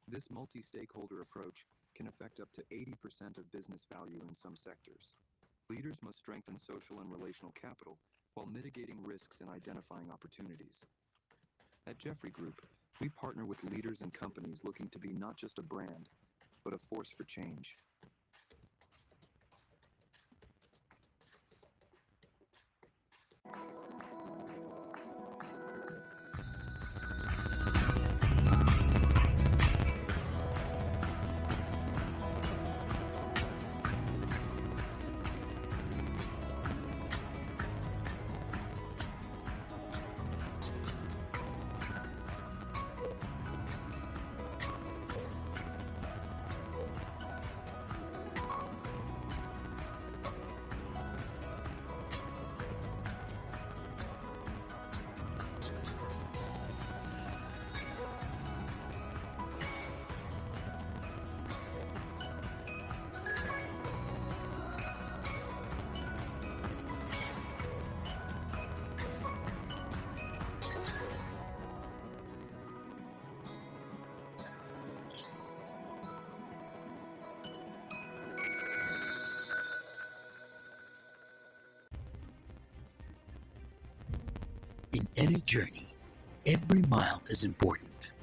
This multi-stakeholder approach can affect up to 80% of business value in some sectors. Leaders must strengthen social and relational capital while mitigating risks and identifying opportunities. At Jeffrey Group, we partner with leaders and companies looking to be not just a brand, but a force for change. In any journey, every mile is important.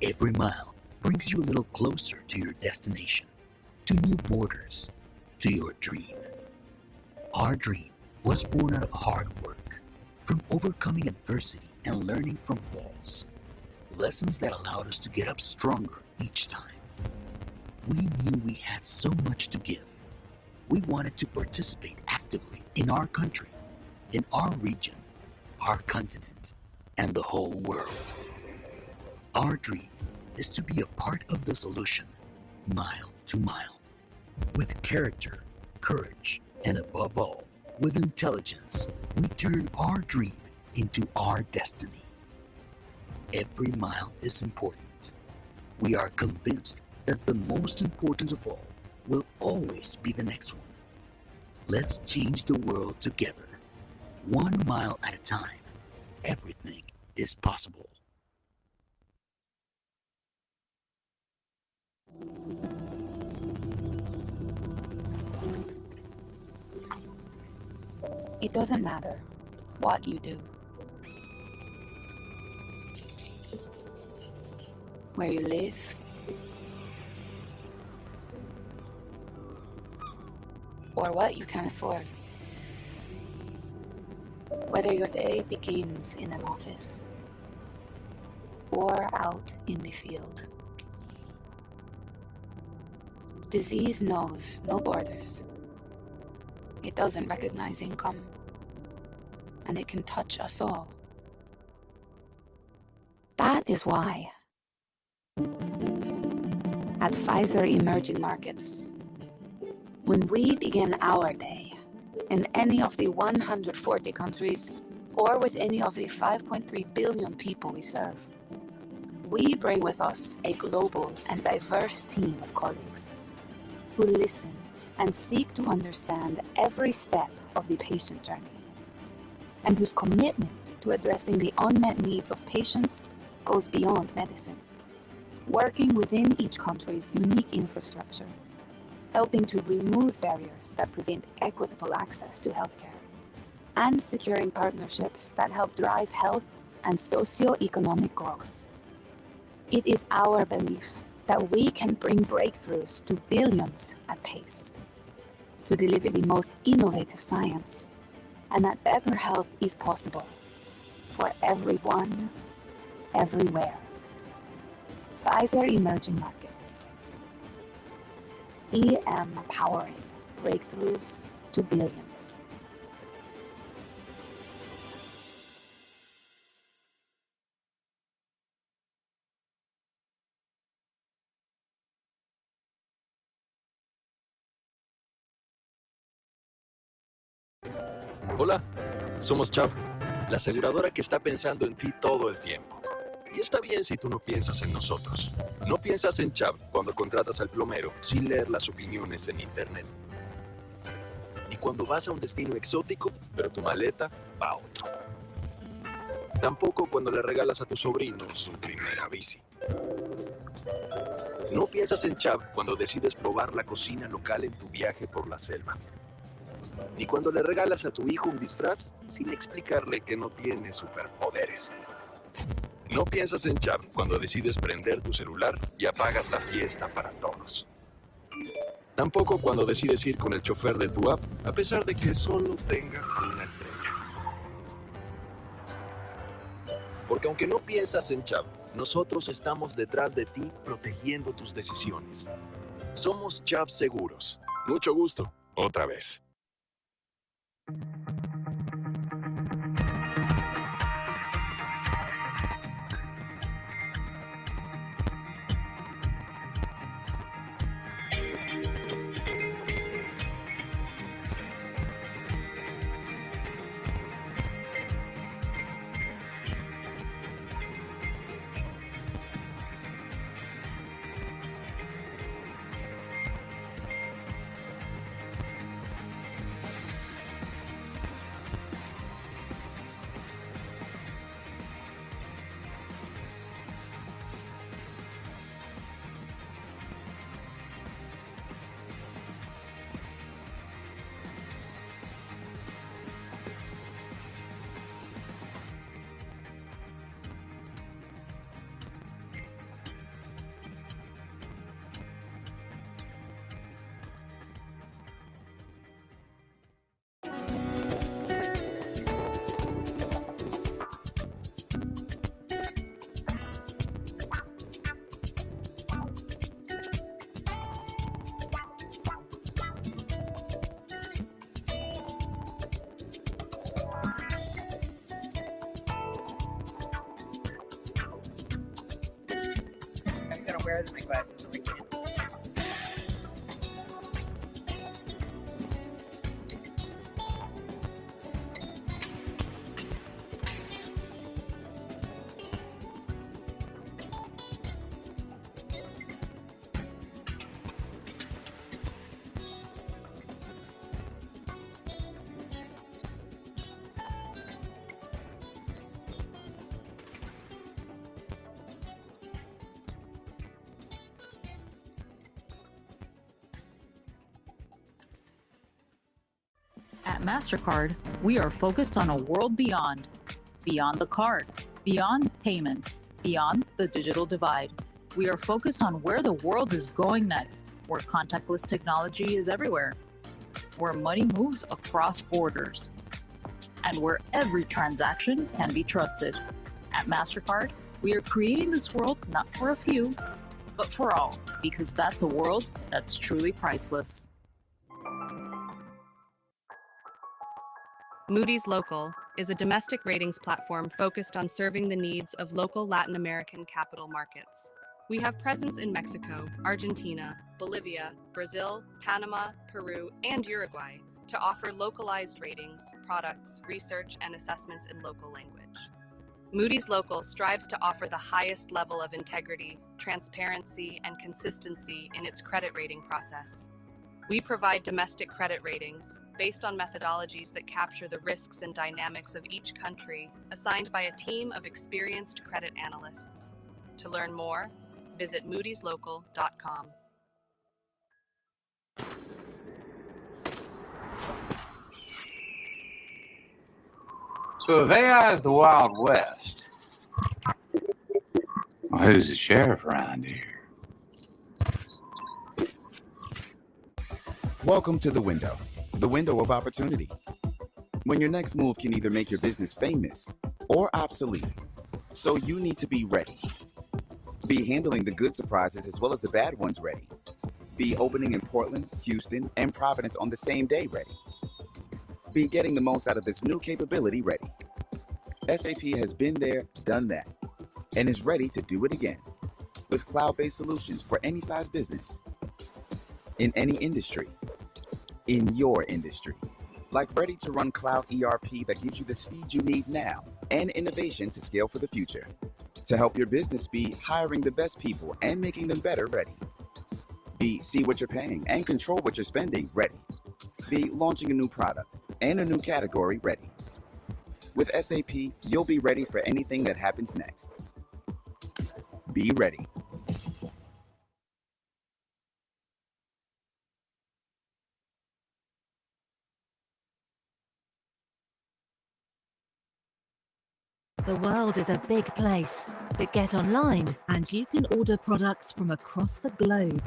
Every mile brings you a little closer to your destination, to new borders, to your dream. Our dream was born out of hard work, from overcoming adversity and learning from falls, lessons that allowed us to get up stronger each time. We knew we had so much to give. We wanted to participate actively in our country, in our region, our continent, and the whole world. Our dream is to be a part of the solution, mile to mile, with character, courage, and above all, with intelligence. We turn our dream into our destiny. Every mile is important. We are convinced that the most important of all will always be the next one. Let's change the world together. 1 mile at a time. Everything is possible. It doesn't matter what you do, where you live, or what you can afford. Whether your day begins in an office or out in the field. Disease knows no borders. It doesn't recognize income, and it can touch us all. That is why, at Pfizer Emerging Markets, when we begin our day in any of the 140 countries or with any of the 5.3 billion people we serve, we bring with us a global and diverse team of colleagues who listen and seek to understand every step of the patient journey, and whose commitment to addressing the unmet needs of patients goes beyond medicine, working within each country's unique infrastructure, helping to remove barriers that prevent equitable access to healthcare, and securing partnerships that help drive health and socio-economic growth. It is our belief that we can bring breakthroughs to billions at pace, to deliver the most innovative science, and that better health is possible for everyone, everywhere. Pfizer Emerging Markets. EM powering breakthroughs to billions. Hola, somos Chubb, la aseguradora que está pensando en ti todo el tiempo. Y está bien si tú no piensas en nosotros. No piensas en Chubb cuando contratas al plomero sin leer las opiniones en internet. Ni cuando vas a un destino exótico, pero tu maleta va a otro. Tampoco cuando le regalas a tu sobrino su primera bici. No piensas en Chubb cuando decides probar la cocina local en tu viaje por la selva. Ni cuando le regalas a tu hijo un disfraz sin explicarle que no tiene superpoderes. No piensas en Chubb cuando decides prender tu celular y apagas la fiesta para todos. Tampoco cuando decides ir con el chofer de tu app, a pesar de que solo tenga una estrella. Porque aunque no piensas en Chubb, nosotros estamos detrás de ti protegiendo tus decisiones. Somos Chubb Seguros. Mucho gusto, otra vez. I'm gonna wear my glasses when we can. At MasterCard, we are focused on a world beyond the card, beyond payments, beyond the digital divide. We are focused on where the world is going next, where contactless technology is everywhere, where money moves across borders, and where every transaction can be trusted. At MasterCard, we are creating this world not for a few, but for all, because that's a world that's truly priceless. Moody's Local is a domestic ratings platform focused on serving the needs of local Latin American capital markets. We have presence in Mexico, Argentina, Bolivia, Brazil, Panama, Peru, and Uruguay to offer localized ratings, products, research, and assessments in local language. Moody's Local strives to offer the highest level of integrity, transparency, and consistency in its credit rating process. We provide domestic credit ratings based on methodologies that capture the risks and dynamics of each country, assigned by a team of experienced credit analysts. To learn more, visit moodyslocal.com. So if AI is the Wild West, well, who's the sheriff around here? Welcome to the window of opportunity. When your next move can either make your business famous or obsolete. So you need to be ready. Be handling the good surprises as well as the bad ones ready. Be opening in Portland, Houston, and Providence on the same day ready. Be getting the most out of this new capability ready. SAP has been there, done that, and is ready to do it again. With cloud-based solutions for any size business, in any industry, in your industry. Like ready to run cloud ERP that gives you the speed you need now and innovation to scale for the future. To help your business be hiring the best people and making them better ready. Be see what you're paying and control what you're spending ready. Be launching a new product and a new category ready. With SAP, you'll be ready for anything that happens next. Be ready. The world is a big place, but get online and you can order products from across the globe.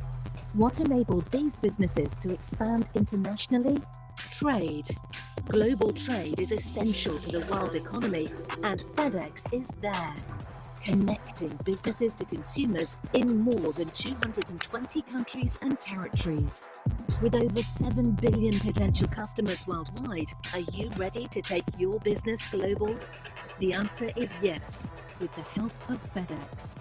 What enabled these businesses to expand internationally? Trade. Global trade is essential to the world economy, and FedEx is there, connecting businesses to consumers in more than 220 countries and territories. With over 7 billion potential customers worldwide, are you ready to take your business global? The answer is yes, with the help of FedEx.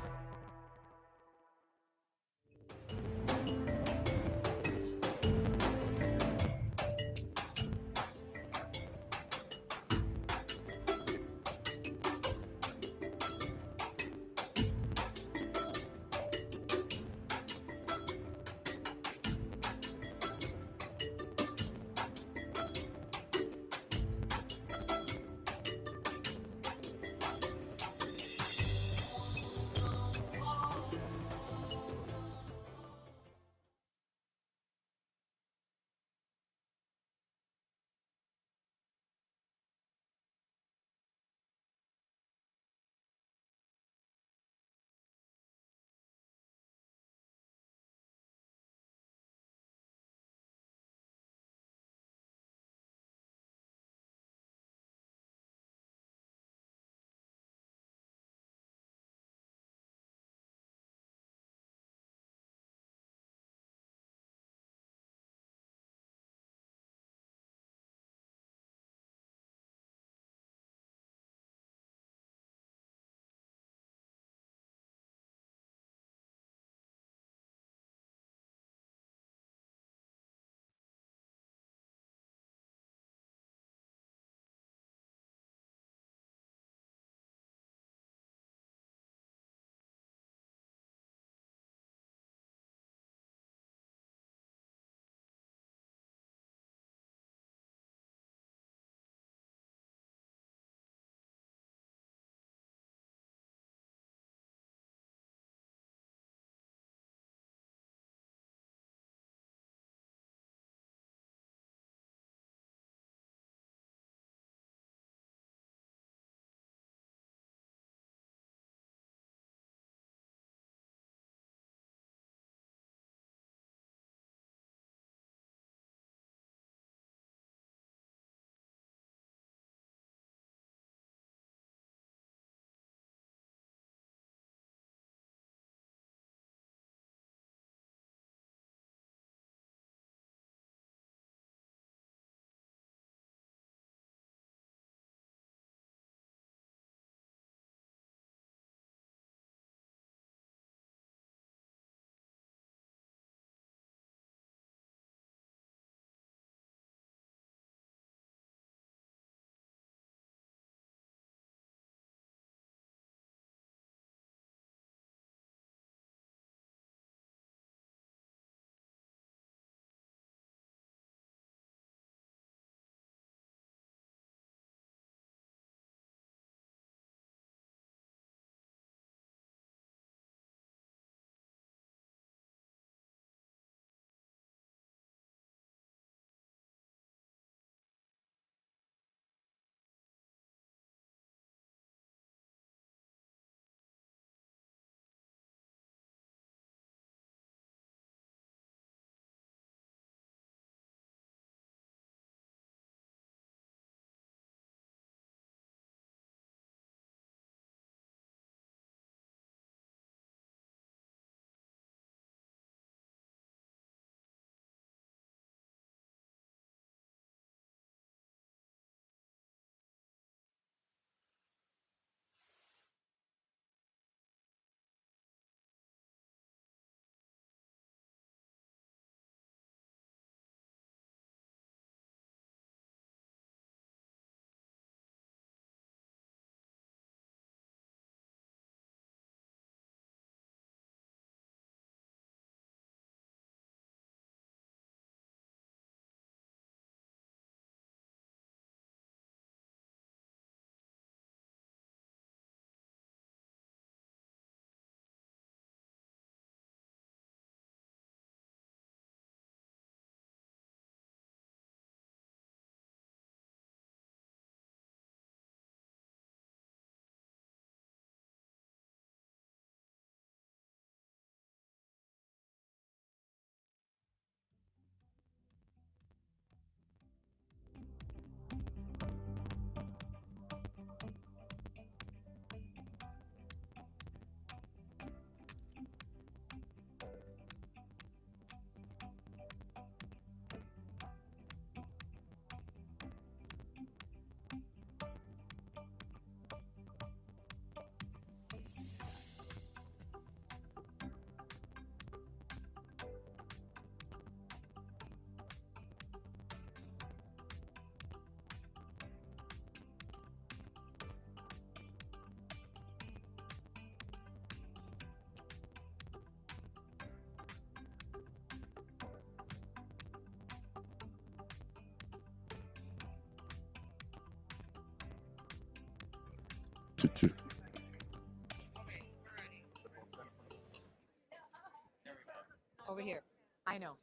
Over here. I know.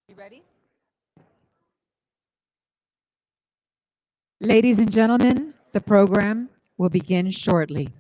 You ready? Ladies and gentlemen, the program will begin shortly.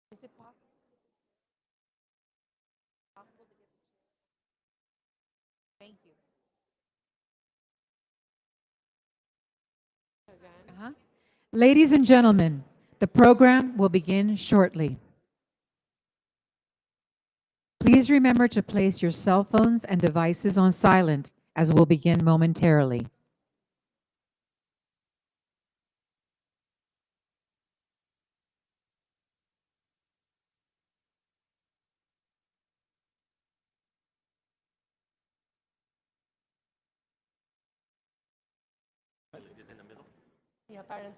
Is it possible? To get the chair? Thank you. Ladies and gentlemen, the program will begin shortly. Please remember to place your cell phones and devices on silent as we'll begin momentarily. Yeah, apparently.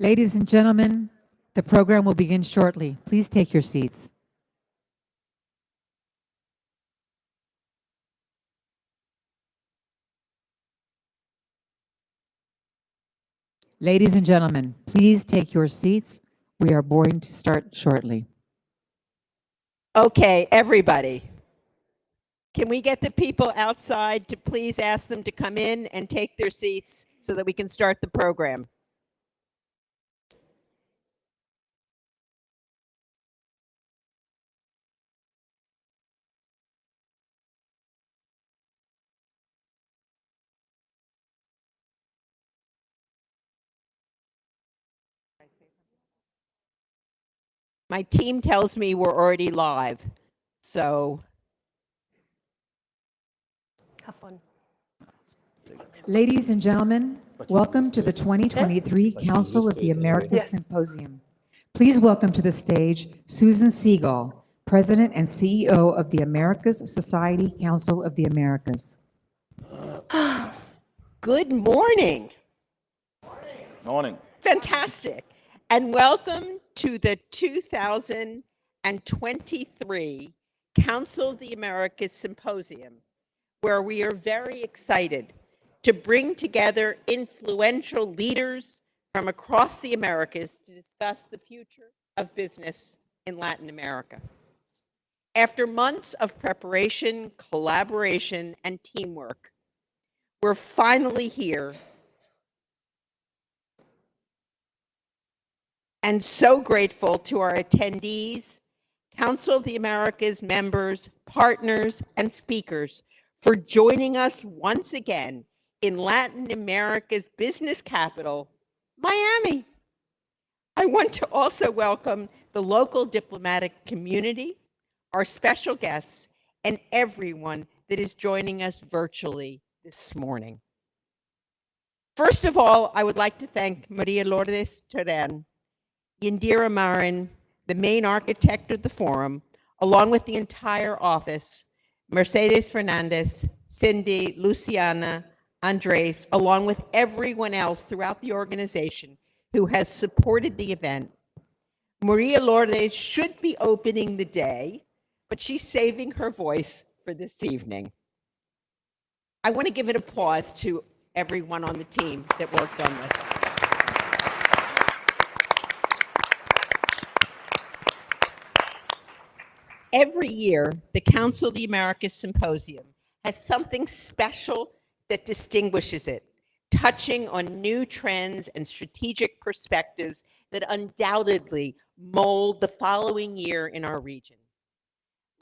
Ladies and gentlemen, the program will begin shortly. Please take your seats. Ladies and gentlemen, please take your seats. We are going to start shortly. Okay, everybody. Can we get the people outside to please ask them to come in and take their seats so that we can start the program? My team tells me we're already live, so. Have fun. Ladies and gentlemen, welcome to the 2023 Council of the Americas Symposium. Please welcome to the stage Susan Seagal, President and CEO of the Americas Society Council of the Americas. Good morning. Morning. Fantastic. And welcome to the 2023 Council of the Americas Symposium, where we are very excited to bring together influential leaders from across the Americas to discuss the future of business in Latin America. After months of preparation, collaboration, and teamwork, we're finally here and so grateful to our attendees, Council of the Americas members, partners, and speakers for joining us once again in Latin America's business capital, Miami. I want to also welcome the local diplomatic community, our special guests, and everyone that is joining us virtually this morning. First of all, I would like to thank Maria Lourdes Terán, Indira Marin, the main architect of the forum, along with the entire office, Mercedes Fernandez, Cindy, Luciana, Andres, along with everyone else throughout the organization who has supported the event. Maria Lourdes should be opening the day, but she's saving her voice for this evening. I want to give an applause to everyone on the team that worked on this. Every year, the Council of the Americas Symposium has something special that distinguishes it, touching on new trends and strategic perspectives that undoubtedly mold the following year in our region.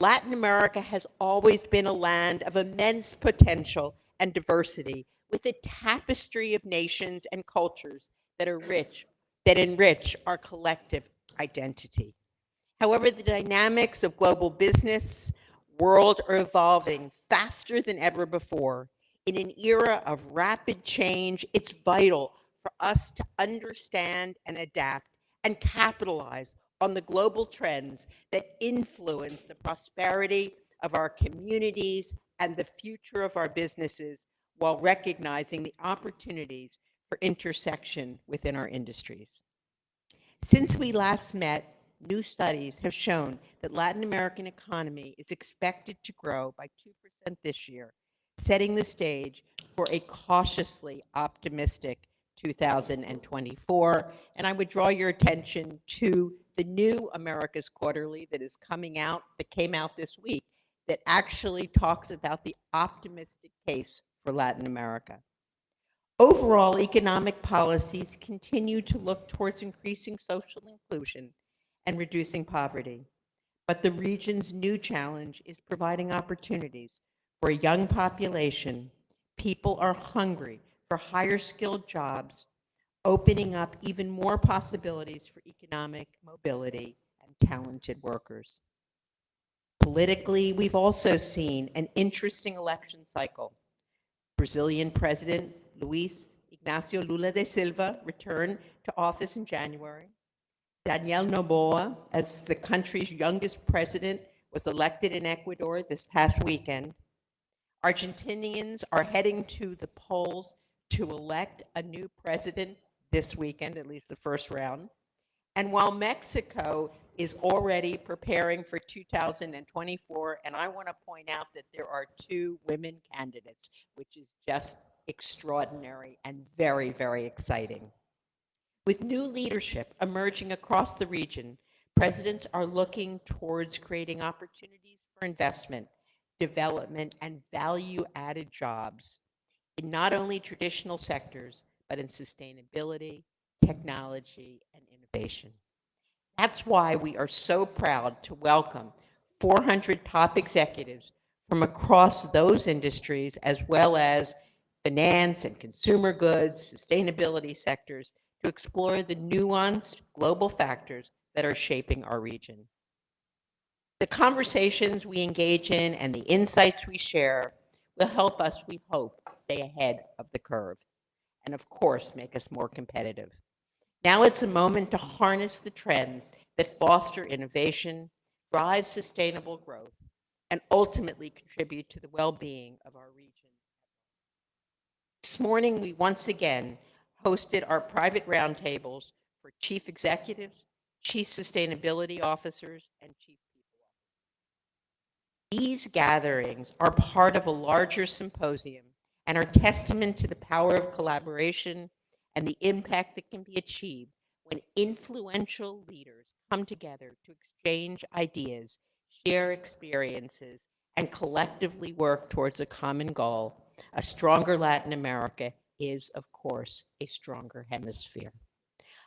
Latin America has always been a land of immense potential and diversity, with a tapestry of nations and cultures that enrich our collective identity. However, the dynamics of global business world are evolving faster than ever before. In an era of rapid change, it's vital for us to understand and adapt and capitalize on the global trends that influence the prosperity of our communities and the future of our businesses, while recognizing the opportunities for intersection within our industries. Since we last met, new studies have shown that Latin American economy is expected to grow by 2% this year, setting the stage for a cautiously optimistic 2024. And I would draw your attention to the new Americas Quarterly that came out this week, that actually talks about the optimistic case for Latin America. Overall, economic policies continue to look towards increasing social inclusion and reducing poverty. But the region's new challenge is providing opportunities for a young population. People are hungry for higher skilled jobs, opening up even more possibilities for economic mobility and talented workers. Politically, we've also seen an interesting election cycle. Brazilian President Luiz Inácio Lula da Silva returned to office in January. Daniel Noboa, as the country's youngest president, was elected in Ecuador this past weekend. Argentinians are heading to the polls to elect a new president this weekend, at least the first round. And while Mexico is already preparing for 2024, and I want to point out that there are 2 women candidates, which is just extraordinary and very, very exciting. With new leadership emerging across the region, presidents are looking towards creating opportunities for investment, development, and value-added jobs in not only traditional sectors, but in sustainability, technology, and innovation. That's why we are so proud to welcome 400 top executives from across those industries, as well as finance and consumer goods, sustainability sectors, to explore the nuanced global factors that are shaping our region. The conversations we engage in and the insights we share will help us, we hope, stay ahead of the curve, and of course, make us more competitive. Now it's a moment to harness the trends that foster innovation, drive sustainable growth, and ultimately contribute to the well-being of our region. This morning, we once again hosted our private roundtables for chief executives, chief sustainability officers, and chief people officers. These gatherings are part of a larger symposium and are testament to the power of collaboration and the impact that can be achieved when influential leaders come together to exchange ideas, share experiences, and collectively work towards a common goal. A stronger Latin America is, of course, a stronger hemisphere.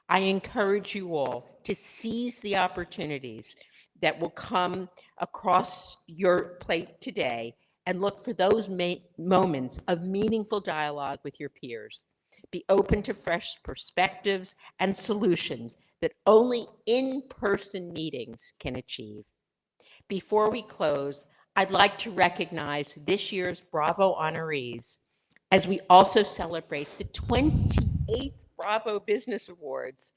I encourage you all to seize the opportunities that will come across your plate today and look for those moments of meaningful dialogue with your peers. Be open to fresh perspectives and solutions that only in-person meetings can achieve. Before we close, I'd like to recognize this year's Bravo honorees, as we also celebrate the 28th Bravo Business Awards.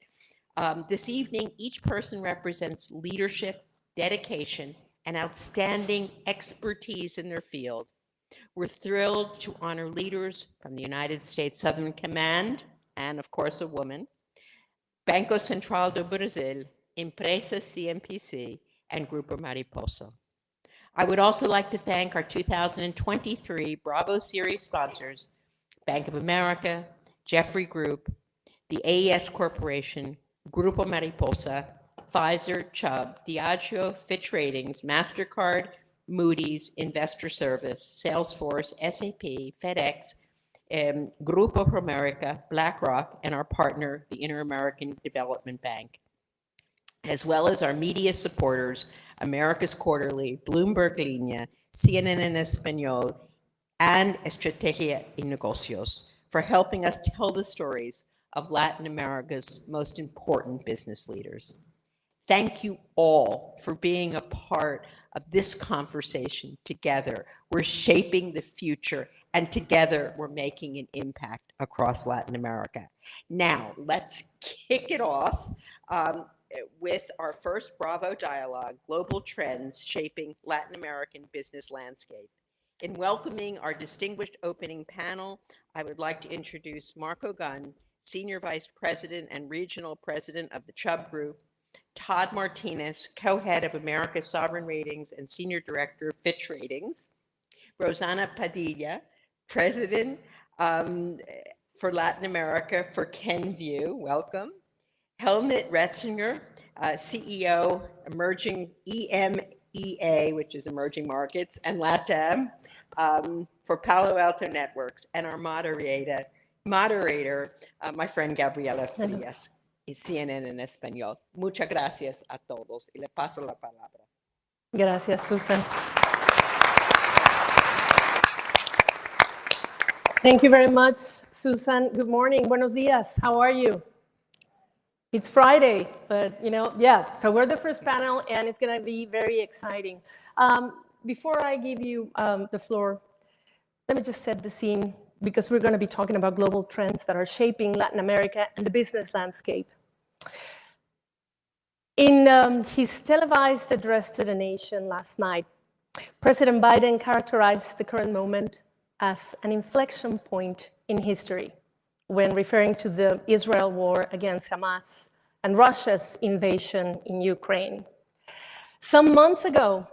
This evening, each person represents leadership, dedication, and outstanding expertise in their field. We're thrilled to honor leaders from the United States Southern Command, and of course, a woman, Banco Central do Brasil, Empresas CMPC, and Grupo Mariposa. I would also like to thank our 2023 Bravo Series sponsors, Bank of America, Jeffrey Group, the AES Corporation, Grupo Mariposa, Pfizer, Chubb, Diageo, Fitch Ratings, MasterCard, Moody's, Investor Service, Salesforce, SAP, FedEx, Grupo Promerica, BlackRock, and our partner, the Inter-American Development Bank, as well as our media supporters, Americas Quarterly, Bloomberg Línea, CNN en Español, and Estrategia y Negocios for helping us tell the stories of Latin America's most important business leaders. Thank you all for being a part of this conversation together. We're shaping the future, and together we're making an impact across Latin America. Now, let's kick it off with our first Bravo Dialogue, Global Trends Shaping Latin American Business Landscape. In welcoming our distinguished opening panel, I would like to introduce Marco Gunn, Senior Vice President and Regional President of the Chubb Group, Todd Martinez, co-head of Americas Sovereign Ratings and Senior Director of Fitch Ratings, Rosana Padilla, President for Latin America for Kenvue, welcome, Helmut Retzinger, CEO, Emerging EMEA, which is Emerging Markets, and LATAM for Palo Alto Networks, and our moderator, my friend Gabriela Frias, CNN en Español. Muchas gracias a todos y le paso la palabra. Gracias, Susan. Thank you very much, Susan. Good morning. Buenos dias. How are you? It's Friday, but yeah. So we're the first panel, and it's going to be very exciting. Before I give you the floor, let me just set the scene, because we're going to be talking about global trends that are shaping Latin America and the business landscape. In his televised address to the nation last night, President Biden characterized the current moment as an inflection point in history when referring to the Israel war against Hamas and Russia's invasion in Ukraine. Some months ago,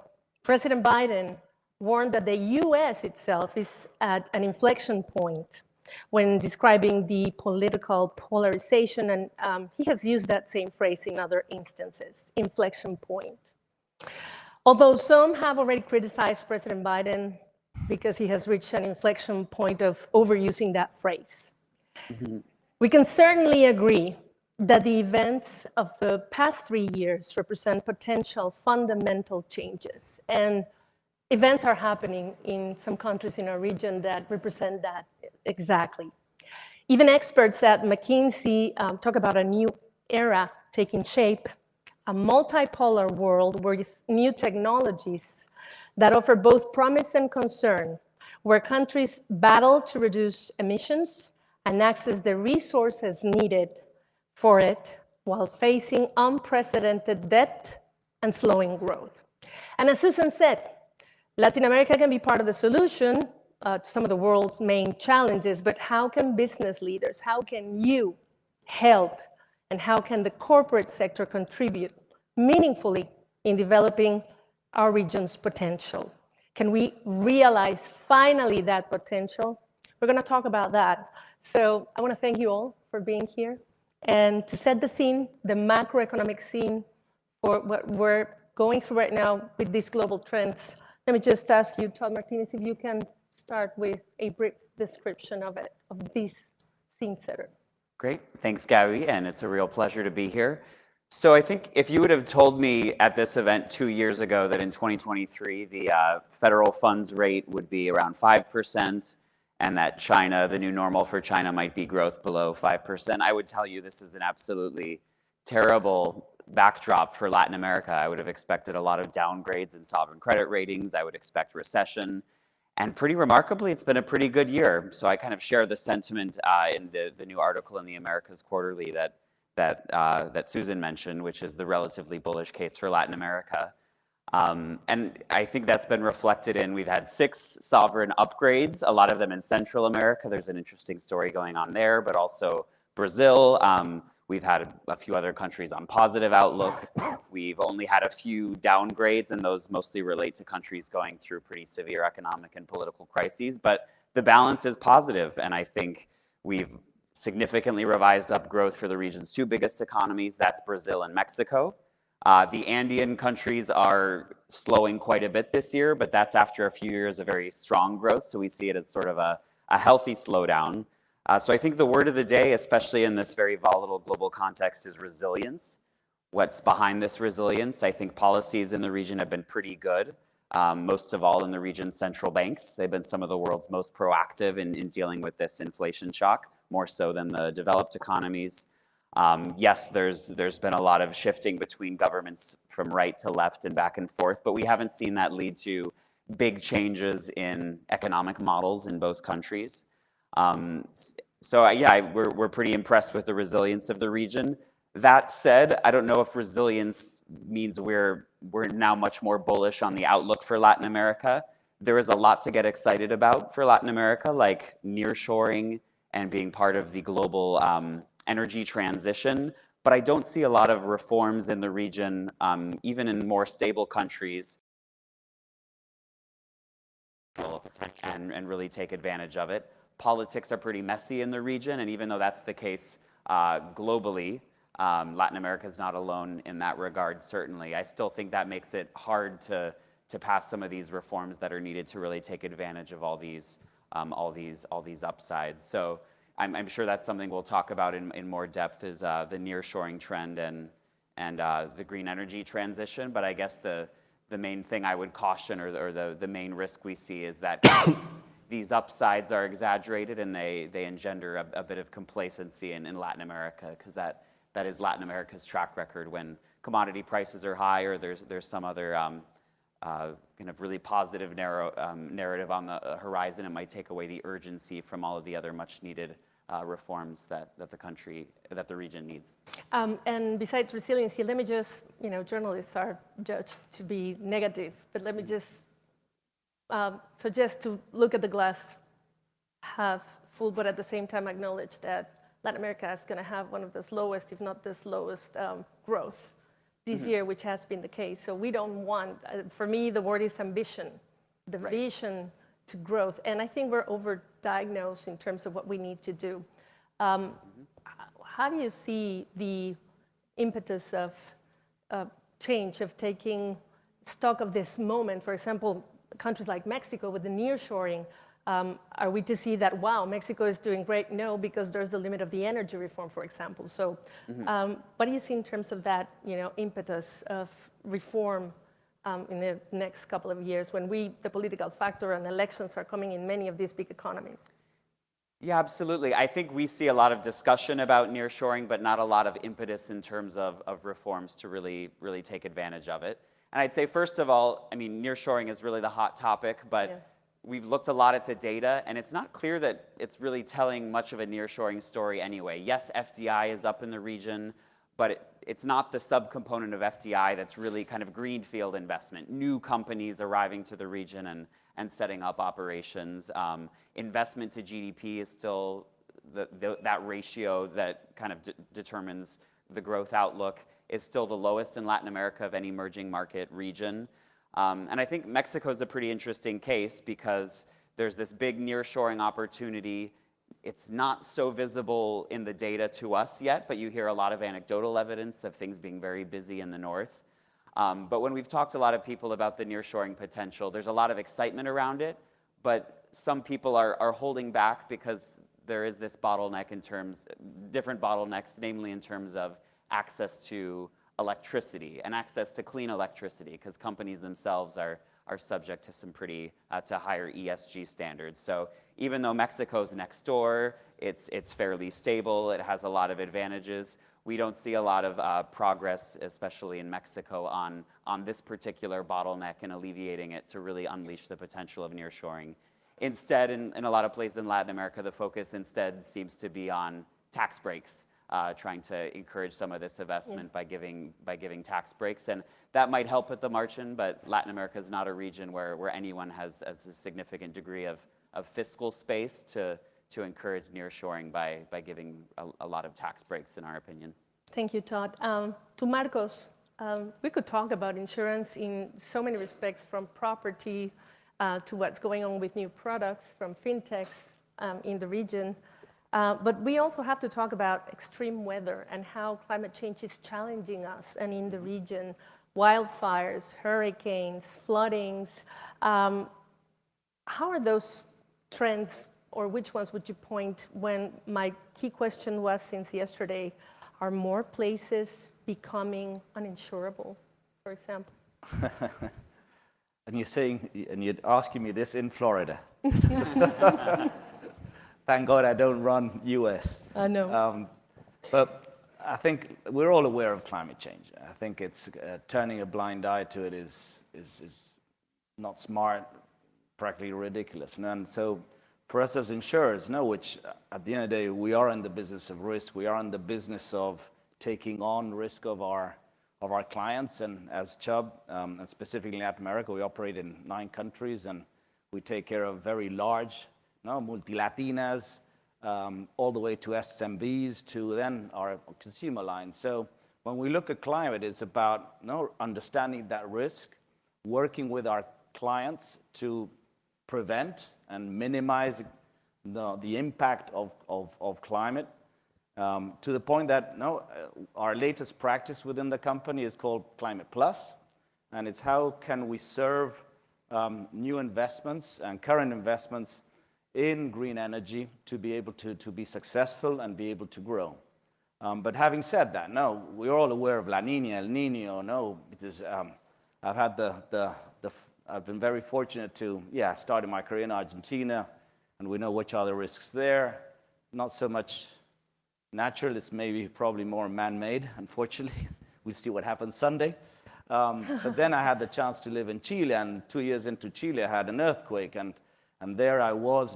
President Biden warned that the US itself is at an inflection point when describing the political polarization, and he has used that same phrase in other instances, inflection point. Although some have already criticized President Biden because he has reached an inflection point of overusing that phrase. Mm-hmm. We can certainly agree that the events of the past 3 years represent potential fundamental changes, and events are happening in some countries in our region that represent that exactly. Even experts at McKinsey talk about a new era taking shape, a multipolar world with new technologies that offer both promise and concern, where countries battle to reduce emissions and access the resources needed for it while facing unprecedented debt and slowing growth. And as Susan said, Latin America can be part of the solution to some of the world's main challenges, but how can business leaders, how can you help, and how can the corporate sector contribute meaningfully in developing our region's potential? Can we realize finally that potential? We're going to talk about that. So I want to thank you all for being here. And to set the scene, the macroeconomic scene for what we're going through right now with these global trends, let me just ask you, Todd Martinez, if you can start with a brief description of it, of this scene setter. Great. Thanks, Gabby, and it's a real pleasure to be here. So I think if you would have told me at this event 2 years ago that in 2023, the federal funds rate would be around 5%, and that China, the new normal for China might be growth below 5%, I would tell you this is an absolutely terrible backdrop for Latin America. I would have expected a lot of downgrades in sovereign credit ratings. I would expect recession. And pretty remarkably, it's been a pretty good year. So I kind of share the sentiment in the new article in the Americas Quarterly that that Susan mentioned, which is the relatively bullish case for Latin America. And I think that's been reflected in, we've had 6 sovereign upgrades, a lot of them in Central America. There's an interesting story going on there, but also Brazil. We've had a few other countries on positive outlook. We've only had a few downgrades, and those mostly relate to countries going through pretty severe economic and political crises. But the balance is positive, and I think we've significantly revised up growth for the region's 2 biggest economies. That's Brazil and Mexico. The Andean countries are slowing quite a bit this year, but that's after a few years of very strong growth. So we see it as sort of a healthy slowdown. So I think the word of the day, especially in this very volatile global context, is resilience. What's behind this resilience? I think policies in the region have been pretty good. Most of all in the region's central banks. They've been some of the world's most proactive in dealing with this inflation shock, more so than the developed economies. Yes, there's been a lot of shifting between governments from right to left and back and forth, but we haven't seen that lead to big changes in economic models in both countries. So yeah, we're pretty impressed with the resilience of the region. That said, I don't know if resilience means we're now much more bullish on the outlook for Latin America. There is a lot to get excited about for Latin America, like nearshoring and being part of the global energy transition. But I don't see a lot of reforms in the region, even in more stable countries, and really take advantage of it. Politics are pretty messy in the region, and even though that's the case globally, Latin America is not alone in that regard, certainly. I still think that makes it hard to pass some of these reforms that are needed to really take advantage of all these upsides. So I'm sure that's something we'll talk about in more depth, is the nearshoring trend and the green energy transition. But I guess the main thing I would caution, or the main risk we see, is that these upsides are exaggerated and they engender a bit of complacency in Latin America, because that is Latin America's track record. When commodity prices are high, or there's some other kind of really positive narrative on the horizon, it might take away the urgency from all of the other much needed reforms that the region needs. And besides resiliency, let me just, journalists are judged to be negative, but let me just suggest to look at the glass half full, but at the same time acknowledge that Latin America is going to have one of the slowest, if not the slowest, growth this year, which has been the case. So we don't want, for me, the word is ambition, the vision to growth. And I think we're overdiagnosed in terms of what we need to do. How do you see the impetus of change, of taking stock of this moment? For example, countries like Mexico with the nearshoring, are we to see that, wow, Mexico is doing great? No, because there's the limit of the energy reform, for example. So what do you see in terms of that, impetus of reform in the next couple of years, when the political factor and elections are coming in many of these big economies? Yeah, absolutely. I think we see a lot of discussion about nearshoring, but not a lot of impetus in terms of reforms to really take advantage of it. And I'd say, first of all, nearshoring is really the hot topic, but we've looked a lot at the data, and it's not clear that it's really telling much of a nearshoring story anyway. Yes, FDI is up in the region, but it's not the subcomponent of FDI that's really kind of greenfield investment, new companies arriving to the region and setting up operations. Investment to GDP is still that ratio that kind of determines the growth outlook is still the lowest in Latin America of any emerging market region. And I think Mexico is a pretty interesting case, because there's this big nearshoring opportunity. It's not so visible in the data to us yet, but you hear a lot of anecdotal evidence of things being very busy in the north. But when we've talked to a lot of people about the nearshoring potential, there's a lot of excitement around it, but some people are holding back because there is this bottleneck different bottlenecks, namely in terms of access to electricity and access to clean electricity, because companies themselves are subject to some pretty to higher ESG standards. So even though Mexico's next door, it's fairly stable, it has a lot of advantages, we don't see a lot of progress, especially in Mexico, on this particular bottleneck and alleviating it to really unleash the potential of nearshoring. Instead, in a lot of places in Latin America, the focus instead seems to be on tax breaks. trying to encourage some of this investment by giving tax breaks. And that might help with the margin, but Latin America is not a region where anyone has a significant degree of fiscal space to encourage nearshoring by giving a lot of tax breaks, in our opinion. Thank you, Todd. To Marcos, we could talk about insurance in so many respects, from property to what's going on with new products, from fintechs in the region. But we also have to talk about extreme weather and how climate change is challenging us and in the region. Wildfires, hurricanes, floodings. How are those trends, or which ones would you point when my key question was, since yesterday, are more places becoming uninsurable, for example? And you're asking me this in Florida. Thank God I don't run US. I know. But I think we're all aware of climate change. I think it's turning a blind eye to it is not smart, practically ridiculous. And so for us as insurers, which at the end of the day, we are in the business of risk. We are in the business of taking on risk of our clients. And as Chubb, and specifically in Latin America, we operate in 9 countries, and we take care of very large multilatinas, all the way to SMBs, to then our consumer line. So when we look at climate, it's about understanding that risk, working with our clients to prevent and minimize the impact of climate, to the point that our latest practice within the company is called Climate Plus, and it's how can we serve new investments and current investments in green energy to be able to be successful and be able to grow. But having said that, we're all aware of La Nina, El Nino. I've been very fortunate to, started my career in Argentina, and we know which are the risks there. Not so much natural, it's probably more man-made, unfortunately. We'll see what happens Sunday. But then I had the chance to live in Chile, and 2 years into Chile, I had an earthquake, and there I was,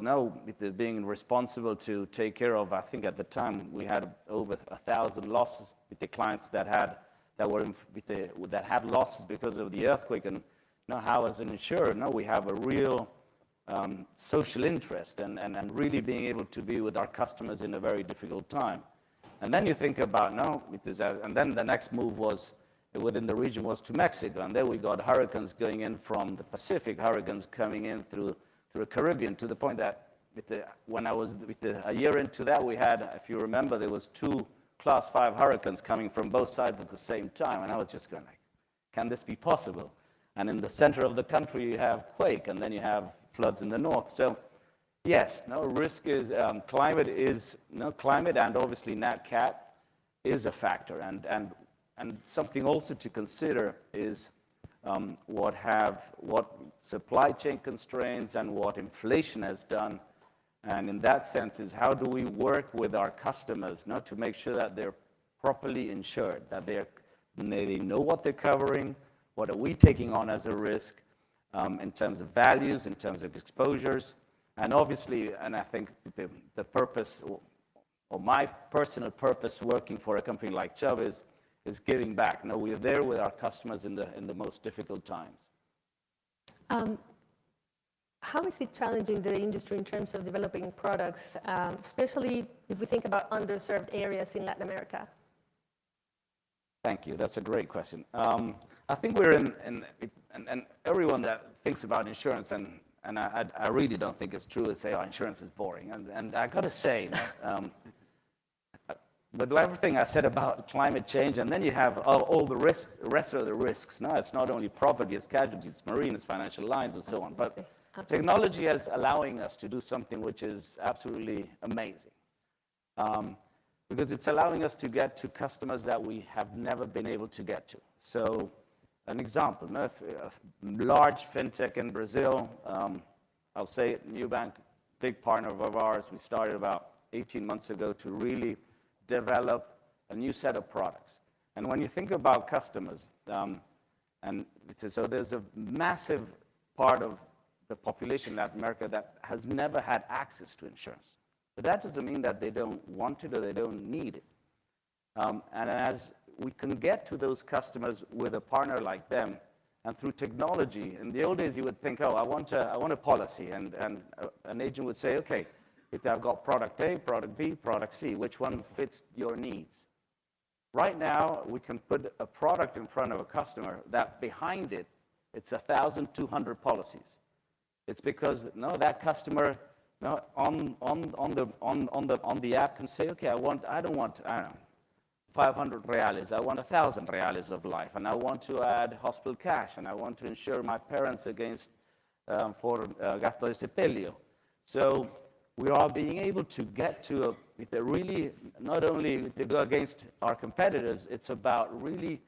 being responsible to take care of, I think at the time, we had over 1,000 losses with the clients that had losses because of the earthquake. And how, as an insurer, we have a real social interest and really being able to be with our customers in a very difficult time. And then you think about, and then the next move was, within the region, was to Mexico. And there we got hurricanes going in from the Pacific, hurricanes coming in through the Caribbean, to the point that when I was a year into that, we had, if you remember, there was 2 Class 5 hurricanes coming from both sides at the same time. And I was just going like, can this be possible? And in the center of the country, you have quake, and then you have floods in the north. So yes, risk is, climate and obviously Nat Cat is a factor. And something also to consider is what supply chain constraints and what inflation has done. And in that sense is, how do we work with our customers to make sure that they're properly insured, that they know what they're covering, what are we taking on as a risk, in terms of values, in terms of exposures. And obviously, and I think the purpose, or my personal purpose working for a company like Chubb is giving back. We're there with our customers in the most difficult times. How is it challenging the industry in terms of developing products, especially if we think about underserved areas in Latin America? Thank you. That's a great question. I think we're and everyone that thinks about insurance, and I really don't think it's true to say, insurance is boring. And I got to say, with everything I said about climate change, and then you have all the rest of the risks. It's not only property, it's casualties, it's marine, it's financial lines, and so on. But technology is allowing us to do something which is absolutely amazing. Because it's allowing us to get to customers that we have never been able to get to. So, an example, a large fintech in Brazil, I'll say it, Nubank, big partner of ours. We started about 18 months ago to really develop a new set of products. And when you think about customers, so there's a massive part of the population in Latin America that has never had access to insurance. But that doesn't mean that they don't want it or they don't need it. And as we can get to those customers with a partner like them, and through technology, in the old days you would think, oh, I want a policy, and an agent would say, okay, if I've got product A, product B, product C, which one fits your needs? Right now, we can put a product in front of a customer that behind it, it's 1,200 policies. It's because that customer on the app can say, okay, I don't know, 500 reales. I want 1,000 reales of life, and I want to add hospital cash, and I want to insure my parents against for gasto de sepelio. So we are being able to get to really not only to go against our competitors. It's about really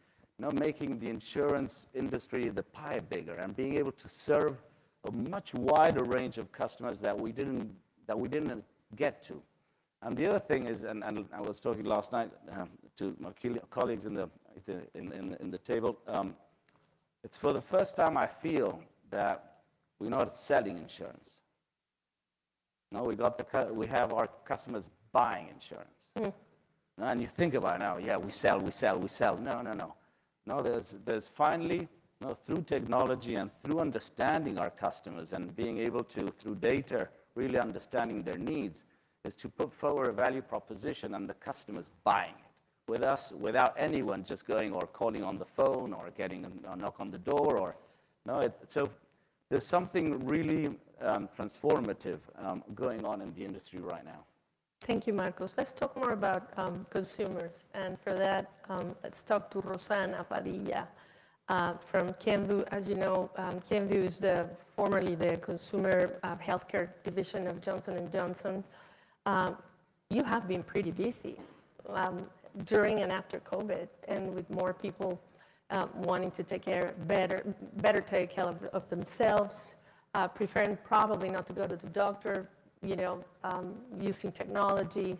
making the insurance industry the pie bigger and being able to serve a much wider range of customers that we didn't get to. And the other thing is, and I was talking last night to my colleagues in the table. It's for the first time I feel that we're not selling insurance. No, we have our customers buying insurance. And you think about it now, yeah, we sell. No, there's finally, through technology and through understanding our customers and being able to, through data, really understanding their needs, is to put forward a value proposition and the customers buying it with us without anyone just going or calling on the phone or getting a knock on the door. So there's something really transformative going on in the industry right now. Thank you, Marcos. Let's talk more about consumers. And for that, let's talk to Rosana Padilla from Kenvue. As you know, Kenvue is formerly the consumer healthcare division of Johnson & Johnson. You have been pretty busy during and after COVID, and with more people wanting to better take care of themselves, preferring probably not to go to the doctor, using technology.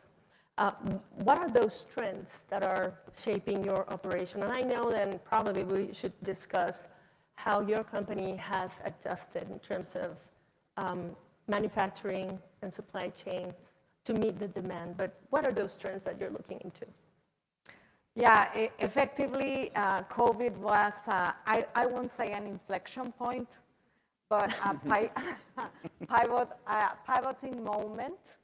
What are those trends that are shaping your operation? And I know then probably we should discuss how your company has adjusted in terms of manufacturing and supply chains to meet the demand. But what are those trends that you're looking into? Yeah, effectively, COVID was, I won't say an inflection point, but a pivoting moment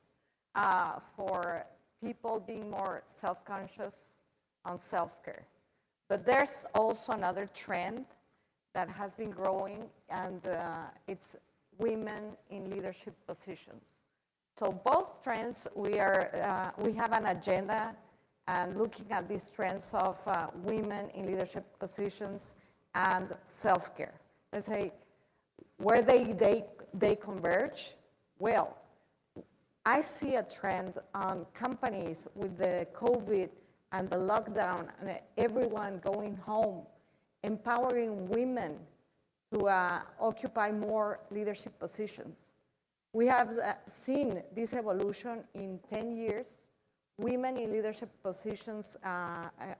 for people being more self-conscious on self-care. But there's also another trend that has been growing, and it's women in leadership positions. So both trends, we have an agenda and looking at these trends of women in leadership positions and self-care. Let's say, where they converge? Well, I see a trend on companies with the COVID and the lockdown and everyone going home, empowering women to occupy more leadership positions. We have seen this evolution in 10 years. Women in leadership positions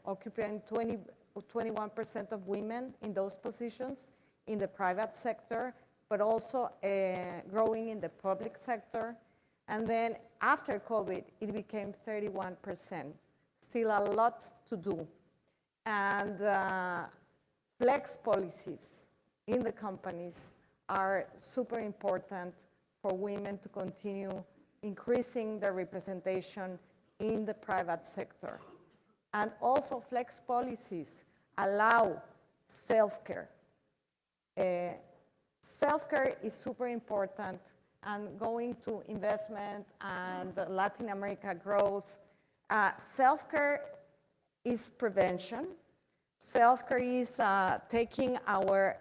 occupying 21% of women in those positions in the private sector, but also growing in the public sector. And then after COVID, it became 31%. Still a lot to do. And flex policies in the companies are super important for women to continue increasing their representation in the private sector. And also flex policies allow self-care. Self-care is super important, and going to investment and Latin America growth. Self-care is prevention. Self-care is taking our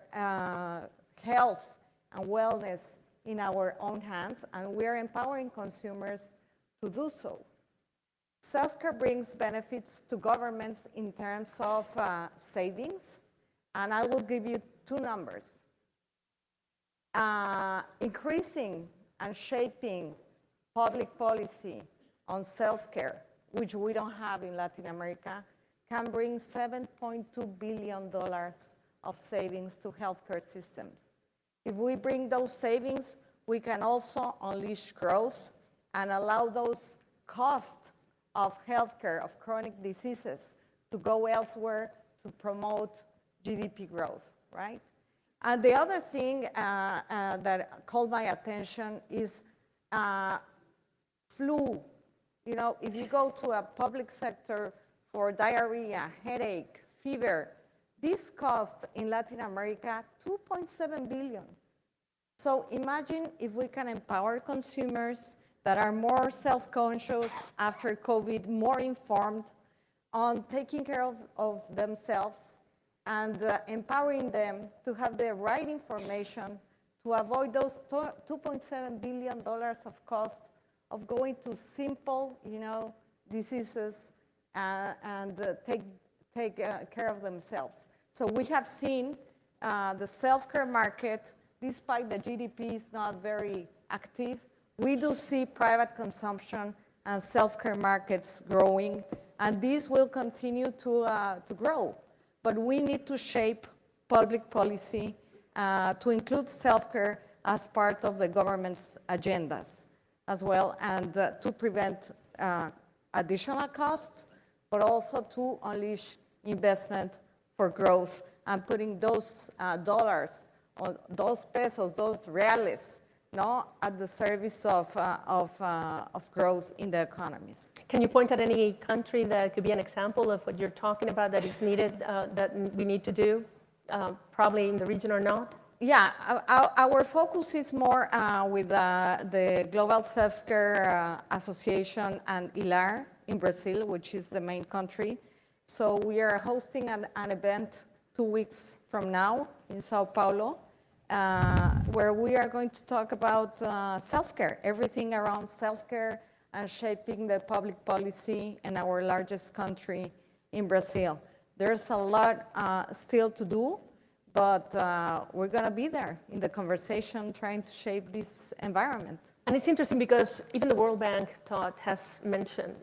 health and wellness in our own hands, and we are empowering consumers to do so. Self-care brings benefits to governments in terms of savings, and I will give you two numbers. Increasing and shaping public policy on self-care, which we don't have in Latin America, can bring $7.2 billion of savings to healthcare systems. If we bring those savings, we can also unleash growth and allow those costs of healthcare, of chronic diseases, to go elsewhere to promote GDP growth, right? And the other thing that called my attention is flu. You know, if you go to a public sector for diarrhea, headache, fever, this costs in Latin America 2.7 billion. So imagine if we can empower consumers that are more self-conscious after COVID, more informed on taking care of themselves and empowering them to have the right information to avoid those $2.7 billion of cost of going to simple, you know, diseases and take care of themselves. So we have seen the self-care market, despite the GDP is not very active, we do see private consumption and self-care markets growing, and these will continue to grow. But we need to shape public policy to include self-care as part of the government's agendas as well, and to prevent additional costs, but also to unleash investment for growth and putting those dollars, or those pesos, those reales, no, at the service of growth in the economies. Can you point at any country that could be an example of what you're talking about that is needed, that we need to do, probably in the region or not? Yeah, our focus is more with the Global Self-Care Association and ILAR in Brazil, which is the main country. So we are hosting an event 2 weeks from now in Sao Paulo, where we are going to talk about self-care, everything around self-care and shaping the public policy in our largest country in Brazil. There's a lot still to do, but we're going to be there in the conversation trying to shape this environment. And it's interesting because even the World Bank has mentioned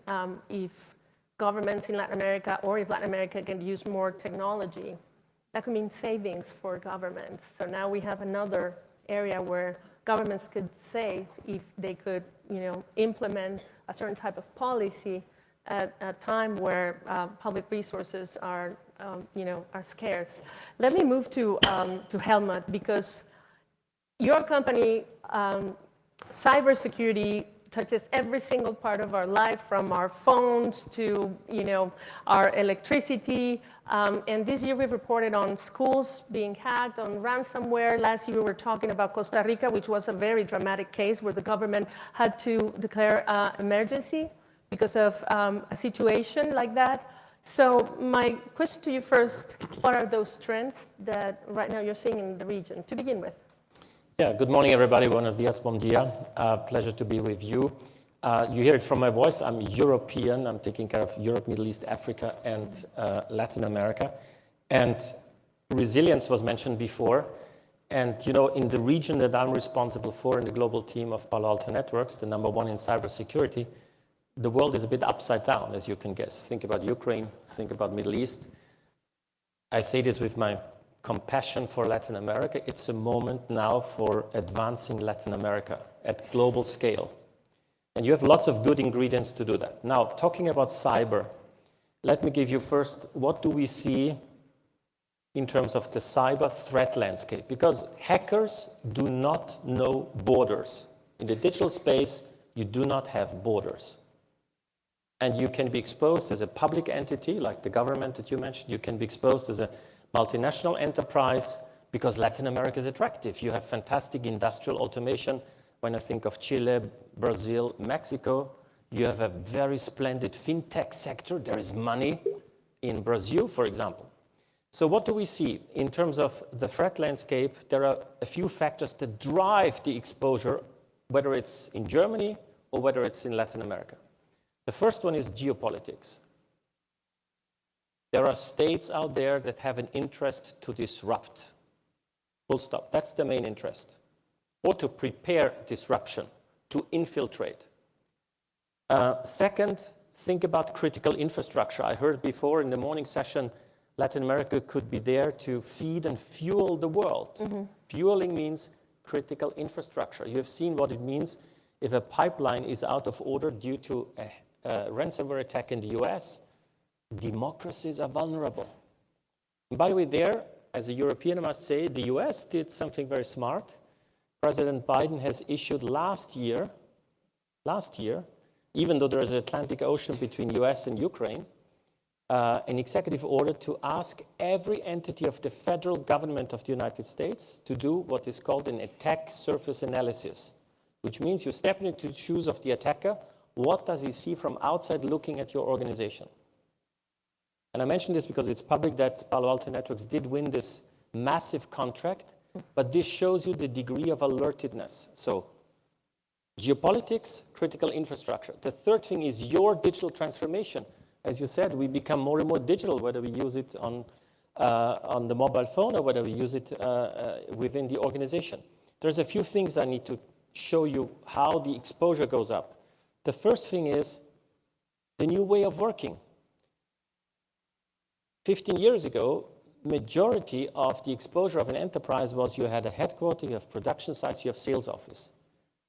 if governments in Latin America, or if Latin America can use more technology, that could mean savings for governments. So now we have another area where governments could save if they could, you know, implement a certain type of policy at a time where public resources are, you know, are scarce. Let me move to Helmut, because your company, cybersecurity, touches every single part of our life, from our phones to, you know, our electricity. And this year we've reported on schools being hacked, on ransomware. Last year we were talking about Costa Rica, which was a very dramatic case where the government had to declare emergency because of a situation like that. So my question to you first, what are those trends that right now you're seeing in the region, to begin with? Yeah, good morning, everybody. Buenos dias, bom dia. Pleasure to be with you. You hear it from my voice. I'm European. I'm taking care of Europe, Middle East, Africa, and Latin America. And resilience was mentioned before. And, you know, in the region that I'm responsible for in the global team of Palo Alto Networks, the #1 in cybersecurity, the world is a bit upside down, as you can guess. Think about Ukraine, think about Middle East. I say this with my compassion for Latin America. It's a moment now for advancing Latin America at global scale. And you have lots of good ingredients to do that. Now, talking about cyber, let me give you first, what do we see in terms of the cyber threat landscape? Because hackers do not know borders. In the digital space, you do not have borders. And you can be exposed as a public entity, like the government that you mentioned. You can be exposed as a multinational enterprise, because Latin America is attractive. You have fantastic industrial automation. When I think of Chile, Brazil, Mexico, you have a very splendid fintech sector. There is money in Brazil, for example. So what do we see? In terms of the threat landscape, there are a few factors that drive the exposure, whether it's in Germany or whether it's in Latin America. The first one is geopolitics. There are states out there that have an interest to disrupt. Full stop. That's the main interest. Or to prepare disruption, to infiltrate. Second, think about critical infrastructure. I heard before in the morning session, Latin America could be there to feed and fuel the world. Mm-hmm. Fueling means critical infrastructure. You have seen what it means if a pipeline is out of order due to a ransomware attack in the US, democracies are vulnerable. And by the way, there, as a European, I must say, the US did something very smart. President Biden has issued last year, even though there is an Atlantic Ocean between US and Ukraine, an executive order to ask every entity of the federal government of the United States to do what is called an attack surface analysis, which means you step into the shoes of the attacker. What does he see from outside looking at your organization? And I mention this because it's public that Palo Alto Networks did win this massive contract, but this shows you the degree of alertedness. So geopolitics, critical infrastructure. The third thing is your digital transformation. As you said, we become more and more digital, whether we use it on the mobile phone or whether we use it within the organization. There's a few things I need to show you how the exposure goes up. The first thing is the new way of working. 15 years ago, majority of the exposure of an enterprise was you had a headquarter, you have production sites, you have sales office.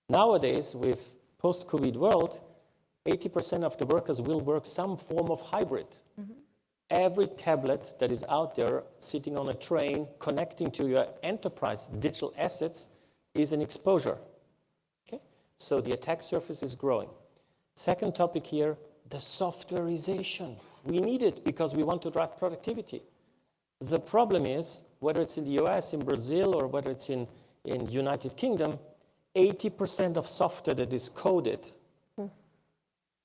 Nowadays, with post-COVID world, 80% of the workers will work some form of hybrid. Every tablet that is out there sitting on a train connecting to your enterprise digital assets is an exposure. Okay? So the attack surface is growing. Second topic here, the softwareization. We need it because we want to drive productivity. The problem is, whether it's in the US, in Brazil, or whether it's in United Kingdom, 80% of software that is coded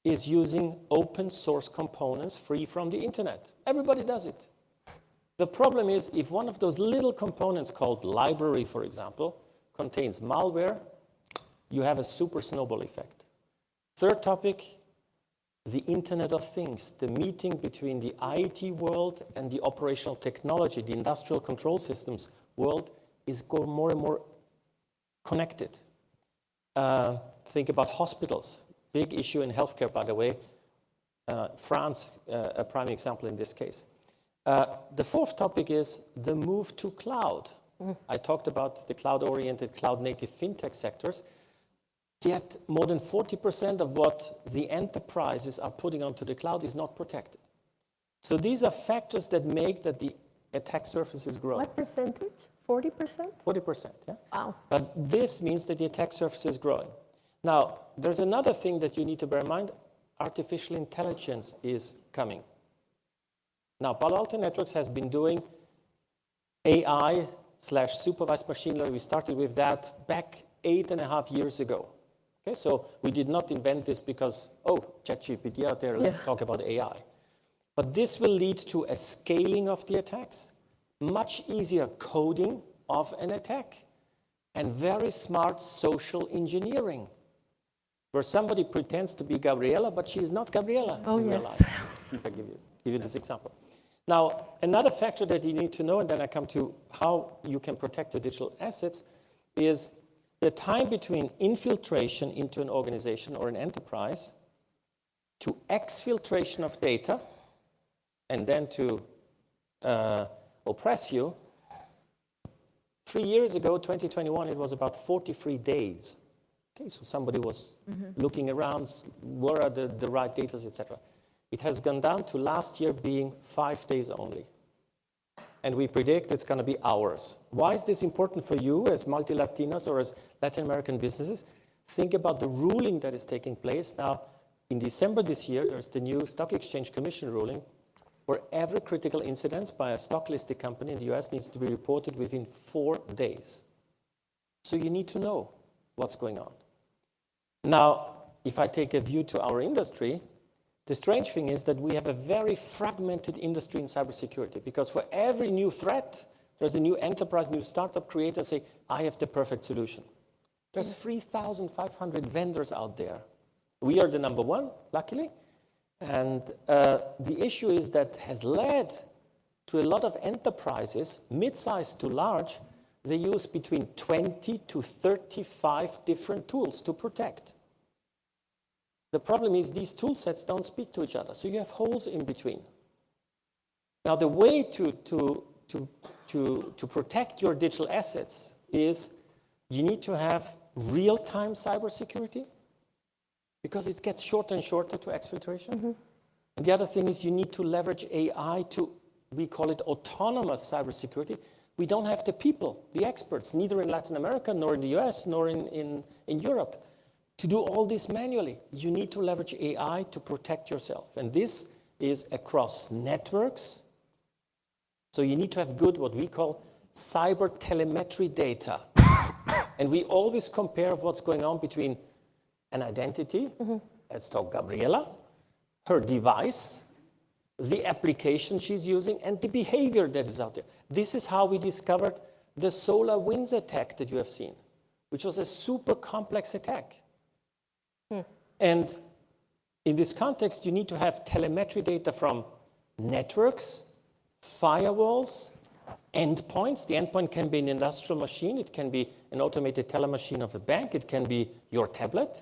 is using open source components free from the internet. Everybody does it. The problem is if one of those little components called library, for example, contains malware, you have a super snowball effect. Third topic, the Internet of Things, the meeting between the IT world and the operational technology, the industrial control systems world is going more and more connected. Think about hospitals. Big issue in healthcare, by the way. France, a prime example in this case. The fourth topic is the move to cloud. I talked about the cloud-oriented, cloud-native fintech sectors. Yet more than 40% of what the enterprises are putting onto the cloud is not protected. So these are factors that make that the attack surface is growing. What percentage? 40%? 40%, yeah. Wow. But this means that the attack surface is growing. Now, there's another thing that you need to bear in mind. Artificial intelligence is coming. Now, Palo Alto Networks has been doing AI/supervised machine learning. We started with that back 8.5 years ago. Okay, so we did not invent this because, oh, ChatGPT out there, let's talk about AI. But this will lead to a scaling of the attacks, much easier coding of an attack, and very smart social engineering, where somebody pretends to be Gabriela, but she is not Gabriela in real life. I'll give you this example. Now, another factor that you need to know, and then I come to how you can protect the digital assets, is the time between infiltration into an organization or an enterprise to exfiltration of data and then to oppress you. 3 years ago, 2021, it was about 43 days. Okay, so somebody was looking around, where are the right data, etc. It has gone down to last year being 5 days only. And we predict it's going to be hours. Why is this important for you as multilatinas or as Latin American businesses? Think about the ruling that is taking place. Now, in December this year, there's the new Stock Exchange Commission ruling where every critical incident by a stock-listed company in the US needs to be reported within 4 days. So you need to know what's going on. Now, if I take a view to our industry, the strange thing is that we have a very fragmented industry in cybersecurity because for every new threat, there's a new enterprise, new startup creator say, I have the perfect solution. There's 3,500 vendors out there. We are the number one, luckily. And the issue is that has led to a lot of enterprises, mid-sized to large, they use between 20 to 35 different tools to protect. The problem is these tool sets don't speak to each other, so you have holes in between. Now, the way to protect your digital assets is you need to have real-time cybersecurity. because it gets shorter and shorter to exfiltration. And the other thing is you need to leverage AI to, we call it autonomous cybersecurity. We don't have the people, the experts, neither in Latin America, nor in the US, nor in Europe, to do all this manually. You need to leverage AI to protect yourself. And this is across networks. So you need to have good, what we call cyber telemetry data. And we always compare what's going on between an identity, let's talk Gabriela, her device, the application she's using, and the behavior that is out there. This is how we discovered the SolarWinds attack that you have seen, which was a super complex attack. And in this context, you need to have telemetry data from networks, firewalls, endpoints. The endpoint can be an industrial machine. It can be an automated teller machine of a bank. It can be your tablet,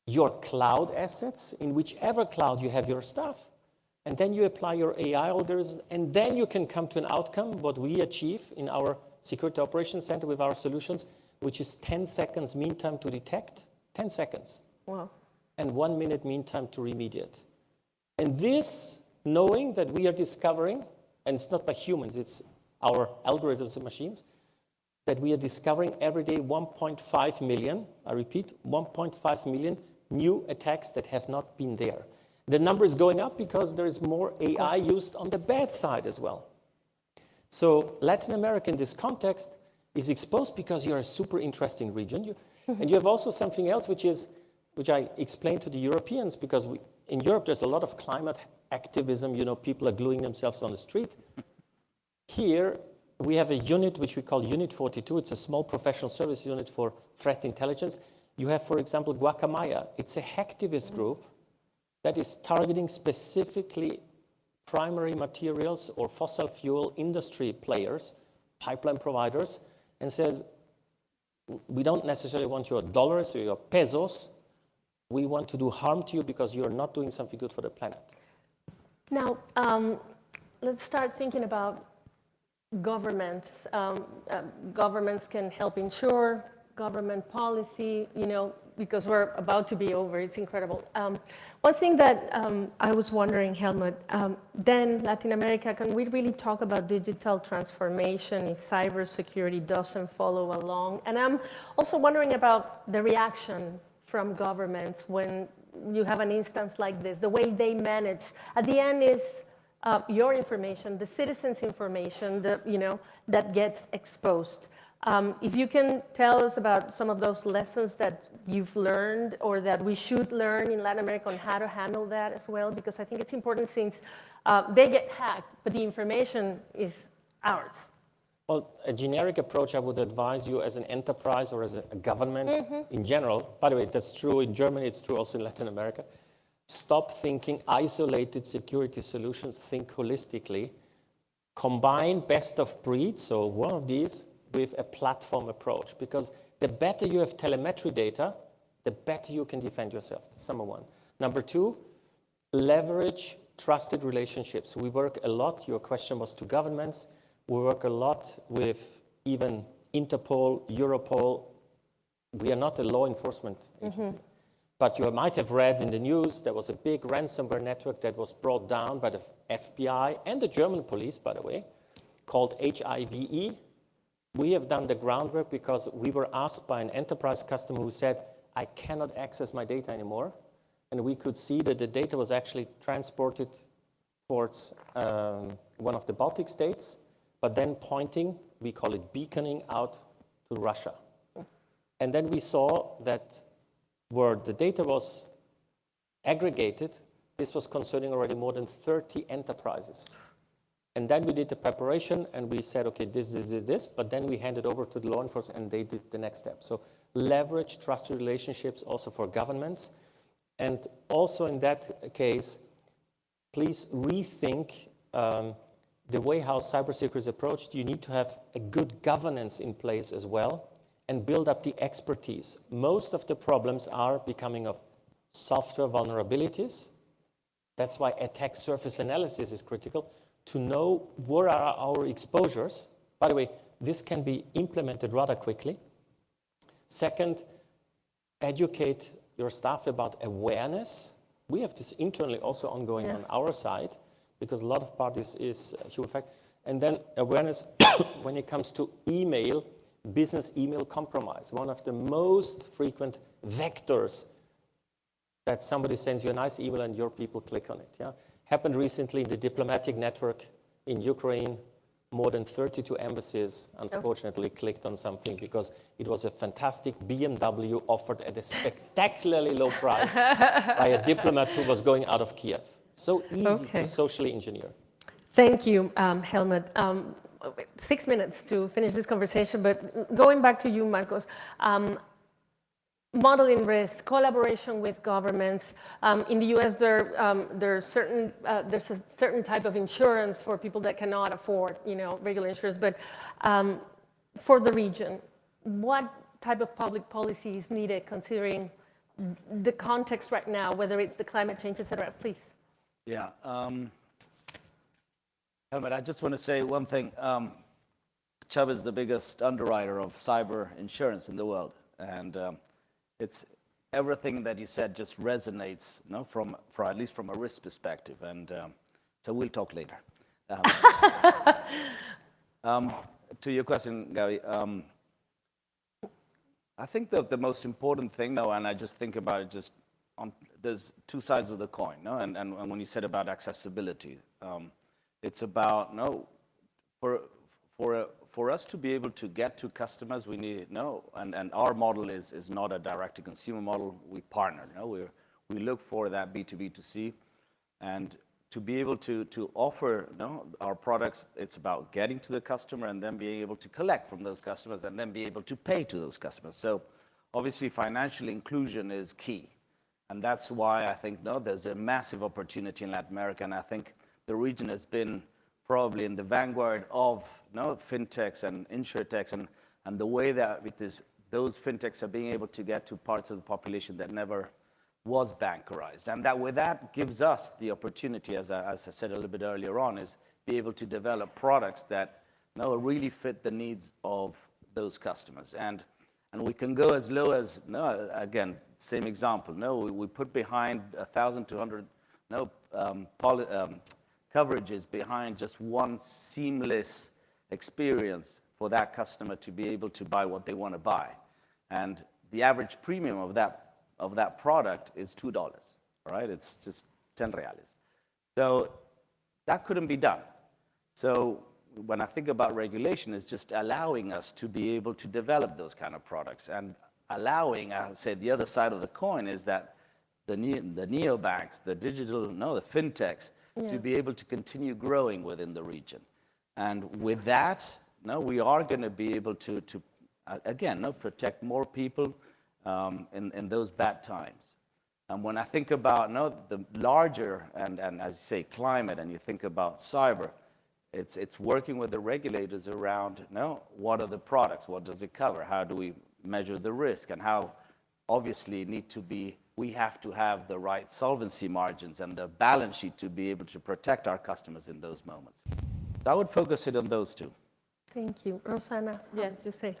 your cloud assets, in whichever cloud you have your stuff. And then you apply your AI algorithms, and then you can come to an outcome, what we achieve in our Security Operations Center with our solutions, which is 10 seconds mean time to detect, 10 seconds. Wow. And 1 minute mean time to remediate. And this, knowing that we are discovering, and it's not by humans, it's our algorithms and machines, that we are discovering every day 1.5 million, I repeat, 1.5 million new attacks that have not been there. The number is going up because there is more AI used on the bad side as well. So Latin America in this context is exposed because you're a super interesting region. And you have also something else, which I explained to the Europeans, because in Europe there's a lot of climate activism, people are gluing themselves on the street. Here we have a unit which we call Unit 42. It's a small professional service unit for threat intelligence. You have, for example, Guacamaya. It's a hacktivist group that is targeting specifically primary materials or fossil fuel industry players, pipeline providers, and says, we don't necessarily want your dollars or your pesos. We want to do harm to you because you're not doing something good for the planet. Now, let's start thinking about governments. Governments can help ensure government policy, because we're about to be over. It's incredible. One thing that I was wondering, Helmut, then Latin America, can we really talk about digital transformation if cybersecurity doesn't follow along? And I'm also wondering about the reaction from governments when you have an instance like this, the way they manage. At the end is your information, the citizens' information, that gets exposed. If you can tell us about some of those lessons that you've learned or that we should learn in Latin America on how to handle that as well, because I think it's important since they get hacked, but the information is ours. Well, a generic approach I would advise you as an enterprise or as a government in general, by the way, that's true in Germany, it's true also in Latin America, stop thinking isolated security solutions, think holistically, combine best of breed, so one of these, with a platform approach, because the better you have telemetry data, the better you can defend yourself. That's number one. Number two, leverage trusted relationships. We work a lot, your question was to governments, we work a lot with even Interpol, Europol. We are not a law enforcement agency. But you might have read in the news, there was a big ransomware network that was brought down by the FBI and the German police, by the way, called HIVE. We have done the groundwork because we were asked by an enterprise customer who said, I cannot access my data anymore. And we could see that the data was actually transported towards one of the Baltic states, but then pointing, we call it beaconing out to Russia. And then we saw that where the data was aggregated, this was concerning already more than 30 enterprises. And then we did the preparation and we said, okay, this, but then we handed over to the law enforcement and they did the next step. So leverage trusted relationships also for governments. And also in that case, please rethink the way how cybersecurity is approached. You need to have a good governance in place as well and build up the expertise. Most of the problems are becoming of software vulnerabilities. That's why attack surface analysis is critical, to know where are our exposures. By the way, this can be implemented rather quickly. Second, educate your staff about awareness. We have this internally also ongoing on our side, because a lot of parties is human factor. And then awareness when it comes to email, business email compromise. One of the most frequent vectors that somebody sends you a nice email and your people click on it. Yeah, happened recently in the diplomatic network in Ukraine. More than 32 embassies, unfortunately, clicked on something because it was a fantastic BMW offered at a spectacularly low price by a diplomat who was going out of Kiev. So easy to socially engineer. Thank you, Helmut. 6 minutes to finish this conversation, but going back to you, Marcos. Modeling risk, collaboration with governments. In the U.S., there's a certain type of insurance for people that cannot afford, regular insurance. But for the region, what type of public policy is needed considering the context right now, whether it's the climate change, et cetera? Please. Yeah. Helmut, I just want to say one thing. Chubb is the biggest underwriter of cyber insurance in the world, and it's everything that you said just resonates, from at least from a risk perspective, and so we'll talk later. To your question, Gary, I think the most important thing, though, and I just think about it there's two sides of the coin, and when you said about accessibility, it's about for us to be able to get to customers, we need and our model is not a direct-to-consumer model. We partner. We look for that B2B2C, and to be able to offer our products, it's about getting to the customer and then being able to collect from those customers and then be able to pay to those customers. So obviously financial inclusion is key, and that's why I think there's a massive opportunity in Latin America, and I think the region has been probably in the vanguard of fintechs and insurtechs, and the way that those fintechs are being able to get to parts of the population that never was bankerized, and that gives us the opportunity, as I said a little bit earlier on, is be able to develop products that really fit the needs of those customers, and we can go as low as again, same example. We put behind 1,200 coverages behind just one seamless experience for that customer to be able to buy what they want to buy, and the average premium of that product is $2. Right? It's just 10 reales. So that couldn't be done. So when I think about regulation, it's just allowing us to be able to develop those kind of products, and allowing, I say, the other side of the coin is that the neobanks, the the fintechs, to be able to continue growing within the region. And with that, we are going to be able to again, protect more people in those bad times. And when I think about the larger, and as you say, climate, and you think about cyber, it's working with the regulators around, what are the products, what does it cover, how do we measure the risk, and how obviously we have to have the right solvency margins and the balance sheet to be able to protect our customers in those moments. So I would focus it on those two. Thank you. Rosanna, yes, you say.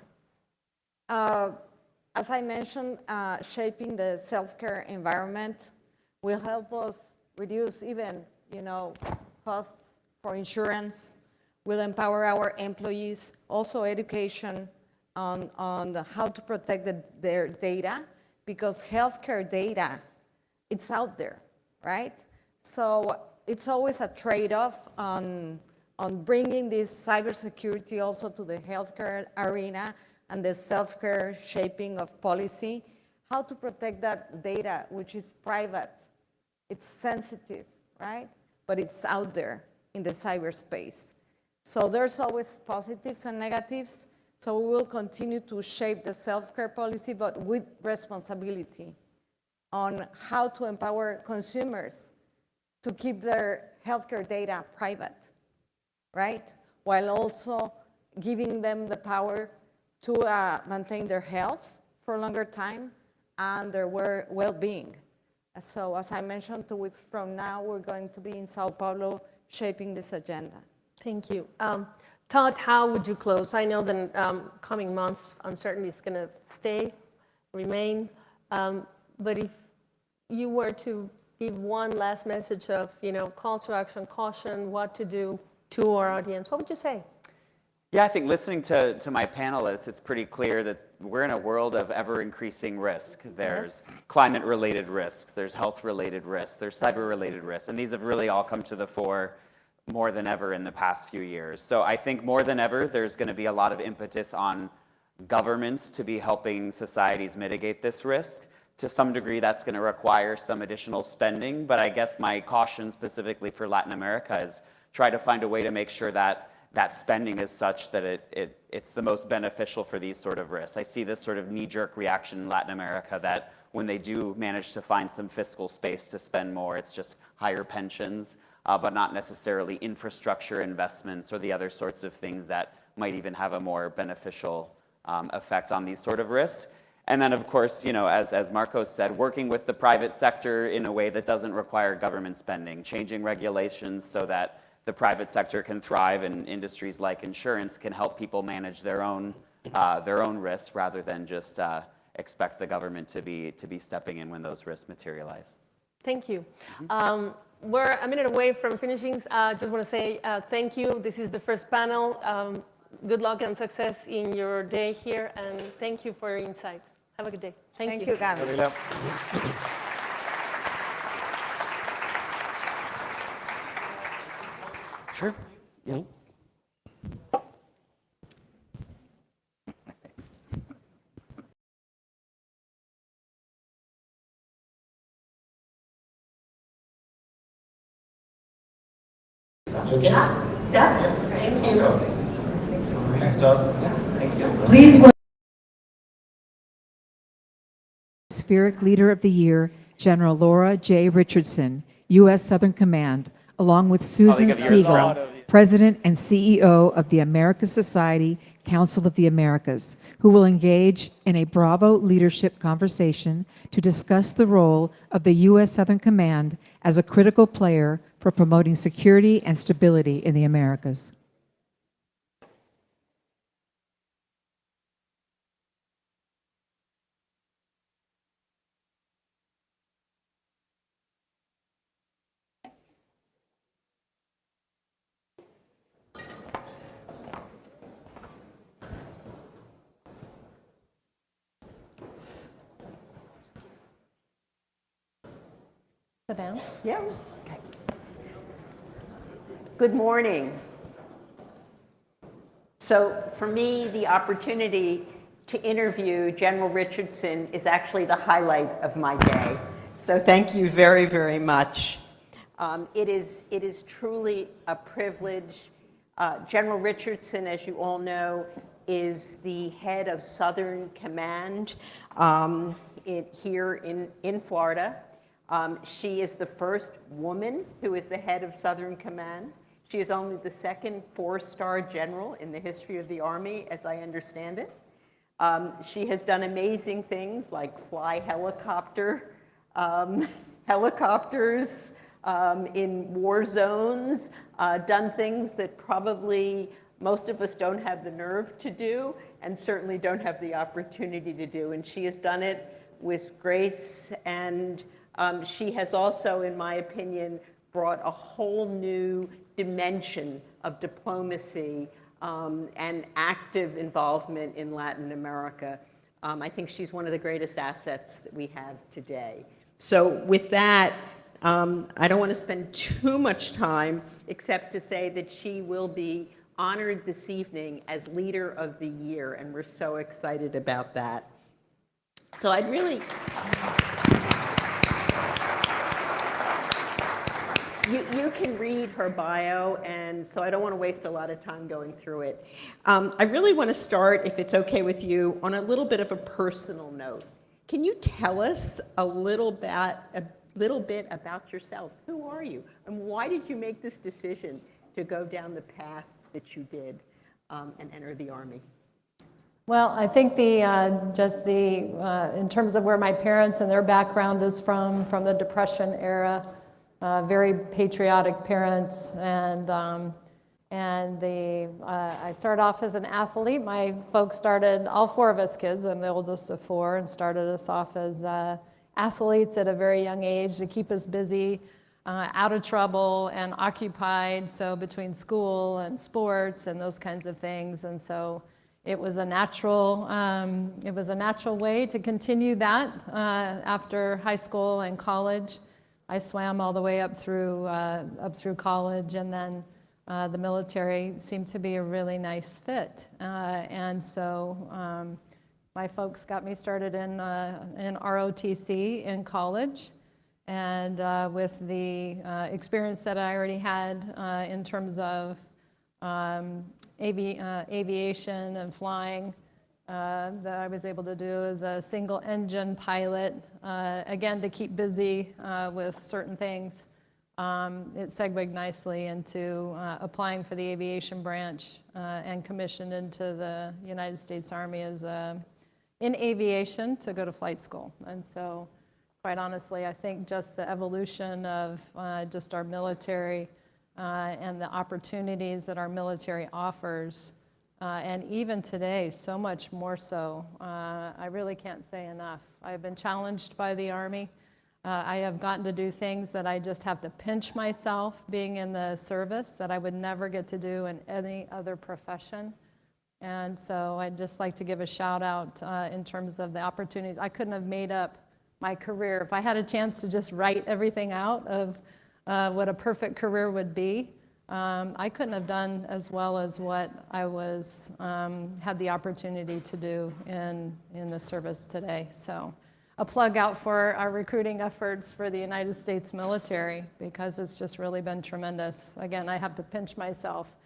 As I mentioned, shaping the self-care environment will help us reduce even, costs for insurance, will empower our employees, also education on how to protect their data, because healthcare data, it's out there, right? So it's always a trade-off on bringing this cybersecurity also to the healthcare arena and the self-care shaping of policy, how to protect that data, which is private. It's sensitive, right? But it's out there in the cyberspace. So there's always positives and negatives. So we will continue to shape the self-care policy, but with responsibility on how to empower consumers to keep their healthcare data private, right? While also giving them the power to maintain their health for a longer time and their well-being. So as I mentioned, 2 weeks from now, we're going to be in Sao Paulo shaping this agenda. Thank you. Todd, how would you close? I know that coming months, uncertainty is going to remain. But if you were to give one last message of, call to action, caution, what to do to our audience, what would you say? Yeah, I think listening to my panelists, it's pretty clear that we're in a world of ever-increasing risk. There's climate-related risks, there's health-related risks, there's cyber-related risks, and these have really all come to the fore more than ever in the past few years. So I think more than ever, there's going to be a lot of impetus on governments to be helping societies mitigate this risk. To some degree, that's going to require some additional spending, but I guess my caution specifically for Latin America is try to find a way to make sure that that spending is such that it's the most beneficial for these sort of risks. I see this sort of knee-jerk reaction in Latin America that when they do manage to find some fiscal space to spend more, it's just higher pensions, but not necessarily infrastructure investments or the other sorts of things that might even have a more beneficial effect on these sort of risks. And then, of course, as Marcos said, working with the private sector in a way that doesn't require government spending, changing regulations so that the private sector can thrive and industries like insurance can help people manage their own risks rather than just expect the government to be stepping in when those risks materialize. Thank you. We're a minute away from finishing. Just want to say thank you. This is the first panel. Good luck and success in your day here, and thank you for your insights. Have a good day. Thank you. Gaby. Sure. Yeah. Okay? Yeah. Thank you. Thanks, Doug. Please welcome Spheric Leader of the Year, General Laura J. Richardson, U.S. Southern Command, along with Susan Siegel, President and CEO of the Americas Society, Council of the Americas, who will engage in a Bravo leadership conversation to discuss the role of the U.S. Southern Command as a critical player for promoting security and stability in the Americas. Sit down. Yeah. Okay. Good morning. So for me, the opportunity to interview General Richardson is actually the highlight of my day. So thank you very, very much. It is truly a privilege. General Richardson, as you all know, is the head of Southern Command here in Florida. She is the first woman who is the head of Southern Command. She is only the second four-star general in the history of the Army, as I understand it. She has done amazing things like fly helicopters in war zones, done things that probably most of us don't have the nerve to do and certainly don't have the opportunity to do. And she has done it with grace, and she has also, in my opinion, brought a whole new dimension of diplomacy and active involvement in Latin America. I think she's one of the greatest assets that we have today. So with that, I don't want to spend too much time except to say that she will be honored this evening as Leader of the Year, and we're so excited about that. So I'd really... You can read her bio, and so I don't want to waste a lot of time going through it. I really want to start, if it's okay with you, on a little bit of a personal note. Can you tell us a little bit about yourself? Who are you, and why did you make this decision to go down the path that you did and enter the Army? Well, I think in terms of where my parents and their background is from the Depression era. Very patriotic parents, and I started off as an athlete. My folks started, all four of us kids, I'm the oldest of four, and started us off as athletes at a very young age to keep us busy, out of trouble and occupied, so between school and sports and those kinds of things. And so it was a natural way to continue that after high school and college. I swam all the way up through college, and then the military seemed to be a really nice fit. And so my folks got me started in ROTC in college. And with the experience that I already had in terms of aviation and flying, that I was able to do as a single engine pilot, again, to keep busy with certain things. It segued nicely into applying for the aviation branch and commissioned into the United States Army as in aviation to go to flight school. And so, quite honestly, I think just the evolution of just our military and the opportunities that our military offers, and even today, so much more so, I really can't say enough. I've been challenged by the Army. I have gotten to do things that I just have to pinch myself being in the service that I would never get to do in any other profession. And so I'd just like to give a shout out in terms of the opportunities. I couldn't have made up my career. If I had a chance to just write everything out of what a perfect career would be, I couldn't have done as well as what I was had the opportunity to do in the service today. So a plug out for our recruiting efforts for the United States military, because it's just really been tremendous. Again, I have to pinch myself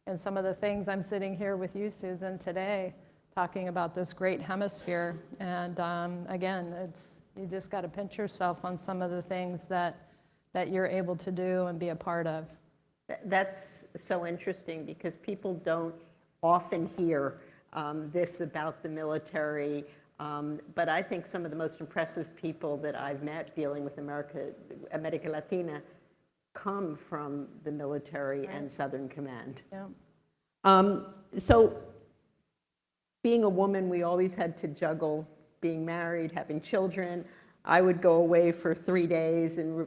in some of the things. I'm sitting here with you, Susan, today, talking about this great hemisphere. And again, you just got to pinch yourself on some of the things that you're able to do and be a part of. That's so interesting, because people don't often hear this about the military. But I think some of the most impressive people that I've met dealing with America Latina come from the military and Southern Command. Yeah. So being a woman, we always had to juggle being married, having children. I would go away for 3 days and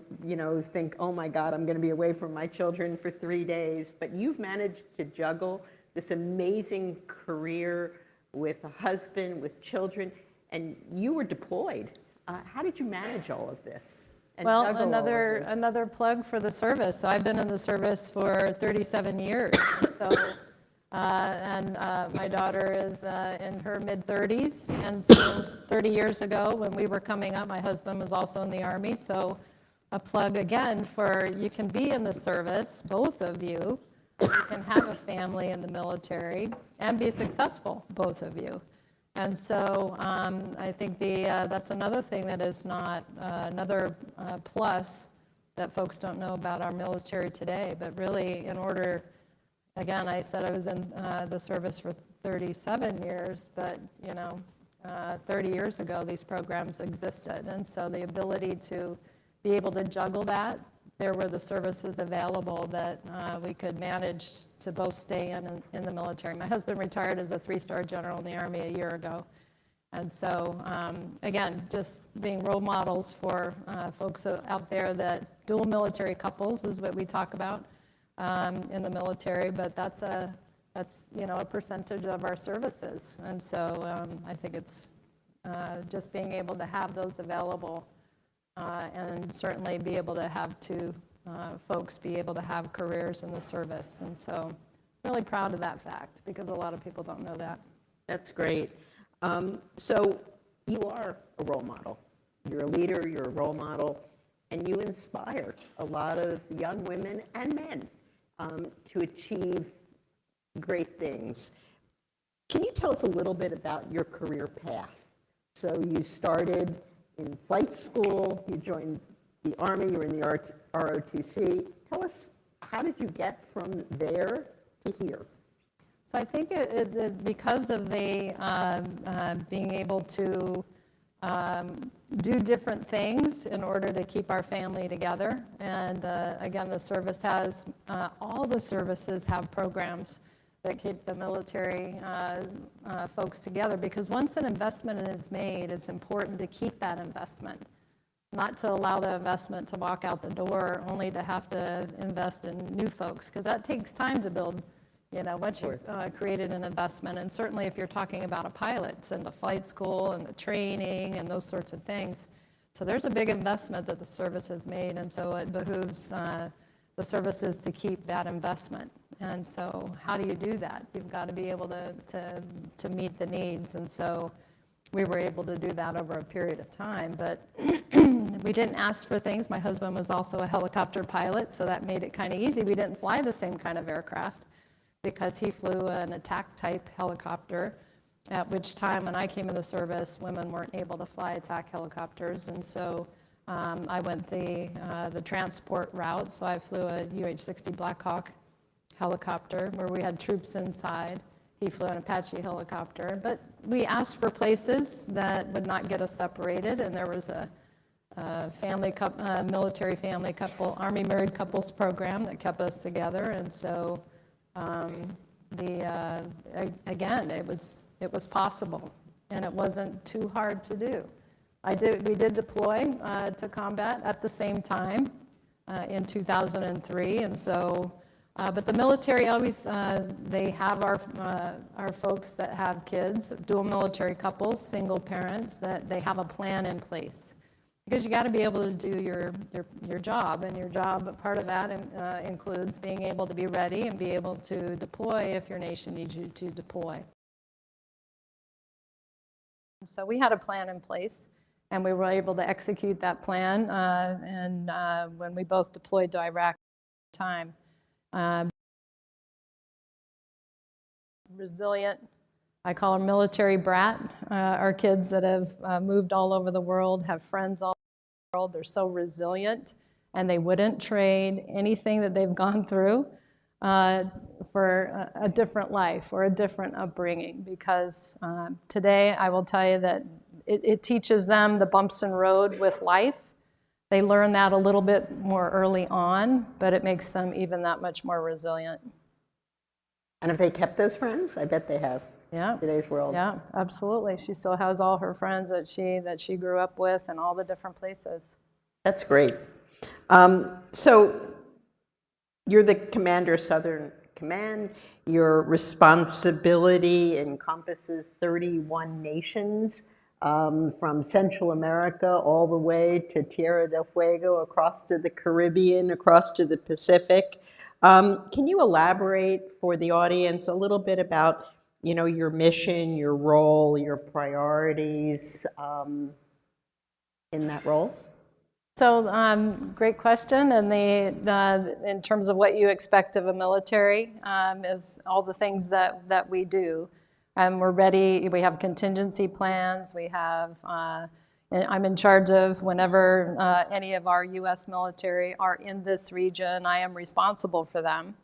think, oh my God, I'm going to be away from my children for 3 days. But you've managed to juggle this amazing career with a husband, with children, and you were deployed. How did you manage all of this? Well, another plug for the service. So I've been in the service for 37 years. So, and my daughter is in her mid-30s. And so 30 years ago, when we were coming up, my husband was also in the Army. So a plug again for you can be in the service, both of you. You can have a family in the military and be successful, both of you. And so I think that's another thing that is not another plus that folks don't know about our military today. But really, in order, again, I said I was in the service for 37 years, but 30 years ago, these programs existed. And so the ability to be able to juggle that, there were the services available that we could manage to both stay in the military. My husband retired as a 3-star general in the Army a year ago. And so, again, just being role models for folks out there that dual military couples is what we talk about in the military, but that's a percentage of our services. And so I think it's just being able to have those available and certainly be able to have folks be able to have careers in the service. And so really proud of that fact, because a lot of people don't know that. That's great. So you are a role model. You're a leader, you're a role model, and you inspire a lot of young women and men to achieve great things. Can you tell us a little bit about your career path? So you started in flight school, you joined the Army, you were in the ROTC. Tell us, how did you get from there to here? So I think because of the being able to do different things in order to keep our family together. And again, the service has, all the services have programs that keep the military folks together, because once an investment is made, it's important to keep that investment. not to allow the investment to walk out the door, only to have to invest in new folks, because that takes time to build, once you've created an investment. And certainly if you're talking about a pilot and the flight school and the training and those sorts of things. So there's a big investment that the service has made, and so it behooves the services to keep that investment. And so how do you do that? You've got to be able to meet the needs. And so we were able to do that over a period of time, but we didn't ask for things. My husband was also a helicopter pilot, so that made it kind of easy. We didn't fly the same kind of aircraft because he flew an attack type helicopter, at which time when I came in the service, women weren't able to fly attack helicopters. And so I went the transport route. So I flew a UH-60 Black Hawk helicopter where we had troops inside. He flew an Apache helicopter, but we asked for places that would not get us separated, and there was a military family couple, Army married couples program that kept us together, and so again, it was possible, and it wasn't too hard to do. We did deploy to combat at the same time in 2003, and so. But the military always, they have our folks that have kids, dual military couples, single parents, that they have a plan in place. Because you got to be able to do your job, and your job, part of that includes being able to be ready and be able to deploy if your nation needs you to deploy. So we had a plan in place, and we were able to execute that plan, and when we both deployed to Iraq at the time. Resilient, I call them military brat. Our kids that have moved all over the world, have friends all over the world. They're so resilient, and they wouldn't trade anything that they've gone through for a different life or a different upbringing, because today I will tell you that it teaches them the bumps in the road with life. They learn that a little bit more early on, but it makes them even that much more resilient. And have they kept those friends? I bet they have. Yeah. In today's world. Yeah, absolutely. She still has all her friends that she grew up with in all the different places. That's great. So you're the commander of Southern Command. Your responsibility encompasses 31 nations. From Central America all the way to Tierra del Fuego, across to the Caribbean, across to the Pacific. Can you elaborate for the audience a little bit about, your mission, your role, your priorities in that role? So, great question. And in terms of what you expect of a military, is all the things that we do. We're ready. We have contingency plans. We have. I'm in charge of whenever any of our U.S. military are in this region, I am responsible for them.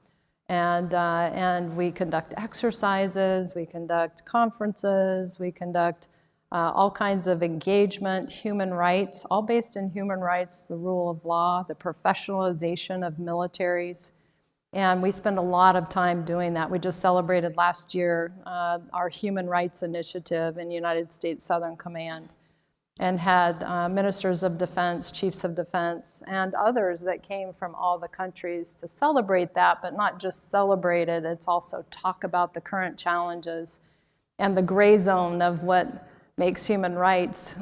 And we conduct exercises, we conduct conferences, we conduct all kinds of engagement, human rights, all based in human rights, the rule of law, the professionalization of militaries. And we spend a lot of time doing that. We just celebrated last year our Human Rights Initiative in United States Southern Command, and had ministers of defense, chiefs of defense, and others that came from all the countries to celebrate that, but not just celebrate it, it's also talk about the current challenges and the gray zone of what makes human rights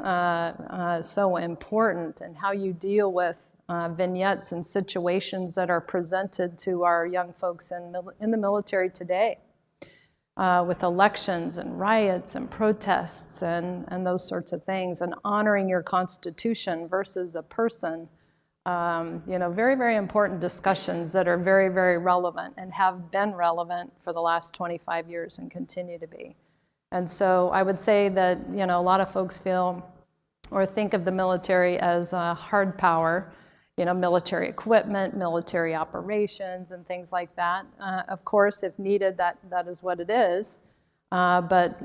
so important, and how you deal with vignettes and situations that are presented to our young folks in the military today. With elections and riots and protests and those sorts of things, and honoring your Constitution versus a person. Very, very important discussions that are very, very relevant and have been relevant for the last 25 years and continue to be. And so I would say that, a lot of folks feel or think of the military as hard power, military equipment, military operations, and things like that. Of course, if needed, that is what it is. But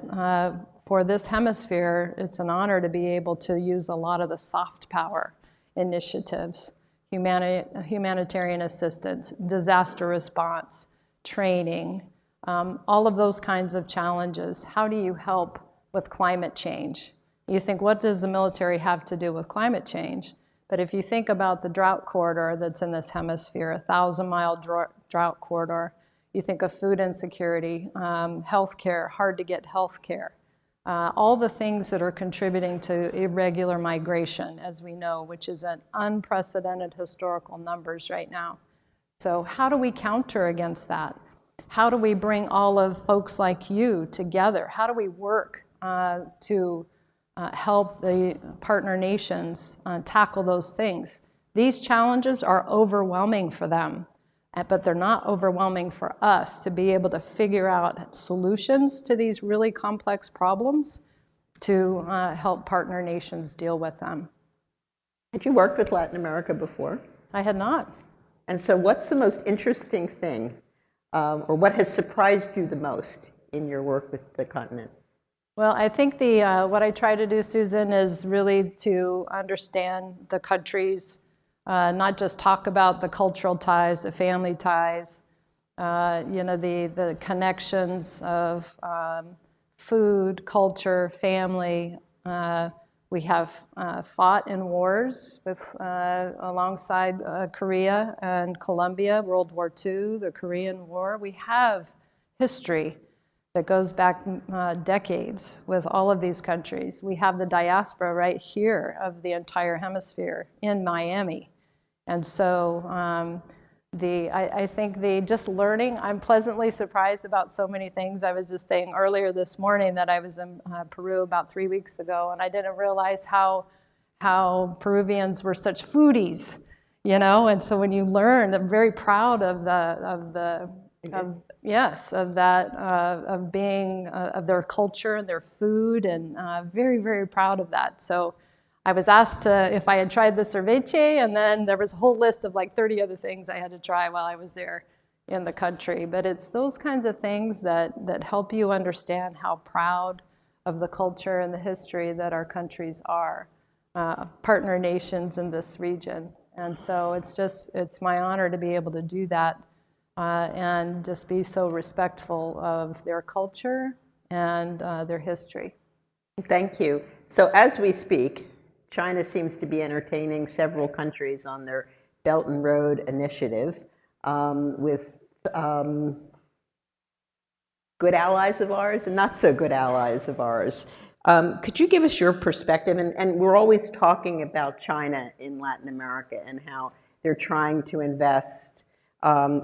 for this hemisphere, it's an honor to be able to use a lot of the soft power initiatives, humanitarian assistance, disaster response, training, all of those kinds of challenges. How do you help with climate change? You think, what does the military have to do with climate change? But if you think about the drought corridor that's in this hemisphere, 1,000-mile drought corridor, you think of food insecurity, healthcare, hard to get healthcare, all the things that are contributing to irregular migration, as we know, which is at unprecedented historical numbers right now. So how do we counter against that? How do we bring all of folks like you together? How do we work to help the partner nations tackle those things? These challenges are overwhelming for them, but they're not overwhelming for us to be able to figure out solutions to these really complex problems to help partner nations deal with them. Had you worked with Latin America before? I had not. And so what's the most interesting thing, or what has surprised you the most in your work with the continent? Well, I think what I try to do, Susan, is really to understand the countries, not just talk about the cultural ties, the family ties, the connections of food, culture, family. We have fought in wars alongside Korea and Colombia, World War II, the Korean War. We have history that goes back decades with all of these countries. We have the diaspora right here of the entire hemisphere in Miami. And so I think just learning, I'm pleasantly surprised about so many things. I was just saying earlier this morning that I was in Peru about 3 weeks ago, and I didn't realize how Peruvians were such foodies, and so when you learn, I'm very proud of their culture and their food, and very, very proud of that. So I was asked if I had tried the ceviche, and then there was a whole list of like 30 other things I had to try while I was there in the country. But it's those kinds of things that help you understand how proud of the culture and the history that our countries are, partner nations in this region. And so it's my honor to be able to do that and just be so respectful of their culture and their history. Thank you. So as we speak, China seems to be entertaining several countries on their Belt and Road Initiative with good allies of ours and not so good allies of ours. Could you give us your perspective? And we're always talking about China in Latin America and how they're trying to invest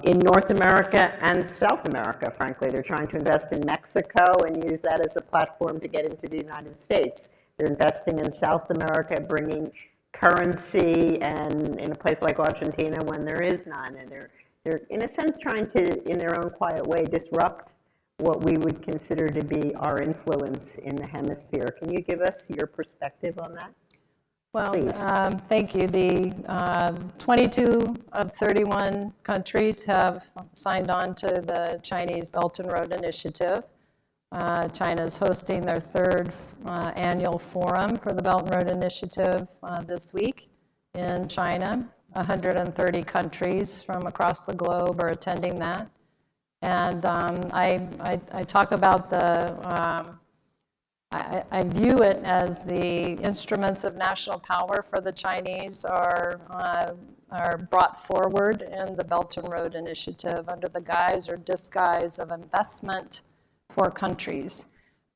in North America and South America, frankly. They're trying to invest in Mexico and use that as a platform to get into the United States. They're investing in South America, bringing currency, and in a place like Argentina when there is none. And they're in a sense trying to, in their own quiet way, disrupt what we would consider to be our influence in the hemisphere. Can you give us your perspective on that? Well, thank you. The 22 of 31 countries have signed on to the Chinese Belt and Road Initiative. China is hosting their third annual forum for the Belt and Road Initiative this week in China. 130 countries from across the globe are attending that. And I talk about I view it as the instruments of national power for the Chinese are brought forward in the Belt and Road Initiative under the guise or disguise of investment for countries.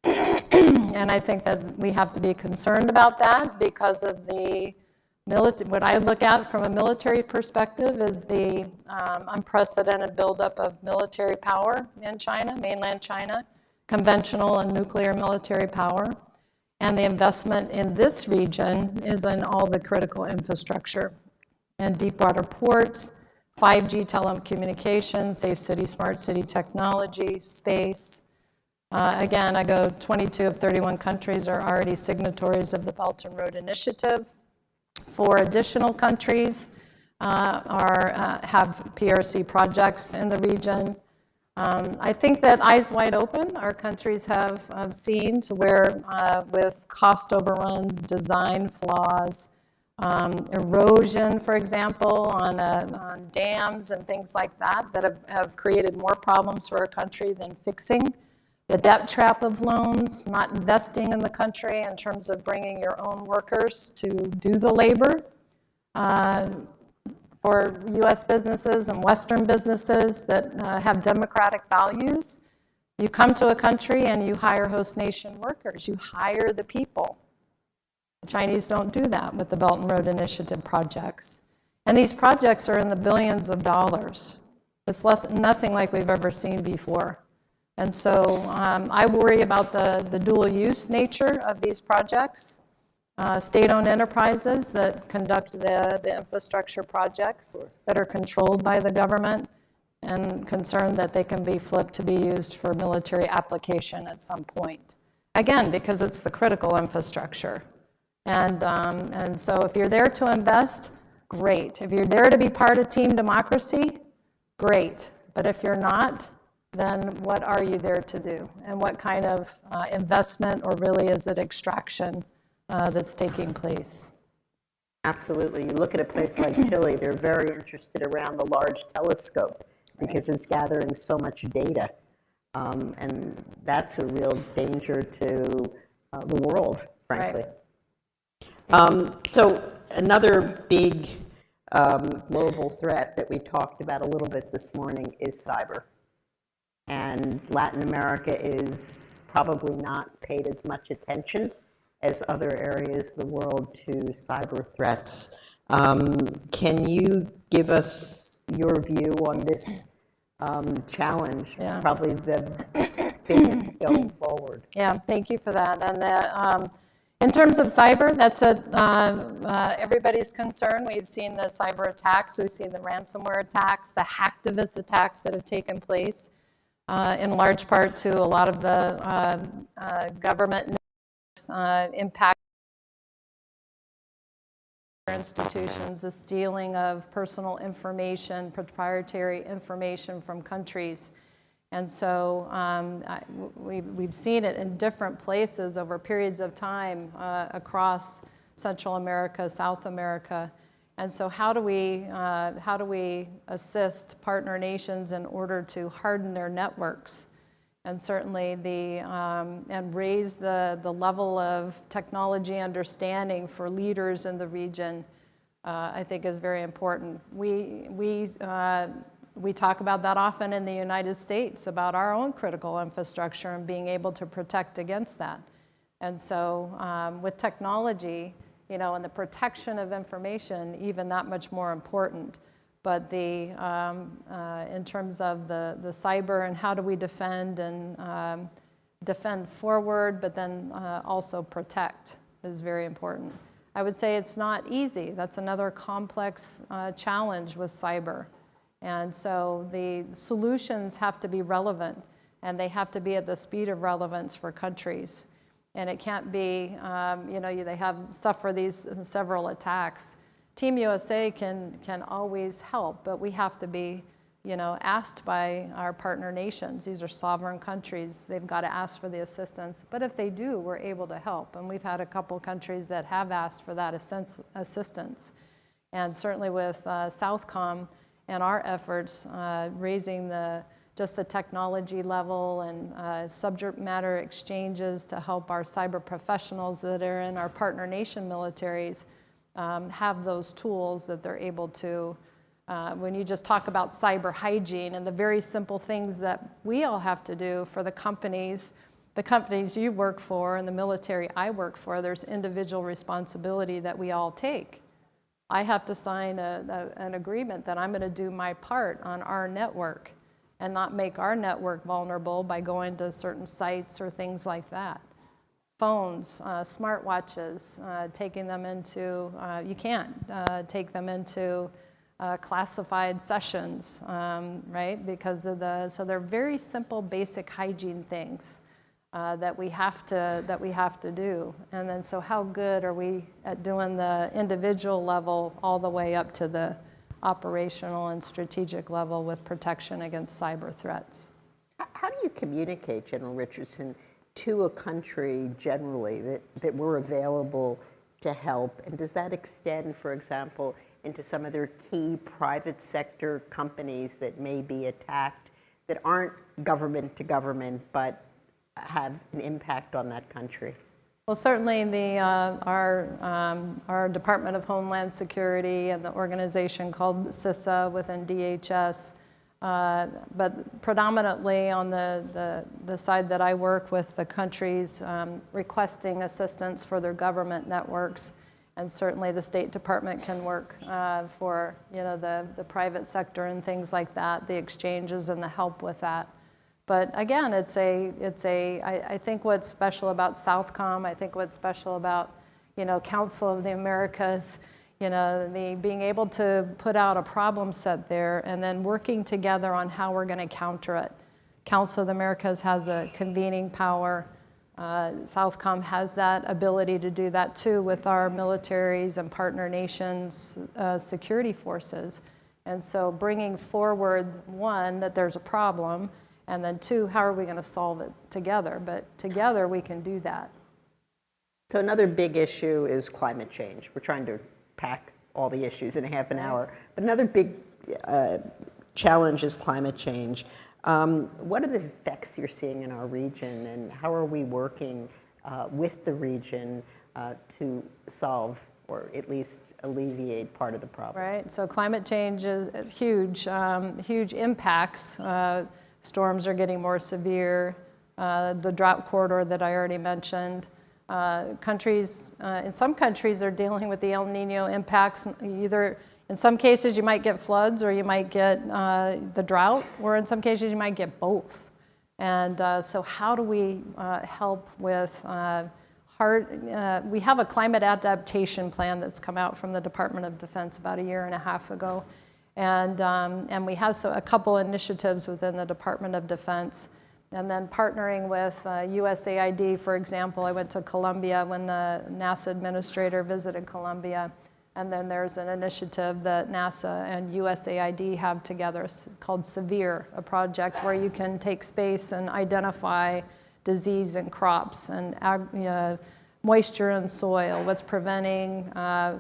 And I think that we have to be concerned about that because of the what I look at from a military perspective is the unprecedented buildup of military power in China, mainland China, conventional and nuclear military power. And the investment in this region is in all the critical infrastructure and deepwater ports, 5G telecommunications, safe city, smart city technology, space. Again, I go 22 of 31 countries are already signatories of the Belt and Road Initiative. 4 additional countries have PRC projects in the region. I think that eyes wide open, our countries have seen to where with cost overruns, design flaws, erosion, for example, on dams and things like that have created more problems for our country than fixing. The debt trap of loans, not investing in the country in terms of bringing your own workers to do the labor. for US businesses and Western businesses that have democratic values. You come to a country and you hire host nation workers. You hire the people. The Chinese don't do that with the Belt and Road Initiative projects. And these projects are in the billions of dollars. It's nothing like we've ever seen before. And so I worry about the dual use nature of these projects. State-owned enterprises that conduct the infrastructure projects that are controlled by the government, and concerned that they can be flipped to be used for military application at some point. Again, because it's the critical infrastructure. And so if you're there to invest, great. If you're there to be part of team democracy, great. But if you're not, then what are you there to do? And what kind of investment, or really is it extraction that's taking place? Absolutely. You look at a place like Chile, they're very interested around the Large Telescope because it's gathering so much data. And that's a real danger to the world, frankly. Right. So another big global threat that we talked about a little bit this morning is cyber. And Latin America is probably not paid as much attention as other areas of the world to cyber threats. Can you give us your view on this challenge, probably the biggest going forward? Yeah, thank you for that. And in terms of cyber, that's everybody's concern. We've seen the cyber attacks, we've seen the ransomware attacks, the hacktivist attacks that have taken place, in large part to a lot of the government impact institutions, the stealing of personal information, proprietary information from countries. And so we've seen it in different places over periods of time across Central America, South America. And so how do we assist partner nations in order to harden their networks? And certainly and raise the level of technology understanding for leaders in the region, I think is very important. We talk about that often in the United States, about our own critical infrastructure and being able to protect against that. And so with technology, and the protection of information, even that much more important. But in terms of the cyber and how do we defend and defend forward, but then also protect is very important. I would say it's not easy. That's another complex challenge with cyber. And so the solutions have to be relevant, and they have to be at the speed of relevance for countries. And it can't be, they have suffered these several attacks. Team USA can always help, but we have to be, asked by our partner nations. These are sovereign countries. They've got to ask for the assistance. But if they do, we're able to help. And we've had a couple countries that have asked for that assistance. And certainly with Southcom and our efforts, raising just the technology level and subject matter exchanges to help our cyber professionals that are in our partner nation militaries have those tools that they're able to, when you just talk about cyber hygiene and the very simple things that we all have to do for the companies you work for and the military I work for, there's individual responsibility that we all take. I have to sign an agreement that I'm going to do my part on our network and not make our network vulnerable by going to certain sites or things like that. Phones, smartwatches, taking them into, you can't take them into classified sessions, right? Because of so they're very simple, basic hygiene things that we have to do. And then so how good are we at doing the individual level all the way up to the operational and strategic level with protection against cyber threats? How do you communicate, General Richardson, to a country generally that we're available to help? And does that extend, for example, into some of their key private sector companies that may be attacked that aren't government to government but have an impact on that country? Well, certainly our Department of Homeland Security and the organization called CISA within DHS, but predominantly on the side that I work with the countries requesting assistance for their government networks, and certainly the State Department can work for the private sector and things like that, the exchanges and the help with that. But again, I think what's special about Southcom, I think what's special about, Council of the Americas, being able to put out a problem set there and then working together on how we're going to counter it. Council of the Americas has a convening power. Southcom has that ability to do that too with our militaries and partner nations' security forces. And so bringing forward, one, that there's a problem, and then two, how are we going to solve it together? But together we can do that. So another big issue is climate change. We're trying to pack all the issues in a half an hour. But another big challenge is climate change. What are the effects you're seeing in our region, and how are we working with the region to solve or at least alleviate part of the problem? Right, so climate change is huge, huge impacts. Storms are getting more severe. The drought corridor that I already mentioned. Countries, in some countries are dealing with the El Nino impacts. Either in some cases you might get floods or you might get the drought, or in some cases you might get both. And so how do we help with we have a climate adaptation plan that's come out from the Department of Defense about a year and a half ago. And we have a couple initiatives within the Department of Defense. And then partnering with USAID, for example, I went to Colombia when the NASA administrator visited Colombia. And then there's an initiative that NASA and USAID have together called SEVERE, a project where you can take space and identify disease in crops and moisture in soil, what's preventing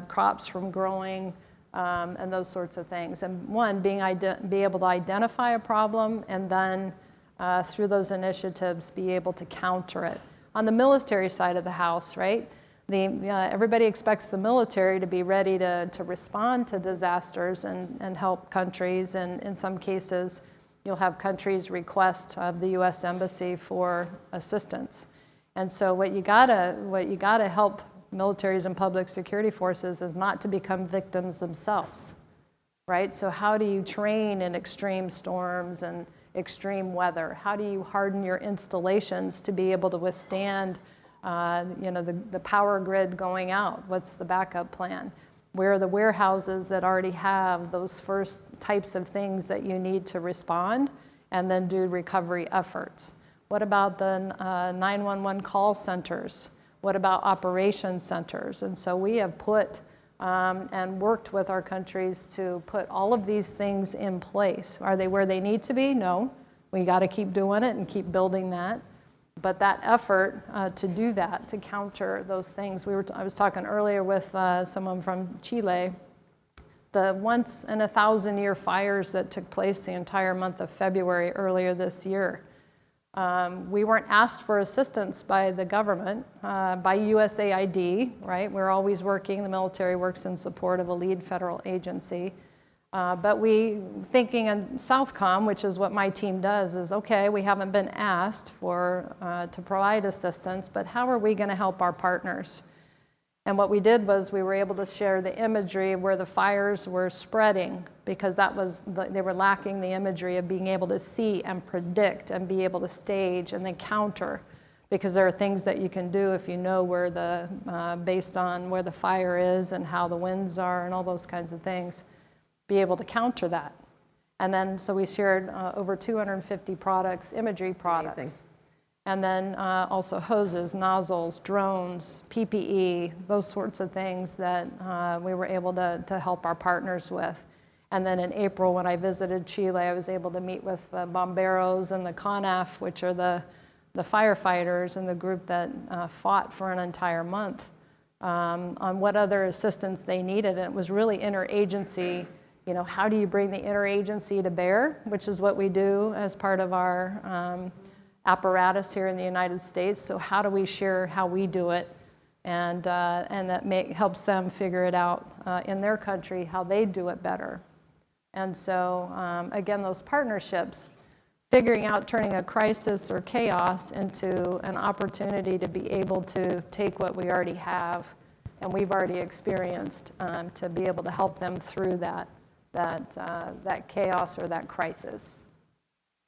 crops from growing, and those sorts of things. And one, be able to identify a problem, and then through those initiatives, be able to counter it. On the military side of the house, right? Everybody expects the military to be ready to respond to disasters and help countries. And in some cases, you'll have countries request of the U.S. Embassy for assistance. And so what you gotta help militaries and public security forces is not to become victims themselves, right? So how do you train in extreme storms and extreme weather? How do you harden your installations to be able to withstand the power grid going out? What's the backup plan? Where are the warehouses that already have those first types of things that you need to respond and then do recovery efforts? What about the 911 call centers? What about operation centers? And so we have put and worked with our countries to put all of these things in place. Are they where they need to be? No. We got to keep doing it and keep building that. But that effort to do that, to counter those things, I was talking earlier with someone from Chile, the once in a 1,000-year fires that took place the entire month of February earlier this year. We weren't asked for assistance by the government, by USAID, right? We're always working, the military works in support of a lead federal agency. But thinking in Southcom, which is what my team does, is okay, we haven't been asked to provide assistance, but how are we gonna help our partners? And what we did was we were able to share the imagery of where the fires were spreading, because they were lacking the imagery of being able to see and predict and be able to stage and then counter, because there are things that you can do if you know based on where the fire is and how the winds are and all those kinds of things, be able to counter that. And then, so we shared over 250 products, imagery products. Amazing. And then also hoses, nozzles, drones, PPE, those sorts of things that we were able to help our partners with. And then in April, when I visited Chile, I was able to meet with the Bomberos and the CONAF, which are the firefighters and the group that fought for an entire month on what other assistance they needed. And it was really interagency. How do you bring the interagency to bear, which is what we do as part of our apparatus here in the United States. So how do we share how we do it? And that helps them figure it out in their country, how they do it better. And so, again, those partnerships, figuring out turning a crisis or chaos into an opportunity to be able to take what we already have and we've already experienced to be able to help them through that chaos or that crisis.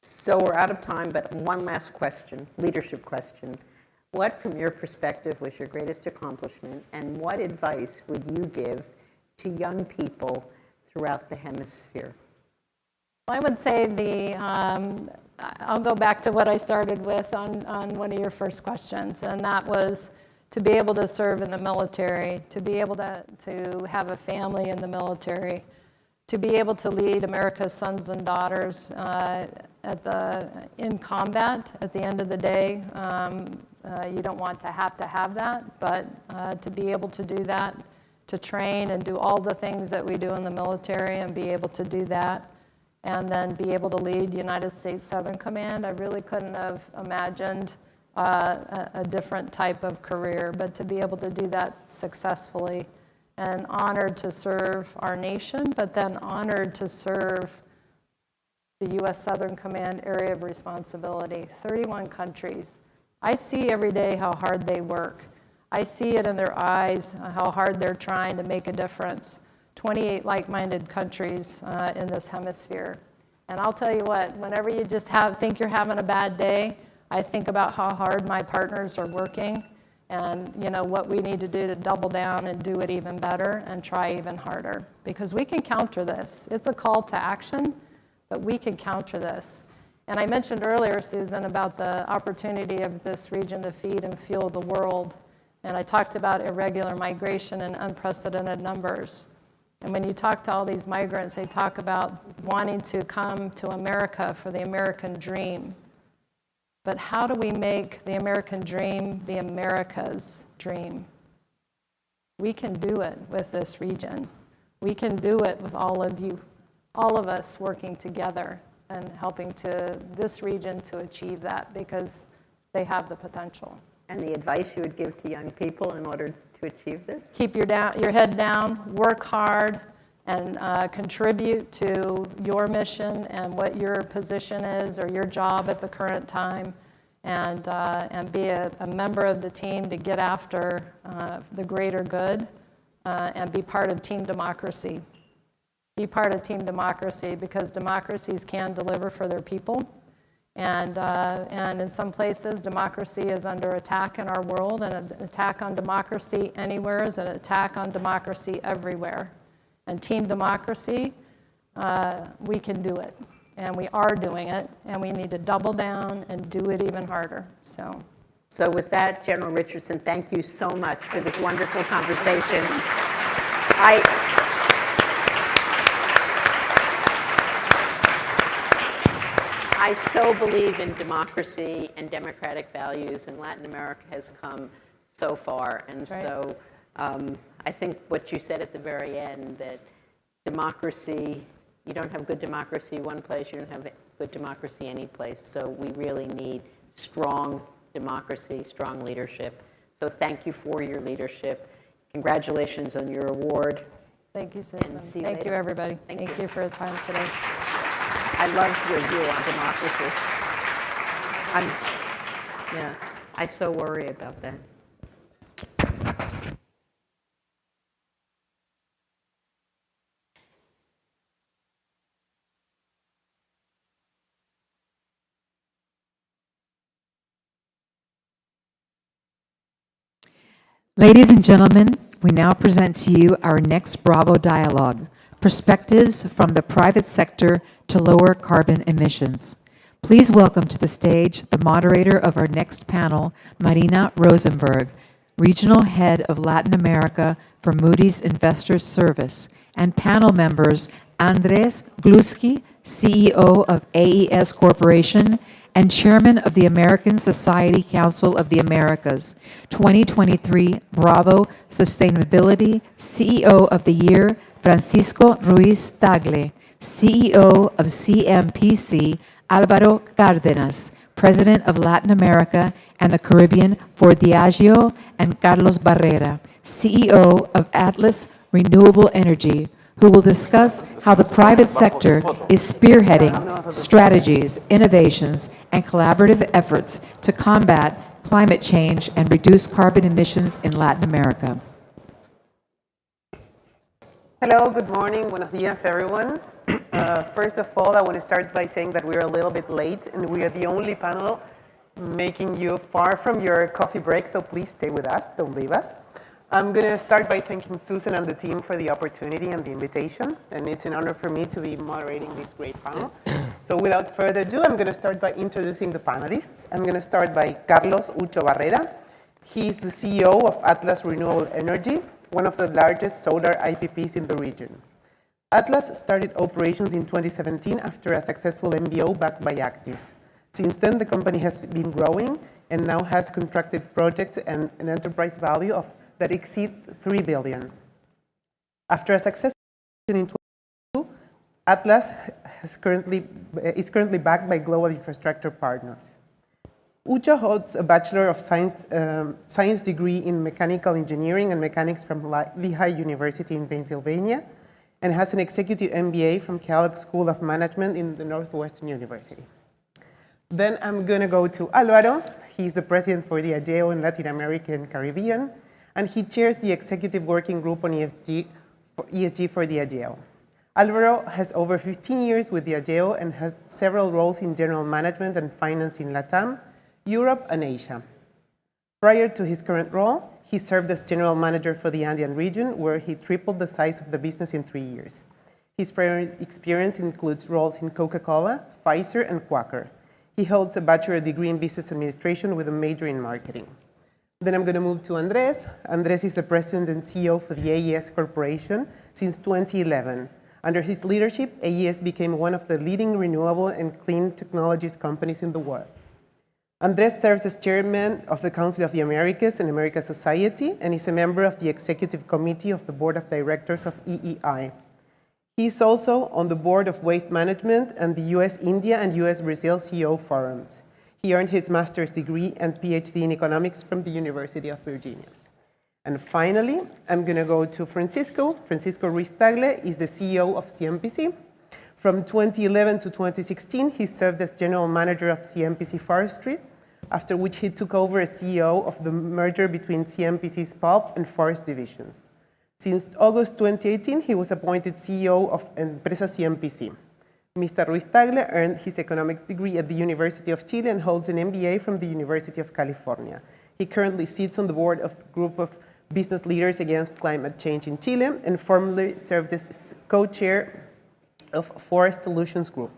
So we're out of time, but one last question, leadership question. What, from your perspective, was your greatest accomplishment, and what advice would you give to young people throughout the hemisphere? Well, I would say I'll go back to what I started with on one of your first questions, and that was to be able to serve in the military, to be able to have a family in the military, to be able to lead America's sons and daughters in combat at the end of the day. You don't want to have that, but to be able to do that, to train and do all the things that we do in the military and be able to do that, and then be able to lead United States Southern Command. I really couldn't have imagined a different type of career, but to be able to do that successfully, and honored to serve our nation, but then honored to serve the U.S. Southern Command area of responsibility, 31 countries. I see every day how hard they work. I see it in their eyes, how hard they're trying to make a difference. 28 like-minded countries in this hemisphere. And I'll tell you what, whenever you just think you're having a bad day, I think about how hard my partners are working and what we need to do to double down and do it even better and try even harder. Because we can counter this. It's a call to action, but we can counter this. And I mentioned earlier, Susan, about the opportunity of this region to feed and fuel the world. And I talked about irregular migration in unprecedented numbers. And when you talk to all these migrants, they talk about wanting to come to America for the American dream. But how do we make the American dream the America's dream? We can do it with this region. We can do it with all of you, all of us working together and helping this region to achieve that, because they have the potential. And the advice you would give to young people in order to achieve this? Keep your head down, work hard, and contribute to your mission and what your position is or your job at the current time, and be a member of the team to get after the greater good and be part of team democracy. Be part of team democracy, because democracies can deliver for their people. And in some places, democracy is under attack in our world, and an attack on democracy anywhere is an attack on democracy everywhere. And team democracy, we can do it, and we are doing it, and we need to double down and do it even harder. So with that, General Richardson, thank you so much for this wonderful conversation. I so believe in democracy and democratic values, and Latin America has come so far. And so I think what you said at the very end, that democracy, you don't have good democracy one place, you don't have good democracy any place. So we really need strong democracy, strong leadership. So thank you for your leadership. Congratulations on your award. Thank you, Susan. Thank you, everybody. Thank you for the time today. I loved your view on democracy. I so worry about that. Ladies and gentlemen, we now present to you our next Bravo Dialogue, Perspectives from the Private Sector to Lower Carbon Emissions. Please welcome to the stage the moderator of our next panel, Marina Rosenberg, Regional Head of Latin America for Moody's Investors Service, and panel members Andres Gluski, CEO of AES Corporation, and Chairman of the American Society Council of the Americas, 2023 Bravo Sustainability CEO of the Year, Francisco Ruiz Tagle, CEO of CMPC, Álvaro Cárdenas, President of Latin America and the Caribbean for Diageo, and Carlos Barrera, CEO of Atlas Renewable Energy, who will discuss how the private sector is spearheading strategies, innovations, and collaborative efforts to combat climate change and reduce carbon emissions in Latin America. Hello, good morning, buenos días, everyone. First of all, I want to start by saying that we're a little bit late and we are the only panel making you far from your coffee break, so please stay with us, don't leave us. I'm going to start by thanking Susan and the team for the opportunity and the invitation, and it's an honor for me to be moderating this great panel. So without further ado, I'm going to start by introducing the panelists. I'm going to start by Carlos Ucho Barrera. He's the CEO of Atlas Renewable Energy, one of the largest solar IPPs in the region. Atlas started operations in 2017 after a successful MBO backed by Active. Since then, the company has been growing and now has contracted projects and an enterprise value that exceeds $3 billion. After a successful in 2022, Atlas is currently backed by global infrastructure partners. Ucho holds a Bachelor of Science degree in Mechanical Engineering and Mechanics from Lehigh University in Pennsylvania, and has an executive MBA from Kellogg School of Management in the Northwestern University. Then I'm going to go to Alvaro. He's the president for Diageo in Latin America and Caribbean, and he chairs the executive working group on ESG for Diageo. Alvaro has over 15 years with Diageo and has several roles in general management and finance in Latam, Europe, and Asia. Prior to his current role, he served as general manager for the Andean region, where he tripled the size of the business in 3 years. His prior experience includes roles in Coca-Cola, Pfizer, and Quaker. He holds a bachelor's degree in business administration with a major in marketing. Then I'm going to move to Andres. Andres is the president and CEO for the AES Corporation since 2011. Under his leadership, AES became one of the leading renewable and clean technologies companies in the world. Andres serves as chairman of the Council of the Americas and Americas Society, and is a member of the executive committee of the board of directors of EEI. He is also on the board of Waste Management and the US-India and US-Brazil CEO forums. He earned his master's degree and PhD in economics from the University of Virginia. And finally, I'm going to go to Francisco. Francisco Ruiz-Tagle is the CEO of CMPC. From 2011 to 2016, he served as general manager of CMPC Forestry, after which he took over as CEO of the merger between CMPC's pulp and forest divisions. Since August 2018, he was appointed CEO of Empresa CMPC. Mr. Ruiz-Tagle earned his economics degree at the University of Chile and holds an MBA from the University of California. He currently sits on the board of the group of business leaders against climate change in Chile, and formerly served as co-chair of Forest Solutions Group.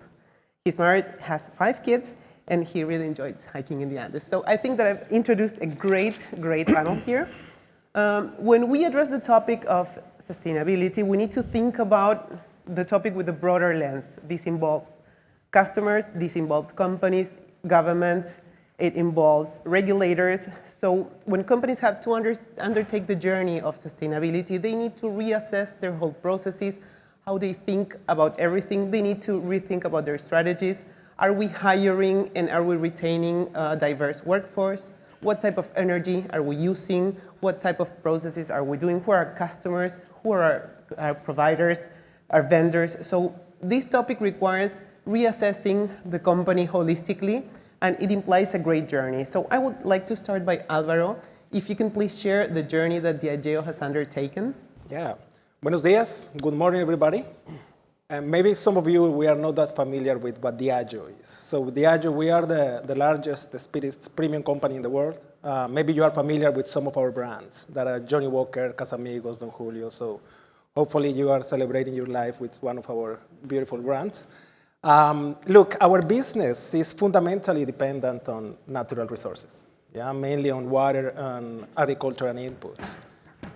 He's married, has 5 kids, and he really enjoys hiking in the Andes. So I think that I've introduced a great panel here. When we address the topic of sustainability, we need to think about the topic with a broader lens. This involves customers, this involves companies, governments, it involves regulators. So when companies have to undertake the journey of sustainability, they need to reassess their whole processes, how they think about everything. They need to rethink about their strategies. Are we hiring and are we retaining a diverse workforce? What type of energy are we using? What type of processes are we doing? Who are our customers? Who are our providers, our vendors? So this topic requires reassessing the company holistically, and it implies a great journey. So I would like to start by Alvaro. If you can please share the journey that Diageo has undertaken. Yeah. Buenos dias. Good morning, everybody. And maybe some of you, we are not that familiar with what Diageo is. So Diageo, we are the largest spirits premium company in the world. Maybe you are familiar with some of our brands that are Johnny Walker, Casamigos, Don Julio. So hopefully you are celebrating your life with one of our beautiful brands. Look, our business is fundamentally dependent on natural resources, mainly on water and agriculture and inputs.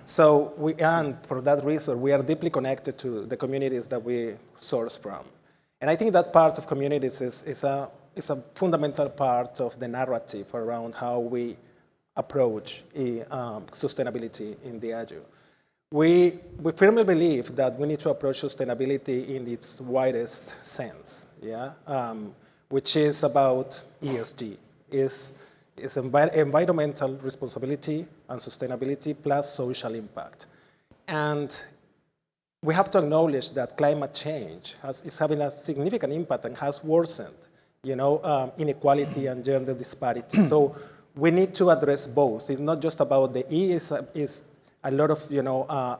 So and for that reason, we are deeply connected to the communities that we source from. And I think that part of communities is a fundamental part of the narrative around how we approach sustainability in Diageo. We firmly believe that we need to approach sustainability in its widest sense. which is about ESG. Is environmental responsibility and sustainability plus social impact. And we have to acknowledge that climate change is having a significant impact and has worsened, inequality and gender disparity. So we need to address both. It's not just about the E, is a lot of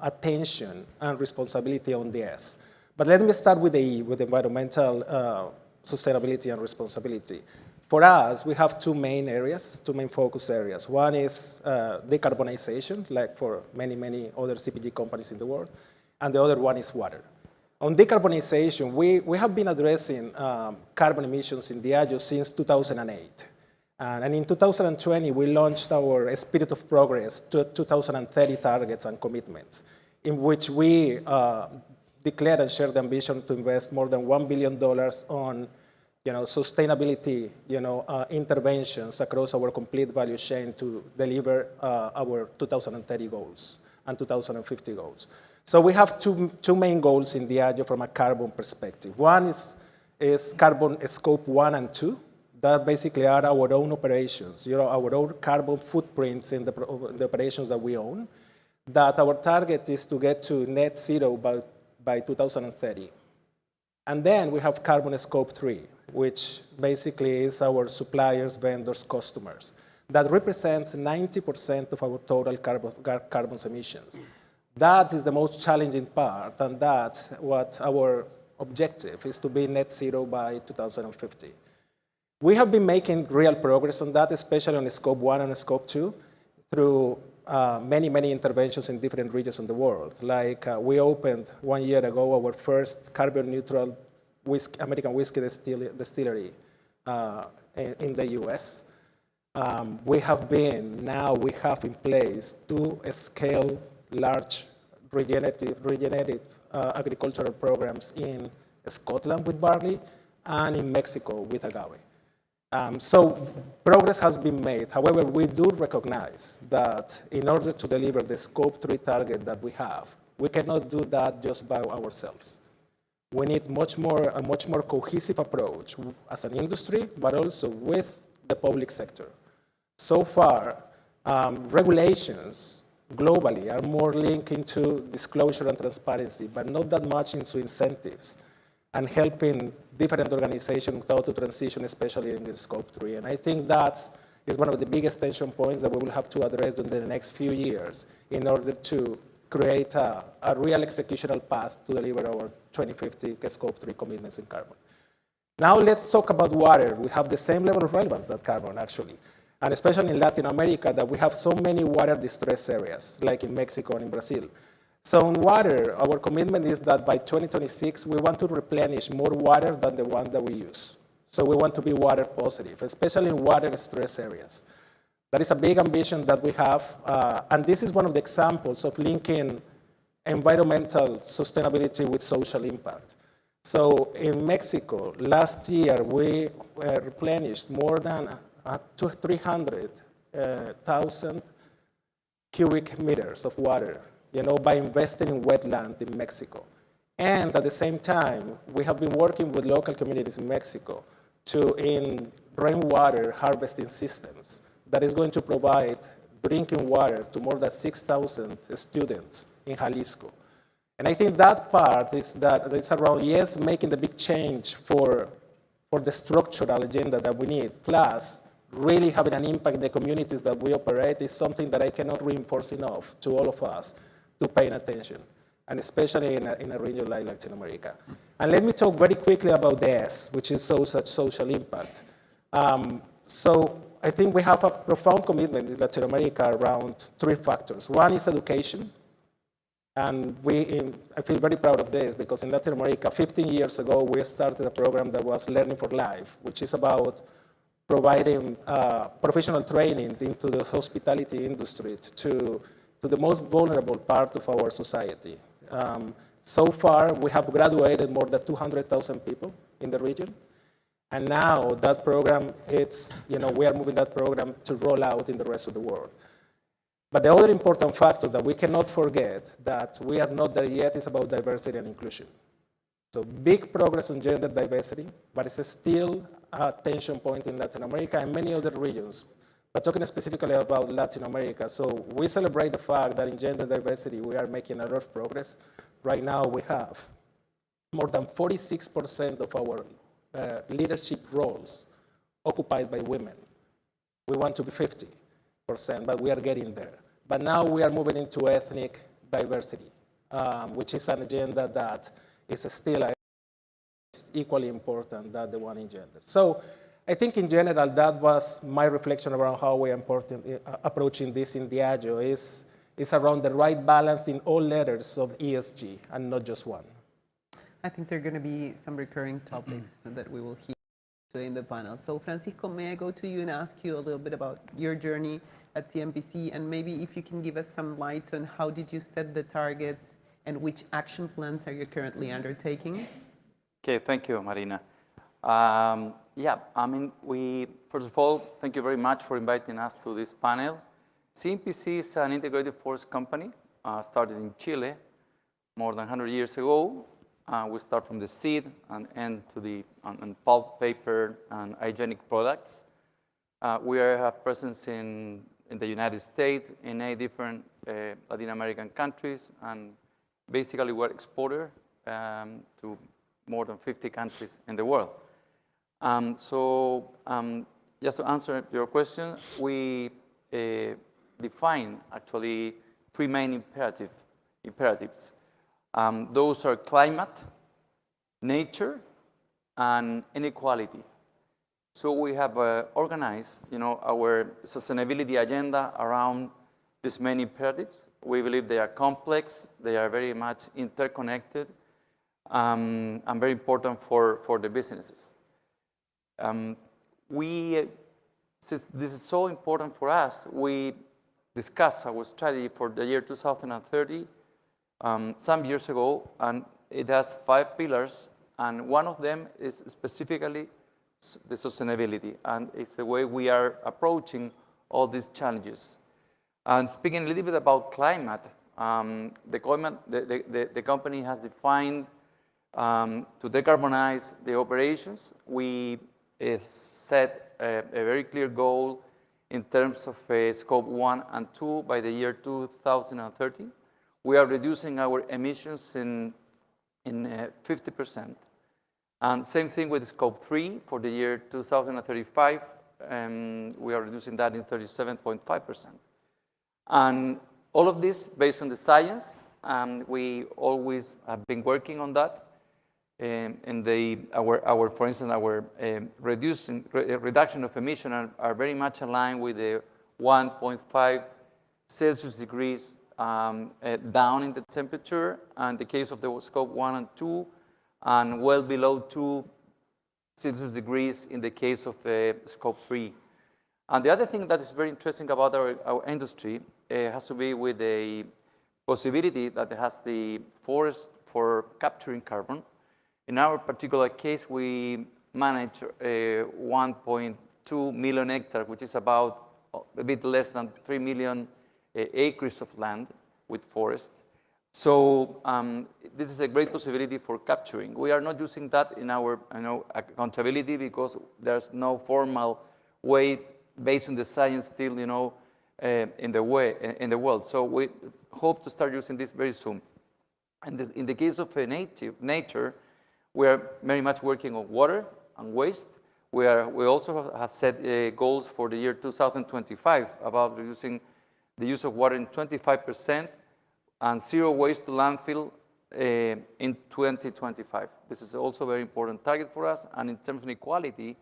attention and responsibility on the S. But let me start with the E, with environmental sustainability and responsibility. For us, we have two main areas, two main focus areas. One is decarbonization, like for many, many other CPG companies in the world, and the other one is water. On decarbonization, we have been addressing carbon emissions in Diageo since 2008. And in 2020, we launched our Spirit of Progress to 2030 targets and commitments, in which we declared and shared the ambition to invest more than $1 billion on sustainability interventions across our complete value chain to deliver our 2030 goals and 2050 goals. So we have two main goals in Diageo from a carbon perspective. One is carbon scope 1 and 2. That basically are our own operations, our own carbon footprints in the operations that we own, that our target is to get to net zero by 2030. And then we have carbon scope 3, which basically is our suppliers, vendors, customers. That represents 90% of our total carbon emissions. That is the most challenging part, and that's what our objective is, to be net zero by 2050. We have been making real progress on that, especially on scope 1 and scope 2, through many, many interventions in different regions in the world. Like we opened 1 year ago our first carbon neutral American whiskey distillery in the US. We have in place 2 scale large regenerative agricultural programs in Scotland with barley and in Mexico with agave. So progress has been made. However, we do recognize that in order to deliver the scope 3 target that we have, we cannot do that just by ourselves. We need a much more cohesive approach as an industry, but also with the public sector. So far, regulations globally are more linked into disclosure and transparency, but not that much into incentives and helping different organizations how to transition, especially in the scope 3. And I think that is one of the biggest tension points that we will have to address in the next few years in order to create a real executional path to deliver our 2050 scope 3 commitments in carbon. Now let's talk about water. We have the same level of relevance that carbon, actually. And especially in Latin America, that we have so many water distress areas, like in Mexico and in Brazil. So in water, our commitment is that by 2026, we want to replenish more water than the one that we use. So we want to be water positive, especially in water stress areas. That is a big ambition that we have. And this is one of the examples of linking environmental sustainability with social impact. So in Mexico, last year, we replenished more than 300,000 cubic meters of water, by investing in wetland in Mexico. And at the same time, we have been working with local communities in Mexico in rainwater harvesting systems that is going to provide drinking water to more than 6,000 students in Jalisco. And I think that part is that it's around, yes, making the big change for the structural agenda that we need, plus really having an impact in the communities that we operate is something that I cannot reinforce enough to all of us to pay attention, and especially in a region like Latin America. And let me talk very quickly about the S, which is such social impact. So I think we have a profound commitment in Latin America around 3 factors. One is education. And I feel very proud of this because in Latin America, 15 years ago, we started a program that was Learning for Life, which is about providing professional training into the hospitality industry to the most vulnerable part of our society. So far, we have graduated more than 200,000 people in the region. And now that program, we are moving that program to roll out in the rest of the world. But the other important factor that we cannot forget that we are not there yet is about diversity and inclusion. So big progress on gender diversity, but it's still tension point in Latin America and many other regions. But talking specifically about Latin America, so we celebrate the fact that in gender diversity, we are making a lot of progress. Right now, we have more than 46% of our leadership roles occupied by women. We want to be 50%, but we are getting there. But now we are moving into ethnic diversity, which is an agenda that is still equally important than the one in gender. So I think in general, that was my reflection around how we are approaching this in Diageo is around the right balance in all letters of ESG and not just one. I think there are going to be some recurring topics that we will hear today in the panel. So Francisco, may I go to you and ask you a little bit about your journey at CMPC, and maybe if you can give us some light on how did you set the targets and which action plans are you currently undertaking? Okay, thank you, Marina. Yeah, I mean, first of all, thank you very much for inviting us to this panel. CMPC is an integrated force company, started in Chile more than 100 years ago. We start from the seed and end to the on pulp, paper, and hygienic products. We have presence in the United States, in 8 different Latin American countries, and basically we're exporter to more than 50 countries in the world. Just to answer your question, we define actually 3 main imperatives. Those are climate, nature, and inequality. So we have organized, our sustainability agenda around these main imperatives. We believe they are complex, they are very much interconnected, and very important for the businesses. Since this is so important for us, we discussed our strategy for the year 2030 some years ago, and it has 5 pillars, and one of them is specifically the sustainability, and it's the way we are approaching all these challenges. And speaking a little bit about climate, the company has defined to decarbonize the operations. We set a very clear goal in terms of scope 1 and 2 by the year 2030. We are reducing our emissions in 50%. And same thing with scope 3 for the year 2035. We are reducing that in 37.5%. And all of this based on the science. We always have been working on that. For instance, our reduction of emission are very much aligned with the 1.5 Celsius degrees down in the temperature, and the case of the scope 1 and 2, and well below 2 Celsius degrees in the case of scope 3. And the other thing that is very interesting about our industry has to be with the possibility that it has the forest for capturing carbon. In our particular case, we manage 1.2 million hectares, which is about a bit less than 3 million acres of land with forest. So this is a great possibility for capturing. We are not using that in our accountability because there's no formal way based on the science still, in the world. So we hope to start using this very soon. And in the case of nature, we are very much working on water and waste. We also have set goals for the year 2025 about reducing the use of water in 25% and 0 waste to landfill in 2025. This is also a very important target for us. And in terms of inequality,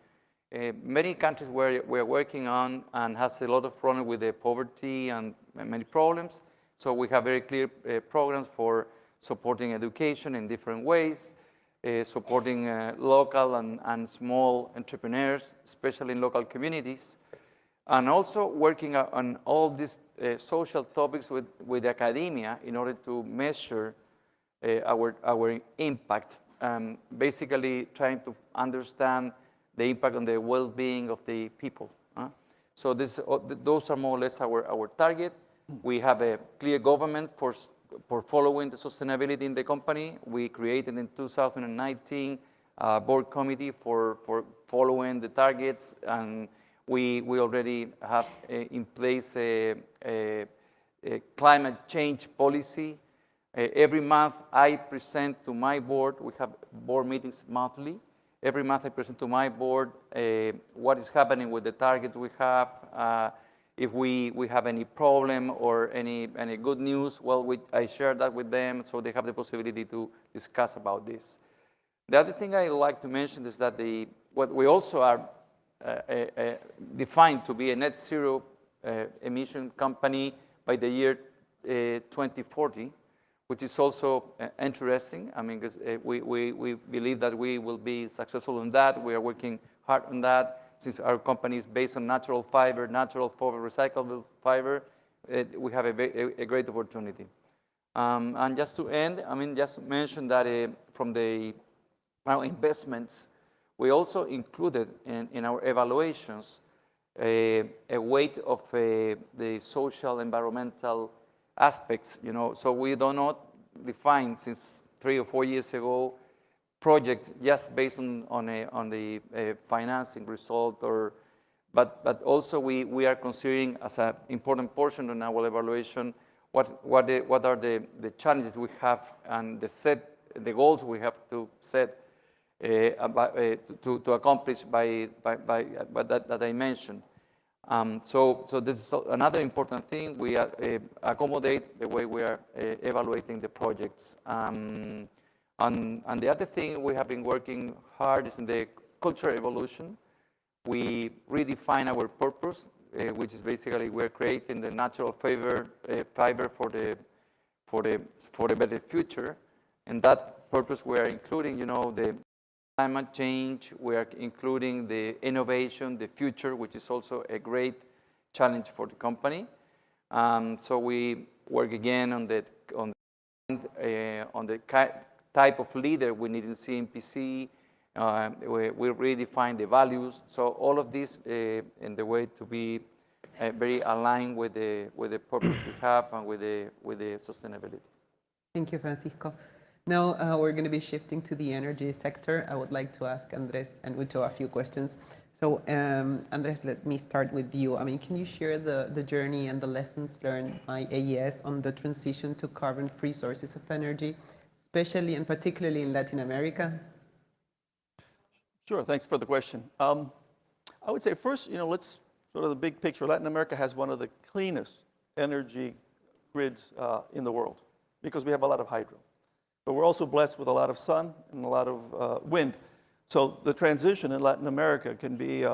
many countries where we are working on and has a lot of problems with the poverty and many problems. So we have very clear programs for supporting education in different ways, supporting local and small entrepreneurs, especially in local communities, and also working on all these social topics with academia in order to measure our impact, basically trying to understand the impact on the well-being of the people. So those are more or less our target. We have a clear government for following the sustainability in the company. We created in 2019 board committee for following the targets, and we already have in place a climate change policy. Every month I present to my board, we have board meetings monthly. Every month I present to my board what is happening with the target we have, if we have any problem or any good news, well, I share that with them so they have the possibility to discuss about this. The other thing I like to mention is that what we also are defined to be a net zero emission company by the year 2040, which is also interesting. I mean, because we believe that we will be successful in that. We are working hard on that. Since our company is based on natural fiber, recyclable fiber, we have a great opportunity. And just to end, I mean, just to mention that from the investments, we also included in our evaluations a weight of the social, environmental aspects, you know. So we do not define, since 3 or 4 years ago, projects just based on the financing result, but also we are considering as an important portion in our evaluation what are the challenges we have and the goals we have to set to accomplish by that I mentioned. So this is another important thing. We accommodate the way we are evaluating the projects. And the other thing we have been working hard is in the culture evolution. We redefine our purpose, which is basically we're creating the natural fiber for the better future. And that purpose we are including, you know, the climate change, we are including the innovation, the future, which is also a great challenge for the company. So we work again on the type of leader we need in CMPC. We redefine the values. So all of this in the way to be very aligned with the purpose we have and with the sustainability. Thank you, Francisco. Now we're going to be shifting to the energy sector. I would like to ask Andres and Uto a few questions. So Andres, let me start with you. I mean, can you share the journey and the lessons learned by AES on the transition to carbon-free sources of energy, especially and particularly in Latin America? Sure, thanks for the question. I would say first, you know, let's sort of the big picture. Latin America has one of the cleanest energy grids in the world because we have a lot of hydro. But we're also blessed with a lot of sun and a lot of wind. So the transition in Latin America can be,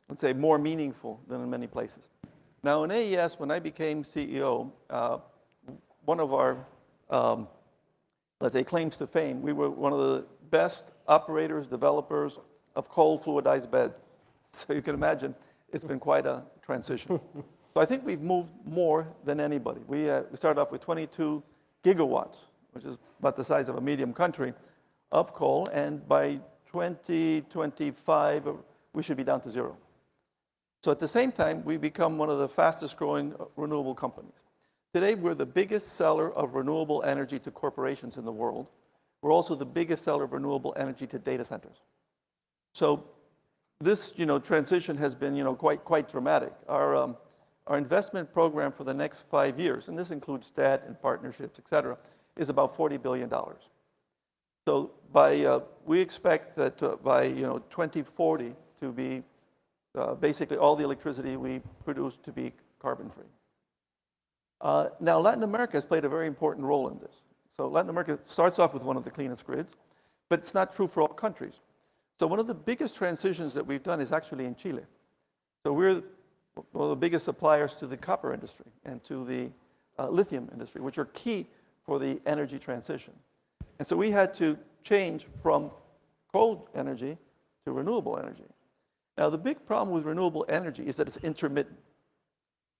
let's say, more meaningful than in many places. Now in AES, when I became CEO, one of our, let's say, claims to fame, we were one of the best operators, developers of coal fluidized bed. So you can imagine, it's been quite a transition. So I think we've moved more than anybody. We started off with 22 gigawatts, which is about the size of a medium country, of coal, and by 2025, we should be down to 0. So at the same time, we become one of the fastest growing renewable companies. Today, we're the biggest seller of renewable energy to corporations in the world. We're also the biggest seller of renewable energy to data centers. So this, you know, transition has been, you know, quite dramatic. Our investment program for the next 5 years, and this includes debt and partnerships, et cetera, is about $40 billion. So we expect that by 2040 to be basically all the electricity we produce to be carbon-free. Now Latin America has played a very important role in this. So Latin America starts off with one of the cleanest grids, but it's not true for all countries. So one of the biggest transitions that we've done is actually in Chile. So we're one of the biggest suppliers to the copper industry and to the lithium industry, which are key for the energy transition. And so we had to change from coal energy to renewable energy. Now the big problem with renewable energy is that it's intermittent.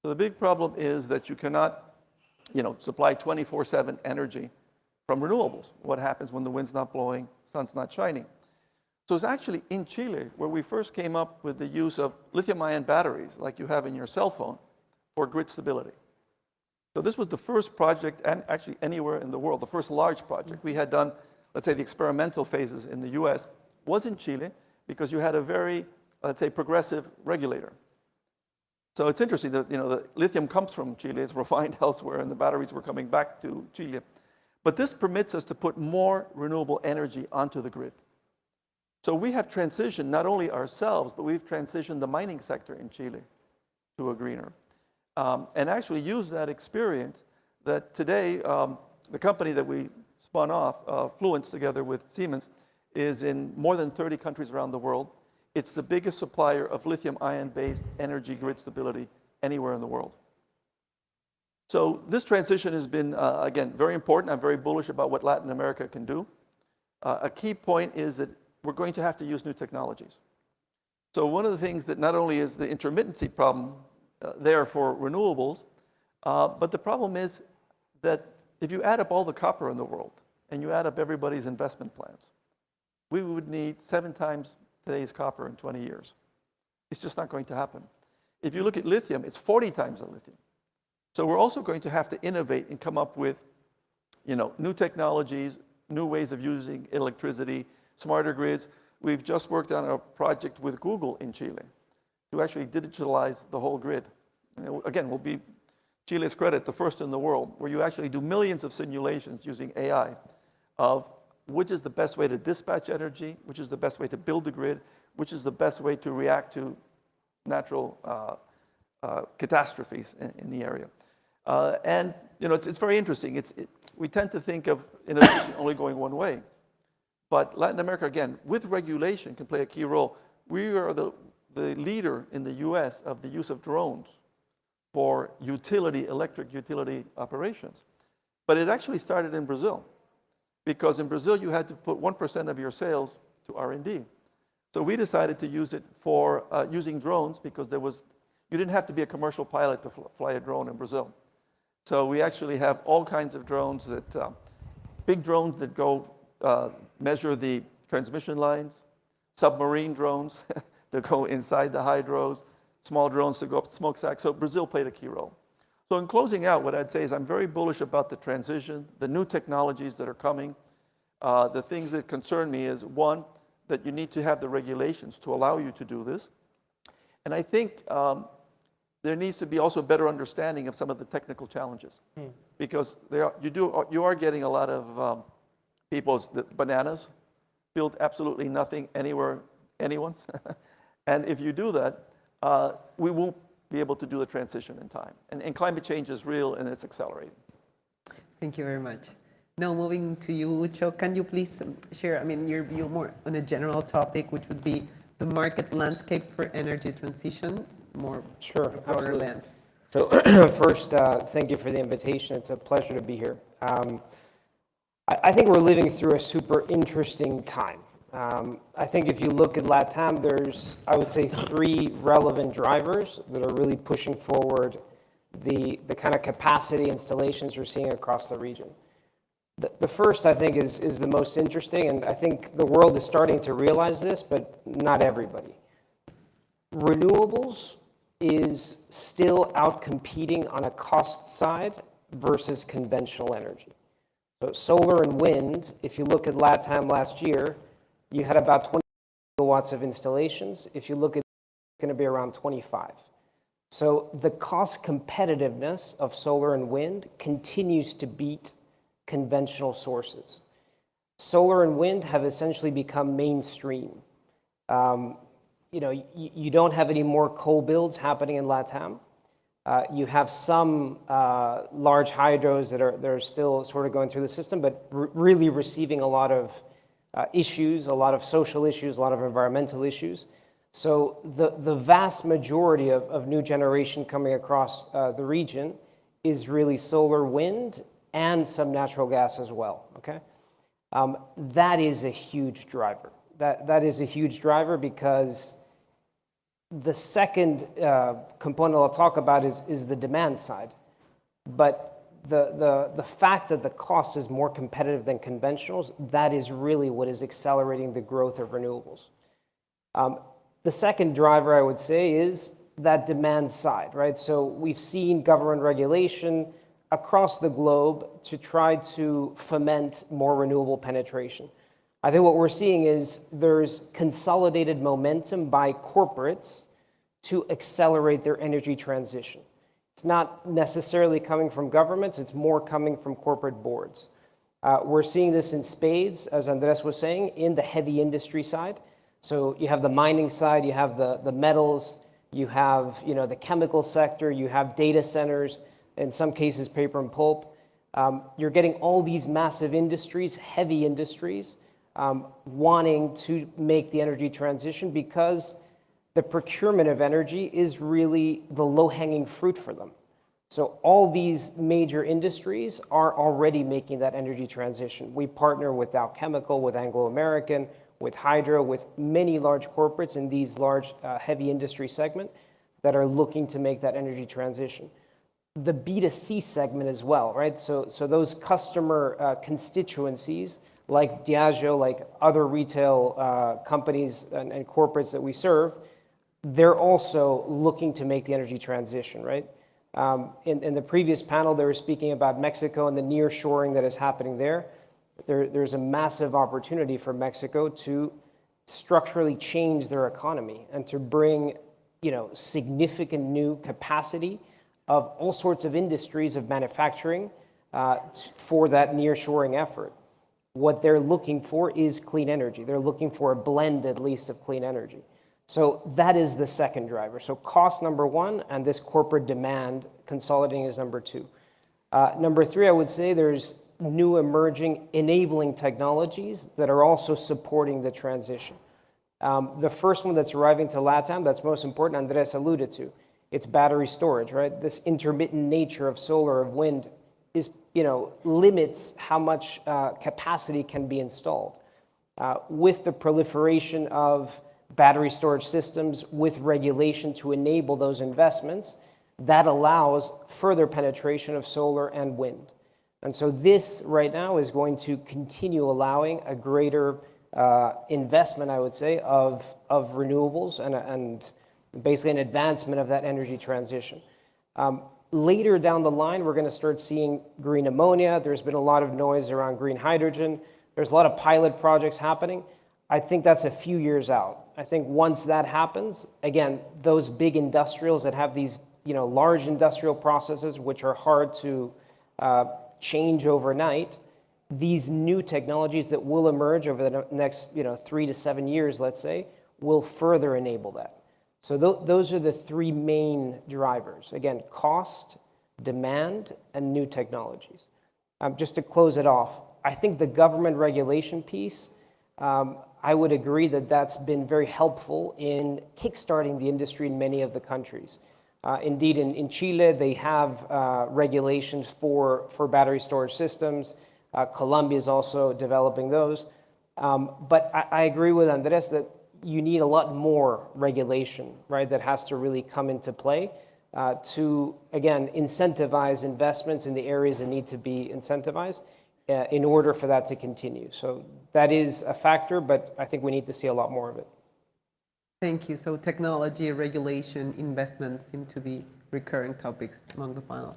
So the big problem is that you cannot, you know, supply 24/7 energy from renewables. What happens when the wind's not blowing, sun's not shining? So it's actually in Chile where we first came up with the use of lithium-ion batteries like you have in your cell phone for grid stability. So this was the first project, and actually anywhere in the world, the first large project. We had done, let's say, the experimental phases in the US was in Chile because you had a very, let's say, progressive regulator. So it's interesting that the lithium comes from Chile, it's refined elsewhere, and the batteries were coming back to Chile. But this permits us to put more renewable energy onto the grid. So we have transitioned not only ourselves, but we've transitioned the mining sector in Chile to a greener. And actually use that experience that today, the company that we spun off, Fluence, together with Siemens, is in more than 30 countries around the world. It's the biggest supplier of lithium-ion-based energy grid stability anywhere in the world. So this transition has been, again, very important. I'm very bullish about what Latin America can do. A key point is that we're going to have to use new technologies. So one of the things that not only is the intermittency problem there for renewables, but the problem is that if you add up all the copper in the world and you add up everybody's investment plans, we would need 7 times today's copper in 20 years. It's just not going to happen. If you look at lithium, it's 40 times the lithium. So we're also going to have to innovate and come up with new technologies, new ways of using electricity, smarter grids. We've just worked on a project with Google in Chile to actually digitalize the whole grid. Again, we'll be, Chile's credit, the first in the world, where you actually do millions of simulations using AI of which is the best way to dispatch energy, which is the best way to build the grid, which is the best way to react to natural catastrophes in the area. And it's very interesting. We tend to think of innovation only going one way. But Latin America, again, with regulation, can play a key role. We are the leader in the US of the use of drones for electric utility operations. But it actually started in Brazil, because in Brazil you had to put 1% of your sales to R&D. So we decided to use it for using drones, because you didn't have to be a commercial pilot to fly a drone in Brazil. So we actually have all kinds of drones big drones that go measure the transmission lines, submarine drones that go inside the hydros, small drones to go up the smokestack. So Brazil played a key role. So in closing out, what I'd say is I'm very bullish about the transition, the new technologies that are coming. The things that concern me is, one, that you need to have the regulations to allow you to do this. And I think there needs to be also a better understanding of some of the technical challenges. Because you are getting a lot of people's bananas, build absolutely nothing anywhere, anyone. And if you do that, we won't be able to do the transition in time. And climate change is real, and it's accelerating. Thank you very much. Now moving to you, Ucho, can you please share, your view more on a general topic, which would be the market landscape for energy transition, more broader lens? So first, thank you for the invitation. It's a pleasure to be here. I think we're living through a super interesting time. I think if you look at LATAM, there's, I would say, 3 relevant drivers that are really pushing forward the kind of capacity installations we're seeing across the region. The first, I think, is the most interesting, and I think the world is starting to realize this, but not everybody. Renewables is still outcompeting on a cost side versus conventional energy. So solar and wind, if you look at LATAM last year, you had about 20 gigawatts of installations. If you look at it's going to be around 25. So the cost competitiveness of solar and wind continues to beat conventional sources. Solar and wind have essentially become mainstream. You don't have any more coal builds happening in LATAM. You have some large hydros that are still sort of going through the system, but really receiving a lot of issues, a lot of social issues, a lot of environmental issues. So the vast majority of new generation coming across the region is really solar, wind, and some natural gas as well, okay? That is a huge driver. That is a huge driver, because the second component I'll talk about is the demand side. But the fact that the cost is more competitive than conventionals, that is really what is accelerating the growth of renewables. The second driver, I would say, is that demand side, right? So we've seen government regulation across the globe to try to foment more renewable penetration. I think what we're seeing is there's consolidated momentum by corporates to accelerate their energy transition. It's not necessarily coming from governments, it's more coming from corporate boards. We're seeing this in spades, as Andres was saying, in the heavy industry side. So you have the mining side, you have the metals, you have the chemical sector, you have data centers, in some cases paper and pulp. You're getting all these massive industries, heavy industries, wanting to make the energy transition because the procurement of energy is really the low-hanging fruit for them. So all these major industries are already making that energy transition. We partner with Dow Chemical, with Anglo American, with Hydro, with many large corporates in these large heavy industry segment that are looking to make that energy transition. The B2C segment as well, right? So those customer constituencies like Diageo, like other retail companies and corporates that we serve, they're also looking to make the energy transition, right? In the previous panel, they were speaking about Mexico and the nearshoring that is happening there. There's a massive opportunity for Mexico to structurally change their economy and to bring, significant new capacity of all sorts of industries of manufacturing for that nearshoring effort. What they're looking for is clean energy. They're looking for a blend, at least, of clean energy. So that is the second driver. So cost, number one, and this corporate demand consolidating is number two. Number three, I would say there's new emerging enabling technologies that are also supporting the transition. The first one that's arriving to LATAM, that's most important, Andres alluded to, it's battery storage, right? This intermittent nature of solar, of wind is, limits how much capacity can be installed. With the proliferation of battery storage systems, with regulation to enable those investments, that allows further penetration of solar and wind. And so this right now is going to continue allowing a greater investment, I would say, of renewables and basically an advancement of that energy transition. Later down the line, we're going to start seeing green ammonia. There's been a lot of noise around green hydrogen. There's a lot of pilot projects happening. I think that's a few years out. I think once that happens, again, those big industrials that have these, large industrial processes, which are hard to change overnight, these new technologies that will emerge over the next, 3 to 7 years, let's say, will further enable that. So those are the three main drivers. Again, cost, demand, and new technologies. Just to close it off, I think the government regulation piece, I would agree that that's been very helpful in kickstarting the industry in many of the countries. Indeed, in Chile, they have regulations for battery storage systems. Colombia is also developing those. But I agree with Andres that you need a lot more regulation, right, that has to really come into play to, again, incentivize investments in the areas that need to be incentivized in order for that to continue. So that is a factor, but I think we need to see a lot more of it. Thank you. So technology, regulation, investment seem to be recurring topics among the panel.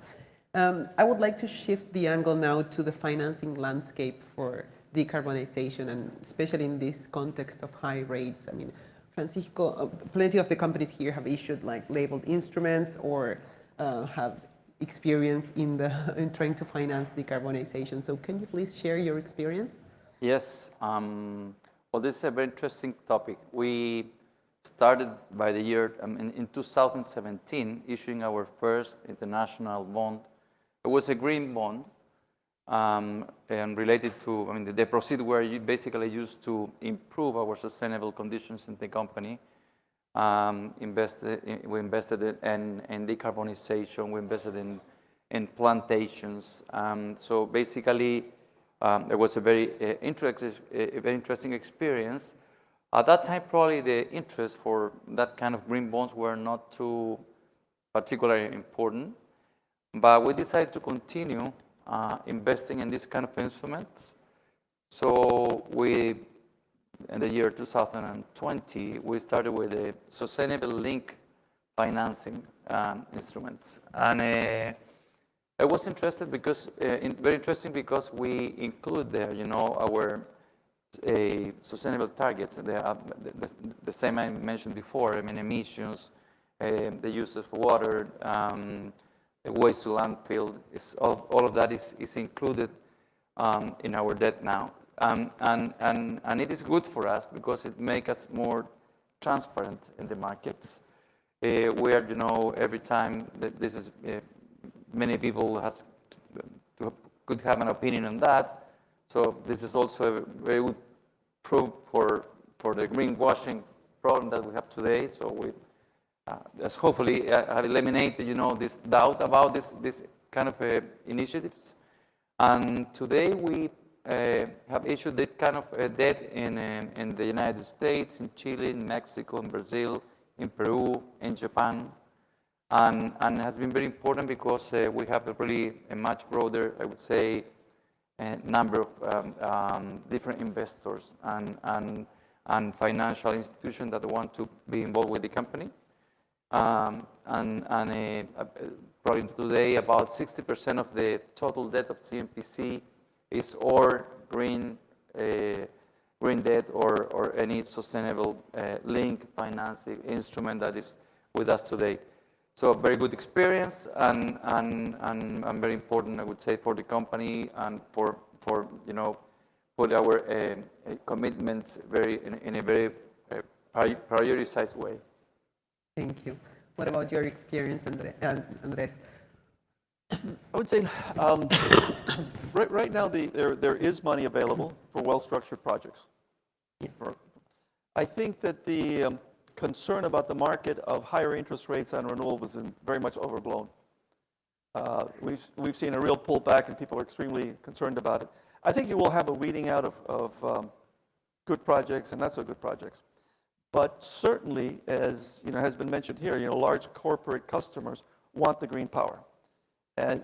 I would like to shift the angle now to the financing landscape for decarbonization, and especially in this context of high rates. I mean, Francisco, plenty of the companies here have issued labeled instruments or have experience in trying to finance decarbonization. So can you please share your experience? Yes. Well, this is a very interesting topic. We started by the year, in 2017, issuing our first international bond. It was a green bond, and related to, the proceeds were basically used to improve our sustainable conditions in the company. We invested in decarbonization, we invested in plantations. So basically, it was a very interesting experience. At that time, probably the interest for that kind of green bonds were not too particularly important, but we decided to continue investing in this kind of instruments. So in the year 2020, we started with the sustainable link financing instruments. And it was very interesting because we include there, our sustainable targets. They are the same I mentioned before. I mean, emissions, the use of water, the waste to landfill, all of that is included in our debt now. And it is good for us because it makes us more transparent in the markets. Where, you know, every time that this is, many people could have an opinion on that. So this is also a very good proof for the greenwashing problem that we have today. So we as hopefully have eliminated, you know, this doubt about this kind of initiatives. And today we have issued that kind of debt in the United States, in Chile, in Mexico, in Brazil, in Peru, in Japan. And has been very important because we have a much broader, I would say, number of different investors and financial institutions that want to be involved with the company. Probably today, about 60% of the total debt of CMPC is or green debt or any sustainable link financing instrument that is with us today. So very good experience and very important, I would say, for the company and for you know, put our commitments in a very prioritized way. Thank you. What about your experience, Andres? I would say right now there is money available for well-structured projects. I think that the concern about the market of higher interest rates on renewables is very much overblown. We've seen a real pullback and people are extremely concerned about it. I think you will have a weeding out of good projects and not so good projects. But certainly, as you know, has been mentioned here, you know, large corporate customers want the green power. And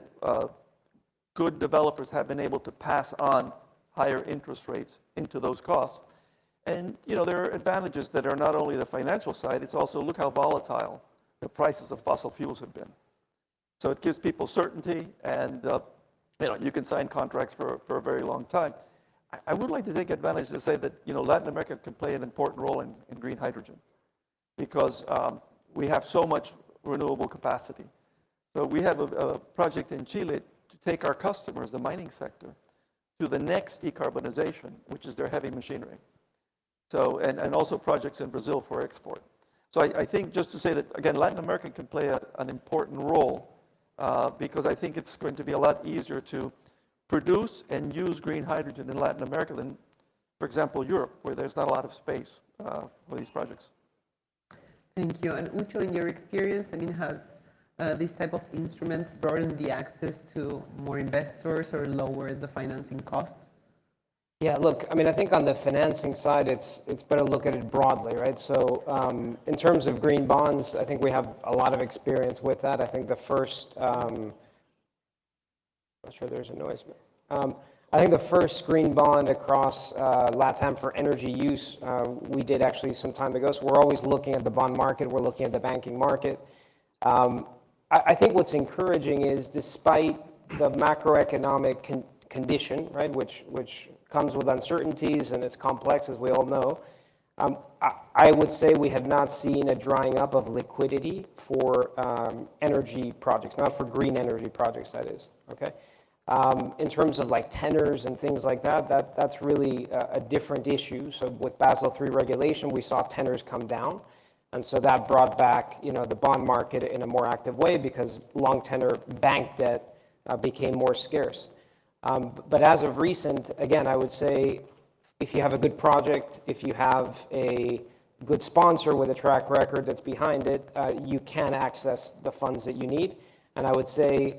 good developers have been able to pass on higher interest rates into those costs. And you know, there are advantages that are not only the financial side, it's also look how volatile the prices of fossil fuels have been. So it gives people certainty and you know, you can sign contracts for a very long time. I would like to take advantage to say that, you know, Latin America can play an important role in green hydrogen because we have so much renewable capacity. So we have a project in Chile to take our customers, the mining sector, to the next decarbonization, which is their heavy machinery. So, and also projects in Brazil for export. So I think just to say that, again, Latin America can play an important role because I think it's going to be a lot easier to produce and use green hydrogen in Latin America than, for example, Europe, where there's not a lot of space for these projects. Thank you. And Ucho, in your experience, I mean, has this type of instruments broadened the access to more investors or lowered the financing costs? Yeah, look, I mean, I think on the financing side, it's better to look at it broadly, right? So in terms of green bonds, I think we have a lot of experience with that. I think the first, not sure there's a noise. I think the first green bond across LATAM for energy use, we did actually some time ago. So we're always looking at the bond market. We're looking at the banking market. I think what's encouraging is despite the macroeconomic condition, right, which comes with uncertainties and it's complex, as we all know, I would say we have not seen a drying up of liquidity for energy projects, not for green energy projects, that is, okay? In terms of like tenors and things like that, that's really a different issue. So with Basel III regulation, we saw tenors come down. And so that brought back, you know, the bond market in a more active way because long tenor bank debt became more scarce. But as of recent, again, I would say if you have a good project, if you have a good sponsor with a track record that's behind it, you can access the funds that you need. And I would say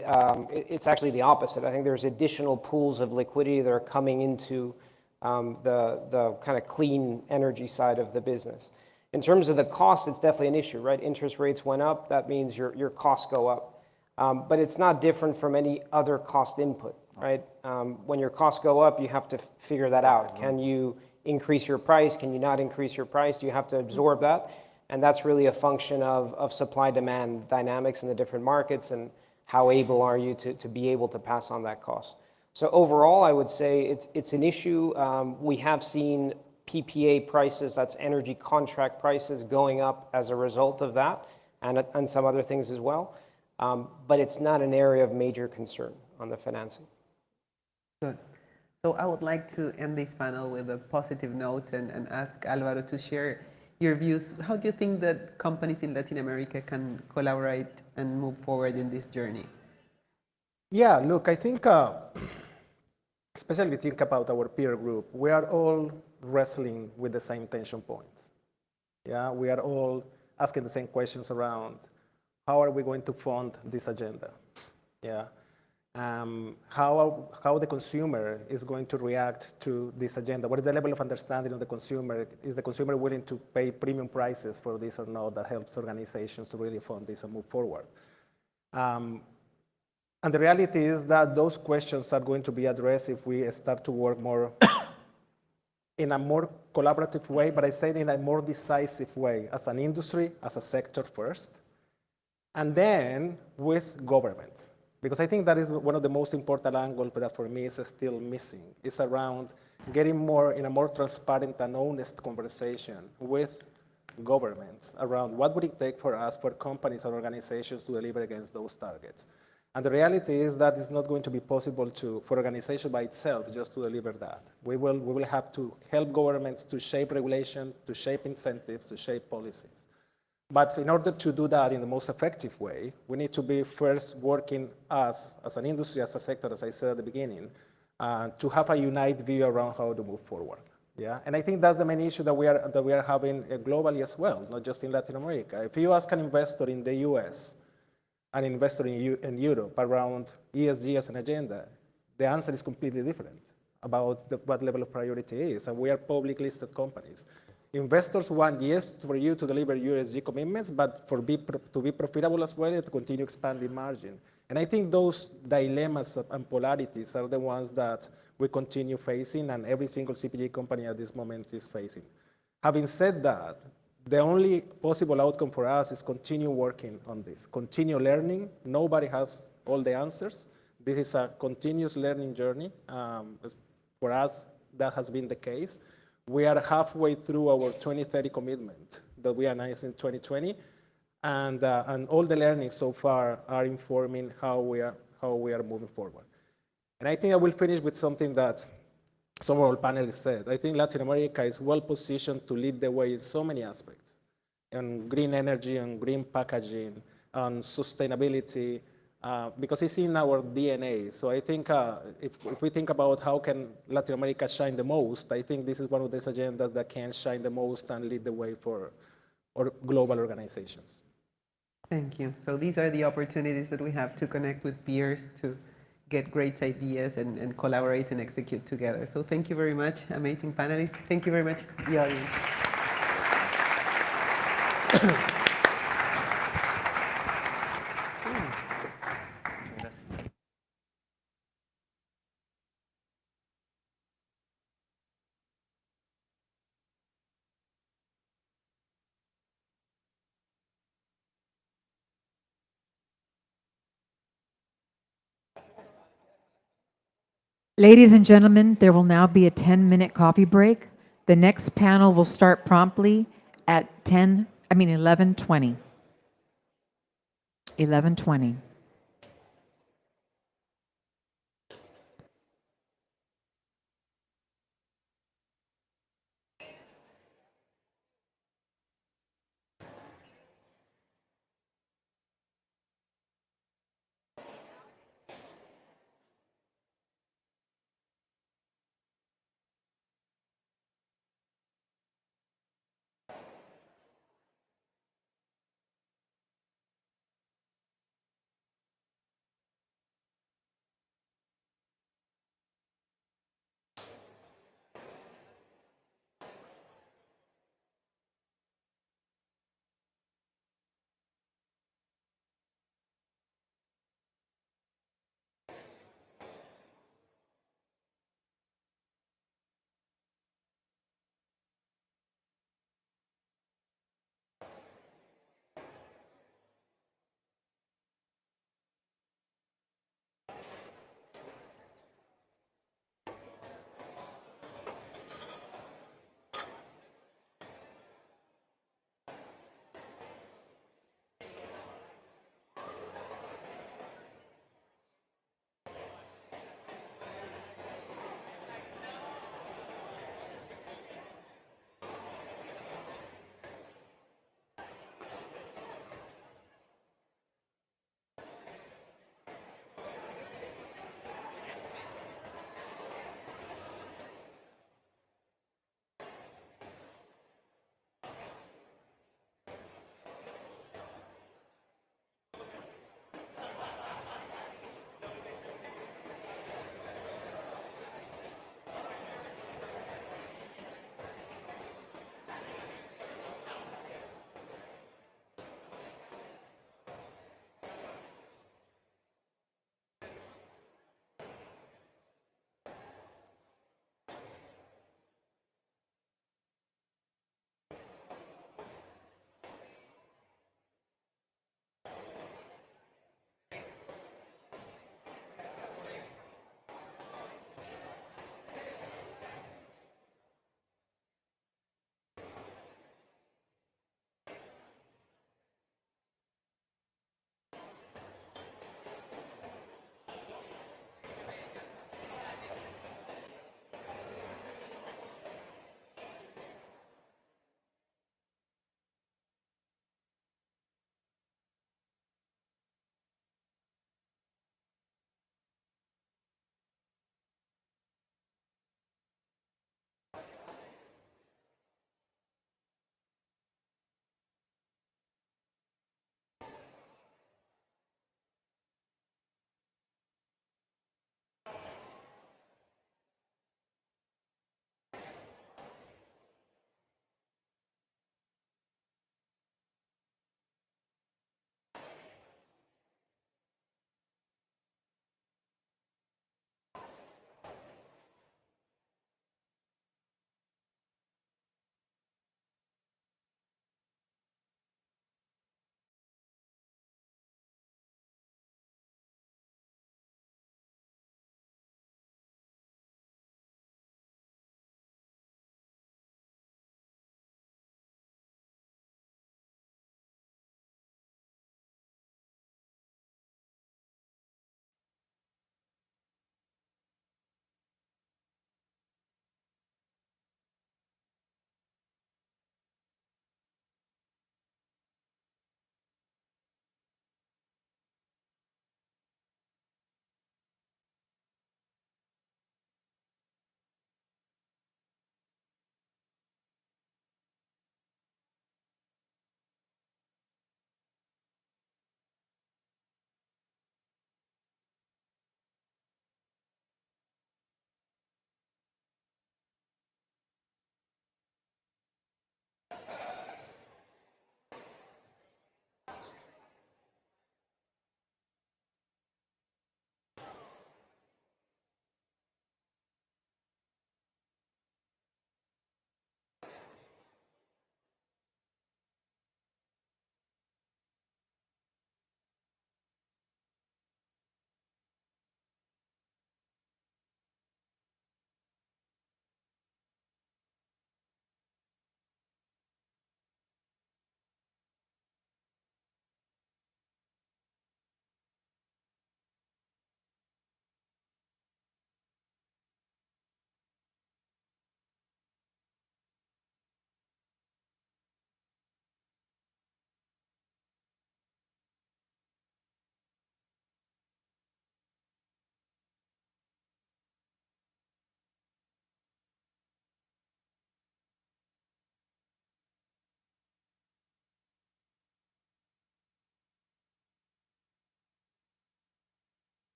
it's actually the opposite. I think there's additional pools of liquidity that are coming into the kind of clean energy side of the business. In terms of the cost, it's definitely an issue, right? Interest rates went up. That means your costs go up. But it's not different from any other cost input, right? When your costs go up, you have to figure that out. Can you increase your price? Can you not increase your price? Do you have to absorb that? And that's really a function of supply-demand dynamics in the different markets and how able are you to be able to pass on that cost. So overall, I would say it's an issue. We have seen PPA prices, that's energy contract prices, going up as a result of that, and some other things as well. But it's not an area of major concern on the financing. Good. So I would like to end this panel with a positive note and ask Alvaro to share your views. How do you think that companies in Latin America can collaborate and move forward in this journey? Yeah, look, I think, especially if you think about our peer group, we are all wrestling with the same tension points. Yeah, we are all asking the same questions around how are we going to fund this agenda? Yeah, how the consumer is going to react to this agenda? What is the level of understanding of the consumer? Is the consumer willing to pay premium prices for this or not? That helps organizations to really fund this and move forward. And the reality is that those questions are going to be addressed if we start to work more in a more collaborative way, but I say in a more decisive way, as an industry, as a sector first, and then with governments. Because I think that is one of the most important angles that for me is still missing. It's around getting more in a more transparent and honest conversation with governments around what would it take for us, for companies and organizations to deliver against those targets. And the reality is that it's not going to be possible for organization by itself just to deliver that. We will have to help governments to shape regulation, to shape incentives, to shape policies. But in order to do that in the most effective way, we need to be first working as an industry, as a sector, as I said at the beginning, to have a united view around how to move forward. Yeah, and I think that's the main issue that we are having globally as well, not just in Latin America. If you ask an investor in the US, an investor in Europe around ESG as an agenda, the answer is completely different about what level of priority is, and we are publicly listed companies. Investors want, yes, for you to deliver ESG commitments, but to be profitable as well and to continue expanding margin. And I think those dilemmas and polarities are the ones that we continue facing, and every single CPG company at this moment is facing. Having said that, the only possible outcome for us is continue working on this, continue learning. Nobody has all the answers. This is a continuous learning journey. For us, that has been the case. We are halfway through our 2030 commitment that we announced in 2020, and all the learnings so far are informing how we are moving forward. And I think I will finish with something that some of our panelists said. I think Latin America is well positioned to lead the way in so many aspects, on green energy, on green packaging, on sustainability, because it's in our DNA. So I think if we think about how can Latin America shine the most, I think this is one of these agendas that can shine the most and lead the way for global organizations. Thank you. So these are the opportunities that we have to connect with peers, to get great ideas and collaborate and execute together. So thank you very much, amazing panelists. Thank you very much, the audience. Ladies and gentlemen, there will now be a 10-minute coffee break. The next panel will start promptly at 11:20. 11:20.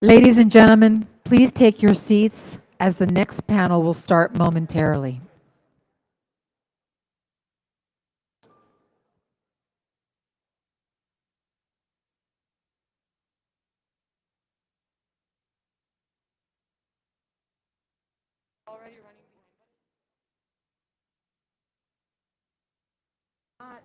Ladies and gentlemen, please take your seats as the next panel will start momentarily. Already running behind.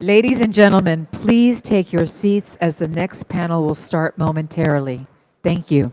Ladies and gentlemen, please take your seats as the next panel will start momentarily. Thank you.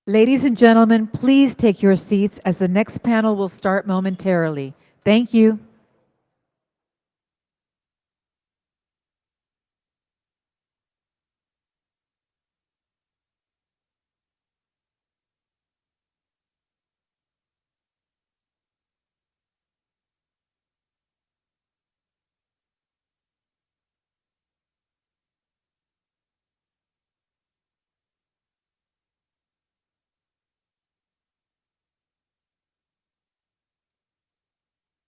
Ladies and gentlemen, please take your seats as the next panel will start momentarily. Thank you.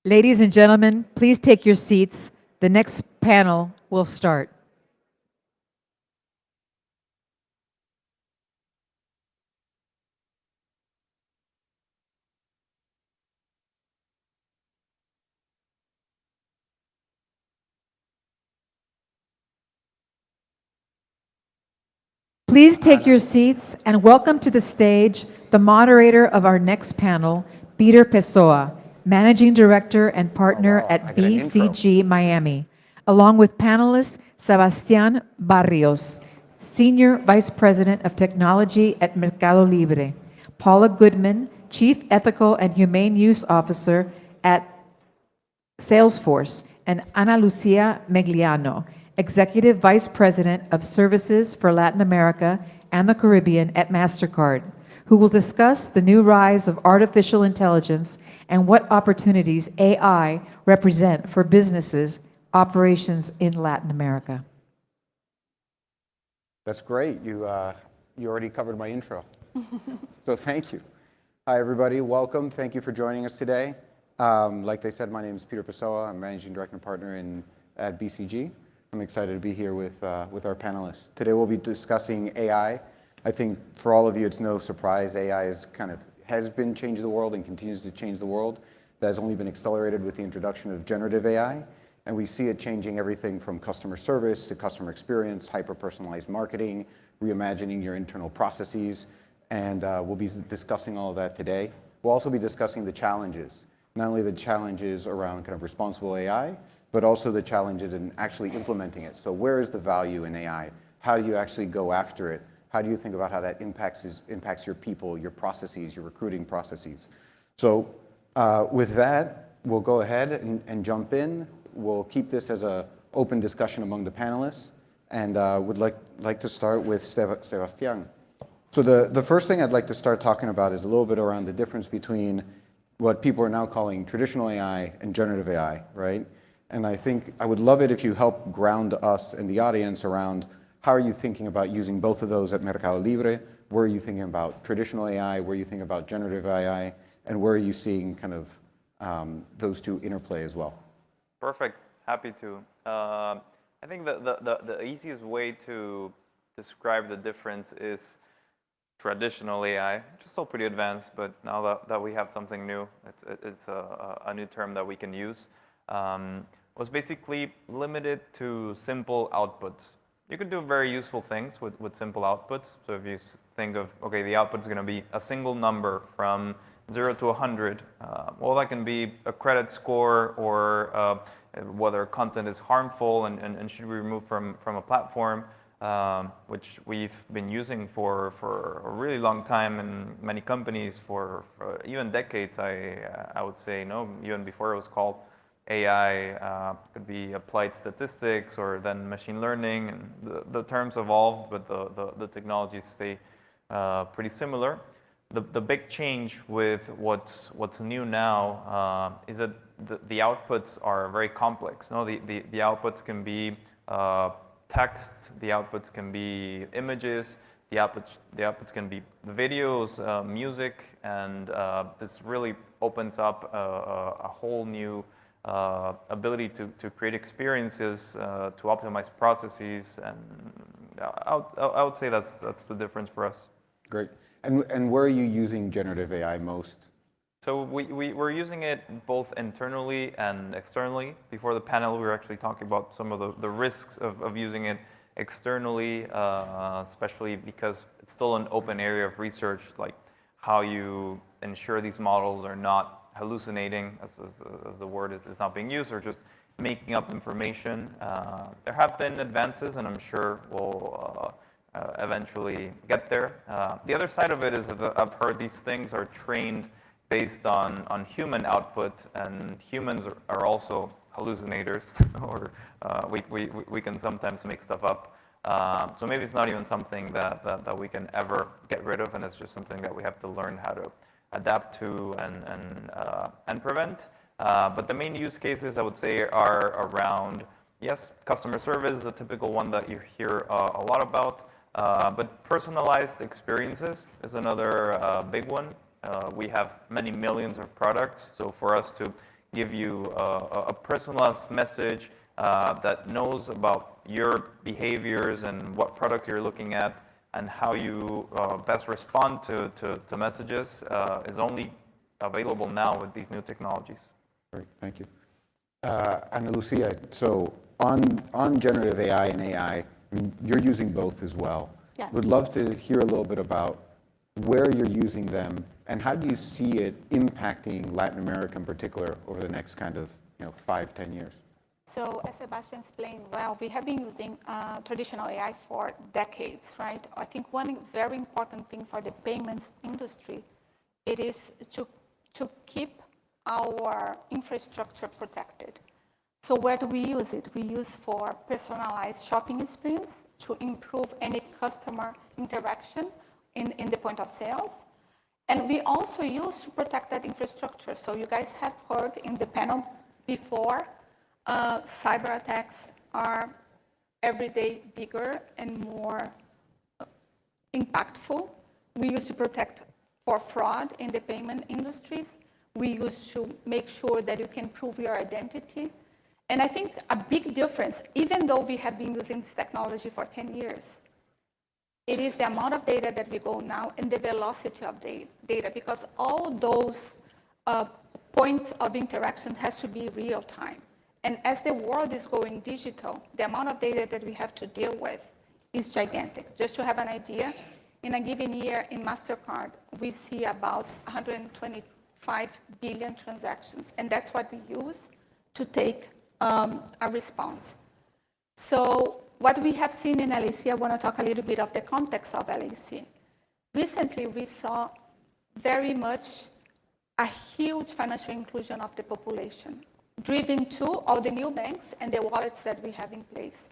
Ladies and gentlemen, please take your seats. The next panel will start. Please take your seats and welcome to the stage the moderator of our next panel, Peter Pessoa, Managing Director and Partner at BCG Miami, along with panelist Sebastián Barrios, Senior Vice President of Technology at Mercado Libre, Paula Goodman, Chief Ethical and Humane Use Officer at Salesforce, and Ana Lucia Megliano, Executive Vice President of Services for Latin America and the Caribbean at MasterCard, who will discuss the new rise of artificial intelligence and what opportunities AI represent for businesses operations in Latin America. That's great. You already covered my intro. So thank you. Hi, everybody. Welcome. Thank you for joining us today. Like they said, my name is Peter Pessoa. I'm Managing Director and Partner at BCG. I'm excited to be here with our panelists. Today we'll be discussing AI. I think for all of you, it's no surprise AI has been changing the world and continues to change the world. That has only been accelerated with the introduction of generative AI. And we see it changing everything from customer service to customer experience, hyper-personalized marketing, reimagining your internal processes. And we'll be discussing all of that today. We'll also be discussing the challenges, not only the challenges around kind of responsible AI, but also the challenges in actually implementing it. So where is the value in AI? How do you actually go after it? How do you think about how that impacts your people, your processes, your recruiting processes? So with that, we'll go ahead and jump in. We'll keep this as an open discussion among the panelists, and would like to start with Sebastián. So the first thing I'd like to start talking about is a little bit around the difference between what people are now calling traditional AI and generative AI, right? And I think I would love it if you help ground us and the audience around how are you thinking about using both of those at Mercado Libre? Where are you thinking about traditional AI? Where are you thinking about generative AI? And where are you seeing kind of those two interplay as well? Perfect. Happy to. I think the easiest way to describe the difference is traditional AI, which is still pretty advanced, but now that we have something new, it's a new term that we can use. was basically limited to simple outputs. You could do very useful things with simple outputs. So if you think of, okay, the output is going to be a single number from 0 to 100, well, that can be a credit score or whether content is harmful and should be removed from a platform, which we've been using for a really long time in many companies for even decades, I would say, even before it was called AI, could be applied statistics or then machine learning, and the terms evolve, but the technologies stay pretty similar. The big change with what's new now is that the outputs are very complex. The outputs can be text, the outputs can be images, the outputs can be videos, music, and this really opens up a whole new ability to create experiences, to optimize processes, and I would say that's the difference for us. Great. And where are you using generative AI most? So we're using it both internally and externally. Before the panel, we were actually talking about some of the risks of using it externally, especially because it's still an open area of research, like how you ensure these models are not hallucinating, as the word is not being used, or just making up information. There have been advances, and I'm sure we'll eventually get there. The other side of it is I've heard these things are trained based on human output, and humans are also hallucinators, or we can sometimes make stuff up. So maybe it's not even something that we can ever get rid of, and it's just something that we have to learn how to adapt to and prevent. But the main use cases, I would say, are around, yes, customer service is a typical one that you hear a lot about, but personalized experiences is another big one. We have many millions of products, so for us to give you a personalized message that knows about your behaviors and what products you're looking at and how you best respond to messages is only available now with these new technologies. Great, thank you. Ana Lucia, so on generative AI and AI, you're using both as well. Yes. Would love to hear a little bit about where you're using them and how do you see it impacting Latin America in particular over the next kind of 5-10 years? So as Sebastian explained well, we have been using traditional AI for decades, right? I think one very important thing for the payments industry, it is to keep our infrastructure protected. So where do we use it? We use for personalized shopping experience to improve any customer interaction in the point of sales. And we also use to protect that infrastructure. So you guys have heard in the panel before, cyber attacks are every day bigger and more impactful. We use to protect for fraud in the payment industries. We use to make sure that you can prove your identity. And I think a big difference, even though we have been using this technology for 10 years, it is the amount of data that we go now and the velocity of data, because all those points of interaction has to be real time. And as the world is going digital, the amount of data that we have to deal with is gigantic. Just to have an idea, in a given year in MasterCard, we see about 125 billion transactions, and that's what we use to take a response. So what we have seen in LAC, I want to talk a little bit of the context of LAC. Recently, we saw very much a huge financial inclusion of the population, driven to all the new banks and the wallets that we have in place.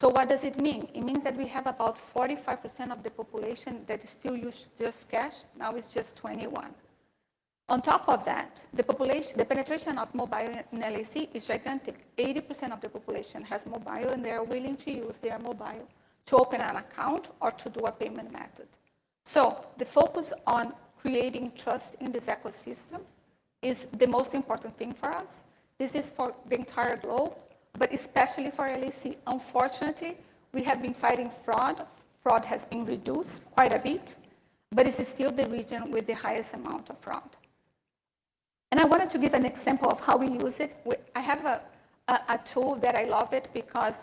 So what does it mean? It means that we have about 45% of the population that still use just cash. Now it's just 21. On top of that, the penetration of mobile in LAC is gigantic. 80% of the population has mobile, and they are willing to use their mobile to open an account or to do a payment method. So the focus on creating trust in this ecosystem is the most important thing for us. This is for the entire globe, but especially for LAC. Unfortunately, we have been fighting fraud. Fraud has been reduced quite a bit, but it's still the region with the highest amount of fraud. And I wanted to give an example of how we use it. I have a tool that I love it because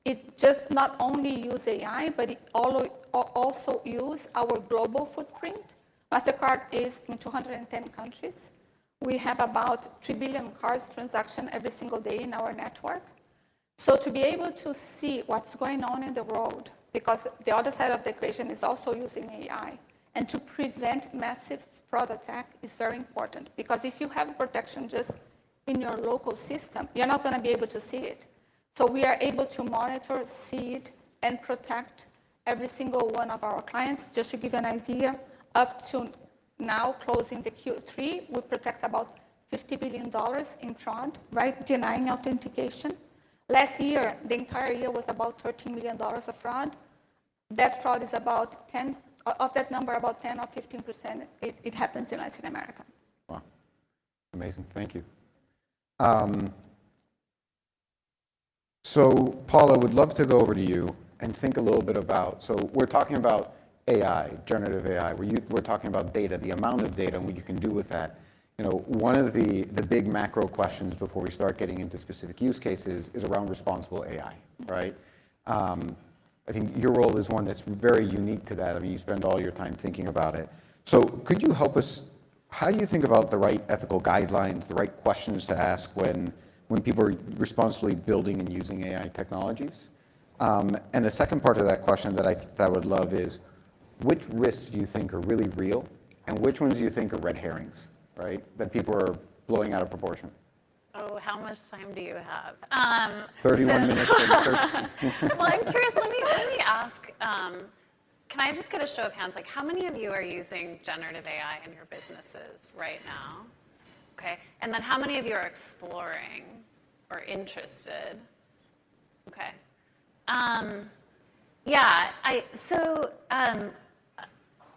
it just not only use AI, but it also use our global footprint. MasterCard is in 210 countries. We have about 3 billion cards transaction every single day in our network. So to be able to see what's going on in the world, because the other side of the equation is also using AI, and to prevent massive fraud attack is very important. Because if you have protection just in your local system, you're not going to be able to see it. So we are able to monitor, see it, and protect every single one of our clients. Just to give you an idea, up to now, closing the Q3, we protect about $50 billion in fraud, right? Denying authentication. Last year, the entire year was about $13 million of fraud. That fraud is about 10, of that number, about 10 or 15%, it happens in Latin America. Wow, amazing, thank you. So Paula, would love to go over to you and think a little bit about, so we're talking about AI, generative AI, we're talking about data, the amount of data and what you can do with that. You know, one of the big macro questions before we start getting into specific use cases is around responsible AI, right? I think your role is one that's very unique to that. I mean, you spend all your time thinking about it. So could you help us, how do you think about the right ethical guidelines, the right questions to ask when people are responsibly building and using AI technologies? And the second part of that question that I would love is, which risks do you think are really real and which ones do you think are red herrings, right? That people are blowing out of proportion. Oh, how much time do you have? 31 minutes. Well, I'm curious, let me ask, can I just get a show of hands? Like, how many of you are using generative AI in your businesses right now? Okay, and then how many of you are exploring or interested? Okay.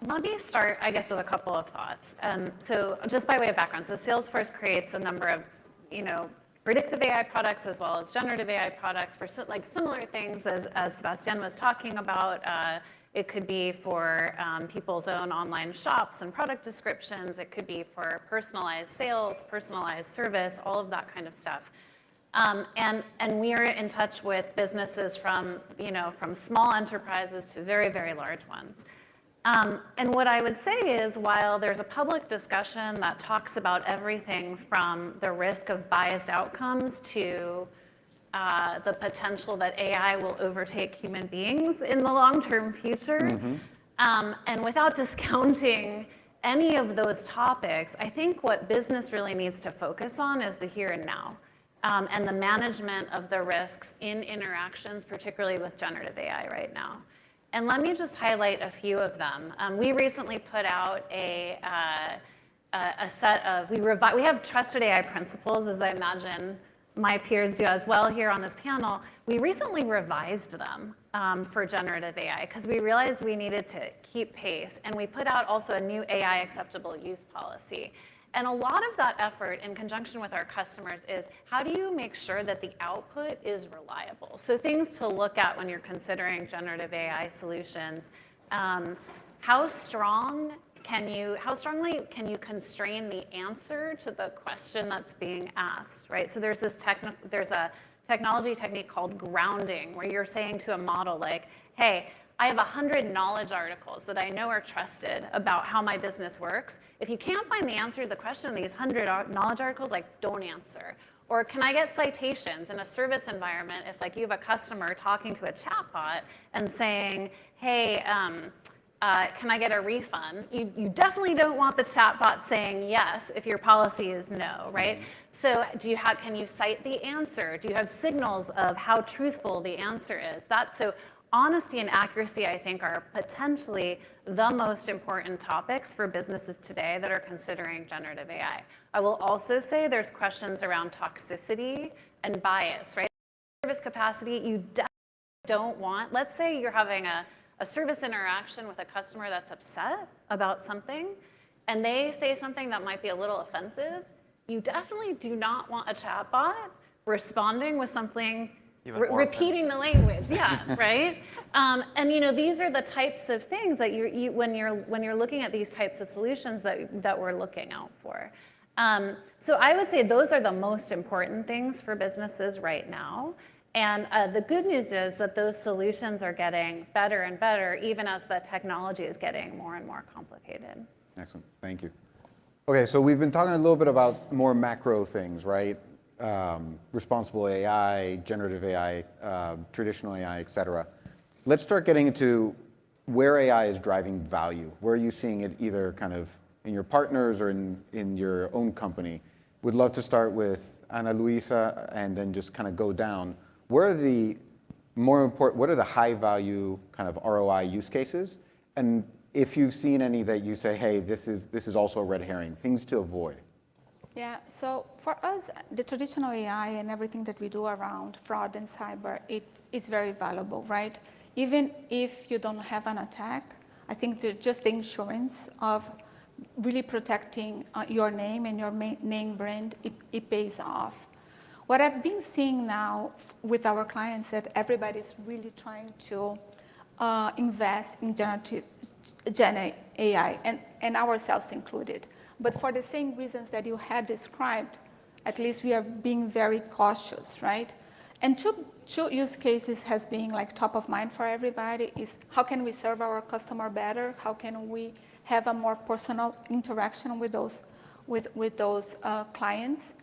Let me start, I guess, with a couple of thoughts. So just by way of background, so Salesforce creates a number of, predictive AI products as well as generative AI products for like similar things as Sebastian was talking about. It could be for people's own online shops and product descriptions. It could be for personalized sales, personalized service, all of that kind of stuff. And we are in touch with businesses from small enterprises to very, very large ones. And what I would say is, while there's a public discussion that talks about everything from the risk of biased outcomes to the potential that AI will overtake human beings in the long-term future, and without discounting any of those topics, I think what business really needs to focus on is the here and now. And the management of the risks in interactions, particularly with generative AI right now. And let me just highlight a few of them. We recently put out a set of, we have trusted AI principles, as I imagine my peers do as well here on this panel. We recently revised them for generative AI because we realized we needed to keep pace. And we put out also a new AI acceptable use policy. And a lot of that effort in conjunction with our customers is, how do you make sure that the output is reliable? So things to look at when you're considering generative AI solutions. How strongly can you constrain the answer to the question that's being asked, right? So there's a technology technique called grounding, where you're saying to a model like, hey, I have 100 knowledge articles that I know are trusted about how my business works. If you can't find the answer to the question in these 100 knowledge articles, like, don't answer. Or can I get citations in a service environment if, like, you have a customer talking to a chatbot and saying, hey, can I get a refund? You definitely don't want the chatbot saying yes if your policy is no, right? So can you cite the answer? Do you have signals of how truthful the answer is? So honesty and accuracy, I think, are potentially the most important topics for businesses today that are considering generative AI. I will also say there's questions around toxicity and bias, right? Service capacity, you definitely don't want, let's say you're having a service interaction with a customer that's upset about something, and they say something that might be a little offensive. You definitely do not want a chatbot responding with something repeating the language, yeah, right? And these are the types of things that when you're looking at these types of solutions that we're looking out for. So I would say those are the most important things for businesses right now. And the good news is that those solutions are getting better and better, even as the technology is getting more and more complicated. Excellent, thank you. Okay, so we've been talking a little bit about more macro things, right? Responsible AI, generative AI, traditional AI, et cetera. Let's start getting into where AI is driving value. Where are you seeing it either kind of in your partners or in your own company? We'd love to start with Ana Luisa and then just kind of go down. Where are the more important, what are the high value kind of ROI use cases? And if you've seen any that you say, hey, this is also a red herring, things to avoid. Yeah, so for us, the traditional AI and everything that we do around fraud and cyber, it is very valuable, right? Even if you don't have an attack, I think just the insurance of really protecting your name and your name brand, it pays off. What I've been seeing now with our clients that everybody's really trying to invest in Gen AI, and ourselves included. But for the same reasons that you had described, at least we are being very cautious, right? And two use cases has been like top of mind for everybody is how can we serve our customer better? How can we have a more personal interaction with those clients?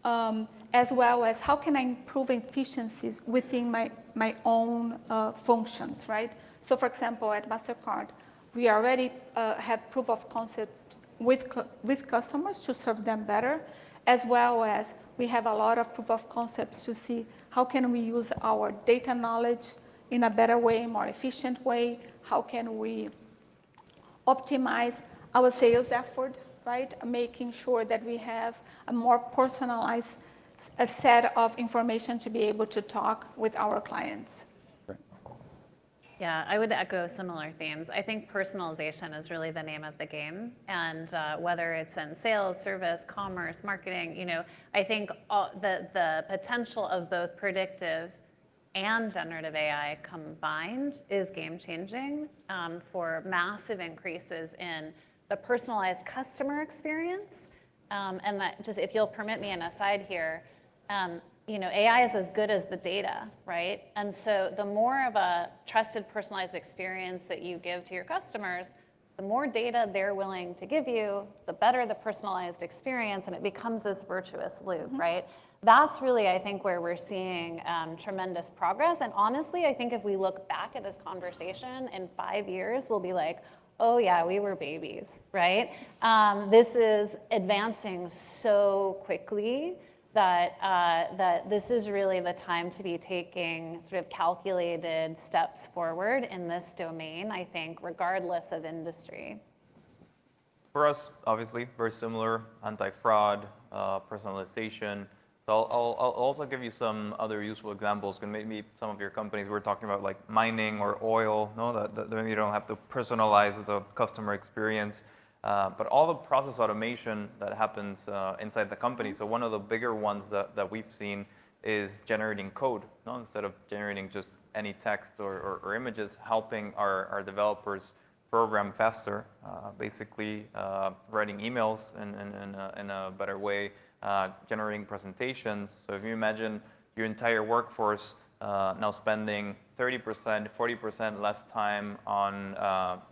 As well as how can I improve efficiencies within my own functions, right? So for example, at MasterCard, we already have proof of concept with customers to serve them better, as well as we have a lot of proof of concepts to see how can we use our data knowledge in a better way, more efficient way, how can we optimize our sales effort, right? Making sure that we have a more personalized set of information to be able to talk with our clients. Yeah, I would echo similar themes. I think personalization is really the name of the game. And whether it's in sales, service, commerce, marketing, you know, I think the potential of both predictive and generative AI combined is game changing for massive increases in the personalized customer experience. And that just, if you'll permit me an aside here, you know, AI is as good as the data, right? And so the more of a trusted, personalized experience that you give to your customers, the more data they're willing to give you, the better the personalized experience, and it becomes this virtuous loop, right? That's really, I think, where we're seeing tremendous progress. And honestly, I think if we look back at this conversation in 5 years, we'll be like, oh yeah, we were babies, right? This is advancing so quickly that this is really the time to be taking sort of calculated steps forward in this domain, I think, regardless of industry. For us, obviously, very similar, anti-fraud, personalization. So I'll also give you some other useful examples, because maybe some of your companies were talking about like mining or oil, no? that maybe you don't have to personalize the customer experience. But all the process automation that happens inside the company. So one of the bigger ones that we've seen is generating code, no? Instead of generating just any text or images, helping our developers program faster, basically writing emails in a better way, generating presentations. So if you imagine your entire workforce now spending 30%, 40% less time on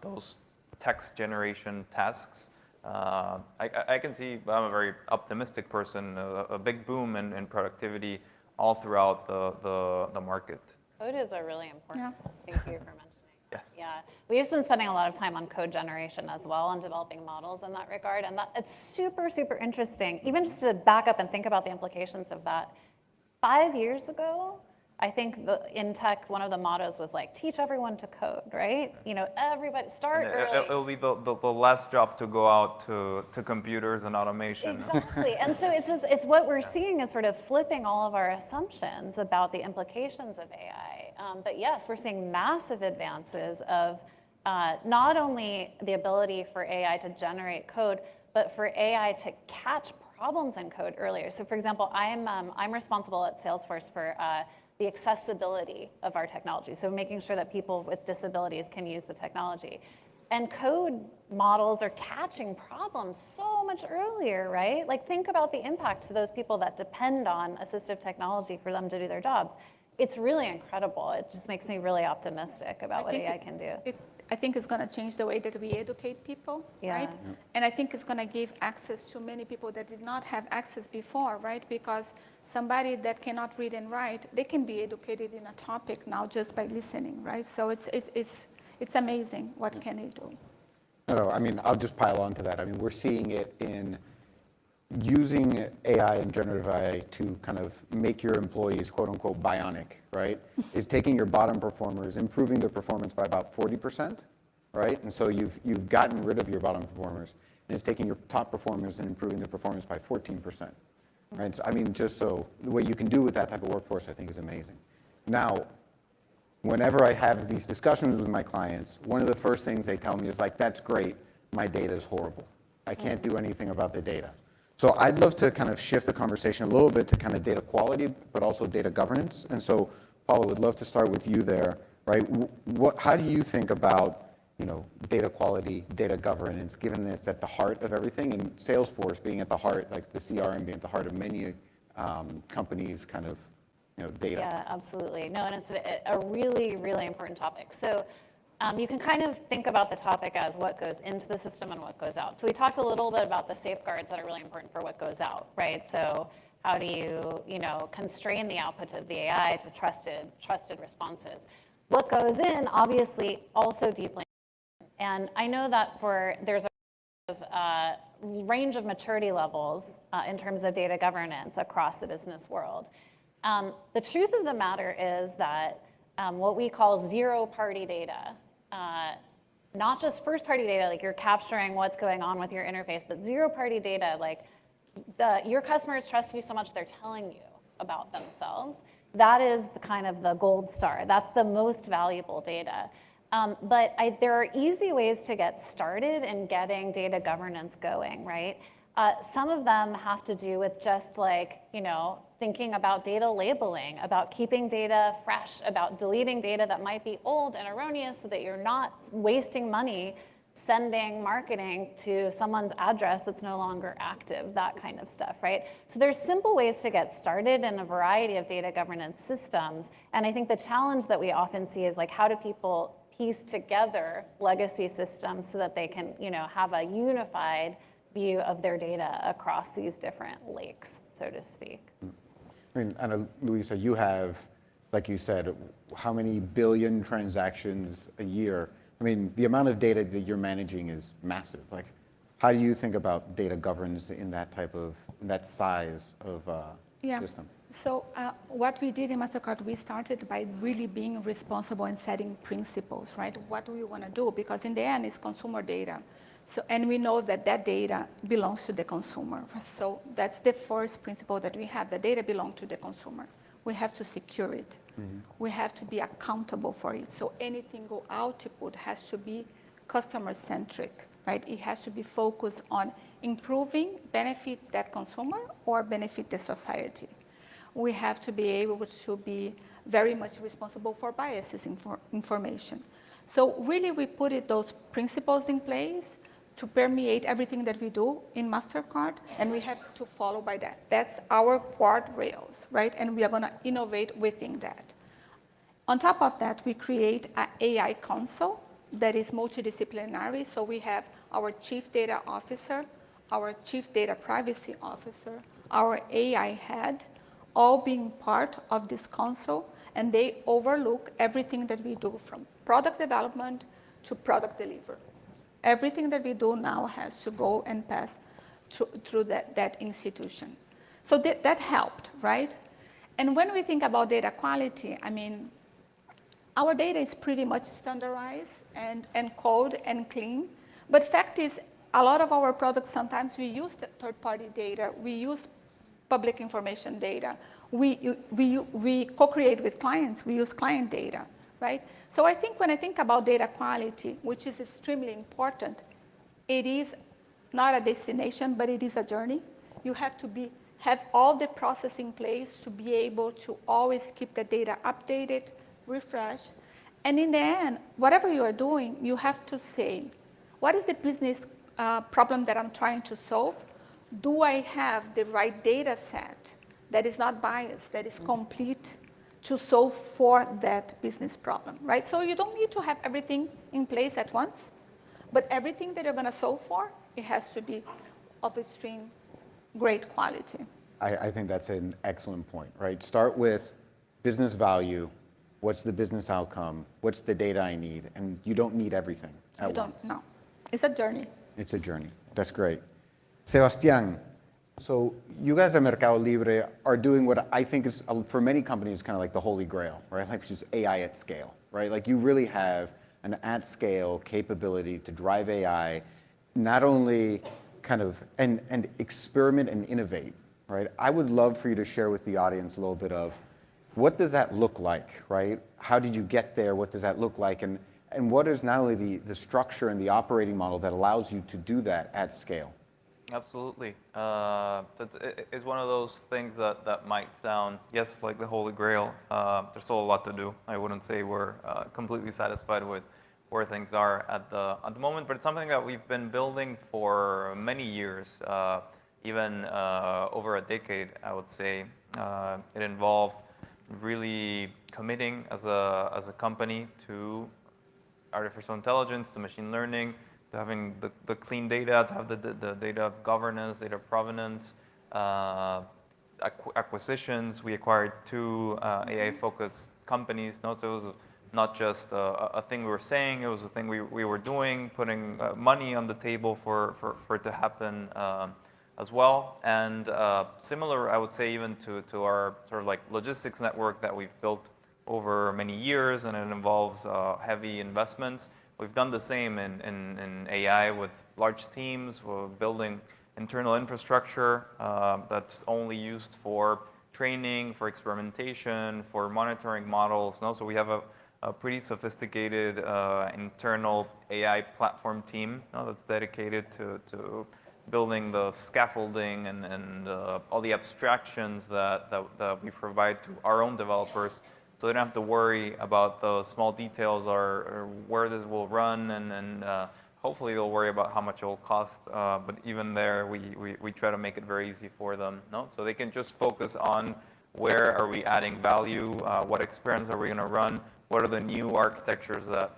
those text generation tasks, I can see, I'm a very optimistic person, a big boom in productivity all throughout the market. Code is a really important. Thank you for mentioning. Yes. Yeah, we've been spending a lot of time on code generation as well and developing models in that regard, and it's super, super interesting. Even just to back up and think about the implications of that. 5 years ago, I think in tech, one of the mottos was like, teach everyone to code, right? You know, everybody start early. It'll be the last job to go out to computers and automation. Exactly, and so it's what we're seeing is sort of flipping all of our assumptions about the implications of AI. But yes, we're seeing massive advances of not only the ability for AI to generate code, but for AI to catch problems in code earlier. So for example, I'm responsible at Salesforce for the accessibility of our technology. So making sure that people with disabilities can use the technology. And code models are catching problems so much earlier, right? Like think about the impact to those people that depend on assistive technology for them to do their jobs. It's really incredible. It just makes me really optimistic about what AI can do. I think it's going to change the way that we educate people, right? Yeah. And I think it's going to give access to many people that did not have access before, right? Because somebody that cannot read and write, they can be educated in a topic now just by listening, right? So it's amazing what can it do. No, I mean, I'll just pile on to that. I mean, we're seeing it in using AI and generative AI to kind of make your employees, quote unquote, bionic, right? Is taking your bottom performers, improving their performance by about 40%, right? And so you've gotten rid of your bottom performers, and it's taking your top performers and improving their performance by 14%, right? So, I mean, just so the way you can do with that type of workforce, I think is amazing. Now, whenever I have these discussions with my clients, one of the first things they tell me is like, that's great, my data is horrible. I can't do anything about the data. So I'd love to kind of shift the conversation a little bit to kind of data quality, but also data governance. And so, Paula, would love to start with you there, right? How do you think about, data quality, data governance, given that it's at the heart of everything, and Salesforce being at the heart, like the CRM being at the heart of many companies' kind of, data? Yeah, absolutely. No, and it's a really, really important topic. So you can kind of think about the topic as what goes into the system and what goes out. So we talked a little bit about the safeguards that are really important for what goes out, right? So how do you, constrain the output of the AI to trusted responses? What goes in, obviously, also deeply. And I know that there's a range of maturity levels in terms of data governance across the business world. The truth of the matter is that what we call zero-party data, not just first-party data, like you're capturing what's going on with your interface, but zero-party data, like your customers trust you so much they're telling you about themselves. That is the kind of the gold star. That's the most valuable data. But there are easy ways to get started in getting data governance going, right? Some of them have to do with just like, thinking about data labeling, about keeping data fresh, about deleting data that might be old and erroneous so that you're not wasting money sending marketing to someone's address that's no longer active, that kind of stuff, right? So there's simple ways to get started in a variety of data governance systems. And I think the challenge that we often see is like, how do people piece together legacy systems so that they can, have a unified view of their data across these different lakes, so to speak. I mean, Ana Luisa, you have, like you said, how many billion transactions a year? I mean, the amount of data that you're managing is massive. Like, how do you think about data governance in that size of system? So what we did in MasterCard, we started by really being responsible and setting principles, right? What do we want to do? Because in the end, it's consumer data. So, and we know that data belongs to the consumer. So that's the first principle that we have. The data belongs to the consumer. We have to secure it. Mm-hmm. We have to be accountable for it. So anything go output has to be customer-centric, right? It has to be focused on improving, benefit that consumer or benefit the society. We have to be able to be very much responsible for biases information. So really we put those principles in place to permeate everything that we do in MasterCard, and we have to follow by that. That's our guardrails, right? And we are going to innovate within that. On top of that, we create an AI council that is multidisciplinary. So we have our chief data officer, our chief data privacy officer, our AI head, all being part of this council, and they overlook everything that we do from product development to product delivery. Everything that we do now has to go and pass through that institution. So that helped, right? And when we think about data quality, I mean, our data is pretty much standardized and code and clean. But fact is, a lot of our products, sometimes we use the third-party data. We use public information data. We co-create with clients. We use client data, right? So I think when I think about data quality, which is extremely important, it is not a destination, but it is a journey. You have to have all the process in place to be able to always keep the data updated, refreshed. And in the end, whatever you are doing, you have to say, what is the business problem that I'm trying to solve? Do I have the right data set that is not biased, that is complete to solve for that business problem, right? So you don't need to have everything in place at once, but everything that you're going to solve for, it has to be of extreme great quality. I think that's an excellent point, right? Start with business value. What's the business outcome? What's the data I need? And you don't need everything at once. No, it's a journey. It's a journey. That's great. Sebastián, so you guys at Mercado Libre are doing what I think is, for many companies, kind of like the holy grail, right? Like just AI at scale, right? Like you really have an at scale capability to drive AI, not only kind of, and experiment and innovate, right? I would love for you to share with the audience a little bit of what does that look like, right? How did you get there? What does that look like? And what is not only the structure and the operating model that allows you to do that at scale? Absolutely. It's one of those things that might sound, yes, like the Holy Grail. There's still a lot to do. I wouldn't say we're completely satisfied with where things are at the moment, but it's something that we've been building for many years, even over a decade, I would say. It involved really committing as a company to artificial intelligence, to machine learning, to having the clean data, to have the data governance, data provenance, acquisitions. We acquired 2 AI-focused companies. So it was not just a thing we were saying, it was a thing we were doing, putting money on the table for it to happen as well. And similar, I would say, even to our sort of like logistics network that we've built over many years, and it involves heavy investments. We've done the same in AI with large teams. We're building internal infrastructure that's only used for training, for experimentation, for monitoring models. And also we have a pretty sophisticated internal AI platform team that's dedicated to building the scaffolding and all the abstractions that we provide to our own developers, so they don't have to worry about the small details or where this will run, and hopefully they'll worry about how much it will cost. But even there, we try to make it very easy for them, so they can just focus on where are we adding value, what experiments are we going to run, what are the new architectures that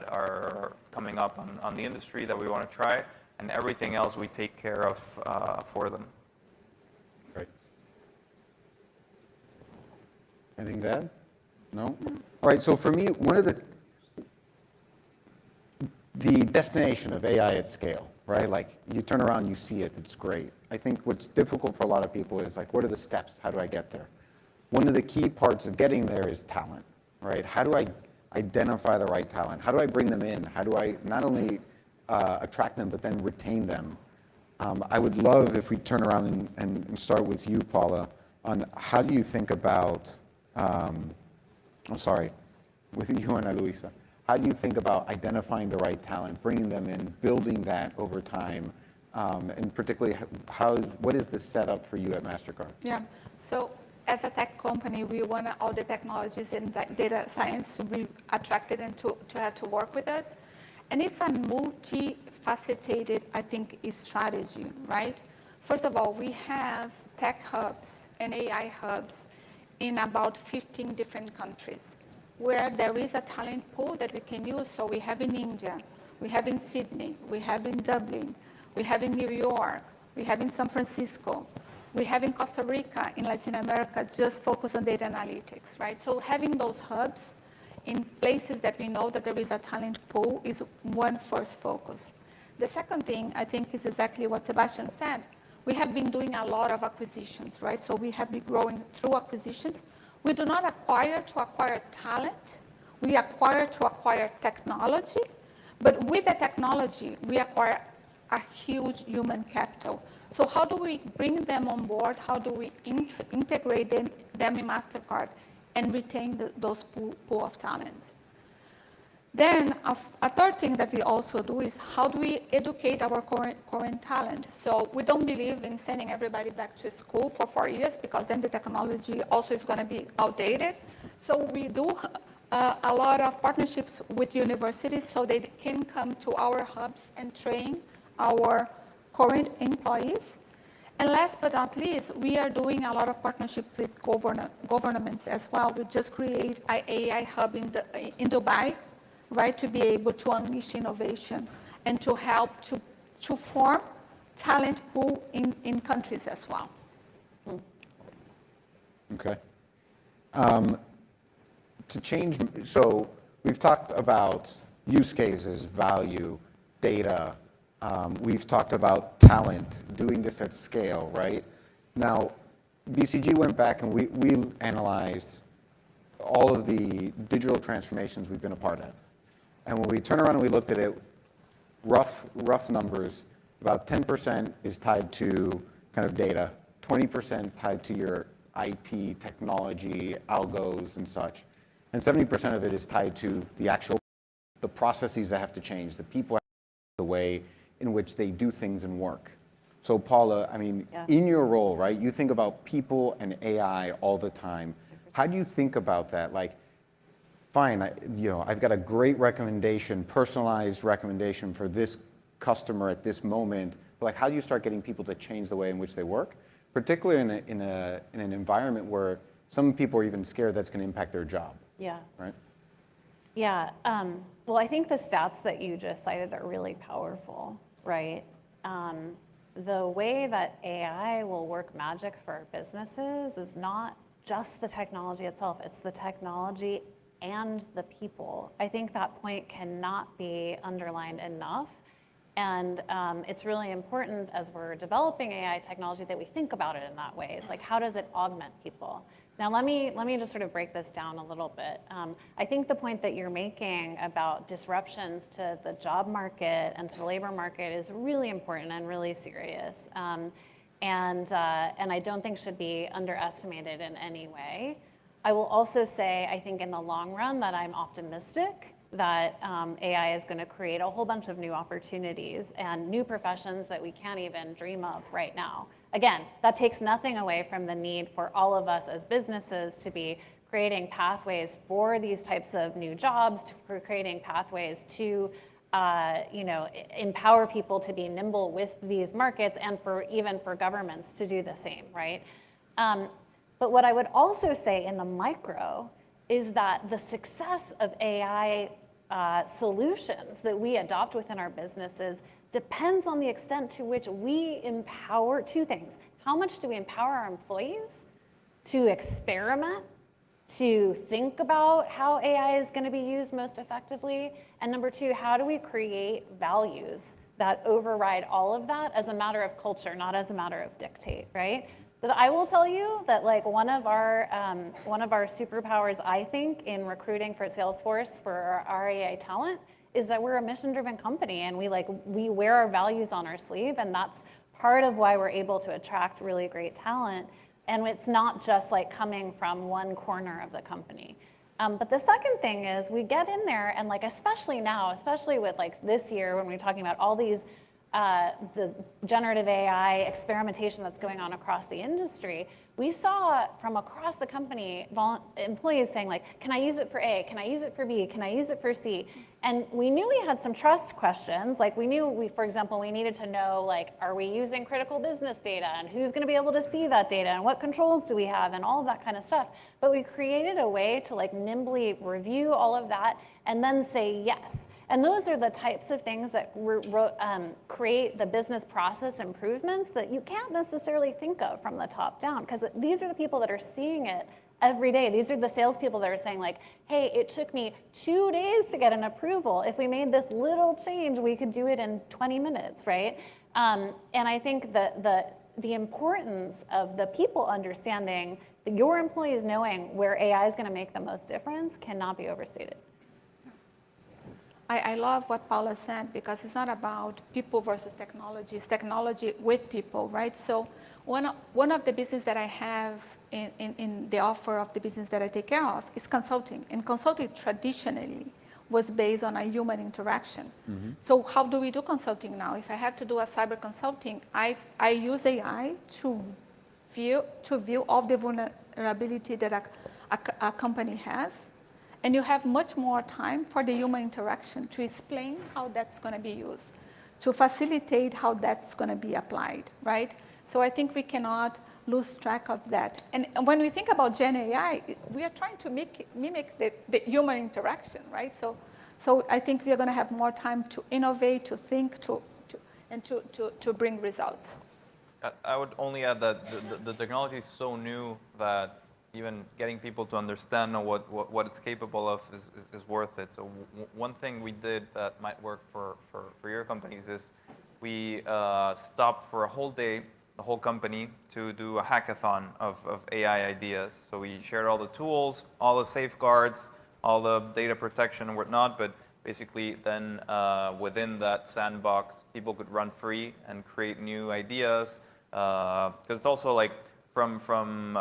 are coming up on the industry that we want to try, and everything else we take care of for them. Great. Anything to add? No? All right, so for me, one of the destination of AI at scale, right? Like you turn around, you see it, it's great. I think what's difficult for a lot of people is like, what are the steps? How do I get there? One of the key parts of getting there is talent, right? How do I identify the right talent? How do I bring them in? How do I not only attract them, but then retain them? I would love if we turn around and start with you, Paula, on how do you think about, with you, Ana Luisa, how do you think about identifying the right talent, bringing them in, building that over time, and particularly what is the setup for you at MasterCard? Yeah, so as a tech company, we want all the technologies in data science to be attracted and to have to work with us. And it's a multifaceted, I think, strategy, right? First of all, we have tech hubs and AI hubs in about 15 different countries where there is a talent pool that we can use. So we have in India, we have in Sydney, we have in Dublin, we have in New York, we have in San Francisco, we have in Costa Rica, in Latin America, just focus on data analytics, right? So having those hubs in places that we know that there is a talent pool is one first focus. The second thing, I think, is exactly what Sebastian said. We have been doing a lot of acquisitions, right? So we have been growing through acquisitions. We do not acquire to acquire talent. We acquire to acquire technology. But with the technology, we acquire a huge human capital. So how do we bring them on board? How do we integrate them in MasterCard and retain those pool of talents? Then a third thing that we also do is how do we educate our current talent? So we don't believe in sending everybody back to school for 4 years because then the technology also is going to be outdated. So we do a lot of partnerships with universities so they can come to our hubs and train our current employees. And last but not least, we are doing a lot of partnerships with governments as well. We just create an AI hub in Dubai, right, to be able to unleash innovation and to help to form talent pool in countries as well. Okay. To change, so we've talked about use cases, value, data. We've talked about talent, doing this at scale, right? Now, BCG went back and we analyzed all of the digital transformations we've been a part of. And when we turn around and we looked at it, rough numbers, about 10% is tied to kind of data, 20% tied to your IT, technology, algos and such. And 70% of it is tied to the processes that have to change, the people, the way in which they do things and work. So Paula, I mean, in your role, right, you think about people and AI all the time. How do you think about that? Like, fine, I've got a great recommendation, personalized recommendation for this customer at this moment. But like, how do you start getting people to change the way in which they work, particularly in an environment where some people are even scared that's going to impact their job? Yeah. Right. Yeah. Well, I think the stats that you just cited are really powerful, right? The way that AI will work magic for businesses is not just the technology itself, it's the technology and the people. I think that point cannot be underlined enough. And it's really important as we're developing AI technology that we think about it in that way. It's like, how does it augment people? Now, let me just sort of break this down a little bit. I think the point that you're making about disruptions to the job market and to the labor market is really important and really serious. And I don't think should be underestimated in any way. I will also say, I think in the long run that I'm optimistic that AI is going to create a whole bunch of new opportunities and new professions that we can't even dream of right now. Again, that takes nothing away from the need for all of us as businesses to be creating pathways for these types of new jobs, for creating pathways to empower people to be nimble with these markets, and even for governments to do the same, right? But what I would also say in the micro is that the success of AI solutions that we adopt within our businesses depends on the extent to which we empower two things. How much do we empower our employees to experiment, to think about how AI is going to be used most effectively? And number two, how do we create values that override all of that as a matter of culture, not as a matter of dictate, right? But I will tell you that like one of our superpowers, I think, in recruiting for Salesforce for our AI talent is that we're a mission-driven company, and we wear our values on our sleeve, and that's part of why we're able to attract really great talent. And it's not just like coming from one corner of the company. But the second thing is we get in there, and like especially now, especially with like this year when we're talking about all these the generative AI experimentation that's going on across the industry, we saw from across the company employees saying like, can I use it for A? Can I use it for B? Can I use it for C? And we knew we had some trust questions. Like we knew, for example, we needed to know like, are we using critical business data, and who's going to be able to see that data, and what controls do we have, and all of that kind of stuff. But we created a way to like nimbly review all of that and then say yes. And those are the types of things that create the business process improvements that you can't necessarily think of from the top down, because these are the people that are seeing it every day. These are the salespeople that are saying like, hey, it took me 2 days to get an approval. If we made this little change, we could do it in 20 minutes, right? And I think that the importance of the people understanding, that your employees knowing where AI is going to make the most difference cannot be overstated. I love what Paula said, because it's not about people versus technology, it's technology with people, right? So one of the business that I have in the offer of the business that I take care of is consulting. And consulting traditionally was based on a human interaction. Mm-hmm. So how do we do consulting now? If I have to do a cyber consulting, I use AI to view all the vulnerability that a company has, And you have much more time for the human interaction to explain how that's going to be used, to facilitate how that's going to be applied, right? So I think we cannot lose track of that. And when we think about Gen AI, we are trying to mimic the human interaction, right? So I think we are going to have more time to innovate, to think, and to bring results. I would only add that the technology is so new that even getting people to understand what it's capable of is worth it. So one thing we did that might work for your companies is we stopped for a whole day, the whole company, to do a hackathon of AI ideas. So we shared all the tools, all the safeguards, all the data protection and whatnot, but basically then within that sandbox, people could run free and create new ideas. Because it's also like from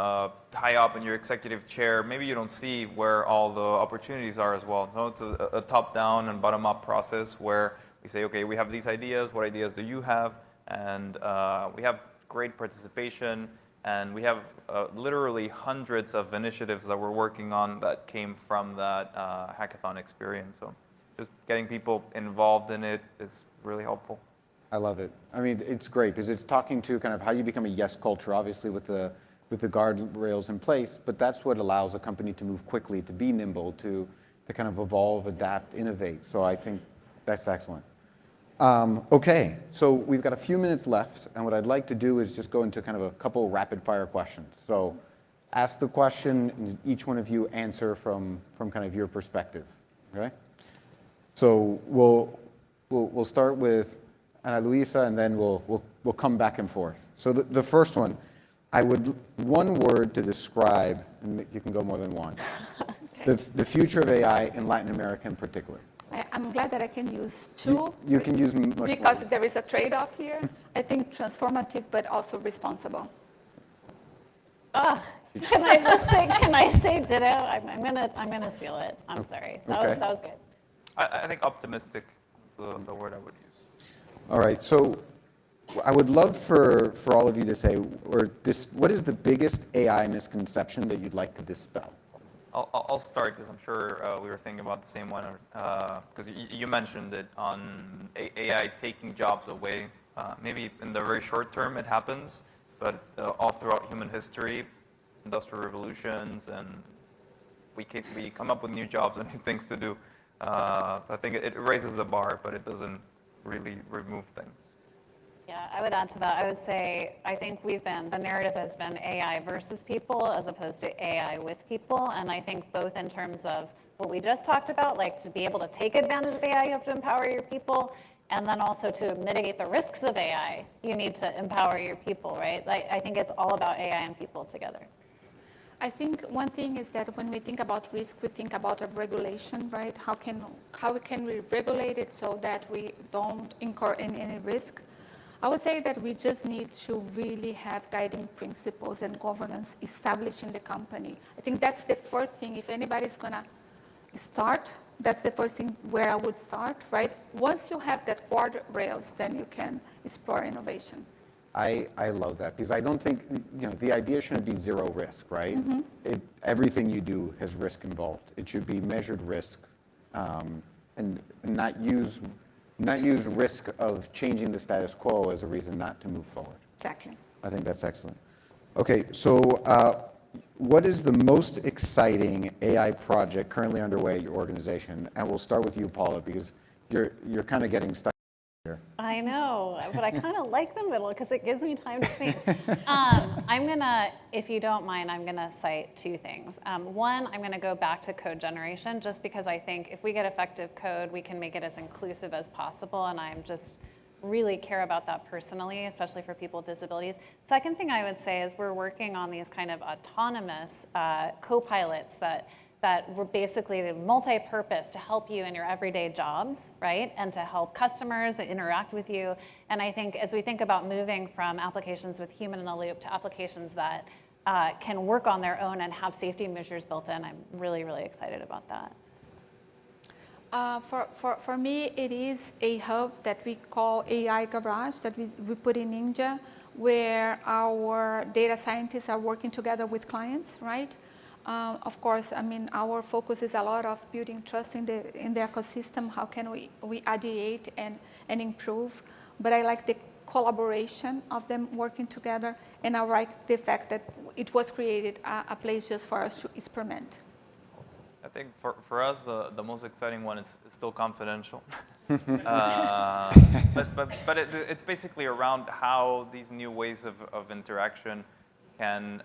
high up in your executive chair, maybe you don't see where all the opportunities are as well. So it's a top-down and bottom-up process where we say, okay, we have these ideas. What ideas do you have? And we have great participation. And we have literally hundreds of initiatives that we're working on that came from that hackathon experience. So just getting people involved in it is really helpful. I love it. I mean, it's great because it's talking to kind of how you become a yes culture, obviously with the guardrails in place, but that's what allows a company to move quickly, to be nimble, to kind of evolve, adapt, innovate. So I think that's excellent. Okay, so we've got a few minutes left, and what I'd like to do is just go into kind of a couple rapid fire questions. So ask the question, and each one of you answer from kind of your perspective, okay? So we'll start with Ana Luisa, and then we'll come back and forth. So the first one, one word to describe, and you can go more than one, the future of AI in Latin America in particular. I'm glad that I can use two. You can use much because more. there is a trade-off here. I think transformative, but also responsible. Can I say ditto? I'm gonna steal it. I'm sorry. That was good. I think optimistic is the word I would use. All right, so I would love for all of you to say, what is the biggest AI misconception that you'd like to dispel? I'll start because I'm sure we were thinking about the same one. Because you mentioned it on AI taking jobs away. Maybe in the very short term it happens, but all throughout human history, industrial revolutions, and we come up with new jobs and new things to do. I think it raises the bar, but it doesn't really remove things. Yeah, I would add to that. I would say I think the narrative has been AI versus people as opposed to AI with people. And I think both in terms of what we just talked about, like to be able to take advantage of AI, you have to empower your people. And then also to mitigate the risks of AI, you need to empower your people, right? I think it's all about AI and people together. I think one thing is that when we think about risk, we think about a regulation, right? How can we regulate it so that we don't incur any risk? I would say that we just need to really have guiding principles and governance established in the company. I think that's the first thing. If anybody's going to start, that's the first thing where I would start, right? Once you have that guardrails, then you can explore innovation. I love that because I don't think, the idea shouldn't be zero risk, right? Mm-hmm. Everything you do has risk involved. It should be measured risk and not use risk of changing the status quo as a reason not to move forward. Exactly. I think that's excellent. Okay, so what is the most exciting AI project currently underway at your organization? And we'll start with you, Paula, because you're kind of getting stuck here. I know, but I kind of like the middle because it gives me time to think. If you don't mind, I'm gonna cite two things. One, I'm gonna go back to code generation just because I think if we get effective code, we can make it as inclusive as possible, and I'm just really care about that personally, especially for people with disabilities. Second thing I would say is we're working on these kind of autonomous co-pilots that were basically multi-purpose to help you in your everyday jobs, right? And to help customers interact with you. And I think as we think about moving from applications with human in the loop to applications that can work on their own and have safety measures built in, I'm really, really excited about that. For me, it is a hub that we call AI Garage that we put in India, where our data scientists are working together with clients, right? Of course, I mean, our focus is a lot of building trust in the ecosystem. How can we ideate and improve? But I like the collaboration of them working together, and I like the fact that it was created a place just for us to experiment. I think for us, the most exciting one is still confidential. But it's basically around how these new ways of interaction can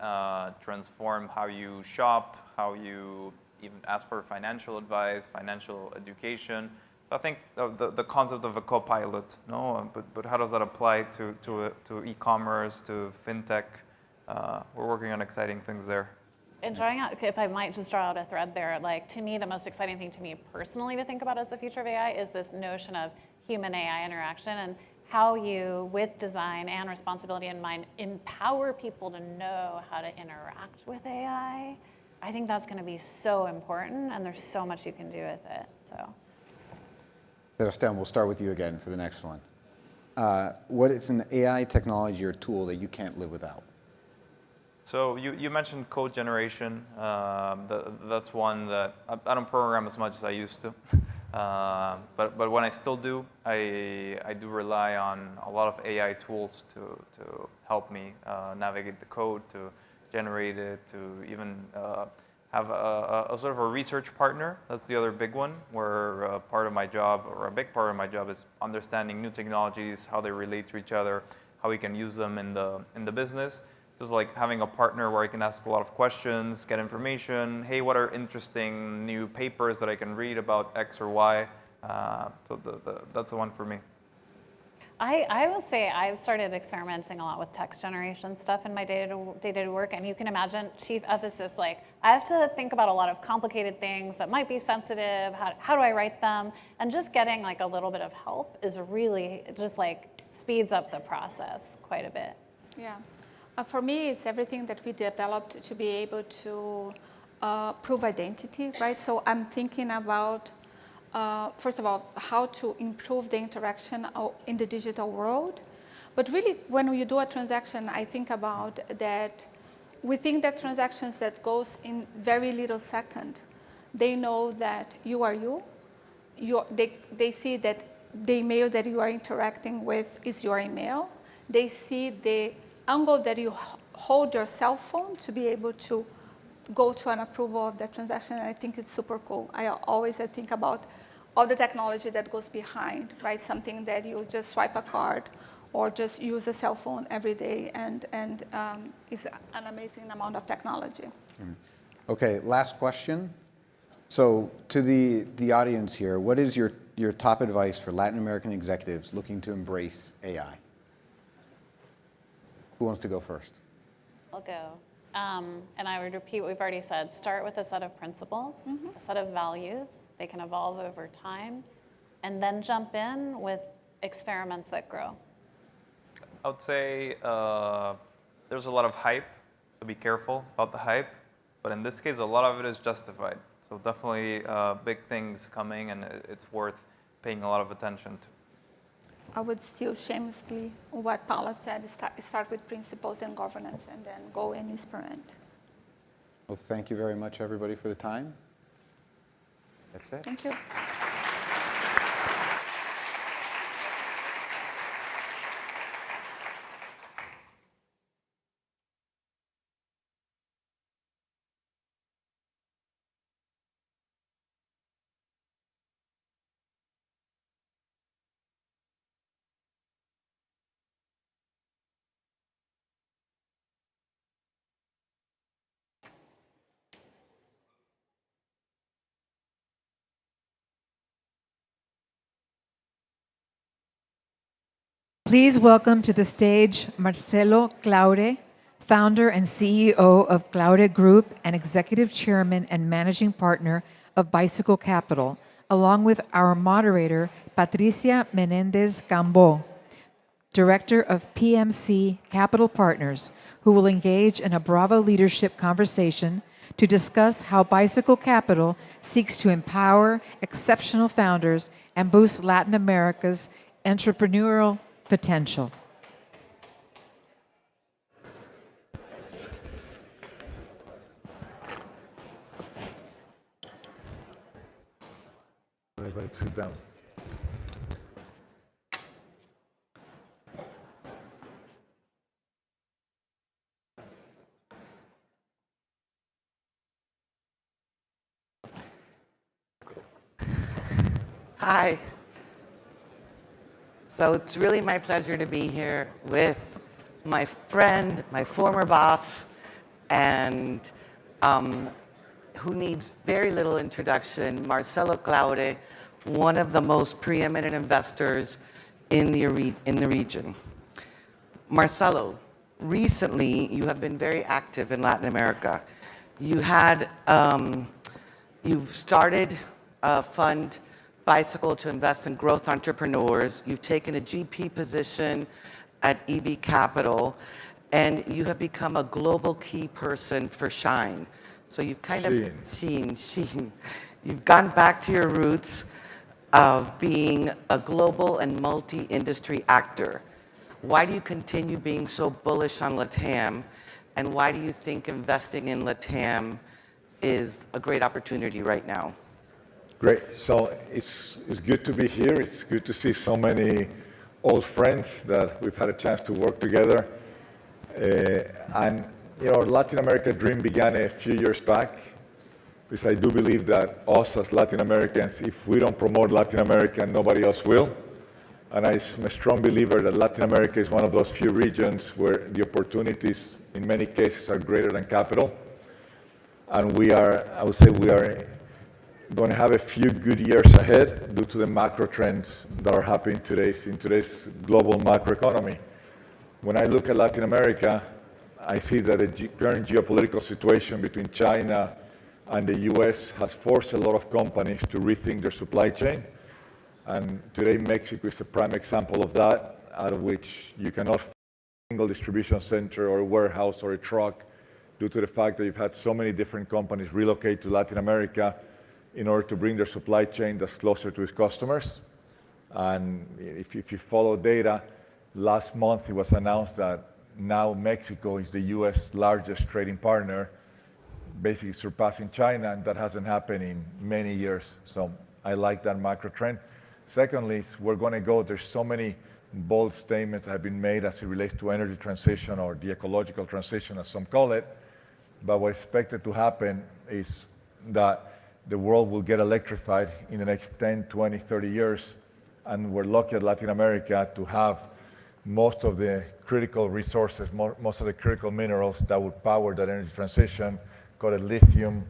transform how you shop, how you even ask for financial advice, financial education. I think the concept of a co-pilot, no, but how does that apply to e-commerce, to fintech? We're working on exciting things there. And drawing out, if I might just draw out a thread there, like to me, the most exciting thing to me personally to think about as the future of AI is this notion of human AI interaction and how you, with design and responsibility in mind, empower people to know how to interact with AI. I think that's going to be so important, and there's so much you can do with it. So, Sebastian, we'll start with you again for the next one. What is an AI technology or tool that you can't live without? So you mentioned code generation. That's one that I don't program as much as I used to. But when I still do, I do rely on a lot of AI tools to help me navigate the code, to generate it, to even have a sort of a research partner. That's the other big one, where part of my job, or a big part of my job, is understanding new technologies, how they relate to each other, how we can use them in the business. Just like having a partner where I can ask a lot of questions, get information. Hey, what are interesting new papers that I can read about X or Y? So that's the one for me. I will say I've started experimenting a lot with text generation stuff in my day-to-day work, and you can imagine, chief ethicist, like I have to think about a lot of complicated things that might be sensitive. How do I write them? And just getting like a little bit of help is really just like speeds up the process quite a bit. Yeah. For me, it's everything that we developed to be able to prove identity, right? So I'm thinking about, first of all, how to improve the interaction in the digital world. But really, when you do a transaction, I think about that we think that transactions that goes in very little second, they know that you are you. They see that the email that you are interacting with is your email. They see the angle that you hold your cell phone to be able to go to an approval of that transaction, and I think it's super cool. I think about all the technology that goes behind, right? Something that you just swipe a card or just use a cell phone every day, and it's an amazing amount of technology. Okay, last question. So to the audience here, what is your top advice for Latin American executives looking to embrace AI? Who wants to go first? I'll go. And I would repeat what we've already said. Start with a set of principles, a set of values. They can evolve over time. And then jump in with experiments that grow. I would say there's a lot of hype, so be careful about the hype. But in this case, a lot of it is justified. So definitely big things coming, and it's worth paying a lot of attention to. I would still shamelessly, what Paula said, start with principles and governance, and then go and experiment. Well, thank you very much, everybody, for the time. That's it. Thank you. Please welcome to the stage Marcelo Claure, founder and CEO of Claure Group and executive chairman and managing partner of Bicycle Capital, along with our moderator, Patricia Menendez Cambo, director of PMC Capital Partners, who will engage in a Bravo leadership conversation to discuss how Bicycle Capital seeks to empower exceptional founders and boost Latin America's entrepreneurial potential. Everybody sit down. Hi. So it's really my pleasure to be here with my friend, my former boss, and who needs very little introduction, Marcelo Claure, one of the most preeminent investors in the region. Marcelo, recently you have been very active in Latin America. You've started a fund, Bicycle, to invest in growth entrepreneurs. You've taken a GP position at EB Capital, and you have become a global key person for Shine. So you've kind of Shein. You've gone back to your roots of being a global and multi-industry actor. Why do you continue being so bullish on LATAM, and why do you think investing in LATAM is a great opportunity right now? Great. So it's good to be here. It's good to see so many old friends that we've had a chance to work together. And our Latin America dream began a few years back, because I do believe that us as Latin Americans, if we don't promote Latin America, nobody else will. And I'm a strong believer that Latin America is one of those few regions where the opportunities, in many cases, are greater than capital. And I would say we are going to have a few good years ahead due to the macro trends that are happening in today's global macroeconomy. When I look at Latin America, I see that the current geopolitical situation between China and the US has forced a lot of companies to rethink their supply chain. And today, Mexico is a prime example of that, out of which you cannot find a single distribution center or a warehouse or a truck due to the fact that you've had so many different companies relocate to Latin America in order to bring their supply chain that's closer to its customers. And if you follow data, last month it was announced that now Mexico is the US largest trading partner, basically surpassing China, and that hasn't happened in many years. So I like that macro trend. Secondly, there's so many bold statements that have been made as it relates to energy transition, or the ecological transition, as some call it. But what's expected to happen is that the world will get electrified in the next 10, 20, 30 years. And we're lucky at Latin America to have most of the critical resources, most of the critical minerals that would power that energy transition, called lithium,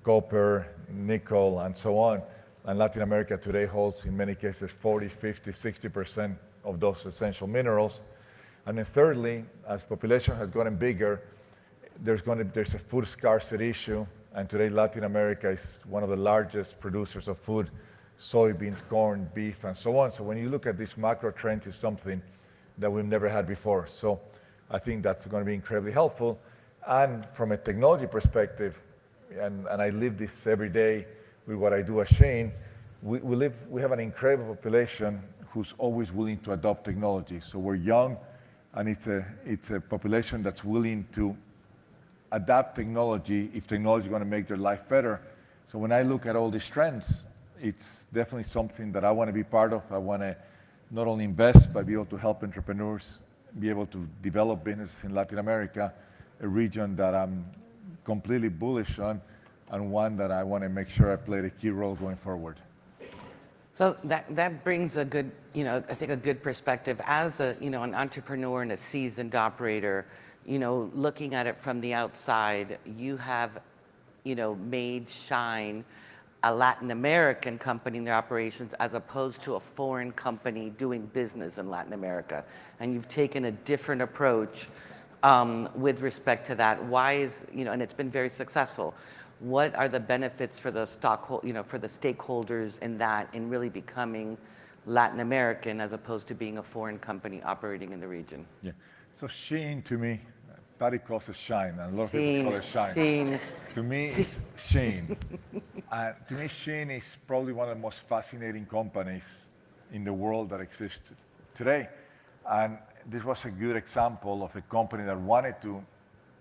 copper, nickel, and so on. And Latin America today holds, in many cases, 40, 50, 60% of those essential minerals. And then thirdly, as population has gotten bigger, there's a food scarcity issue. And today, Latin America is one of the largest producers of food, soybeans, corn, beef, and so on. So when you look at this macro trend, it's something that we've never had before. So I think that's going to be incredibly helpful. And from a technology perspective, and I live this every day with what I do at Shane, we have an incredible population who's always willing to adopt technology. So we're young, and it's a population that's willing to adapt technology if technology is going to make their life better. So when I look at all these trends, it's definitely something that I want to be part of. I want to not only invest, but be able to help entrepreneurs be able to develop business in Latin America, a region that I'm completely bullish on, and one that I want to make sure I play a key role going forward. So that brings a good, I think a good perspective as an entrepreneur and a seasoned operator. Looking at it from the outside, you have, made Shine a Latin American company in their operations as opposed to a foreign company doing business in Latin America. And you've taken a different approach with respect to that. Why and it's been very successful. What are the benefits for the for the stakeholders in really becoming Latin American as opposed to being a foreign company operating in the region? Yeah. So Shine, to me, Patty calls it Shine, and a lot of people call it Shine. Shine. To me, it's Shine. To me, Shine is probably one of the most fascinating companies in the world that exists today. And this was a good example of a company that wanted to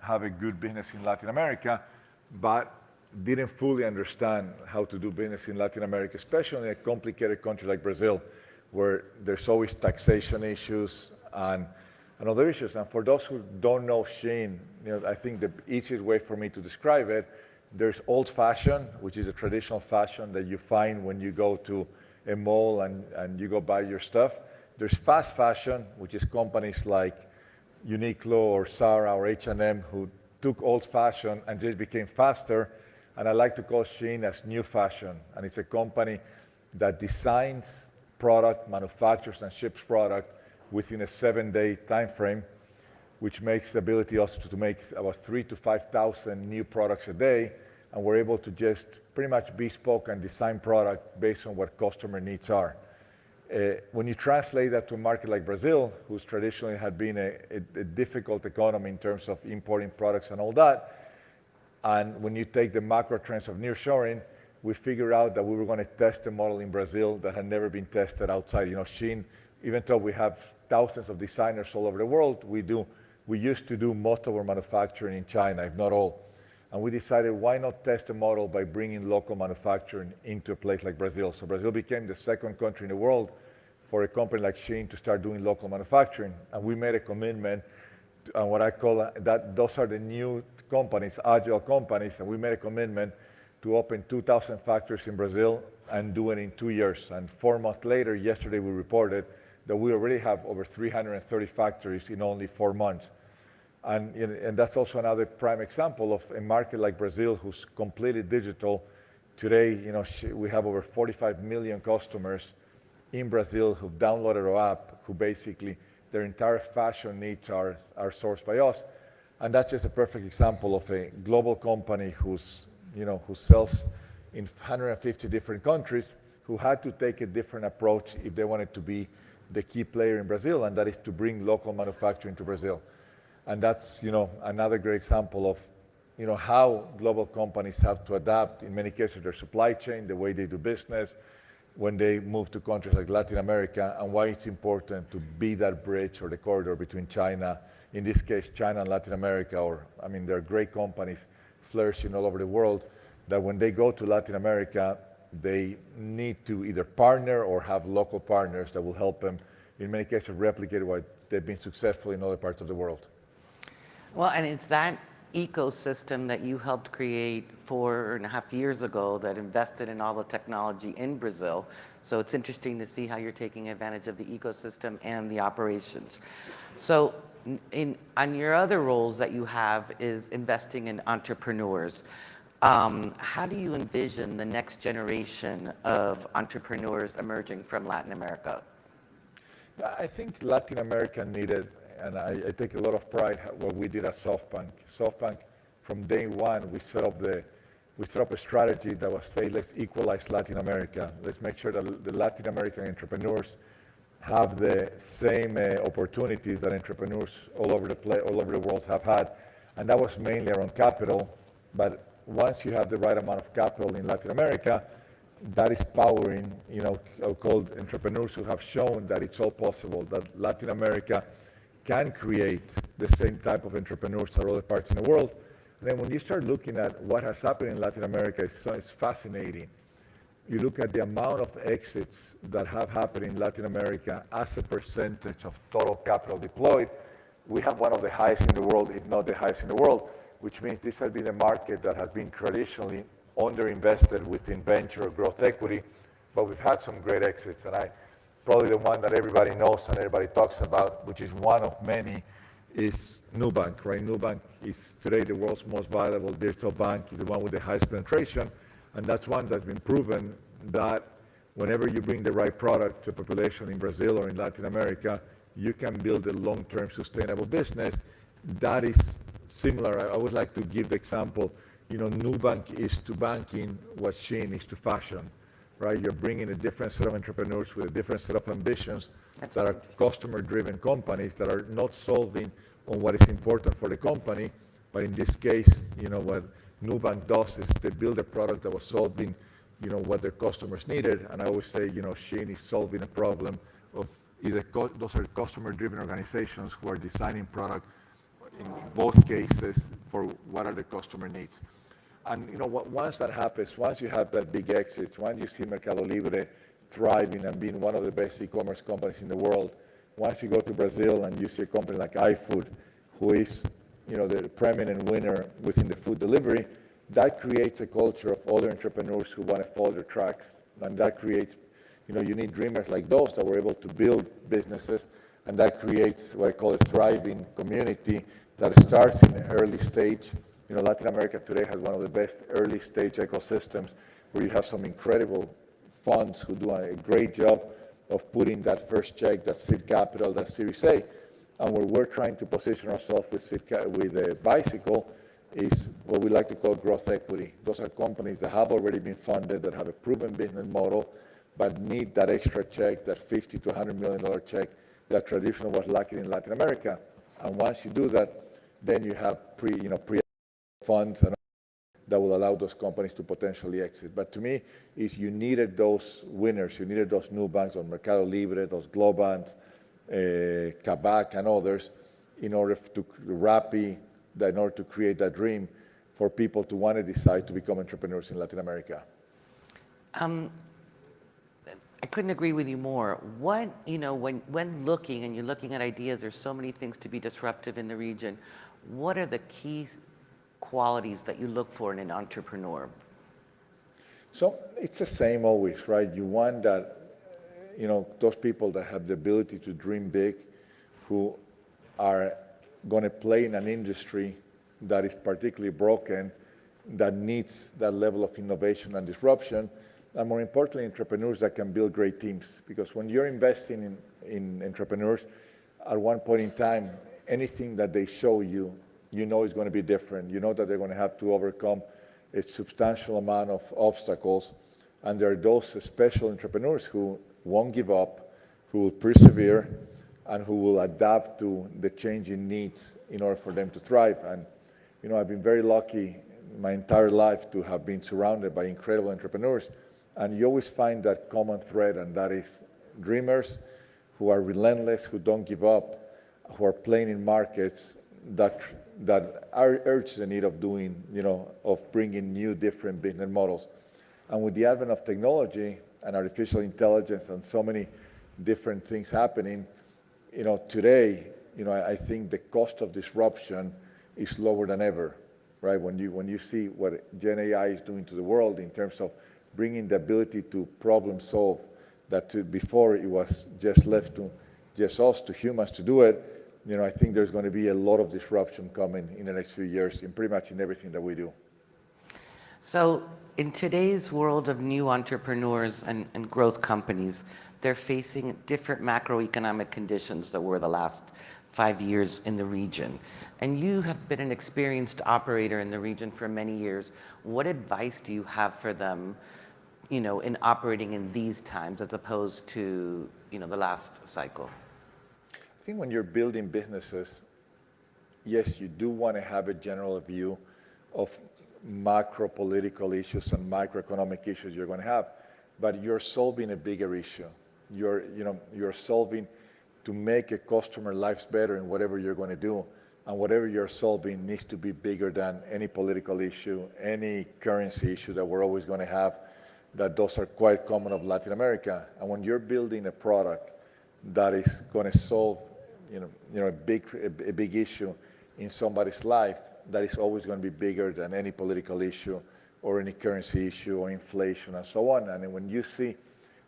have a good business in Latin America, but didn't fully understand how to do business in Latin America, especially in a complicated country like Brazil, where there's always taxation issues and other issues. And for those who don't know Shein, I think the easiest way for me to describe it, there's old fashion, which is a traditional fashion that you find when you go to a mall and you go buy your stuff. There's fast fashion, which is companies like Uniqlo or Zara or H&M who took old fashion and just became faster. And I like to call Shein as new fashion. And it's a company that designs product, manufactures and ships product within a 7-day time frame, which makes the ability also to make about 3,000 to 5,000 new products a day. And we're able to just pretty much bespoke and design product based on what customer needs are. When you translate that to a market like Brazil, who's traditionally had been a difficult economy in terms of importing products and all that, and when you take the macro trends of nearshoring, we figured out that we were going to test a model in Brazil that had never been tested outside. Shein, even though we have thousands of designers all over the world, we used to do most of our manufacturing in China, if not all. And we decided, why not test a model by bringing local manufacturing into a place like Brazil? So Brazil became the second country in the world for a company like Shein to start doing local manufacturing. And we made a commitment, and what I call that, those are the new companies, agile companies, and we made a commitment to open 2,000 factories in Brazil and do it in 2 years. And 4 months later, yesterday we reported that we already have over 330 factories in only 4 months. And that's also another prime example of a market like Brazil who's completely digital. Today, we have over 45 million customers in Brazil who've downloaded our app, who basically their entire fashion needs are sourced by us. And that's just a perfect example of a global company who sells in 150 different countries, who had to take a different approach if they wanted to be the key player in Brazil, and that is to bring local manufacturing to Brazil. And that's, another great example of, how global companies have to adapt, in many cases, their supply chain, the way they do business, when they move to countries like Latin America, and why it's important to be that bridge or the corridor between China, in this case, China and Latin America, there are great companies flourishing all over the world, that when they go to Latin America, they need to either partner or have local partners that will help them, in many cases, replicate what they've been successful in other parts of the world. Well, and it's that ecosystem that you helped create 4.5 years ago that invested in all the technology in Brazil. So it's interesting to see how you're taking advantage of the ecosystem and the operations. So on your other roles that you have is investing in entrepreneurs. How do you envision the next generation of entrepreneurs emerging from Latin America? I think Latin America needed, and I take a lot of pride what we did at SoftBank. SoftBank, from day one, we set up a strategy that was say, let's equalize Latin America. Let's make sure that the Latin American entrepreneurs have the same opportunities that entrepreneurs all over the world have had. And that was mainly around capital. But once you have the right amount of capital in Latin America, that is powering, called entrepreneurs who have shown that it's all possible, that Latin America can create the same type of entrepreneurs that other parts in the world. And then when you start looking at what has happened in Latin America, it's fascinating. You look at the amount of exits that have happened in Latin America as a percentage of total capital deployed. We have one of the highest in the world, if not the highest in the world, which means this has been a market that has been traditionally underinvested within venture or growth equity, but we've had some great exits. And probably the one that everybody knows and everybody talks about, which is one of many, is Nubank, right? Nubank is today the world's most valuable digital bank, is the one with the highest penetration, and that's one that's been proven that whenever you bring the right product to a population in Brazil or in Latin America, you can build a long-term sustainable business. That is similar. I would like to give the example, Nubank is to banking what Shein is to fashion, right? You're bringing a different set of entrepreneurs with a different set of ambitions that are customer-driven companies that are not solving on what is important for the company, but in this case, what Nubank does is they build a product that was solving, what their customers needed. And I always say, Shein is solving a problem of either those are customer-driven organizations who are designing product in both cases for what are the customer needs. And once that happens, once you have that big exit, once you see Mercado Libre thriving and being one of the best e-commerce companies in the world, once you go to Brazil and you see a company like iFood, who is the preeminent winner within the food delivery, that creates a culture of other entrepreneurs who want to follow their tracks. And that creates, you need dreamers like those that were able to build businesses, and that creates what I call a thriving community that starts in the early stage. Latin America today has one of the best early stage ecosystems where you have some incredible funds who do a great job of putting that first check, that seed capital, that Series A. And where we're trying to position ourselves with Bicycle is what we like to call growth equity. Those are companies that have already been funded, that have a proven business model, but need that extra check, that $50 to $100 million check that traditionally was lacking in Latin America. And once you do that, then you have pre funds and that will allow those companies to potentially exit. But to me, is you needed those winners, you needed those new banks on Mercado Libre, those Globant, Kavak, and others, in order to Rappi, in order to create that dream for people to want to decide to become entrepreneurs in Latin America. I couldn't agree with you more. What, when looking and you're looking at ideas, there's so many things to be disruptive in the region. What are the key qualities that you look for in an entrepreneur? So it's the same always, right? You want that, those people that have the ability to dream big, who are going to play in an industry that is particularly broken, that needs that level of innovation and disruption, and more importantly, entrepreneurs that can build great teams. Because when you're investing in entrepreneurs, at one point in time, anything that they show you, is going to be different. You know that they're going to have to overcome a substantial amount of obstacles. And there are those special entrepreneurs who won't give up, who will persevere, and who will adapt to the changing needs in order for them to thrive. And, I've been very lucky my entire life to have been surrounded by incredible entrepreneurs. And you always find that common thread, and that is dreamers who are relentless, who don't give up, who are playing in markets that urge the need of doing, of bringing new, different business models. And with the advent of technology and artificial intelligence and so many different things happening, today, I think the cost of disruption is lower than ever, right? When you see what Gen AI is doing to the world in terms of bringing the ability to problem solve, that before it was just left to just us, to humans, to do it. I think there's going to be a lot of disruption coming in the next few years in pretty much in everything that we do. So in today's world of new entrepreneurs and growth companies, they're facing different macroeconomic conditions that were the last 5 years in the region. And you have been an experienced operator in the region for many years. What advice do you have for them, in operating in these times as opposed to, the last cycle? I think when you're building businesses, yes, you do want to have a general view of macro political issues and microeconomic issues you're going to have, but you're solving a bigger issue. You're solving to make a customer lives better in whatever you're going to do, and whatever you're solving needs to be bigger than any political issue, any currency issue that we're always going to have, that those are quite common of Latin America. And when you're building a product that is going to solve a big issue in somebody's life, that is always going to be bigger than any political issue or any currency issue or inflation and so on. And when you see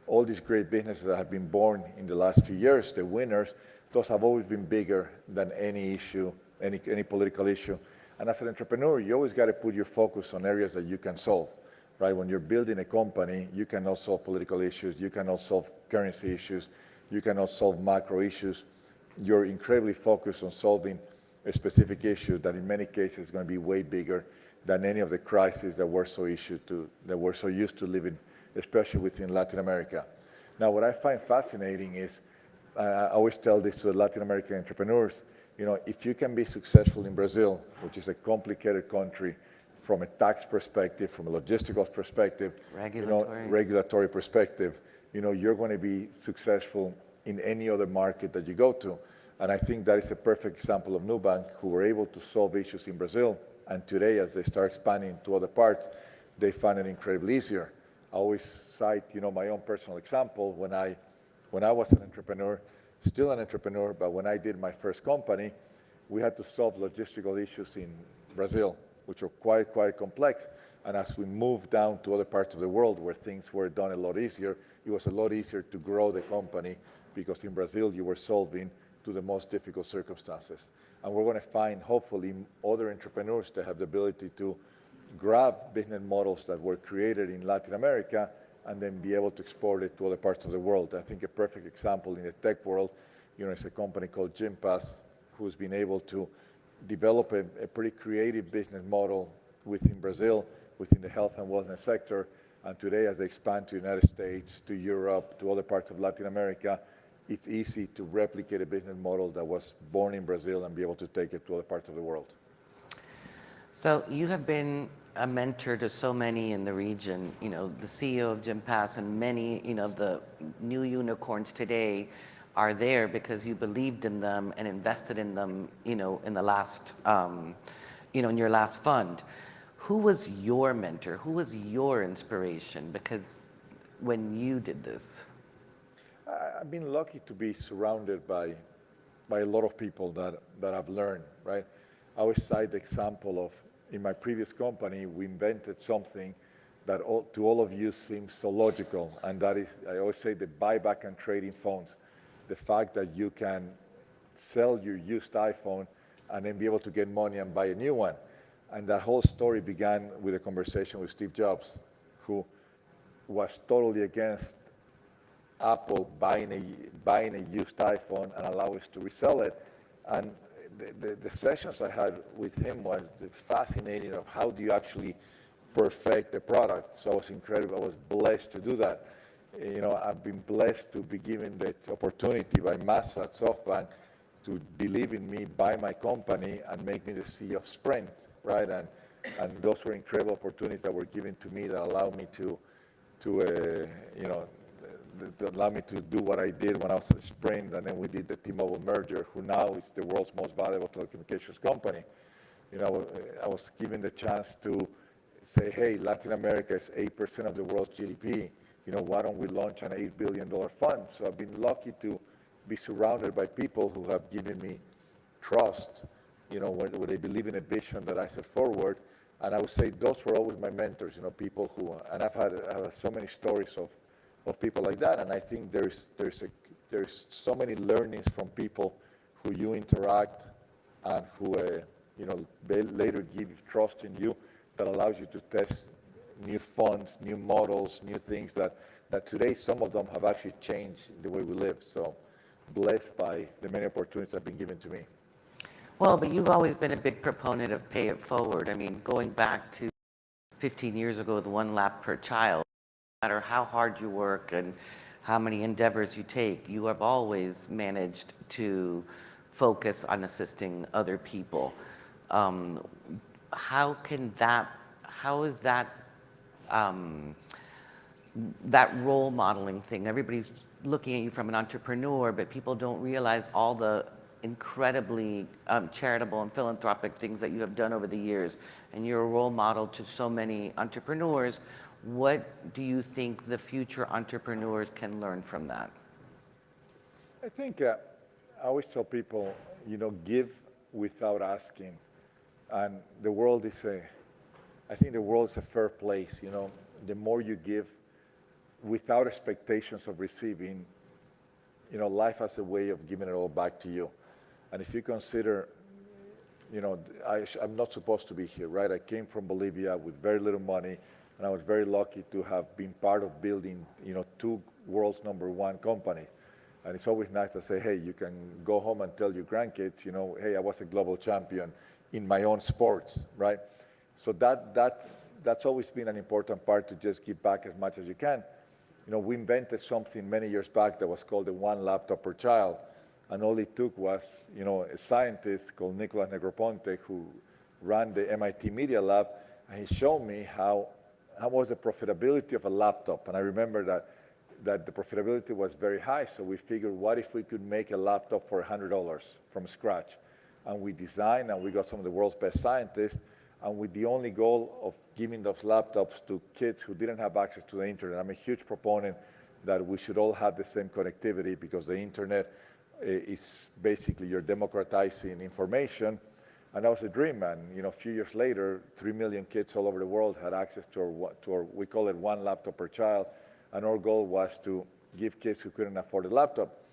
all these great businesses that have been born in the last few years, the winners, those have always been bigger than any issue, any political issue. And as an entrepreneur, you always got to put your focus on areas that you can solve, right? When you're building a company, you cannot solve political issues, you cannot solve currency issues, you cannot solve macro issues. You're incredibly focused on solving a specific issue that in many cases is going to be way bigger than any of the crises that we're so used to living, especially within Latin America. Now, what I find fascinating is, I always tell this to the Latin American entrepreneurs, if you can be successful in Brazil, which is a complicated country from a tax perspective, from a logistical perspective, regulatory perspective, you're going to be successful in any other market that you go to. And I think that is a perfect example of Nubank, who were able to solve issues in Brazil And today, as they start expanding to other parts, they find it incredibly easier. I always cite, my own personal example. When I was an entrepreneur, still an entrepreneur, but when I did my first company, we had to solve logistical issues in Brazil, which were quite complex. And as we moved down to other parts of the world where things were done a lot easier, it was a lot easier to grow the company because in Brazil you were solving to the most difficult circumstances. And we're going to find, hopefully, other entrepreneurs that have the ability to grab business models that were created in Latin America and then be able to export it to other parts of the world. I think a perfect example in the tech world, is a company called Gympass, who's been able to develop a pretty creative business model within Brazil, within the health and wellness sector. And today, as they expand to the United States, to Europe, to other parts of Latin America, it's easy to replicate a business model that was born in Brazil and be able to take it to other parts of the world. So you have been a mentor to so many in the region, the CEO of Gympass and many, of the new unicorns today are there because you believed in them and invested in them, in the last, in your last fund. Who was your mentor? Who was your inspiration? Because when you did this? I've been lucky to be surrounded by a lot of people that I've learned, right? I always cite the example of, in my previous company, we invented something that to all of you seems so logical, and that is, I always say, the buyback and trading phones. The fact that you can sell your used iPhone and then be able to get money and buy a new one. And that whole story began with a conversation with Steve Jobs, who was totally against Apple buying a used iPhone and allow us to resell it. And the sessions I had with him was fascinating of how do you actually perfect the product. So I was incredible. I was blessed to do that. I've been blessed to be given the opportunity by Massa at SoftBank to believe in me, buy my company, and make me the CEO of Sprint, right? And those were incredible opportunities that were given to me that allowed me to allow me to do what I did when I was at Sprint, and then we did the T-Mobile merger, who now is the world's most valuable telecommunications company. I was given the chance to say, hey, Latin America is 8% of the world's GDP. Why don't we launch an $8 billion fund? So I've been lucky to be surrounded by people who have given me trust, where they believe in a vision that I set forward. And I would say those were always my mentors, people who, and I've had so many stories of people like that. And I think there's so many learnings from people who you interact and who, they later give trust in you that allows you to test new funds, new models, new things that today some of them have actually changed the way we live. So blessed by the many opportunities that have been given to me. Well, but you've always been a big proponent of pay it forward. I mean, going back to 15 years ago with 1 lap per child, no matter how hard you work and how many endeavors you take, you have always managed to focus on assisting other people. How is that role modeling thing? Everybody's looking at you from an entrepreneur, but people don't realize all the incredibly charitable and philanthropic things that you have done over the years. And you're a role model to so many entrepreneurs. What do you think the future entrepreneurs can learn from that? I think I always tell people, give without asking. And the world is I think the world is a fair place. The more you give without expectations of receiving, life has a way of giving it all back to you. And if you consider, I'm not supposed to be here, right? I came from Bolivia with very little money, and I was very lucky to have been part of building, 2 world's #1 companies. And it's always nice to say, hey, you can go home and tell your grandkids, hey, I was a global champion in my own sports, right? So that's always been an important part, to just give back as much as you can. We invented something many years back that was called the 1 laptop per child. And all it took was, a scientist called Nicolas Negroponte, who ran the MIT Media Lab, and he showed me how was the profitability of a laptop. And I remember that the profitability was very high, so we figured, what if we could make a laptop for $100 from scratch? And we designed, and we got some of the world's best scientists, and with the only goal of giving those laptops to kids who didn't have access to the internet. I'm a huge proponent that we should all have the same connectivity, because the internet is basically you're democratizing information. And that was a dream, and a few years later, 3 million kids all over the world had access to our, we call it one laptop per child, and our goal was to give kids who couldn't afford a laptop.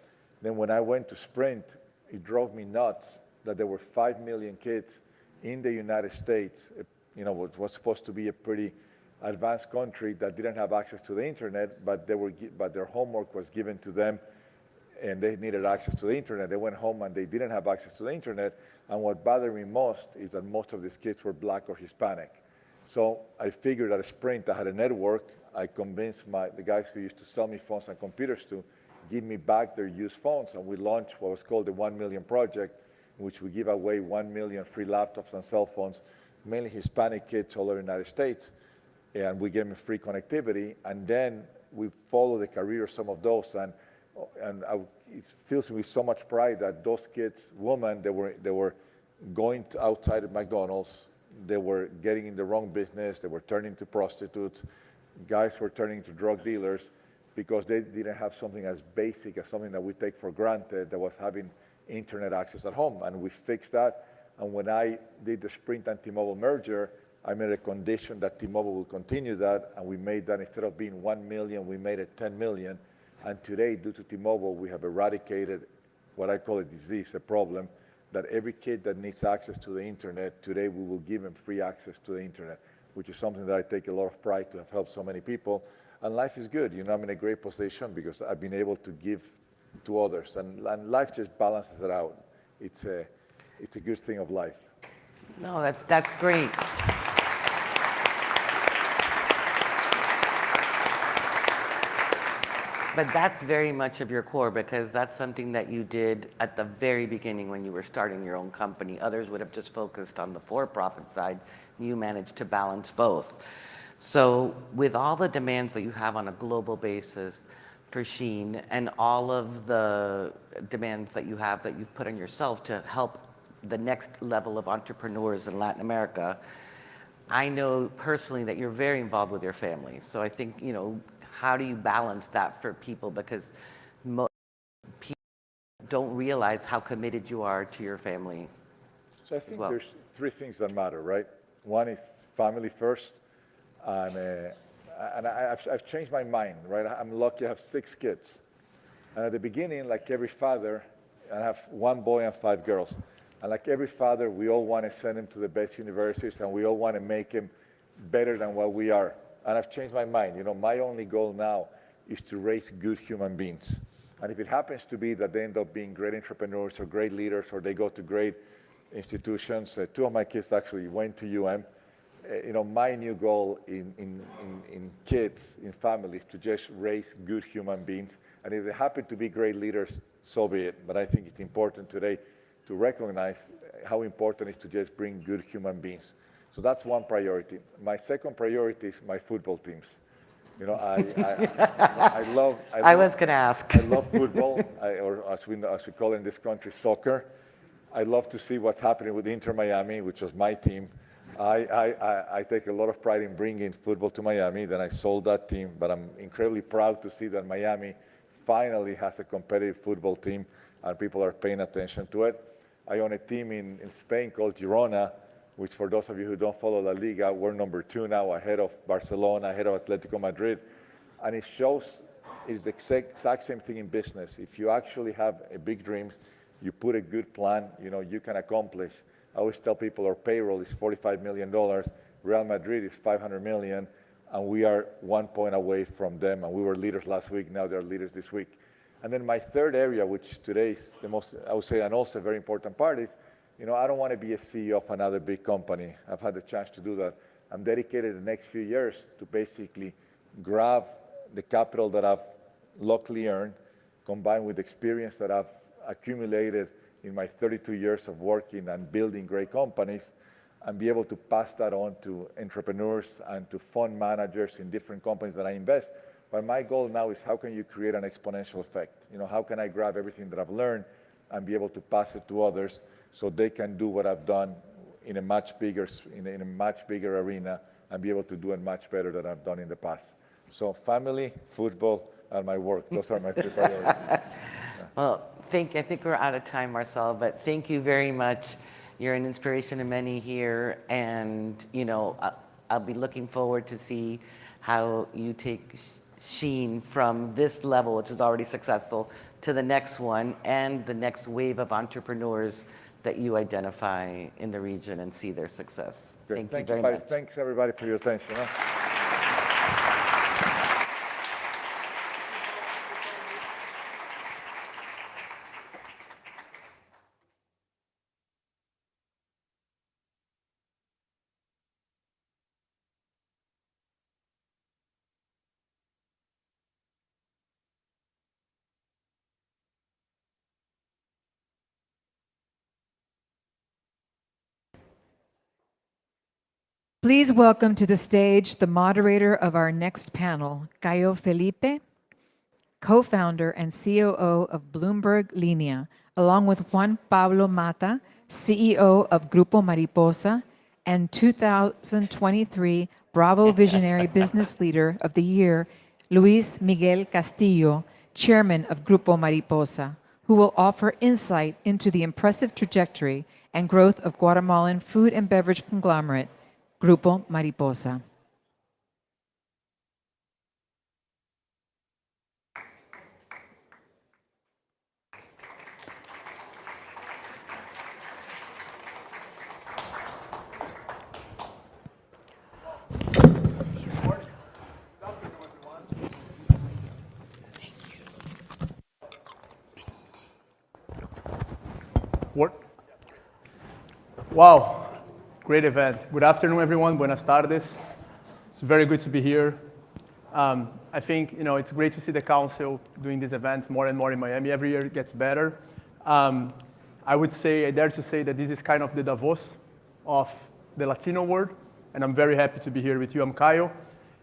Then when I went to Sprint, it drove me nuts that there were 5 million kids in the United States, what was supposed to be a pretty advanced country, that didn't have access to the internet, but their homework was given to them, and they needed access to the internet. They went home and they didn't have access to the internet. And what bothered me most is that most of these kids were Black or Hispanic. So I figured at a Sprint, I had a network. I convinced the guys who used to sell me phones and computers to give me back their used phones. And we launched what was called the 1 Million Project, in which we give away 1 million free laptops and cell phones, mainly Hispanic kids all over the United States. And we gave them free connectivity. And then we followed the career of some of those. And it fills me with so much pride that those kids, women, they were going outside of McDonald's, they were getting in the wrong business, they were turning to prostitutes, guys were turning to drug dealers, because they didn't have something as basic as something that we take for granted, that was having internet access at home. And we fixed that. And when I did the Sprint and T-Mobile merger, I made a condition that T-Mobile will continue that, and we made that, instead of being 1 million, we made it 10 million. And today, due to T-Mobile, we have eradicated what I call a disease, a problem, that every kid that needs access to the internet, today we will give them free access to the internet, which is something that I take a lot of pride to have helped so many people. And life is good. I'm in a great position because I've been able to give to others. And life just balances it out. It's a good thing of life. No, that's great. But that's very much of your core, because that's something that you did at the very beginning when you were starting your own company. Others would have just focused on the for-profit side. You managed to balance both. So with all the demands that you have on a global basis for Sheen, and all of the demands that you've put on yourself to help the next level of entrepreneurs in Latin America, I know personally that you're very involved with your family. So I think, how do you balance that for people? Because people don't realize how committed you are to your family. So I think there's 3 things that matter, right? One is family first, and I've changed my mind, right? I'm lucky I have 6 kids. And at the beginning, like every father, I have 1 boy and 5 girls. And like every father, we all want to send them to the best universities, and we all want to make them better than what we are. And I've changed my mind. My only goal now is to raise good human beings. And if it happens to be that they end up being great entrepreneurs or great leaders, or they go to great institutions, 2 of my kids actually went to UM. My new goal in kids, in families, to just raise good human beings. And if they happen to be great leaders, so be it. But I think it's important today to recognize how important it is to just bring good human beings. So that's one priority. My second priority is my football teams. I love. I was going to ask. I love football, or as we call it in this country, soccer. I love to see what's happening with Inter Miami, which was my team. I take a lot of pride in bringing football to Miami. Then I sold that team, but I'm incredibly proud to see that Miami finally has a competitive football team, and people are paying attention to it. I own a team in Spain called Girona, which, for those of you who don't follow La Liga, we're number 2 now, ahead of Barcelona, ahead of Atletico Madrid. And it shows it's the exact same thing in business. If you actually have a big dreams, you put a good plan, you can accomplish. I always tell people our payroll is $45 million, Real Madrid is $500 million, and we are 1 point away from them. And we were leaders last week, now they're leaders this week. And then my third area, which today is the most, I would say, and also a very important part, is I don't want to be a CEO of another big company. I've had the chance to do that. I'm dedicated the next few years to basically grab the capital that I've luckily earned, combined with the experience that I've accumulated in my 32 years of working and building great companies, and be able to pass that on to entrepreneurs and to fund managers in different companies that I invest. But my goal now is, how can you create an exponential effect? How can I grab everything that I've learned and be able to pass it to others, so they can do what I've done in a much bigger arena and be able to do it much better than I've done in the past. So family, football, and my work. Those are my three priorities. Well, I think we're out of time, Marcel, but thank you very much. You're an inspiration to many here, and I'll be looking forward to see how you take Sheen from this level, which is already successful, to the next one and the next wave of entrepreneurs that you identify in the region and see their success. Great. Thank you very much. Thanks everybody for your attention. Please welcome to the stage the moderator of our next panel, Caio Felipe, co-founder and COO of Bloomberg Linea, along with Juan Pablo Mata, CEO of Grupo Mariposa, and 2023 Bravo Visionary Business Leader of the Year, Luis Miguel Castillo, chairman of Grupo Mariposa, who will offer insight into the impressive trajectory and growth of Guatemalan food and beverage conglomerate, Grupo Mariposa. Wow, great event. Good afternoon, everyone. Buenas tardes. It's very good to be here. I think it's great to see the council doing these events more and more in Miami. Every year it gets better. I would say, I dare to say that this is kind of the Davos of the Latino world, and I'm very happy to be here with you. I'm Caio,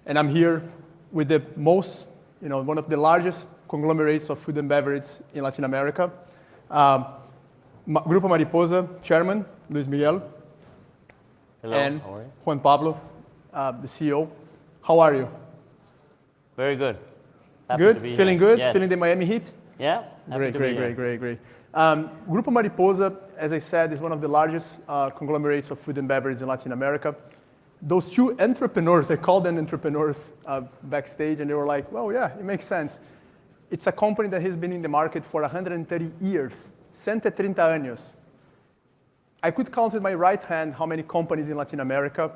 and I'm here with the most, one of the largest conglomerates of food and beverage in Latin America. Grupo Mariposa chairman, Luis Miguel. Hello, and how are you? Juan Pablo, the CEO. How are you? Very good. Happy Good? to be Feeling here. good? Yes. Feeling the Miami heat? Yeah. Great. Grupo Mariposa, as I said, is one of the largest conglomerates of food and beverage in Latin America. Those two entrepreneurs, I called them entrepreneurs backstage, and they were like, well, yeah, it makes sense. It's a company that has been in the market for 130 years, 130 años. I could count with my right hand how many companies in Latin America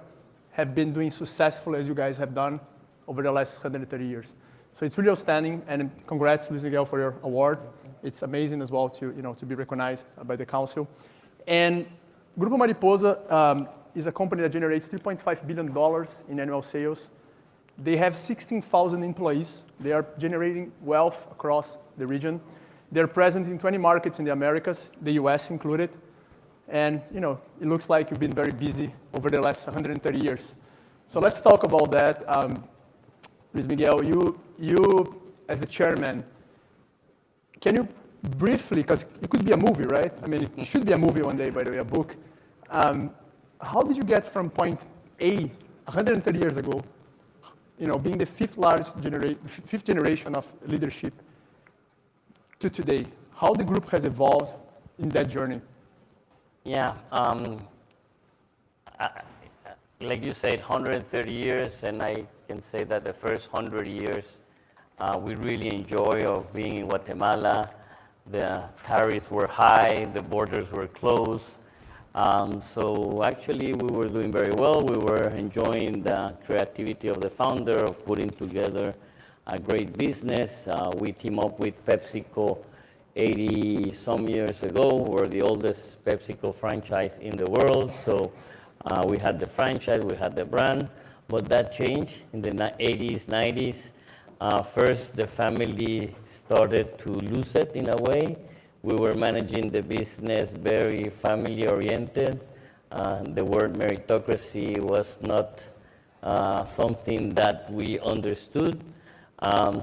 have been doing successfully as you guys have done over the last 130 years. So it's really outstanding, and congrats, Luis Miguel, for your award. It's amazing as well to be recognized by the council. And Grupo Mariposa is a company that generates $3.5 billion in annual sales. They have 16,000 employees. They are generating wealth across the region. They're present in 20 markets in the Americas, the US included. And it looks like you've been very busy over the last 130 years. So let's talk about that. Luis Miguel, you as the chairman, can you briefly, because it could be a movie, right? I mean, it should be a movie one day, by the way, a book. How did you get from point A, 130 years ago, being the fifth generation of leadership, to today? How the group has evolved in that journey? Yeah. Like you said, 130 years, and I can say that the first 100 years, we really enjoy of being in Guatemala. The tariffs were high, the borders were closed. So actually, we were doing very well. We were enjoying the creativity of the founder of putting together a great business. We teamed up with PepsiCo 80 some years ago. We're the oldest PepsiCo franchise in the world. So we had the franchise, we had the brand, but that changed in the 80s, 90s. First, the family started to lose it in a way. We were managing the business very family-oriented. The word meritocracy was not something that we understood.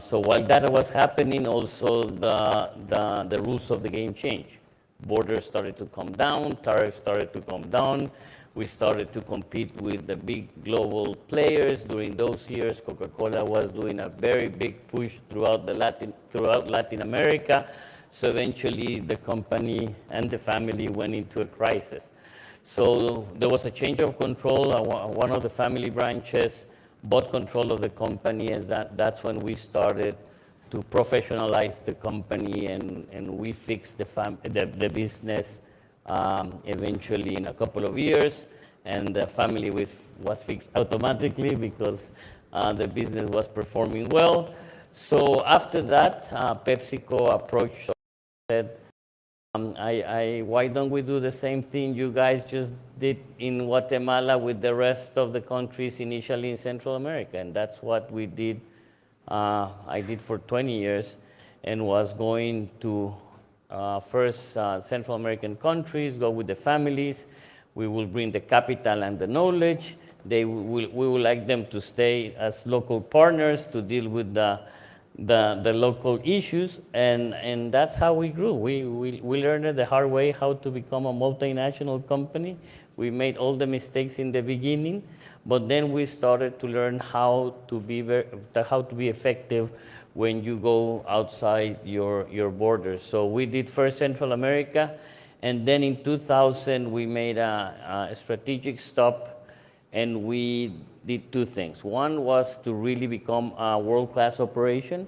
So while that was happening, also the rules of the game changed. Borders started to come down, tariffs started to come down. We started to compete with the big global players. During those years, Coca-Cola was doing a very big push throughout Latin America. So eventually, the company and the family went into a crisis. So there was a change of control. One of the family branches bought control of the company, and that's when we started to professionalize the company, and we fixed the business eventually in a couple of years, and the family was fixed automatically because the business was performing well. So after that, PepsiCo approached us and said, why don't we do the same thing you guys just did in Guatemala with the rest of the countries initially in Central America? And that's what we did. I did for 20 years and was going to first Central American countries, go with the families. We will bring the capital and the knowledge. We would like them to stay as local partners to deal with the local issues, and that's how we grew. We learned it the hard way how to become a multinational company. We made all the mistakes in the beginning, but then we started to learn how to be effective when you go outside your borders. So we did first Central America, and then in 2000 we made a strategic stop, and we did two things. One was to really become a world-class operation.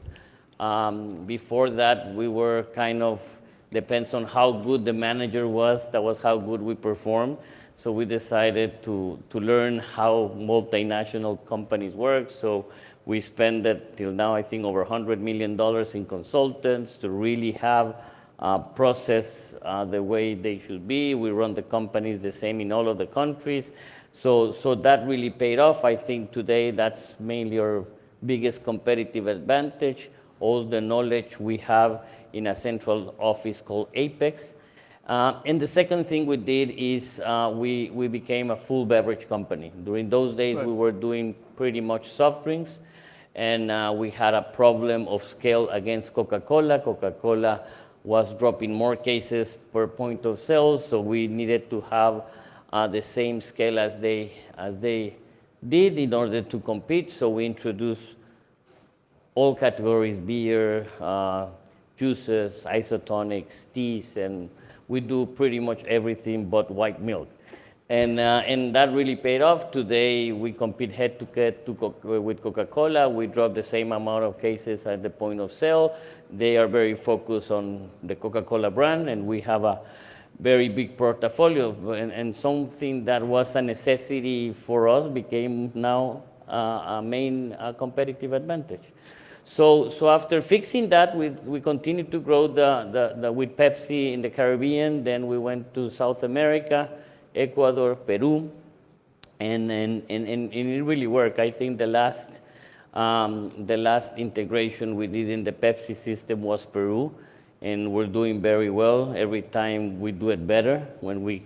Before that, we were kind of, depends on how good the manager was, that was how good we performed. So we decided to learn how multinational companies work. So we spent it till now, I think, over $100 million in consultants to really have process the way they should be. We run the companies the same in all of the countries. So that really paid off. I think today that's mainly our biggest competitive advantage, all the knowledge we have in a central office called Apex. And the second thing we did is we became a full beverage company. During those days, we were doing pretty much soft drinks, and we had a problem of scale against Coca-Cola. Coca-Cola was dropping more cases per point of sale, so we needed to have the same scale as they did in order to compete. So we introduced all categories: beer, juices, isotonics, teas, and we do pretty much everything but white milk. And that really paid off. Today, we compete head-to-head with Coca-Cola. We drop the same amount of cases at the point of sale. They are very focused on the Coca-Cola brand, and we have a very big portfolio. And something that was a necessity for us became now a main competitive advantage. So after fixing that, we continued to grow with Pepsi in the Caribbean. Then we went to South America, Ecuador, Peru, and it really worked. I think the last integration we did in the Pepsi system was Peru, and we're doing very well. Every time we do it better. When we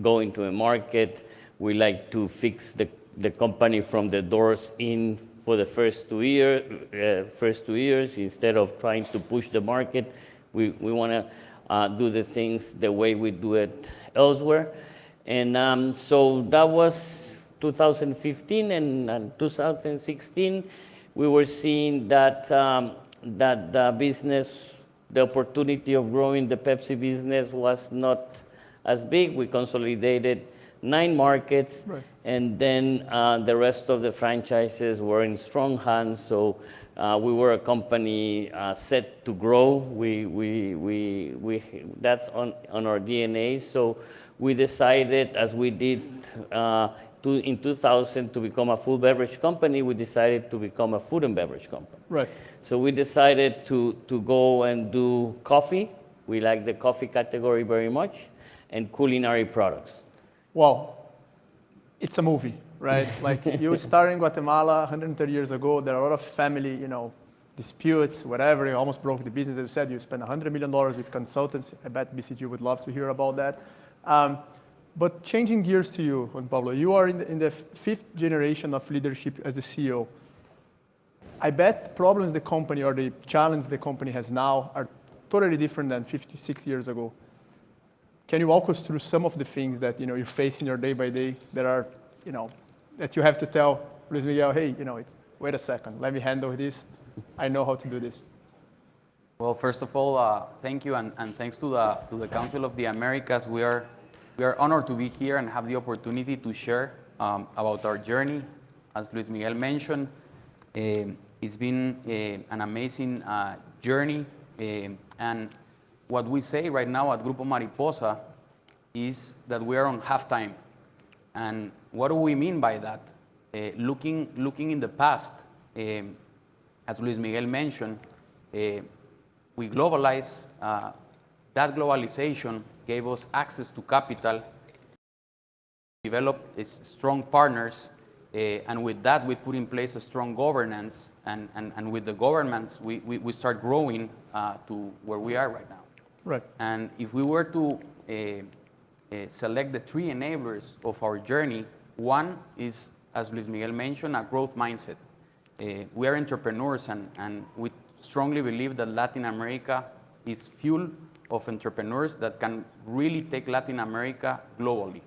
go into a market, we like to fix the company from the doors in for the first 2 years, instead of trying to push the market. We want to do the things the way we do it elsewhere. And so that was 2015, and 2016, we were seeing that the business, the opportunity of growing the Pepsi business was not as big. We consolidated 9 markets, and then the rest of the franchises were in strong hands. So we were a company set to grow. That's on our DNA. So we decided, as we did in 2000, to become a full beverage company. We decided to become a food and beverage company. Right. So we decided to go and do coffee. We like the coffee category very much, and culinary products. Well, it's a movie, right? Like you started in Guatemala 130 years ago. There are a lot of family, disputes, whatever. You almost broke the business. As you said, you spent $100 million with consultants. I bet BCG would love to hear about that. But changing gears to you, Juan Pablo, you are in the 5th generation of leadership as a CEO. I bet problems the company or the challenge the company has now are totally different than 56 years ago. Can you walk us through some of the things that you face in your day by day that are that you have to tell Luis Miguel, hey, wait a second, let me handle this. I know how to do this. Well, first of all, thank you, and thanks to the Council of the Americas. We are honored to be here and have the opportunity to share about our journey. As Luis Miguel mentioned, it's been an amazing journey, and what we say right now at Grupo Mariposa is that we are on halftime. And what do we mean by that? Looking in the past, as Luis Miguel mentioned, we globalized. That globalization gave us access to capital, developed strong partners, and with that we put in place a strong governance, and with the governments we start growing to where we are right now. Right. And if we were to select the three enablers of our journey, one is, as Luis Miguel mentioned, a growth mindset. We are entrepreneurs, and we strongly believe that Latin America is full of entrepreneurs that can really take Latin America globally.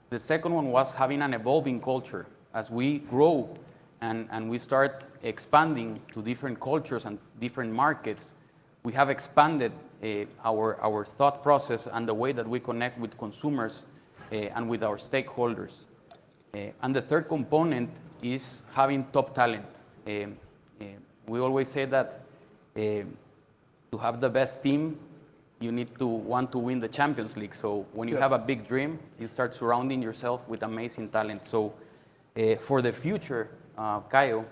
The second one was having an evolving culture. As we grow and we start expanding to different cultures and different markets, we have expanded our thought process and the way that we connect with consumers and with our stakeholders. And the third component is having top talent. We always say that to have the best team, you need to want to win the Champions League. So when you have a big dream, you start surrounding yourself with amazing talent. So for the future, Caio,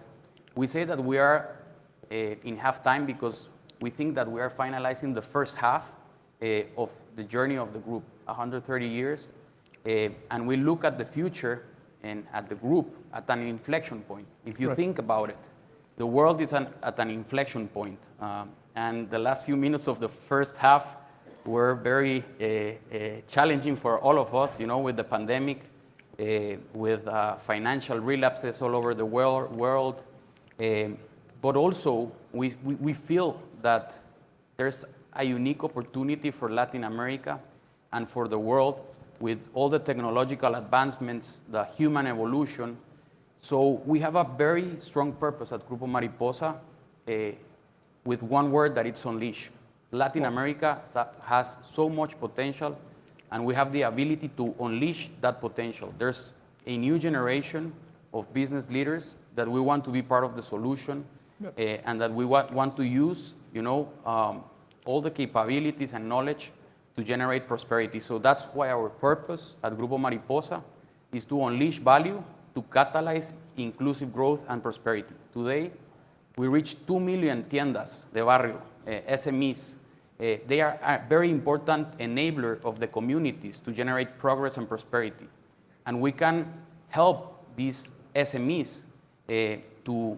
we say that we are in halftime because we think that we are finalizing the first half of the journey of the group, 130 years. And we look at the future and at the group at an inflection point. If you think about it, the world is at an inflection point. And the last few minutes of the first half were very challenging for all of us, with the pandemic, with financial relapses all over the world. But also, we feel that there's a unique opportunity for Latin America and for the world with all the technological advancements, the human evolution. So we have a very strong purpose at Grupo Mariposa with one word, that it's unleash. Latin America has so much potential, and we have the ability to unleash that potential. There's a new generation of business leaders that we want to be part of the solution, and that we want to use, all the capabilities and knowledge to generate prosperity. So that's why our purpose at Grupo Mariposa is to unleash value, to catalyze inclusive growth and prosperity. Today, we reach 2 million tiendas de barrio, SMEs. They are a very important enabler of the communities to generate progress and prosperity. And we can help these SMEs to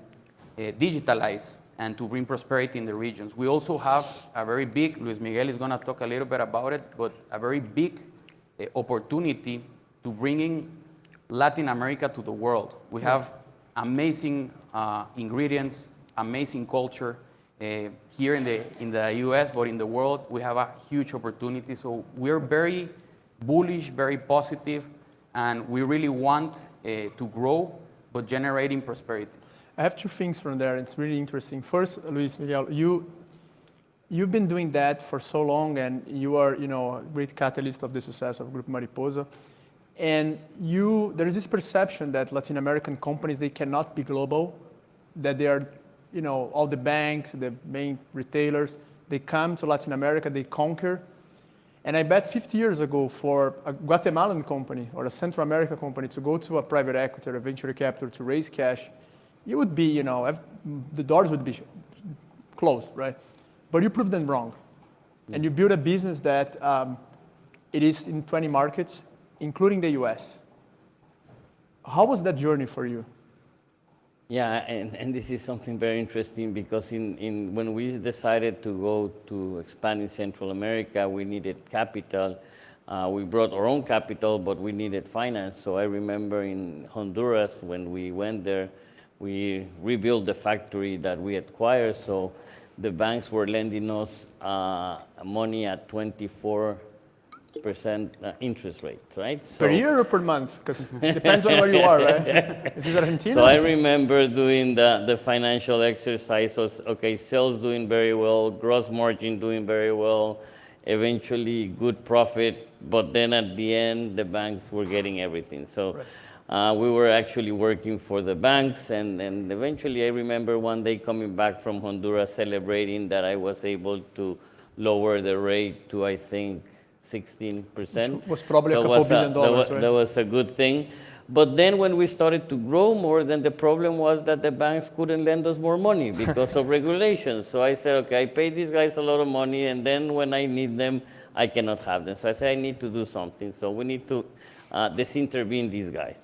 digitalize and to bring prosperity in the regions. We also have a very big, Luis Miguel is going to talk a little bit about it, but a very big opportunity to bringing Latin America to the world. We have amazing ingredients, amazing culture here in the US, but in the world, we have a huge opportunity. So we're very bullish, very positive, and we really want to grow, but generating prosperity. I have two things from there. It's really interesting. First, Luis Miguel, you've been doing that for so long, and you are, a great catalyst of the success of Grupo Mariposa. And there is this perception that Latin American companies, they cannot be global, that they are, all the banks, the main retailers, they come to Latin America, they conquer. And I bet 50 years ago, for a Guatemalan company or a Central America company to go to a private equity or a venture capital to raise cash, it would be, the doors would be closed, right? But you proved them wrong. And you build a business that it is in 20 markets, including the US. How was that journey for you? Yeah, and this is something very interesting because when we decided to go to expand in Central America, we needed capital. We brought our own capital, but we needed finance. So I remember in Honduras, when we went there, we rebuilt the factory that we acquired. So the banks were lending us money at 24 interest rate, right? Per year or per month? Because it depends on where you are, right? Is it Argentina? So I remember doing the financial exercise. So, okay, sales doing very well, gross margin doing very well, eventually good profit, but then at the end, the banks were getting everything. So we were actually working for the banks, and eventually I remember one day coming back from Honduras celebrating that I was able to lower the rate to, I think, 16%. Which was probably a couple billion dollars, right? That was a good thing. But then when we started to grow more, then the problem was that the banks couldn't lend us more money because of regulations. So I said, okay, I pay these guys a lot of money, and then when I need them, I cannot have them. So I said, I need to do something. So we need to disintervene these guys.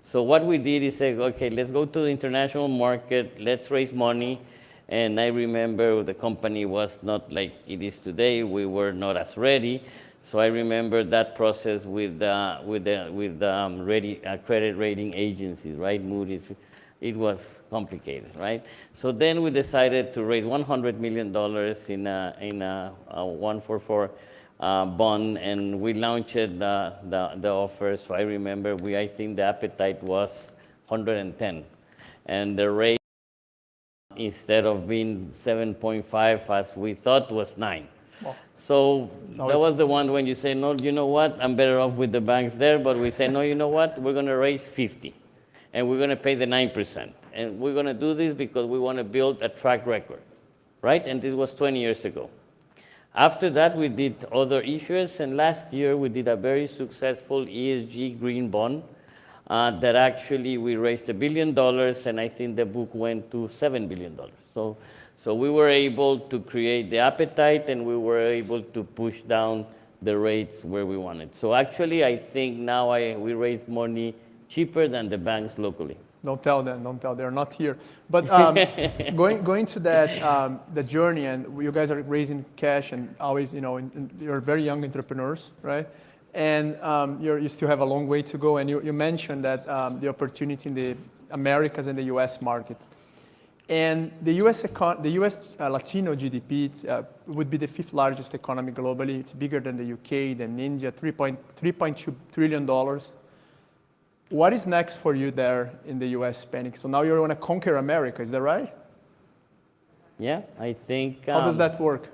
So what we did is say, okay, let's go to the international market, let's raise money. And I remember the company was not like it is today. We were not as ready. So I remember that process with credit rating agencies, right? Moody's. It was complicated, right? So then we decided to raise $100 million in a 144 bond, and we launched the offer. So I remember I think the appetite was 110, and the rate, instead of being 7.5 as we thought, was 9. Wow. So that was the one when you say, no, you know what, I'm better off with the banks there, but we say, no, you know what, we're going to raise 50, and we're going to pay the 9%. And we're going to do this because we want to build a track record, right? And this was 20 years ago. After that, we did other issues, and last year we did a very successful ESG green bond that actually we raised $1 billion, and I think the book went to $7 billion. So we were able to create the appetite, and we were able to push down the rates where we wanted. So actually, I think now we raise money cheaper than the banks locally. Don't tell them, don't tell, they're not here. But going to that the journey, and you guys are raising cash, and always, you're very young entrepreneurs, right? And you still have a long way to go. And you mentioned that the opportunity in the Americas and the U.S. market. And the U.S. Latino GDP would be the 5th largest economy globally. It's bigger than the UK, than India, $3.2 trillion. What is next for you there in the U.S. Hispanic? So now you want to conquer America, is that right? Yeah, I think. How does that work?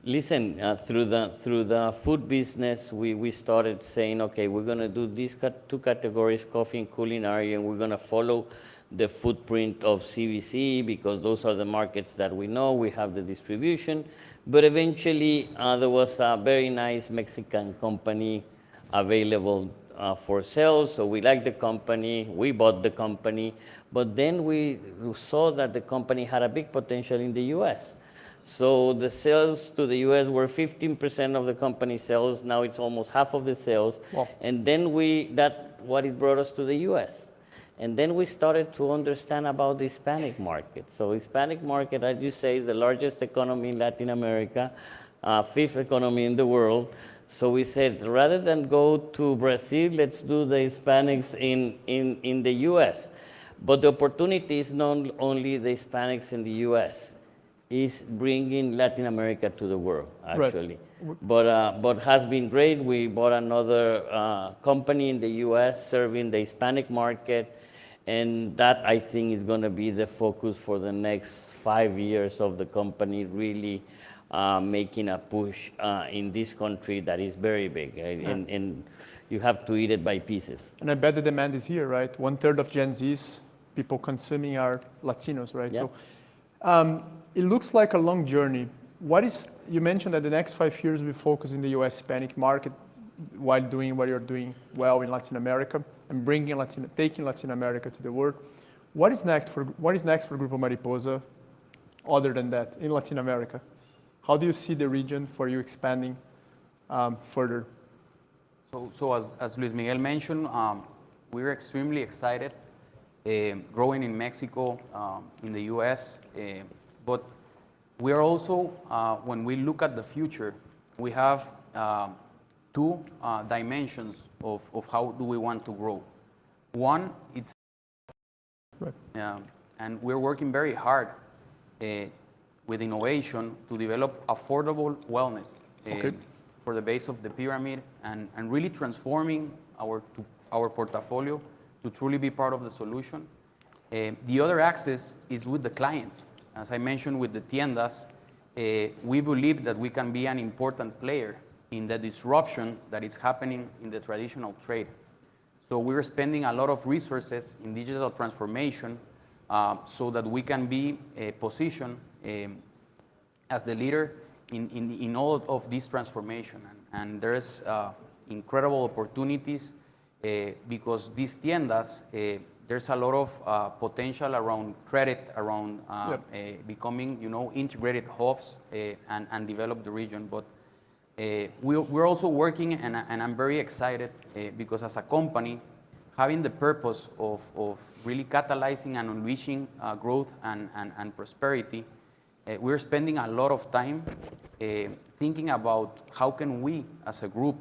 Listen, through the food business, we started saying, okay, we're going to do these 2 categories, coffee and culinary, and we're going to follow the footprint of CBC because those are the markets that we know. We have the distribution. But eventually, there was a very nice Mexican company available for sale. So we liked the company. We bought the company. But then we saw that the company had a big potential in the U.S. So the sales to the U.S. were 15% of the company's sales. Now it's almost half of the sales. Wow. And then what it brought us to the U.S. And then we started to understand about the Hispanic market. So Hispanic market, as you say, is the largest economy in Latin America, 5th economy in the world. So we said, rather than go to Brazil, let's do the Hispanics in the U.S. But the opportunity is not only the Hispanics in the U.S., is bringing Latin America to the world, actually. Right. But has been great. We bought another company in the U.S. serving the Hispanic market, and that, I think, is going to be the focus for the next 5 years of the company, really making a push in this country that is very big, and you have to eat it by pieces. And I bet the demand is here, right? 1/3 of Gen Z's people consuming are Latinos, right? Yeah. So it looks like a long journey. You mentioned that the next 5 years will focus in the U.S. Hispanic market while doing what you're doing well in Latin America and taking Latin America to the world. What is next for Grupo Mariposa other than that in Latin America? How do you see the region for you expanding further? So as Luis Miguel mentioned, we're extremely excited growing in Mexico, in the US, but we are also, when we look at the future, we have 2 dimensions of how do we want to grow. One, it's, and we're working very hard with innovation to develop affordable wellness for the base of the pyramid and really transforming our portfolio to truly be part of the solution. The other axis is with the clients. As I mentioned with the tiendas, we believe that we can be an important player in the disruption that is happening in the traditional trade. So we're spending a lot of resources in digital transformation so that we can be positioned as the leader in all of this transformation. And there's incredible opportunities because these tiendas, there's a lot of potential around credit, around becoming, integrated hubs and develop the region. But we're also working, and I'm very excited because as a company, having the purpose of really catalyzing and unleashing growth and prosperity, we're spending a lot of time thinking about how can we, as a group,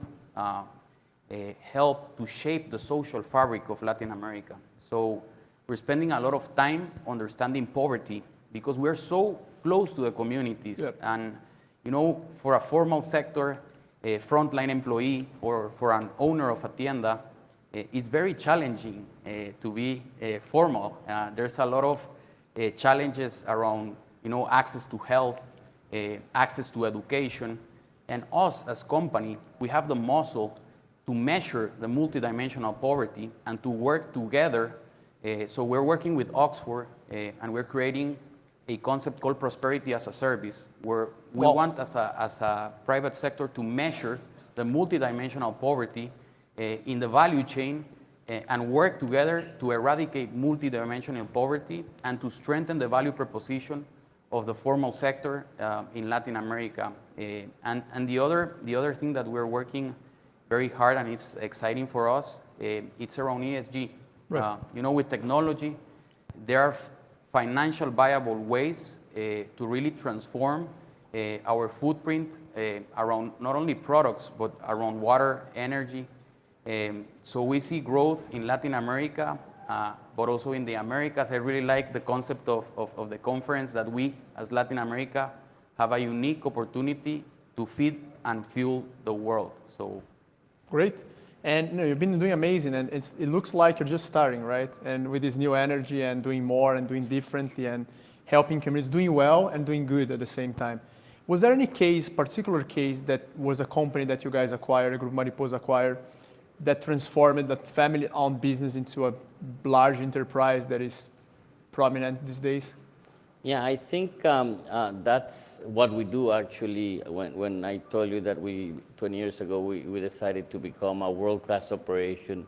help to shape the social fabric of Latin America. So we're spending a lot of time understanding poverty because we're so close to the communities. Yep. And for a formal sector, a frontline employee, or for an owner of a tienda, it's very challenging to be formal. There's a lot of challenges around access to health, access to education, and us as company, we have the muscle to measure the multidimensional poverty and to work together. So we're working with Oxford and we're creating a concept called Prosperity as a Service, where we want as a private sector to measure the multidimensional poverty in the value chain and work together to eradicate multidimensional poverty and to strengthen the value proposition of the formal sector in Latin America. And the other thing that we're working very hard and it's exciting for us, it's around ESG. Right. With technology, there are financial viable ways to really transform our footprint around not only products, but around water, energy. So we see growth in Latin America, but also in the Americas. I really like the concept of the conference that we, as Latin America, have a unique opportunity to feed and fuel the world. So, great. And you've been doing amazing, and it looks like you're just starting, right? And with this new energy and doing more and doing differently and helping communities, doing well and doing good at the same time. Was there any particular case that was a company that you guys acquired, a Grupo Mariposa acquired, that transformed that family-owned business into a large enterprise that is prominent these days? Yeah, I think that's what we do actually. When I told you that 20 years ago, we decided to become a world-class operation,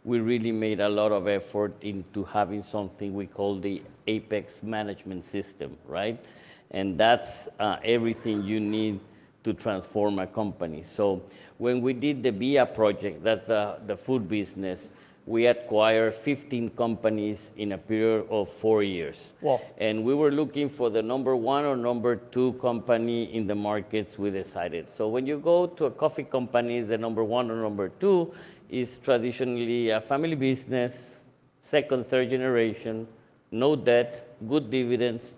we really made a lot of effort into having something we call the Apex management system, right? And that's everything you need to transform a company. So when we did the VIA project, that's the food business, we acquired 15 companies in a period of 4 years. Wow. And we were looking for the number 1 or number 2 company in the markets we decided. So when you go to a coffee company, the number 1 or number 2 is traditionally a family business, second, third generation, no debt, good dividends,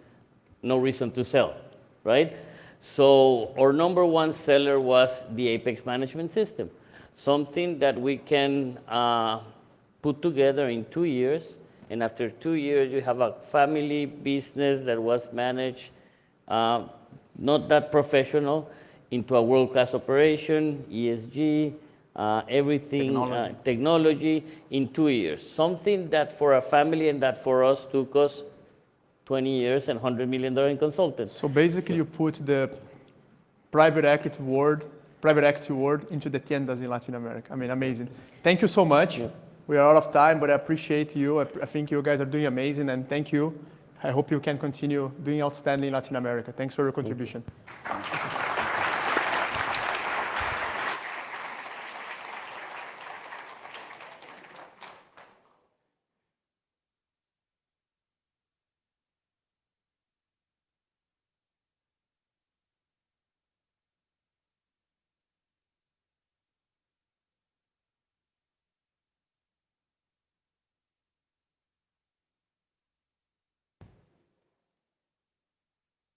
no reason to sell, right? So our number 1 seller was the Apex management system, something that we can put together in 2 years, and after 2 years you have a family business that was managed, not that professional, into a world-class operation, ESG, everything, technology in 2 years. Something that for a family and that for us took us 20 years and $100 million in consultants. So basically you put the private equity world into the tiendas in Latin America. I mean, amazing. Thank you so much. Yeah. We are out of time, but I appreciate you. I think you guys are doing amazing, and thank you. I hope you can continue doing outstanding in Latin America. Thanks for your contribution.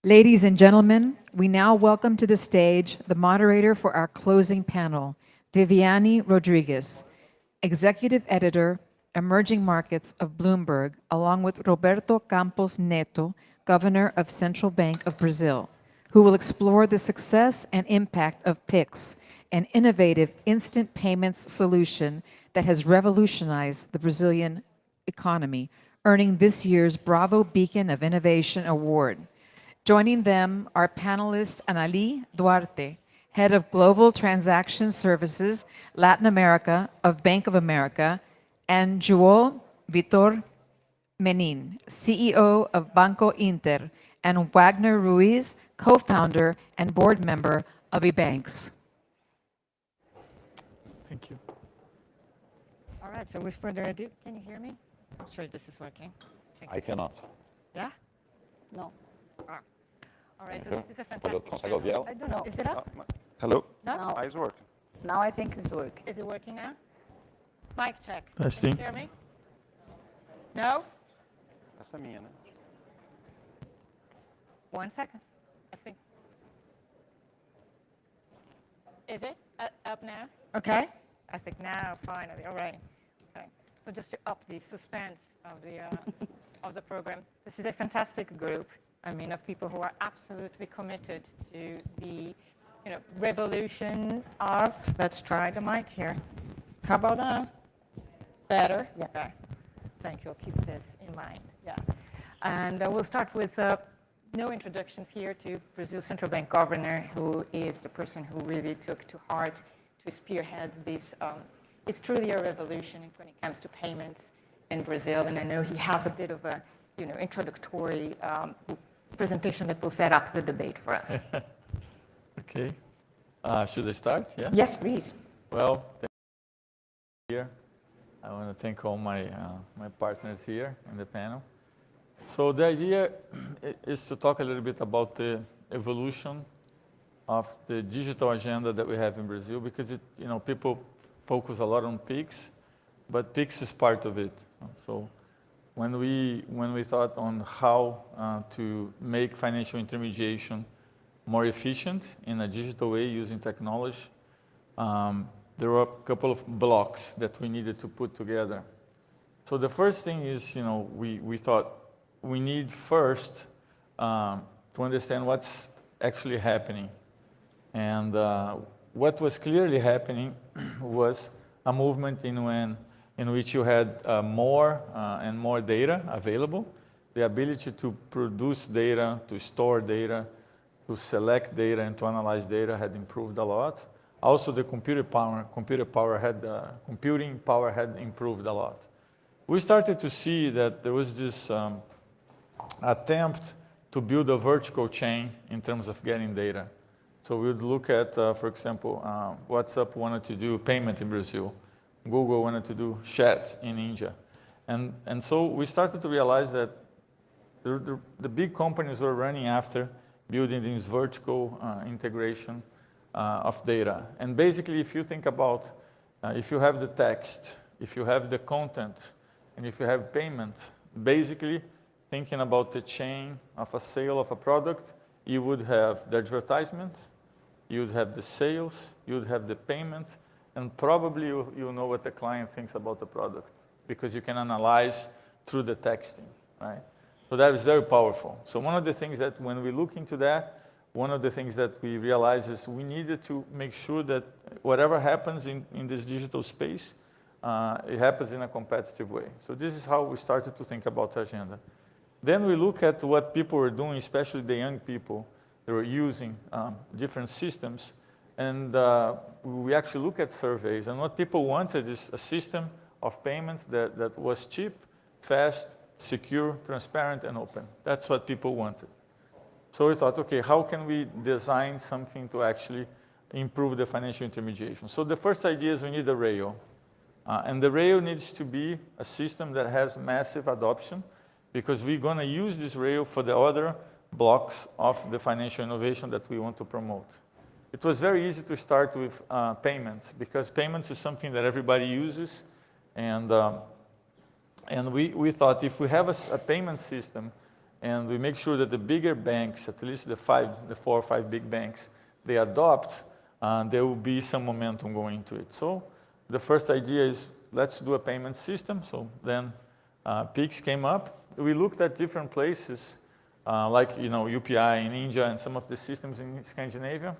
Ladies and gentlemen, we now welcome to the stage the moderator for our closing panel, Viviane Rodriguez, Executive Editor, Emerging Markets of Bloomberg, along with Roberto Campos Neto, Governor of Central Bank of Brazil, who will explore the success and impact of Pix, an innovative instant payments solution that has revolutionized the Brazilian economy, earning this year's Bravo Beacon of Innovation Award. Joining them are panelists Anali Duarte, Head of Global Transaction Services, Latin America of Bank of America, and João Vitor Menin, CEO of Banco Inter, and Wagner Ruiz, co-founder and board member of eBanks. Thank you. All right, so with further ado, can you hear me? I'm sure this is working. I cannot. Yeah? No. Ah. All right, so Okay. this is a fantastic Consegue ouvir ela? I don't know. Is it up? Hello? No? Eyes work. Now I think it's working. Is it working now? Mic check. Testing. Can you hear me? No? Essa é minha, né? 1 second. I think. Is it up now? Okay. I think now, finally. All right. Okay. So just to up the suspense of the of the program, this is a fantastic group. I mean, of people who are absolutely committed to the, revolution of. Let's try the mic here. How about that? Better. Yeah. Okay. Thank you. I'll keep this in mind. Yeah. And we'll start with no introductions here to Brazil's central bank governor, who is the person who really took to heart to spearhead this. It's truly a revolution when it comes to payments in Brazil, and I know he has a bit of a, introductory presentation that will set up the debate for us. Okay. Should I start? Yeah? Yes, please. Well, here, I want to thank all my partners here in the panel. So the idea is to talk a little bit about the evolution of the digital agenda that we have in Brazil, because people focus a lot on Pix, but Pix is part of it. So when we thought on how to make financial intermediation more efficient in a digital way using technology, there were a couple of blocks that we needed to put together. So the first thing is, we thought we need first to understand what's actually happening. And what was clearly happening was a movement in which you had more and more data available. The ability to produce data, to store data, to select data, and to analyze data had improved a lot. Also, the computing power had improved a lot. We started to see that there was this attempt to build a vertical chain in terms of getting data. So we would look at, for example, WhatsApp wanted to do payment in Brazil. Google wanted to do chat in India. And so we started to realize that the big companies were running after building this vertical integration of data. And basically, if you think about, if you have the text, if you have the content, and if you have payment, basically thinking about the chain of a sale of a product, you would have the advertisement, you would have the sales, you would have the payment, and probably you know what the client thinks about the product, because you can analyze through the texting, right? So that is very powerful. So one of the things that when we look into that, one of the things that we realized is we needed to make sure that whatever happens in this digital space, it happens in a competitive way. So this is how we started to think about the agenda. Then we look at what people were doing, especially the young people. They were using different systems. And we actually look at surveys. And what people wanted is a system of payment that was cheap, fast, secure, transparent, and open. That's what people wanted. So we thought, okay, how can we design something to actually improve the financial intermediation? So the first idea is we need a rail. And the rail needs to be a system that has massive adoption, because we're going to use this rail for the other blocks of the financial innovation that we want to promote. It was very easy to start with payments, because payments is something that everybody uses. And we thought if we have a payment system and we make sure that the bigger banks, at least the 4 or 5 big banks, they adopt, there will be some momentum going into it. So the first idea is, let's do a payment system. So then Pix came up. We looked at different places, like UPI in India and some of the systems in Scandinavia.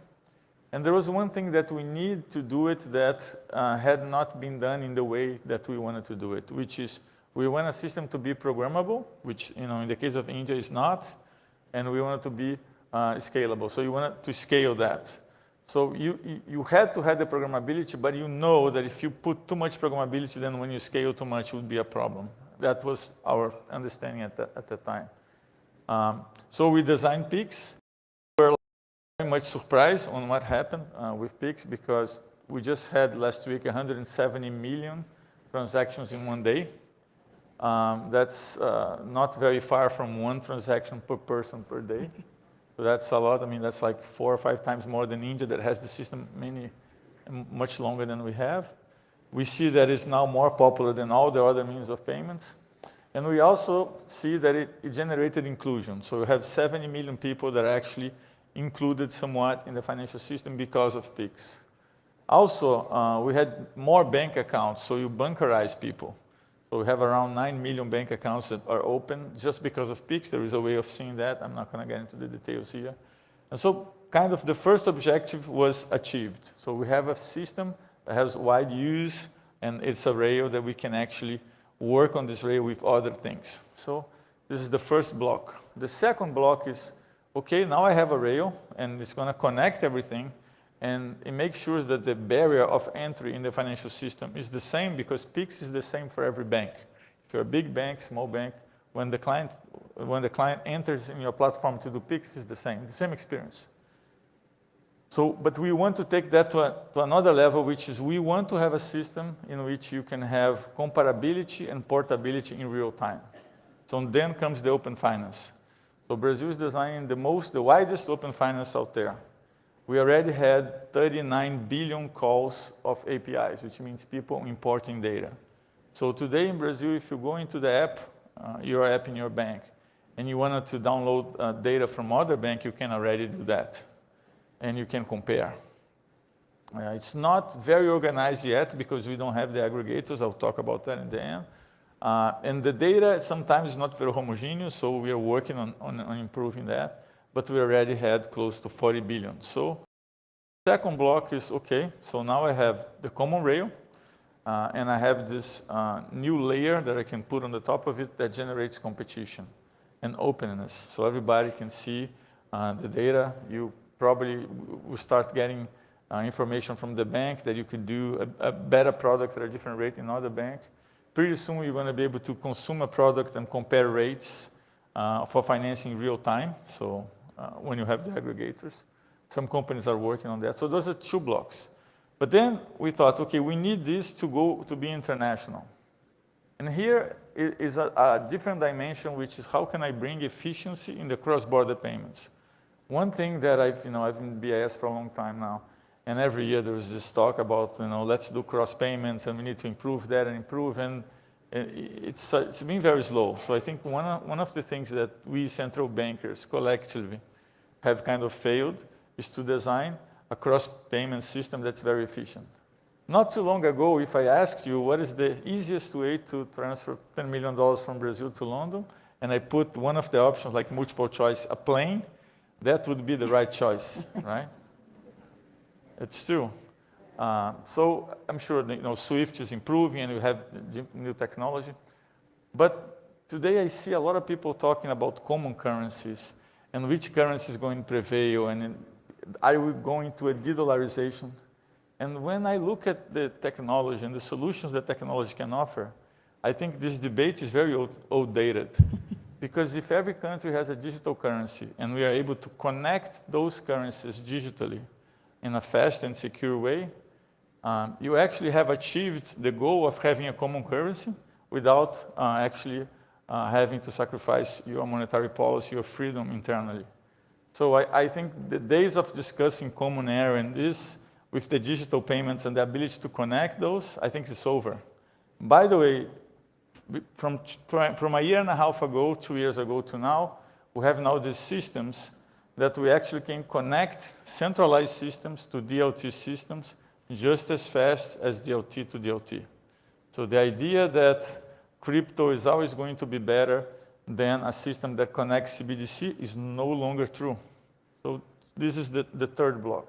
And there was one thing that we need to do it that had not been done in the way that we wanted to do it, which is we want a system to be programmable, which in the case of India is not, and we want it to be scalable. So you wanted to scale that. So you had to have the programmability, but you know that if you put too much programmability, then when you scale too much, it would be a problem. That was our understanding at the time. So we designed Pix. We were very much surprised on what happened with Pix, because we just had last week 170 million transactions in one day. That's not very far from 1 transaction per person per day. So that's a lot. I mean, that's like 4 or 5 times more than India, that has the system much longer than we have. We see that it's now more popular than all the other means of payments. And we also see that it generated inclusion. So we have 70 million people that are actually included somewhat in the financial system because of Pix. Also, we had more bank accounts, so you bunkerize people. So we have around 9 million bank accounts that are open just because of Pix. There is a way of seeing that. I'm not going to get into the details here. And so kind of the first objective was achieved. So we have a system that has wide use, and it's a rail that we can actually work on this rail with other things. So this is the first block. The second block is, okay, now I have a rail, and it's going to connect everything, and it makes sure that the barrier of entry in the financial system is the same, because Pix is the same for every bank. If you're a big bank, small bank, when the client enters in your platform to do Pix, it's the same experience. So, but we want to take that to another level, which is we want to have a system in which you can have comparability and portability in real time. So then comes the open finance. So Brazil is designing the widest open finance out there. We already had 39 billion calls of APIs, which means people importing data. So today in Brazil, if you go into the app, your app in your bank, and you wanted to download data from other bank, you can already do that. And you can compare. It's not very organized yet because we don't have the aggregators. I'll talk about that in the end. And the data sometimes is not very homogeneous, so we are working on improving that. But we already had close to 40 billion. So the second block is, okay, so now I have the common rail, and I have this new layer that I can put on the top of it that generates competition and openness. So everybody can see the data. You probably will start getting information from the bank that you could do a better product at a different rate in other banks. Pretty soon you're going to be able to consume a product and compare rates for financing real time. So when you have the aggregators, some companies are working on that. So those are 2 blocks. But then we thought, okay, we need this to be international. And here is a different dimension, which is how can I bring efficiency in the cross-border payments? One thing that I've been in BIS for a long time now, and every year there is this talk about, let's do cross payments and we need to improve that and improve, and it's been very slow. So I think one of the things that we central bankers collectively have kind of failed is to design a cross payment system that's very efficient. Not too long ago, if I asked you what is the easiest way to transfer $10 million from Brazil to London, and I put one of the options like multiple choice, a plane, that would be the right choice, right? It's true. So I'm sure that, SWIFT is improving and we have new technology. But today I see a lot of people talking about common currencies and which currency is going to prevail, and are we going to a de-dollarization? And when I look at the technology and the solutions that technology can offer, I think this debate is very outdated. Because if every country has a digital currency and we are able to connect those currencies digitally in a fast and secure way, you actually have achieved the goal of having a common currency without actually having to sacrifice your monetary policy or freedom internally. So I think the days of discussing common area and this with the digital payments and the ability to connect those, I think it's over. By the way, from a year and a half ago, 2 years ago to now, we have now these systems that we actually can connect centralized systems to DLT systems just as fast as DLT to DLT. So the idea that crypto is always going to be better than a system that connects CBDC is no longer true. So this is the third block.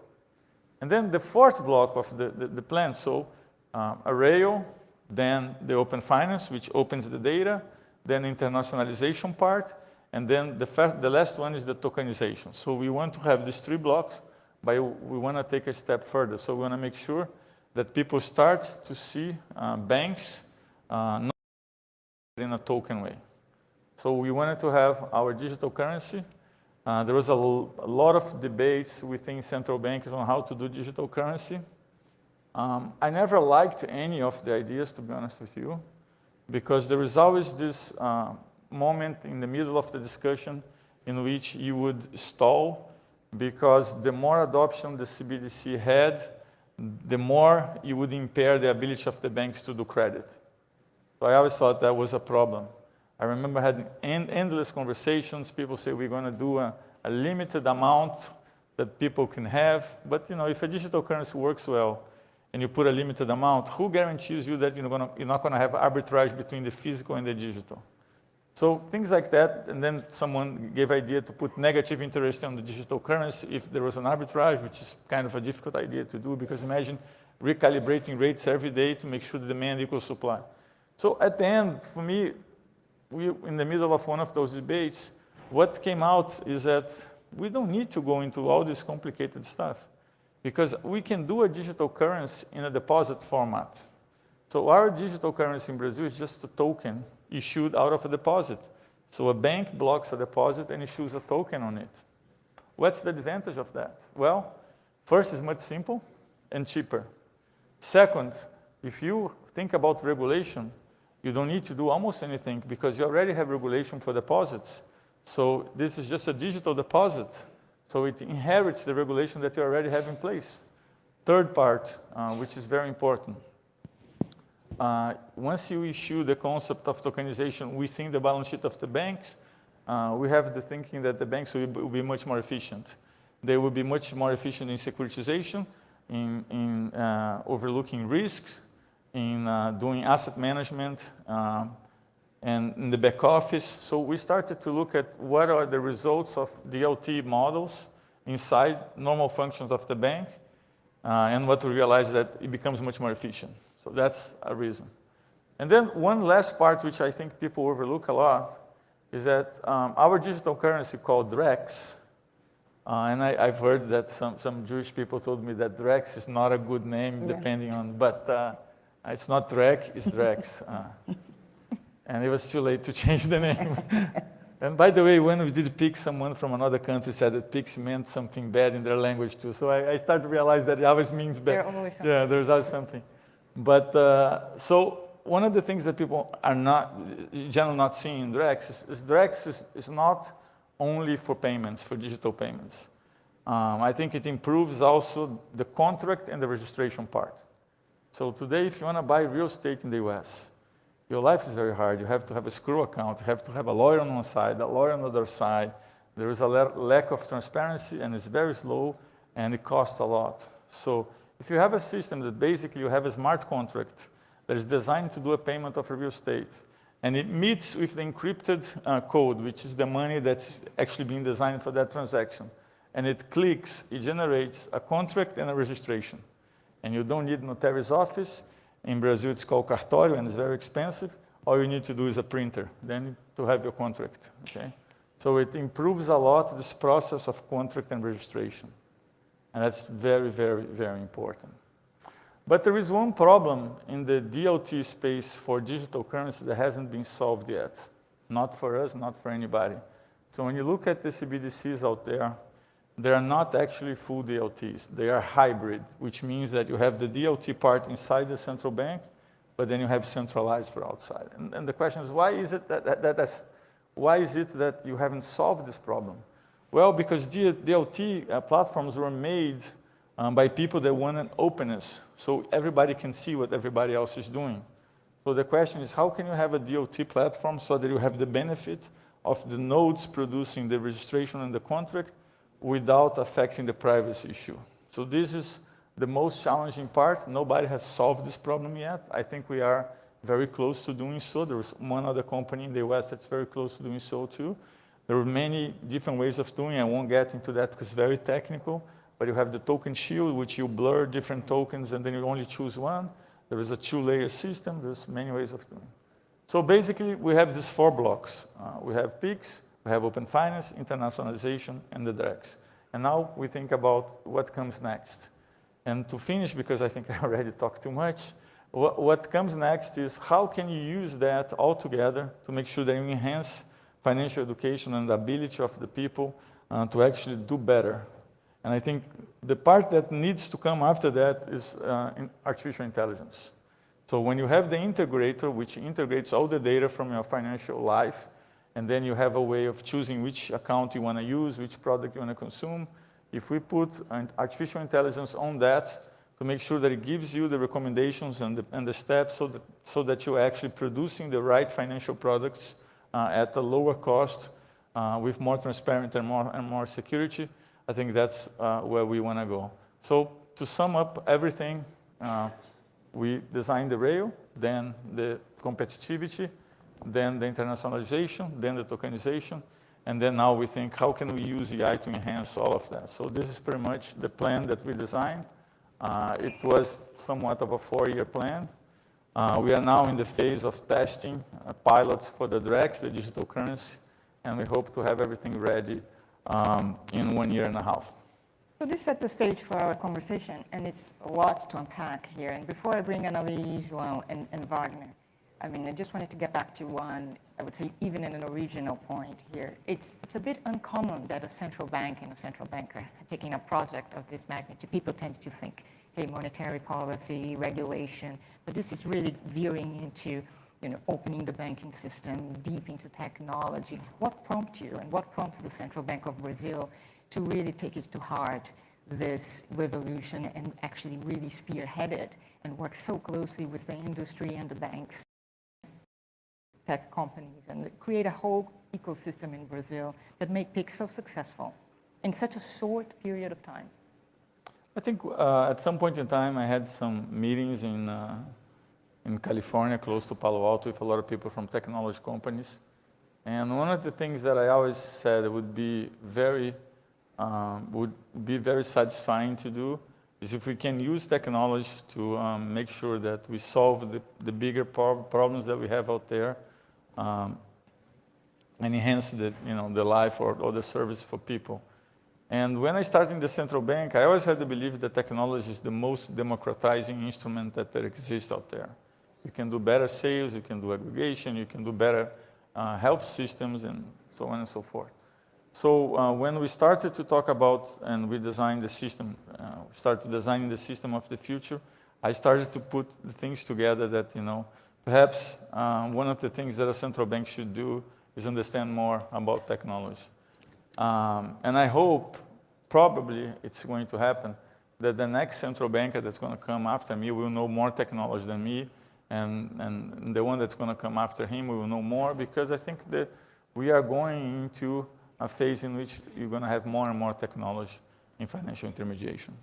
And then the fourth block of the plan, so a rail, then the open finance, which opens the data, then internationalization part, and then the last one is the tokenization. So we want to have these three blocks, but we want to take a step further. So we want to make sure that people start to see banks not in a token way. So we wanted to have our digital currency. There was a lot of debates within central banks on how to do digital currency. I never liked any of the ideas, to be honest with you, because there is always this moment in the middle of the discussion in which you would stall, because the more adoption the CBDC had, the more you would impair the ability of the banks to do credit. So I always thought that was a problem. I remember having endless conversations. People say we're going to do a limited amount that people can have. But if a digital currency works well and you put a limited amount, who guarantees you that you're not going to have arbitrage between the physical and the digital? So things like that. And then someone gave idea to put negative interest on the digital currency if there was an arbitrage, which is kind of a difficult idea to do, because imagine recalibrating rates every day to make sure the demand equals supply. So at the end, for me, we in the middle of one of those debates, what came out is that we don't need to go into all this complicated stuff, because we can do a digital currency in a deposit format. So our digital currency in Brazil is just a token issued out of a deposit. So a bank blocks a deposit and issues a token on it. What's the advantage of that? Well, first, it's much simple and cheaper. Second, if you think about regulation, you don't need to do almost anything because you already have regulation for deposits. So this is just a digital deposit. So it inherits the regulation that you already have in place. Third part, which is very important. Once you issue the concept of tokenization within the balance sheet of the banks, we have the thinking that the banks will be much more efficient. They will be much more efficient in securitization, in overlooking risks, in doing asset management, and in the back office. So we started to look at what are the results of DLT models inside normal functions of the bank, and what we realized that it becomes much more efficient. So that's a reason. And then one last part, which I think people overlook a lot, is that our digital currency called Drex, and I've heard that some Jewish people told me that Drex is not a good name, depending on, but it's not Drek, it's Drex. And it was too late to change the name. And by the way, when we did pick, someone from another country said that Pix meant something bad in their language too. So I started to realize that it always means bad. Yeah, there's always something. But so one of the things that people are not, generally not seeing in Drex is Drex is not only for payments, for digital payments. I think it improves also the contract and the registration part. So today, if you want to buy real estate in the US, your life is very hard. You have to have a escrow account. You have to have a lawyer on one side, a lawyer on the other side. There is a lack of transparency, and it's very slow, and it costs a lot. So if you have a system that basically you have a smart contract that is designed to do a payment of a real estate, and it meets with the encrypted code, which is the money that's actually being designed for that transaction, and it clicks, it generates a contract and a registration. And you don't need a notary's office. In Brazil, it's called cartório, and it's very expensive. All you need to do is a printer, then to have your contract, okay? So it improves a lot this process of contract and registration. And that's very, very, very important. But there is one problem in the DLT space for digital currency that hasn't been solved yet. Not for us, not for anybody. So when you look at the CBDCs out there, they are not actually full DLTs. They are hybrid, which means that you have the DLT part inside the central bank, but then you have centralized for outside. And the question is, why is it that you haven't solved this problem? Well, because DLT platforms were made by people that wanted openness, so everybody can see what everybody else is doing. So the question is, how can you have a DLT platform so that you have the benefit of the nodes producing the registration and the contract without affecting the privacy issue. So this is the most challenging part. Nobody has solved this problem yet. I think we are very close to doing so. There's one other company in the US that's very close to doing so too. There are many different ways of doing it. I won't get into that because it's very technical, but you have the token shield, which you blur different tokens and then you only choose one. There is a 2-layer system. There's many ways of doing it. So basically, we have these 4 blocks. We have PICs, we have open finance, internationalization, and the DREX. And now we think about what comes next. And to finish, because I think I already talked too much, what comes next is how can you use that all together to make sure that you enhance financial education and the ability of the people to actually do better. And I think the part that needs to come after that is artificial intelligence. So when you have the integrator, which integrates all the data from your financial life, and then you have a way of choosing which account you want to use, which product you want to consume, if we put artificial intelligence on that to make sure that it gives you the recommendations and the steps so that you're actually producing the right financial products at a lower cost with more transparency and more security, I think that's where we want to go. So to sum up everything, we designed the rail, then the competitivity, then the internationalization, then the tokenization, and then now we think, how can we use AI to enhance all of that? So this is pretty much the plan that we designed. It was somewhat of a 4-year plan. We are now in the phase of testing pilots for the DREX, the digital currency, and we hope to have everything ready in 1.5 years. So this set the stage for our conversation, and it's lots to unpack here. And before I bring Anneli, João, and Wagner, I mean, I just wanted to get back to one, I would say even in an original point here. It's a bit uncommon that a central bank and a central banker taking a project of this magnitude. People tend to think, hey, monetary policy, regulation, but this is really veering into opening the banking system, deep into technology. What prompts you and what prompts the Central Bank of Brazil to really take it to heart, this revolution, and actually really spearhead it and work so closely with the industry and the banks, tech companies, and create a whole ecosystem in Brazil that made PIX so successful in such a short period of time? I think at some point in time, I had some meetings in California, close to Palo Alto, with a lot of people from technology companies. And one of the things that I always said would be very satisfying to do is if we can use technology to make sure that we solve the bigger problems that we have out there and enhance the life or the service for people. And when I started in the central bank, I always had the belief that technology is the most democratizing instrument that there exists out there. You can do better sales, you can do aggregation, you can do better health systems, and so on and so forth. So when we started to talk about and we designed the system, started designing the system of the future, I started to put the things together that, perhaps one of the things that a central bank should do is understand more about technology. And I hope, probably it's going to happen, that the next central banker that's going to come after me will know more technology than me, and the one that's going to come after him will know more, because I think that we are going into a phase in which you're going to have more and more technology in financial intermediation.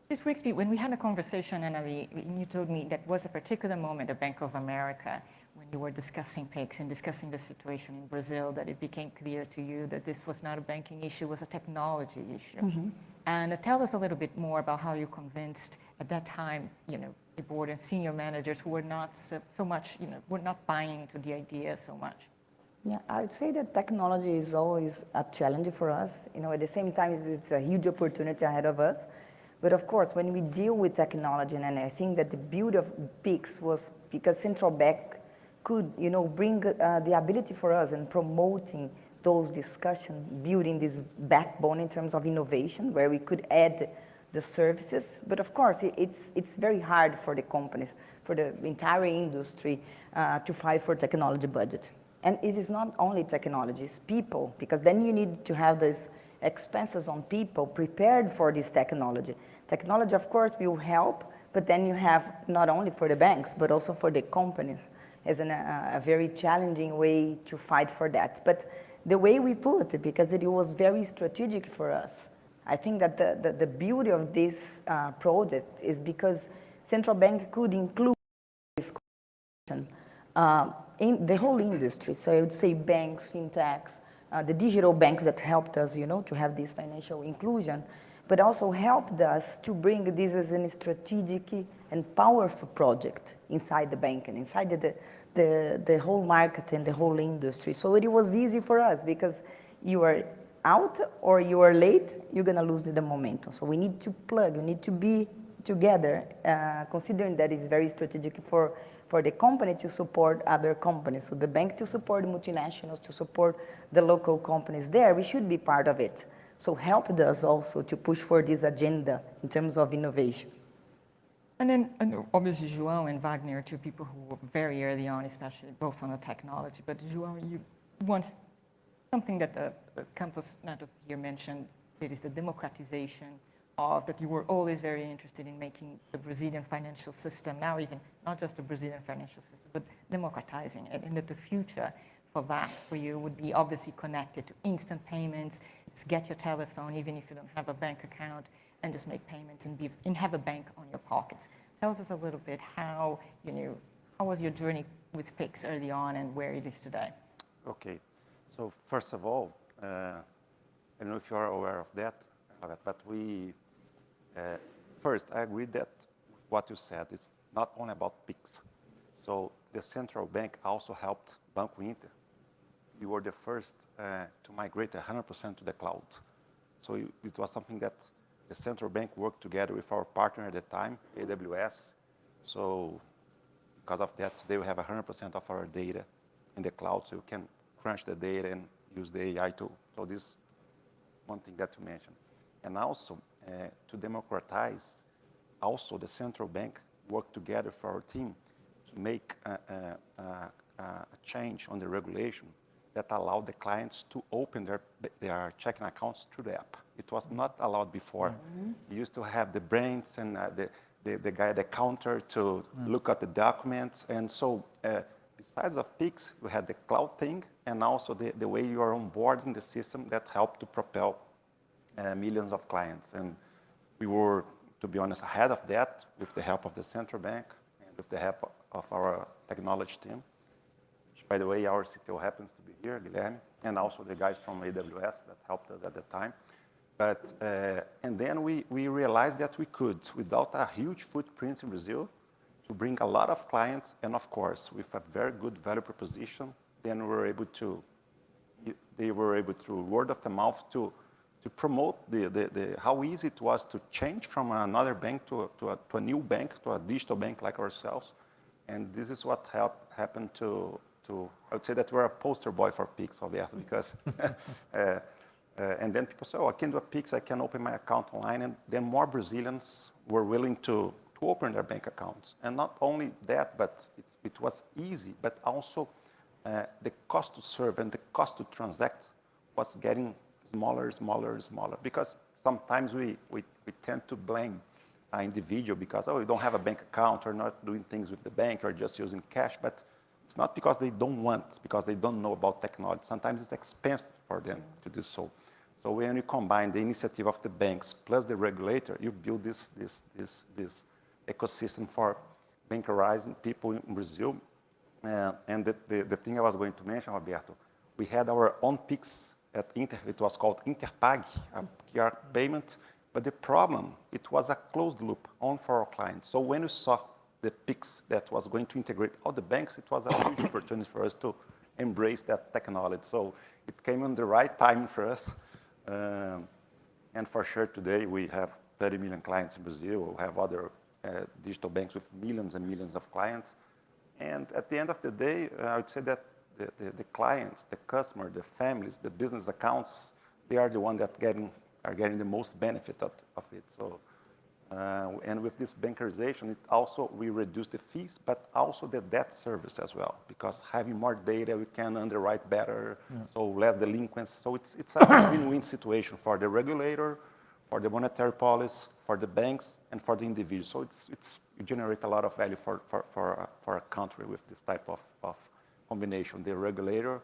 This brings me, when we had a conversation, Anneli, you told me that was a particular moment at Bank of America when you were discussing PIX and discussing the situation in Brazil, that it became clear to you that this was not a banking issue, it was a technology issue. Mm-hmm. And tell us a little bit more about how you convinced at that time, the board and senior managers who were not so much, were not buying into the idea so much. Yeah, I would say that technology is always a challenge for us. At the same time, it's a huge opportunity ahead of us. But of course, when we deal with technology, and I think that the beauty of PIX was because central bank could, bring the ability for us in promoting those discussions, building this backbone in terms of innovation, where we could add the services. But of course, it's very hard for the companies, for the entire industry, to fight for technology budget. And it is not only technology, it's people, because then you need to have these expenses on people prepared for this technology. Technology, of course, will help, but then you have not only for the banks, but also for the companies. as a very challenging way to fight for that. But the way we put it, because it was very strategic for us, I think that the beauty of this project is because central bank could include this in the whole industry. So I would say banks, fintechs, the digital banks that helped us, to have this financial inclusion, but also helped us to bring this as a strategic and powerful project inside the bank and inside the whole market and the whole industry. So it was easy for us because you are out or you are late, you're going to lose the momentum. So we need to plug, we need to be together, considering that it's very strategic for the company to support other companies. So the bank to support multinationals, to support the local companies there, we should be part of it. So helped us also to push for this agenda in terms of innovation. And then obviously João and Wagner are two people who were very early on, especially both on the technology. But João, you want something that the campus network here mentioned, that is the democratization of that you were always very interested in making the Brazilian financial system, now even not just the Brazilian financial system, but democratizing it, and that the future for that for you would be obviously connected to instant payments, just get your telephone, even if you don't have a bank account, and just make payments and have a bank on your pockets. Tell us a little bit how was your journey with Pix early on and where it is today? Okay, so first of all, I don't know if you are aware of that, but first, I agree that what you said is not only about Pix. So the central bank also helped Banco Inter. We were the first to migrate 100% to the cloud. So it was something that the central bank worked together with our partner at the time, AWS. So because of that, today we have 100% of our data in the cloud, so you can crunch the data and use the AI tool. So this is one thing that you mentioned. And also, to democratize, also the central bank worked together for our team to make a change on the regulation that allowed the clients to open their checking accounts through the app. It was not allowed before. You used to have the brains and the guy at the counter to look at the documents. And so besides of Pix, we had the cloud thing and also the way you are onboarding the system that helped to propel millions of clients. And we were, to be honest, ahead of that with the help of the central bank and with the help of our technology team. Which, by the way, our CTO happens to be here, Guilherme, and also the guys from AWS that helped us at the time. But, and then we realized that we could, without a huge footprint in Brazil, to bring a lot of clients, and of course, with a very good value proposition, then they were able through word of the mouth to promote how easy it was to change from another bank to a new bank, to a digital bank like ourselves. And this is what happened to I would say that we're a poster boy for Pix, Alberto, because, and then people say, oh, I can do a Pix, I can open my account online, and then more Brazilians were willing to open their bank accounts. And not only that, but it was easy, but also the cost to serve and the cost to transact was getting smaller, because sometimes we tend to blame an individual because, oh, you don't have a bank account or not doing things with the bank or just using cash, but it's not because they don't want, because they don't know about technology. Sometimes it's expensive for them to do so. So when you combine the initiative of the banks plus the regulator, you build this ecosystem for bankerizing people in Brazil. And the thing I was going to mention, Alberto, we had our own Pix at Inter. It was called Interpag, a QR payment. But the problem, it was a closed loop, only for our clients. So when we saw the Pix that was going to integrate all the banks, it was a huge opportunity for us to embrace that technology. So it came in the right time for us. And for sure, today we have 30 million clients in Brazil. We have other digital banks with millions and millions of clients. And at the end of the day, I would say that the clients, the customer, the families, the business accounts, they are the ones that are getting the most benefit of it. So, and with this bankerization, we reduce the fees, but also the debt service as well, because having more data, we can underwrite better, so less delinquents. So it's a win-win situation for the regulator, for the monetary policy, for the banks, and for the individual. So it's you generate a lot of value for a country with this type of combination, the regulator,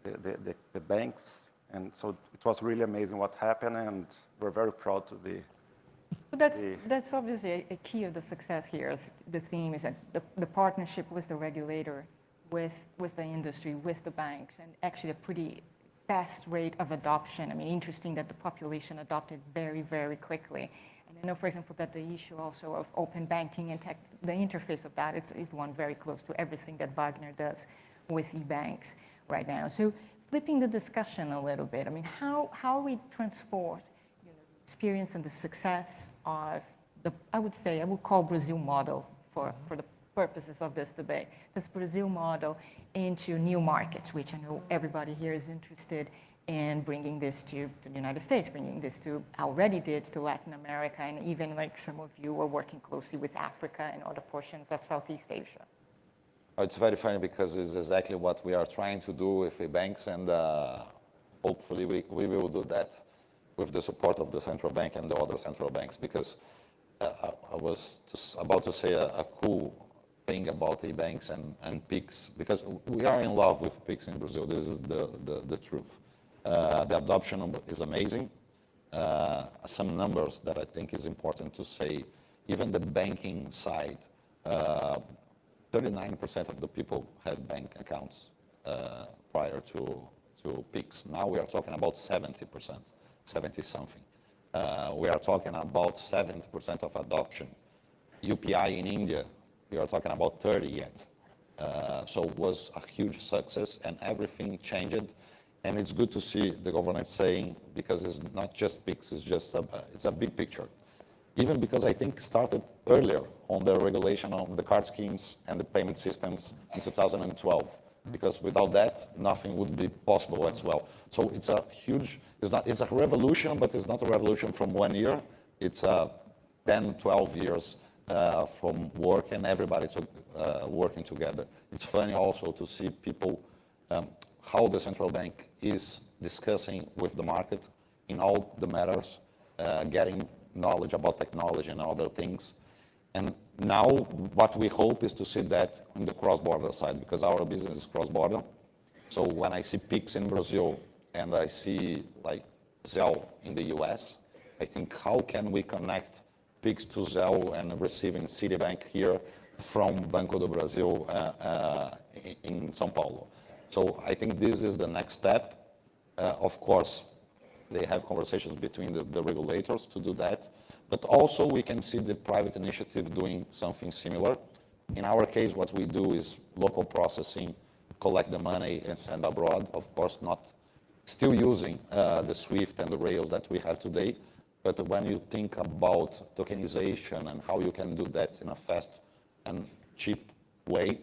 the banks. And so it was really amazing what happened, and we're very proud to be. But that's obviously a key of the success here. Is the theme is that the partnership with the regulator, with the industry, with the banks, and actually a pretty fast rate of adoption. I mean, interesting that the population adopted very, very quickly. And I know, for example, that the issue also of open banking and the interface of that is one very close to everything that Wagner does with e-banks right now. So flipping the discussion a little bit, I mean, how we transport the experience and the success of I would call Brazil model for the purposes of this debate, this Brazil model into new markets, which I know everybody here is interested in bringing this to the United States, bringing this already did to Latin America, and even like some of you are working closely with Africa and other portions of Southeast Asia. It's very funny because it's exactly what we are trying to do with the banks, and hopefully we will do that with the support of the central bank and the other central banks, because I was just about to say a cool thing about the banks and PIX, because we are in love with PIX in Brazil. This is the truth. The adoption is amazing. Some numbers that I think is important to say, even the banking side, 39% of the people had bank accounts prior to PIX. Now we are talking about 70%, 70-something. We are talking about 70% of adoption. UPI in India, we are talking about 30 yet. So it was a huge success, and everything changed. And it's good to see the government saying, because it's not just PIX, it's a big picture. Even because I think started earlier on the regulation of the card schemes and the payment systems in 2012, because without that, nothing would be possible as well. So it's a huge, it's a revolution, but it's not a revolution from 1 year. It's 10, 12 years from work and everybody working together. It's funny also to see people, how the central bank is discussing with the market in all the matters, getting knowledge about technology and other things. And now what we hope is to see that on the cross-border side, because our business is cross-border. So when I see PIX in Brazil and I see like Zelle in the US, I think how can we connect PIX to Zelle and receiving Citibank here from Banco do Brasil in São Paulo. So I think this is the next step. Of course, they have conversations between the regulators to do that. But also we can see the private initiative doing something similar. In our case, what we do is local processing, collect the money and send abroad. Of course, not still using the SWIFT and the rails that we have today. But when you think about tokenization and how you can do that in a fast and cheap way,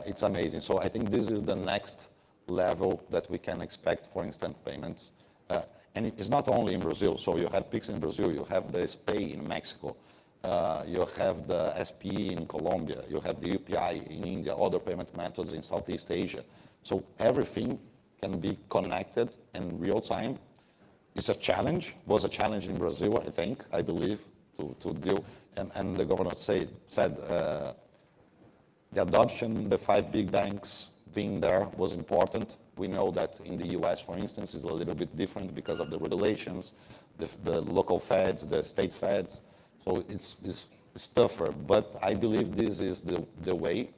it's amazing. So I think this is the next level that we can expect for instant payments. And it's not only in Brazil. So you have PIX in Brazil, you have the SPAY in Mexico, you have the SPE in Colombia, you have the UPI in India, other payment methods in Southeast Asia. So everything can be connected in real time. It's a challenge, was a challenge in Brazil, I believe, to deal. And the governor said the adoption, the 5 big banks being there was important. We know that in the US, for instance, is a little bit different because of the regulations, the local feds, the state feds. So it's tougher, but I believe this is the way.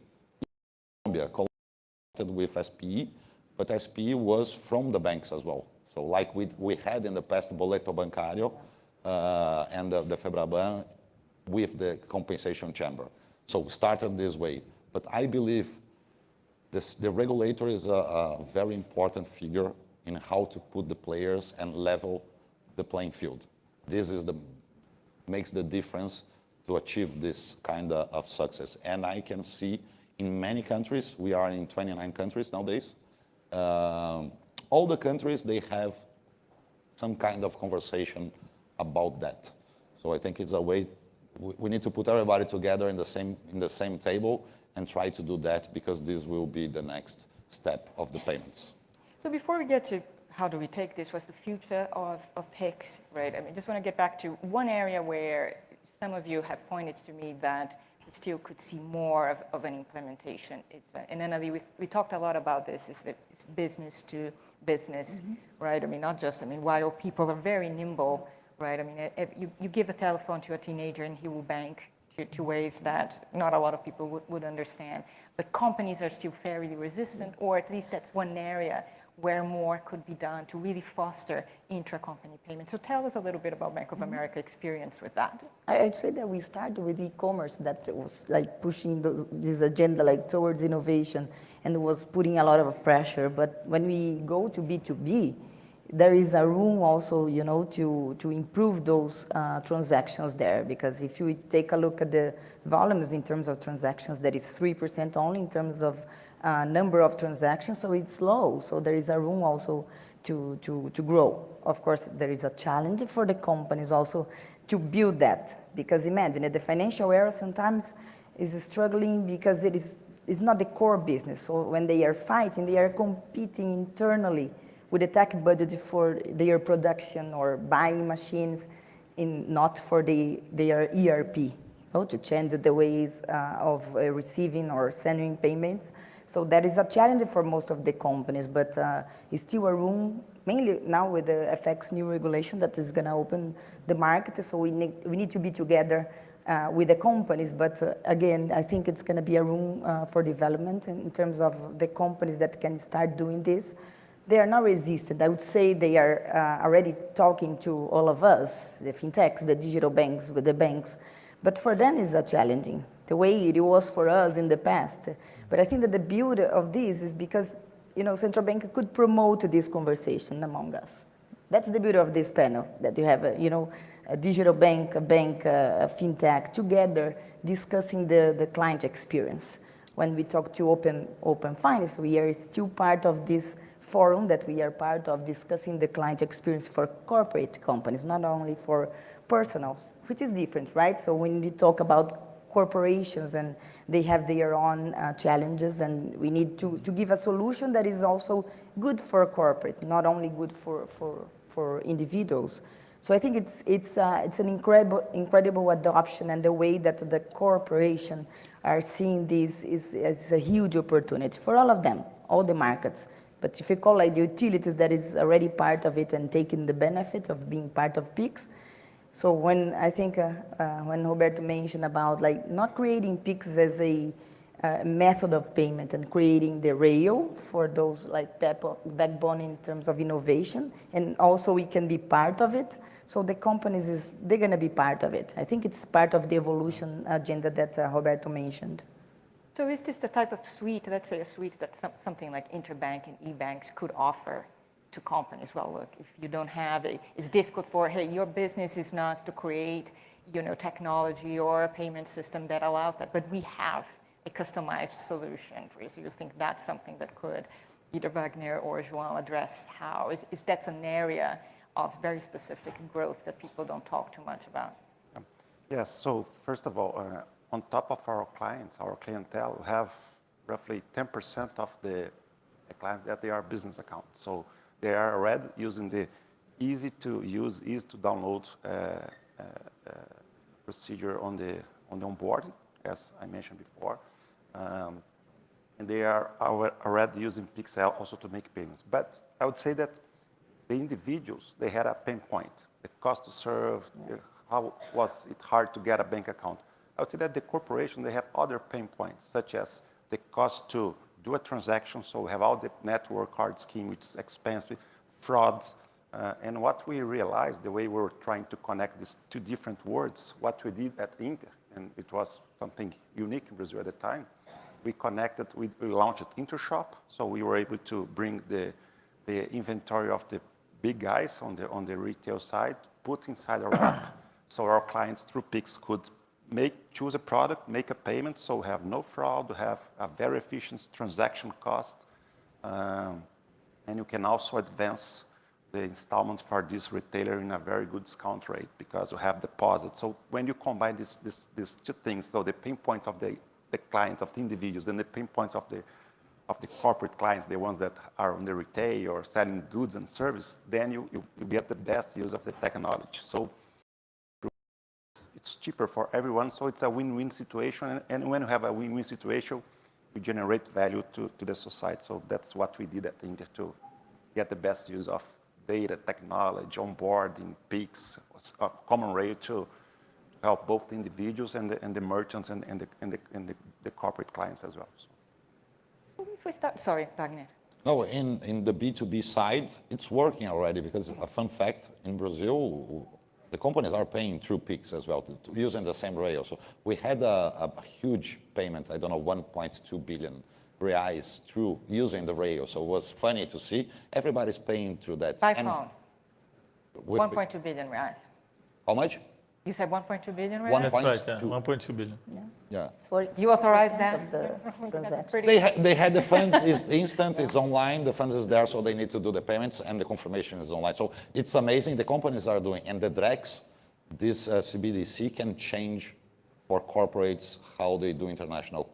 Colombia connected with SPE, but SPE was from the banks as well. So like we had in the past Boleto Bancário and the FEBRABAN with the compensation chamber. So we started this way. But I believe the regulator is a very important figure in how to put the players and level the playing field. This is makes the difference to achieve this kind of success. And I can see in many countries, we are in 29 countries nowadays, all the countries, they have some kind of conversation about that. So I think it's a way, we need to put everybody together in the same table and try to do that, because this will be the next step of the payments. So before we get to how do we take this, what's the future of PIX, right? I mean, just want to get back to one area where some of you have pointed to me that we still could see more of an implementation. And then we talked a lot about this, it's business to business, right? I mean, not just, I mean, while people are very nimble, right? I mean, if you give a telephone to a teenager and he will bank to ways that not a lot of people would understand. But companies are still fairly resistant, or at least that's one area where more could be done to really foster intra-company payments. So tell us a little bit about Bank of America experience with that. I'd say that we started with e-commerce that was like pushing this agenda like towards innovation and was putting a lot of pressure. But when we go to B2B, there is a room also, you know, to improve those transactions there, because if you take a look at the volumes in terms of transactions, that is 3% only in terms of number of transactions, so it's low. So there is a room also to grow. Of course, there is a challenge for the companies also to build that, because imagine the financial area sometimes is struggling because it's not the core business. So when they are fighting, they are competing internally with the tech budget for their production or buying machines, not for their ERP, you know, to change the ways of receiving or sending payments. So that is a challenge for most of the companies, but it's still a room, mainly now with the FX new regulation that is going to open the market. So we need to be together with the companies, but again, I think it's going to be a room for development in terms of the companies that can start doing this. They are not resistant. I would say they are already talking to all of us, the fintechs, the digital banks, with the banks. But for them, it's a challenging, the way it was for us in the past. But I think that the beauty of this is because, you know, central bank could promote this conversation among us. That's the beauty of this panel, that you have, you know, a digital bank, a fintech together discussing the client experience. When we talk to Open Finance, we are still part of this forum that we are part of discussing the client experience for corporate companies, not only for personals, which is different, right? So when we talk about corporations and they have their own challenges, and we need to give a solution that is also good for corporate, not only good for individuals. So I think it's an incredible adoption, and the way that the corporation are seeing this is a huge opportunity for all of them, all the markets. But if you call like the utilities, that is already part of it and taking the benefit of being part of PIX. So when I think when Roberto mentioned about like not creating PIX as a method of payment and creating the rail for those like backbone in terms of innovation, and also we can be part of it. So the companies they're going to be part of it. I think it's part of the evolution agenda that Roberto mentioned. So is this the type of suite, let's say a suite that something like interbank and e-banks could offer to companies? Well, look, if you don't have it's difficult for, hey, your business is not to create, you know, technology or a payment system that allows that, but we have a customized solution for you. So you think that's something that could either Wagner or João address how? Is that's an area of very specific growth that people don't talk too much about? Yes, so first of all, on top of our clients, our clientele, we have roughly 10% of the clients that they are business accounts. So they are already using the easy to use, easy to download procedure on the onboarding, as I mentioned before. And they are already using Pixel also to make payments. But I would say that the individuals, they had a pain point, the cost to serve, how was it hard to get a bank account. I would say that the corporation, they have other pain points, such as the cost to do a transaction. So we have all the network card scheme, which is expensive, fraud. And what we realized, the way we were trying to connect these two different words, what we did at Inter, and it was something unique in Brazil at the time, we launched Intershop. So we were able to bring the inventory of the big guys on the retail side, put inside our app, so our clients through Pix could choose a product, make a payment, so we have no fraud, we have a very efficient transaction cost, and you can also advance the installments for this retailer in a very good discount rate because you have deposit. So when you combine these two things, so the pain points of the clients, of the individuals, and the pain points of the corporate clients, the ones that are on the retail or selling goods and service, then you get the best use of the technology. So it's cheaper for everyone, so it's a win-win situation. And when you have a win-win situation, we generate value to the society. So that's what we did at Inter to get the best use of data, technology, onboarding, PICs, Conglomerate to help both the individuals and the merchants and the corporate clients as well. So. If we start, sorry, Wagner. No, in the B2B side, it's working already because a fun fact, in Brazil, the companies are paying through PICs as well, using the same rail. So we had a huge payment, I don't know, 1.2 billion reais through using the rail. So it was funny to see everybody's paying through that. By phone. 1.2 billion reais. How much? You said 1.2 billion reais? That's right, yeah, 1.2 billion. Yeah. You authorized that? They had the funds, it's instant, it's online, the funds is there, so they need to do the payments, and the confirmation is online. So it's amazing, the companies are doing, and the DREX, this CBDC can change for corporates how they do international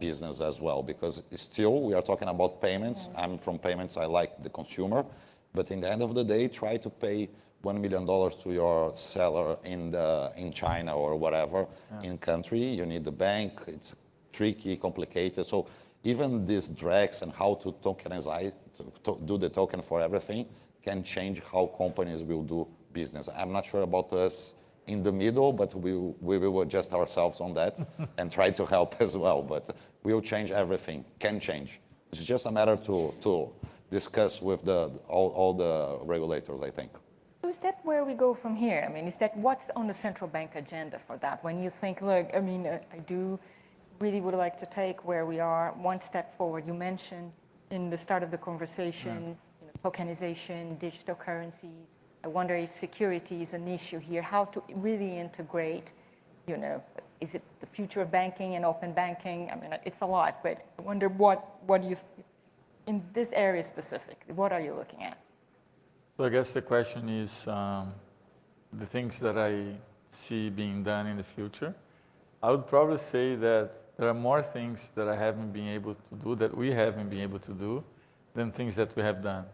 business as well, because still we are talking about payments. I'm from payments, I like the consumer, but in the end of the day, try to pay $1 million to your seller in China or whatever in country. You need the bank. It's tricky, complicated. So even this DREX and how to tokenize, to do the token for everything can change how companies will do business. I'm not sure about us in the middle, but we will adjust ourselves on that and try to help as well. But we'll change everything, can change. It's just a matter to discuss with all the regulators, I think. So is that where we go from here? I mean, is that what's on the central bank agenda for that? When you think, look, I mean, I do really would like to take where we are one step forward. You mentioned in the start of the conversation, tokenization, digital currencies. I wonder if security is an issue here, how to really integrate, is it the future of banking and open banking? I mean, it's a lot, but I wonder what do you, in this area specifically, what are you looking at? So I guess the question is the things that I see being done in the future. I would probably say that there are more things that I haven't been able to do, that we haven't been able to do, than things that we have done.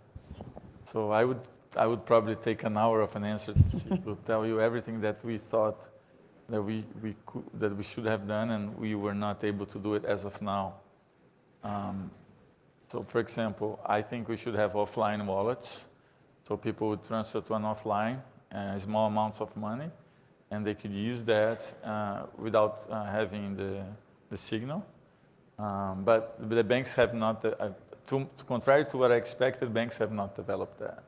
So I would probably take an hour of an answer to tell you everything that we thought that we should have done, and we were not able to do it as of now. So for example, I think we should have offline wallets. So people would transfer to an offline, small amounts of money, and they could use that without having the signal. But the banks have not, contrary to what I expected, banks have not developed that.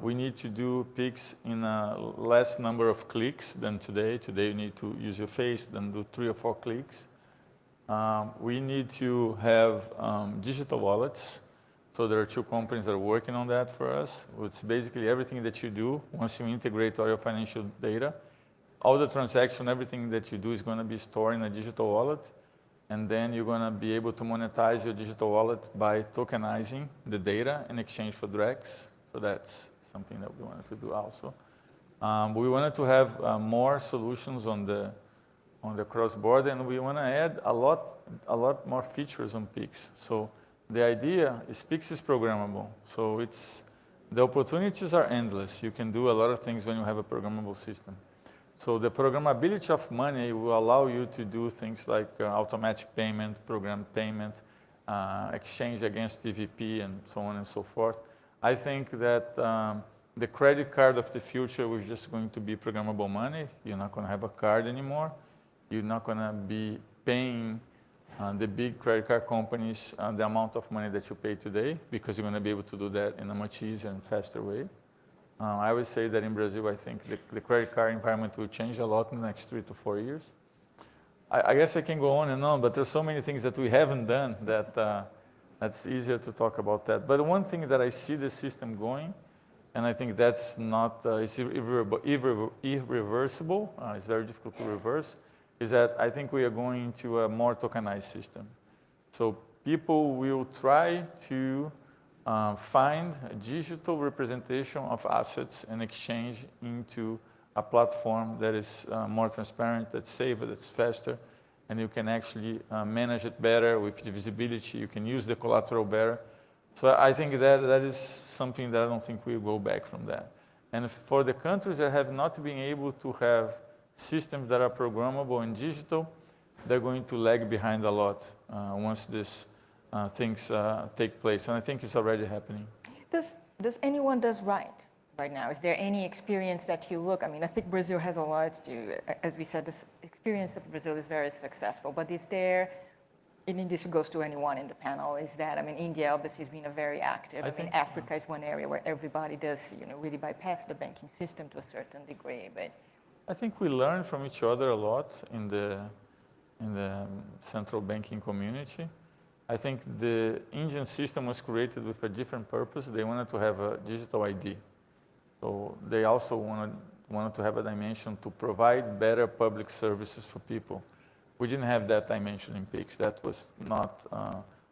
We need to do PICs in a less number of clicks than today. Today you need to use your face, then do 3 or 4 clicks. We need to have digital wallets. So there are 2 companies that are working on that for us. It's basically everything that you do, once you integrate all your financial data, all the transaction, everything that you do is going to be stored in a digital wallet. And then you're going to be able to monetize your digital wallet by tokenizing the data in exchange for DREX. So that's something that we wanted to do also. We wanted to have more solutions on the cross-border, and we want to add a lot more features on PICs. So the idea is PICs is programmable. So the opportunities are endless. You can do a lot of things when you have a programmable system. So the programmability of money will allow you to do things like automatic payment, program payment, exchange against DVP, and so on and so forth. I think that the credit card of the future was just going to be programmable money. You're not going to have a card anymore. You're not going to be paying the big credit card companies the amount of money that you pay today, because you're going to be able to do that in a much easier and faster way. I would say that in Brazil, I think the credit card environment will change a lot in the next 3 to 4 years. I guess I can go on and on, but there's so many things that we haven't done that that's easier to talk about that. But one thing that I see the system going, and I think that's not, it's irreversible, it's very difficult to reverse, is that I think we are going to a more tokenized system. So people will try to find a digital representation of assets and exchange into a platform that is more transparent, that's safer, that's faster, and you can actually manage it better with the visibility. You can use the collateral better. So I think that is something that I don't think we'll go back from that. And for the countries that have not been able to have systems that are programmable and digital, they're going to lag behind a lot once these things take place. And I think it's already happening. Does anyone does right now? Is there any experience that you look? I mean, I think Brazil has a lot to do. As we said, this experience of Brazil is very successful. But is there, and this goes to anyone in the panel, is that, I mean, India obviously has been a very active. I mean, Africa is one area where everybody does, really bypass the banking system to a certain degree. But I think we learn from each other a lot in the central banking community. I think the Indian system was created with a different purpose. They wanted to have a digital ID. So they also wanted to have a dimension to provide better public services for people. We didn't have that dimension in PIX. That was not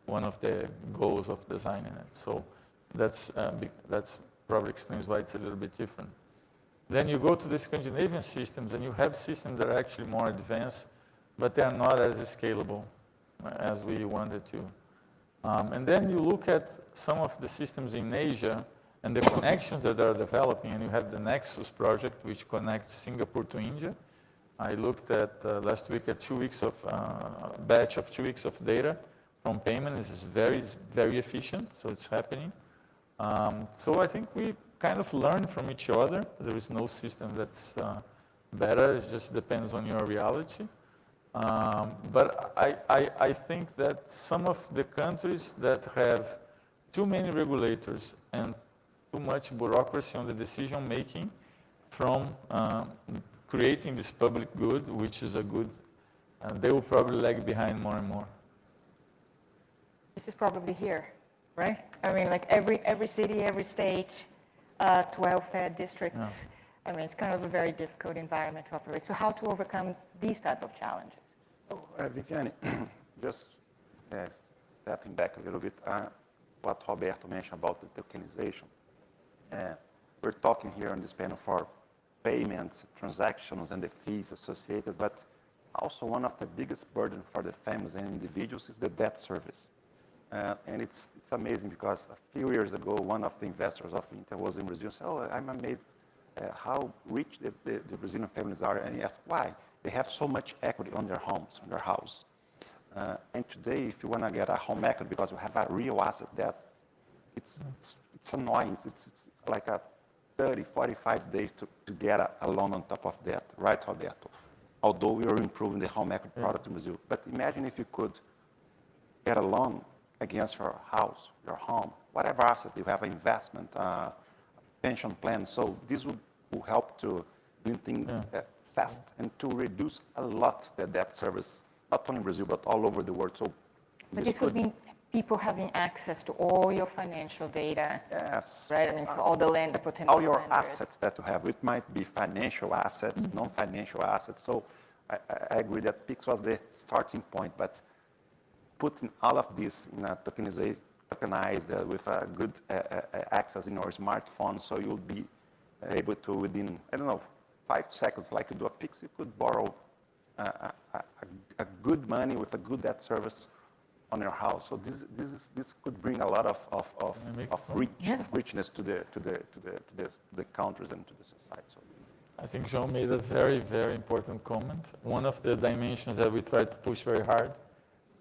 one of the goals of designing it. So that's probably explains why it's a little bit different. Then you go to the Scandinavian systems, and you have systems that are actually more advanced, but they are not as scalable as we wanted to. And then you look at some of the systems in Asia and the connections that are developing, and you have the Nexus project, which connects Singapore to India. I looked at last week at 2 weeks of batch of 2 weeks of data from payment. This is very, very efficient, so it's happening. So I think we kind of learn from each other. There is no system that's better. It just depends on your reality. But I think that some of the countries that have too many regulators and too much bureaucracy on the decision making from creating this public good, which is a good, they will probably lag behind more and more. this is probably here, right? I mean, like every city, every state, 12 Fed districts. I mean, it's kind of a very difficult environment to operate. So how to overcome these type of challenges? Viviane, just stepping back a little bit, what Roberto mentioned about the tokenization. We're talking here on this panel for payments, transactions, and the fees associated, but also one of the biggest burden for the families and individuals is the debt service. And it's amazing because a few years ago, one of the investors of Inter was in Brazil and said, oh, I'm amazed how rich the Brazilian families are. And he asked why? They have so much equity on their homes, on their house. And today, if you want to get a home equity because you have a real asset that it's annoying. It's like a 30, 45 days to get a loan on top of that, right, Roberto? Although we are improving the home equity product in Brazil. But imagine if you could get a loan against your house, your home, whatever asset you have, investment, pension plan. So this will help to do things fast and to reduce a lot the debt service, not only in Brazil, but all over the world. So but this would mean people having access to all your financial data. Yes. Right? I mean, so all the potential all your lenders. assets that you have. It might be financial assets, non-financial assets. So I agree that PIX was the starting point, but putting all of this in a tokenized with a good access in your smartphone, so you'll be able to, within, 5 seconds, like you do a PIX, you could borrow a good money with a good debt service on your house. So this could bring a lot of richness to the countries and to the society. So I think João made a very, very important comment. One of the dimensions that we tried to push very hard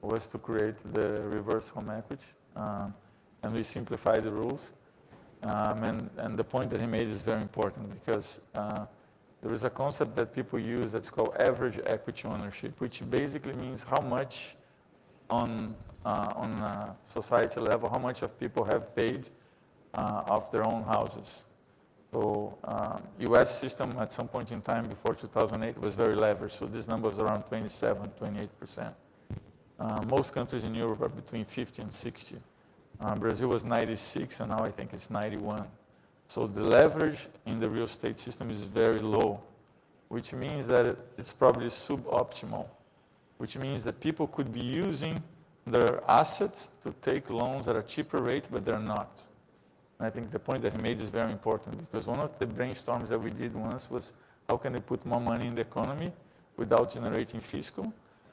was to create the reverse home equity, and we simplified the rules. And the point that he made is very important because there is a concept that people use that's called average equity ownership, which basically means how much on society level, how much of people have paid off their own houses. So US system at some point in time before 2008 was very leveraged. So this number was around 27, 28%. Most countries in Europe are between 50 and 60. Brazil was 96, and now I think it's 91. So the leverage in the real estate system is very low, which means that it's probably suboptimal, which means that people could be using their assets to take loans at a cheaper rate, but they're not. And I think the point that he made is very important because one of the brainstorms that we did once was how can we put more money in the economy without generating fiscal?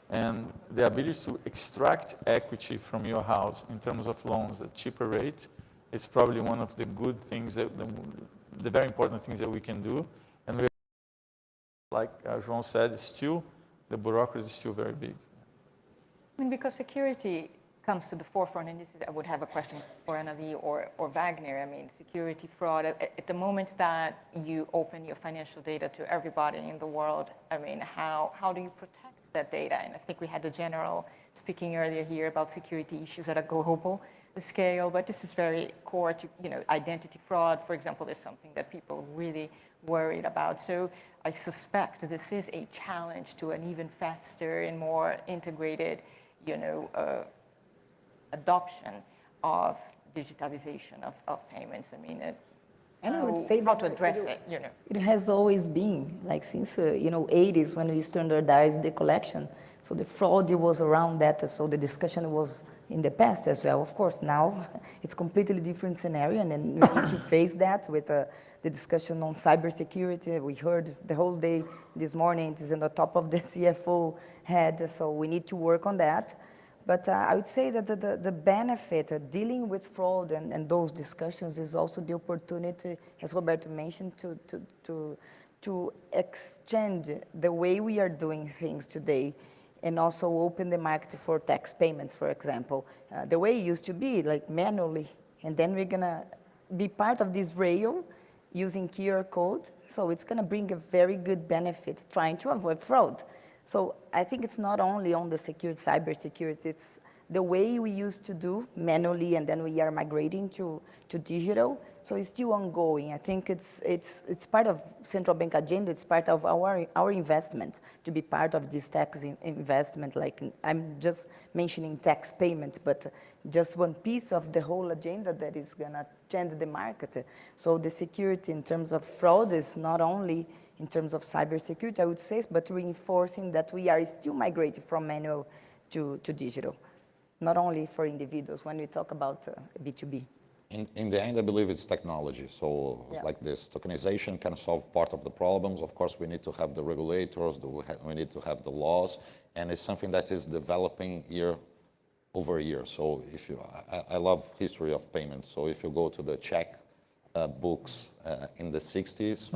And the ability to extract equity from your house in terms of loans at cheaper rate is probably one of the good things, that the very important things that we can do. And we're like João said, still, the bureaucracy is still very big. I mean, because security comes to the forefront, and I would have a question for Anavi or Wagner. I mean, security, fraud, at the moment that you open your financial data to everybody in the world, I mean, how do you protect that data? And I think we had the general speaking earlier here about security issues at a global scale, but this is very core to, identity fraud, for example, is something that people really worried about. So I suspect this is a challenge to an even faster and more integrated, adoption of digitalization of payments. I mean, and I would say how to address it, It has always been, like since, 80s when we standardized the collection. So the fraud was around that, so the discussion was in the past as well. Of course, now it's completely different scenario, and then we need to face that with the discussion on cybersecurity. We heard the whole day this morning, it is on the top of the CFO head, so we need to work on that. But I would say that the benefit of dealing with fraud and those discussions is also the opportunity, as Roberto mentioned, to exchange the way we are doing things today, and also open the market for tax payments, for example. The way it used to be, like manually, and then we're gonna be part of this rail using QR code, so it's gonna bring a very good benefit trying to avoid fraud. So I think it's not only on the cybersecurity, it's the way we used to do manually, and then we are migrating to digital. So it's still ongoing. I think it's part of central bank agenda. It's part of our investment to be part of this tax investment. Like I'm just mentioning tax payment, but just one piece of the whole agenda that is gonna change the market. So the security in terms of fraud is not only in terms of cybersecurity, I would say, but reinforcing that we are still migrating from manual to digital, not only for individuals when we talk about B2B. In the end, I believe it's technology. So like this, tokenization can solve part of the problems. Of course, we need to have the regulators, we need to have the laws, and it's something that is developing year over year. So I love history of payments. So if you go to the Czech books in the 60s,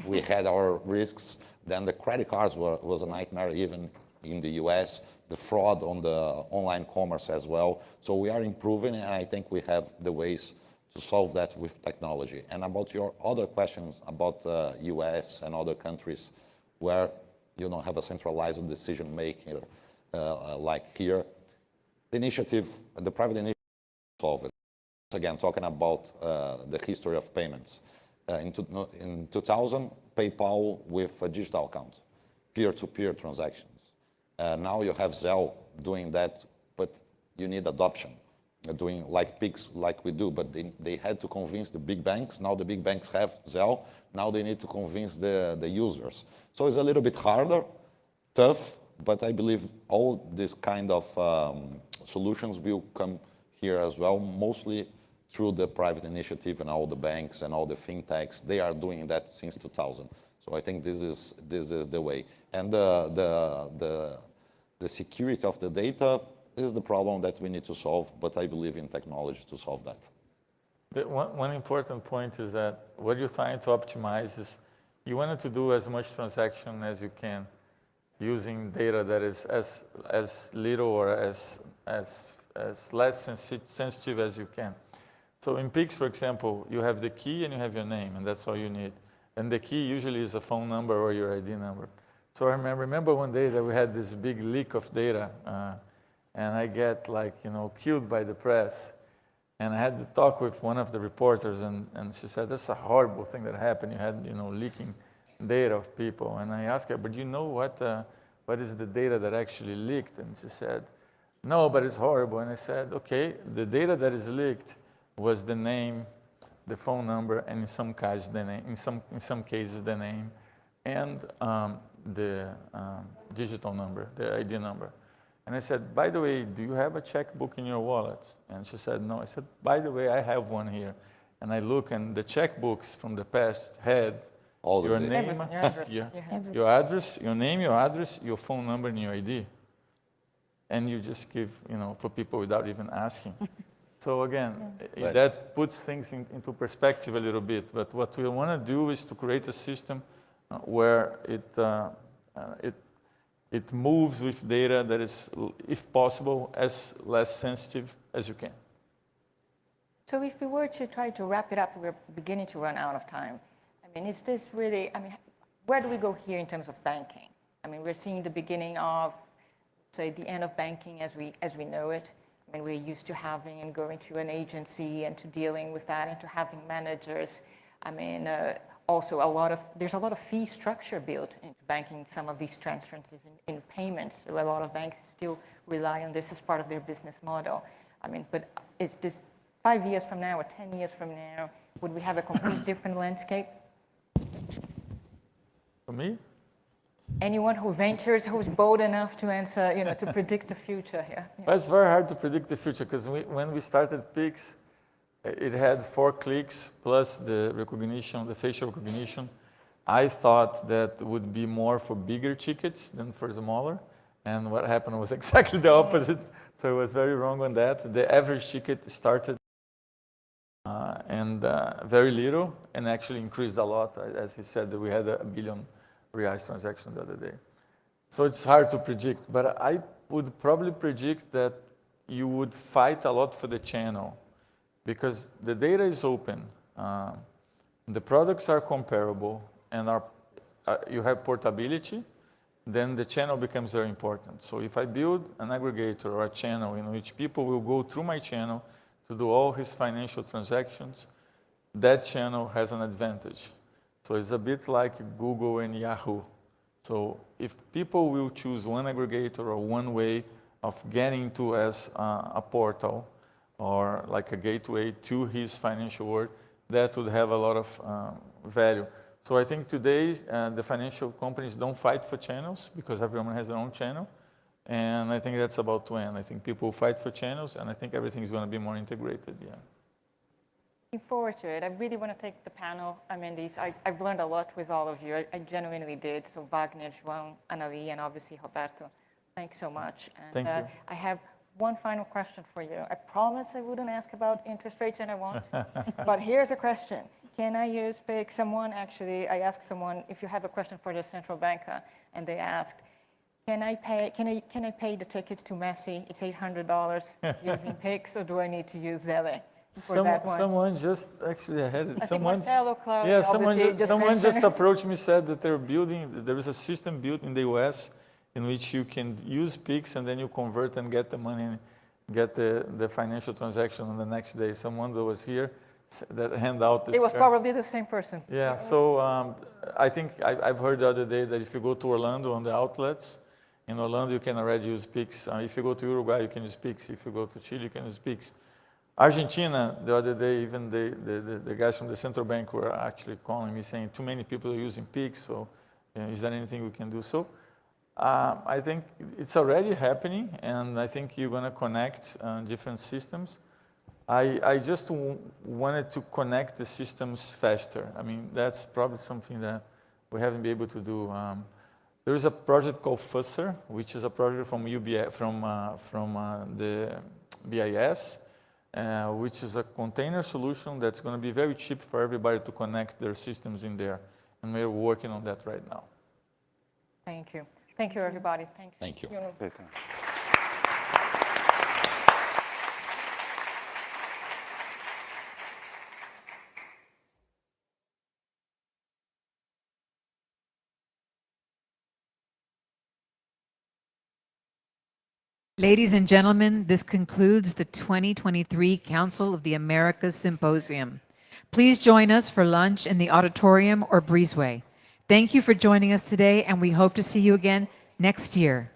we had our risks. Then the credit cards was a nightmare, even in the US, the fraud on the online commerce as well. So we are improving, and I think we have the ways to solve that with technology. And about your other questions about US and other countries where have a centralized decision making, like here, the private initiative solve it. Again, talking about the history of payments. In 2000, PayPal with a digital account, peer-to-peer transactions. Now you have Zelle doing that, but you need adoption, doing like Pix, like we do, but they had to convince the big banks. Now the big banks have Zelle. Now they need to convince the users. So it's a little bit harder, tough, but I believe all this kind of solutions will come here as well, mostly through the private initiative and all the banks and all the fintechs. They are doing that since 2000. So I think this is the way. And the security of the data is the problem that we need to solve, but I believe in technology to solve that. One important point is that what you're trying to optimize is you wanted to do as much transaction as you can using data that is as little or as less sensitive as you can. So in Pix, for example, you have the key and you have your name, and that's all you need. And the key usually is a phone number or your ID number. So I remember one day that we had this big leak of data, and I get killed by the press. And I had to talk with one of the reporters, and she said, that's a horrible thing that happened. You had, leaking data of people. And I asked her, but you know what is the data that actually leaked? And she said, no, but it's horrible. And I said, okay, the data that is leaked was the name, the phone number, and in some cases the name, in some cases the name, and the digital number, the ID number. And I said, by the way, do you have a checkbook in your wallet? And she said, no. I said, by the way, I have one here. And I look, and the checkbooks from the past had your name, your address, your name, your address, your phone number, and your ID. And you just give, for people without even asking. So again, that puts things into perspective a little bit. But what we want to do is to create a system where it moves with data that is, if possible, as less sensitive as you can. So if we were to try to wrap it up, we're beginning to run out of time. I mean, is this really, I mean, where do we go here in terms of banking? I mean, we're seeing the beginning of, say, the end of banking as we know it. I mean, we're used to having and going to an agency and to dealing with that and to having managers. I mean, also there's a lot of fee structure built into banking, some of these transferences in payments. So a lot of banks still rely on this as part of their business model. I mean, but is this 5 years from now or 10 years from now, would we have a complete different landscape? For me? Anyone who ventures, who's bold enough to answer, you know, to predict the future here? Yeah. Well, it's very hard to predict the future because when we started Pix, it had 4 clicks plus the recognition, the facial recognition. I thought that would be more for bigger tickets than for smaller. And what happened was exactly the opposite. So I was very wrong on that. The average ticket started and very little and actually increased a lot. As he said, we had a $1 billion reais transaction the other day. So it's hard to predict, but I would probably predict that you would fight a lot for the channel because the data is open, the products are comparable, and you have portability, then the channel becomes very important. So if I build an aggregator or a channel in which people will go through my channel to do all his financial transactions, that channel has an advantage. So it's a bit like Google and Yahoo. So if people will choose one aggregator or one way of getting to as a portal or like a gateway to his financial world, that would have a lot of value. So I think today the financial companies don't fight for channels because everyone has their own channel. And I think that's about to end. I think people fight for channels, and I think everything is going to be more integrated, yeah. Looking forward to it. I really want to take the panel. I mean, I've learned a lot with all of you. I genuinely did. So Wagner, João, Annalie, and obviously Roberto, thanks so much. And, thank you. I have one final question for you. I promise I wouldn't ask about interest rates, and I won't. But here's a question. Can I use Pix? I asked someone, if you have a question for the central banker, and they asked, can I pay the tickets to Messi? It's $800 using Pix, or do I need to use Zelle? Someone just actually had it. Someone just approached me, said that there is a system built in the US in which you can use Pix and then you convert and get the money, get the financial transaction on the next day. Someone that was here that hand out this. It was probably the same person. Yeah, so I think I've heard the other day that if you go to Orlando on the outlets, in Orlando you can already use Pix. If you go to Uruguay, you can use Pix. If you go to Chile, you can use Pix. Argentina, the other day, even the guys from the central bank were actually calling me saying too many people are using Pix, so is there anything we can do? So I think it's already happening, and I think you're going to connect different systems. I just wanted to connect the systems faster. I mean, that's probably something that we haven't been able to do. There is a project called Fusser, which is a project from UBI, from the BIS, which is a container solution that's going to be very cheap for everybody to connect their systems in there. And we're working on that right now. Thank you. Thank you, everybody. Thanks. Thank you. Ladies and gentlemen, this concludes the 2023 Council of the Americas Symposium. Please join us for lunch in the auditorium or breezeway. Thank you for joining us today, and we hope to see you again next year.